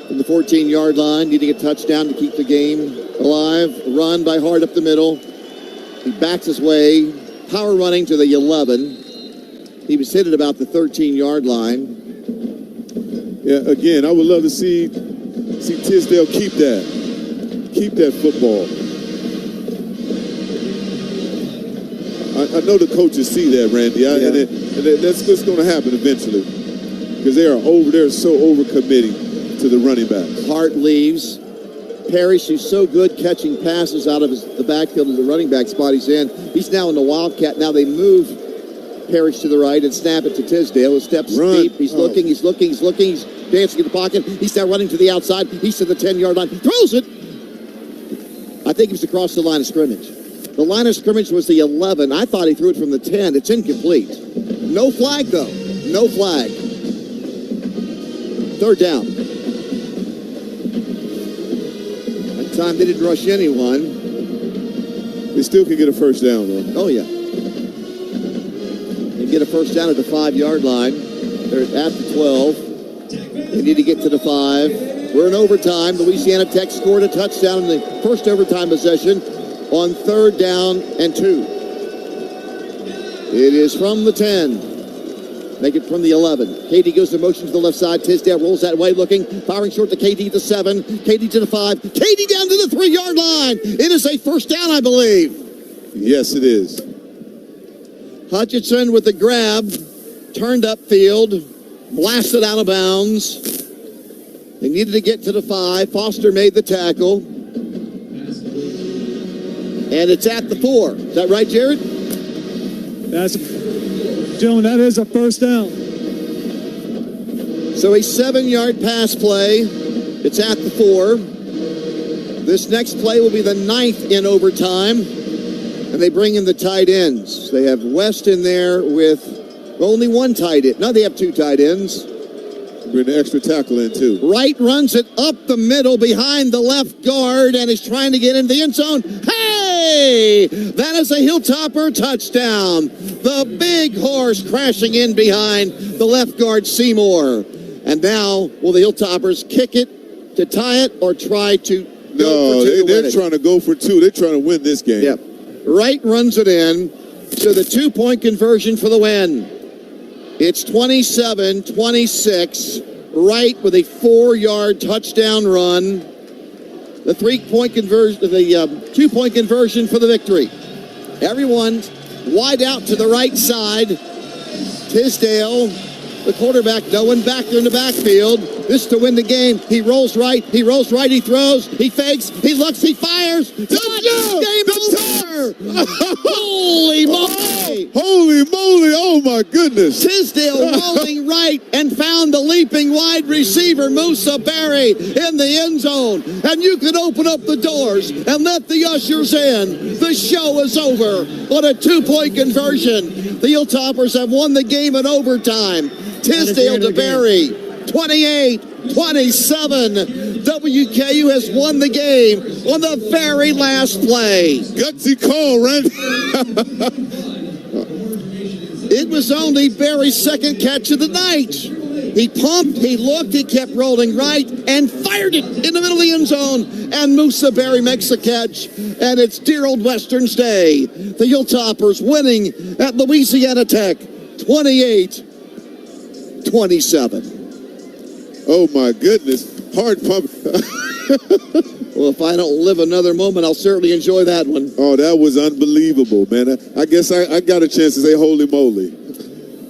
From the 14-yard line, needing a touchdown to keep the game alive. Run by Hart up the middle. He backs his way. Power running to the 11. He was hit at about the 13-yard line. Yeah, again, I would love to see Tisdale keep that football. I know the coaches see that, Randy, and that's what's going to happen eventually because they're so overcommitting to the running backs. Hart leaves. Parrish, who's so good catching passes out of the backfield of the running back spot he's in. He's now in the Wildcat. Now they move Parrish to the right and snap it to Tisdale. His steps deep. He's looking. He's dancing in the pocket. He's now running to the outside. He's to the 10-yard line. Throws it. I think he was across the line of scrimmage. The line of scrimmage was the 11. I thought he threw it from the 10. It's incomplete. No flag, though. No flag. 3rd down. That time they didn't rush anyone. They still can get a first down, though. Oh, yeah. They get a first down at the 5-yard line. They're at the 12. They need to get to the 5. We're in overtime. Louisiana Tech scored a touchdown in the first overtime possession on 3rd down and 2. It is from the 10. Make it from the 11. Katie goes in motion to the left side. Tisdale rolls that way looking. Firing short to KD to 7. KD to the 5. KD down to the 3-yard line. It is a first down, I believe. Yes, it is. Hutchinson with the grab. Turned upfield. Blasted out of bounds. They needed to get to the 5. Foster made the tackle. And it's at the 4. Is that right, Jared? Gentlemen, that is a first down. So a 7-yard pass play. It's at the 4. This next play will be the 9th in overtime. And they bring in the tight ends. They have West in there with only one tight end. No, they have 2 tight ends. Bring the extra tackle in, too. Wright runs it up the middle behind the left guard and is trying to get into the end zone. Hey! That is a Hilltopper touchdown. The big horse crashing in behind the left guard, Seymour. And now, will the Hilltoppers kick it to tie it or try to go for 2 to win they're trying to go for 2. They're trying to win this game. Yep. Wright runs it in to the 2-point conversion for the win. It's 27-26. Wright with a 4-yard touchdown run. The 3-point conversion, the 2-point conversion for the victory. Everyone wide out to the right side. Tisdale, the quarterback, no one back there in the backfield. This to win the game. He rolls right. He throws. He fakes. He looks. He fires. Game over. Holy moly. Holy moly. Oh, my goodness. Tisdale rolling right and found the leaping wide receiver, Musa Berry, in the end zone. And you can open up the doors and let the ushers in. The show is over on a 2-point conversion. The Hilltoppers have won the game in overtime. Tisdale to Berry, 28-27. WKU has won the game on the very last play. Gutsy call, Randy. It was only Berry's second catch of the night. He pumped, he looked, he kept rolling right, and fired it in the middle of the end zone. And Musa Berry makes the catch, and it's dear old Western's Day. The Hilltoppers winning at Louisiana Tech, 28-27. Oh, my goodness. Hard pump. Well, if I don't live another moment, I'll certainly enjoy that one. Oh, that was unbelievable, man. I guess I got a chance to say holy moly.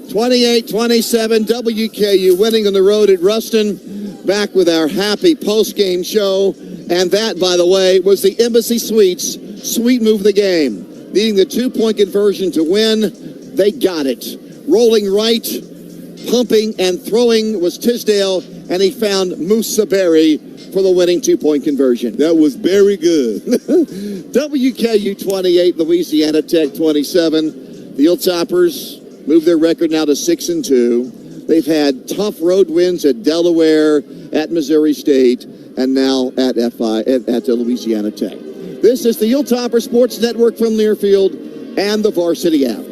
28-27, WKU winning on the road at Ruston. Back with our happy post-game show. And that, by the way, was the Embassy Suites sweet move of the game. Needing the 2-point conversion to win, they got it. Rolling right, pumping and throwing was Tisdale, and he found Musa Berry for the winning 2-point conversion. That was very good. WKU 28, Louisiana Tech 27. The Hilltoppers move their record now to 6-2. They've had tough road wins at Delaware, at Missouri State, and now at Louisiana Tech. This is the Hilltopper Sports Network from Learfield and the Varsity app.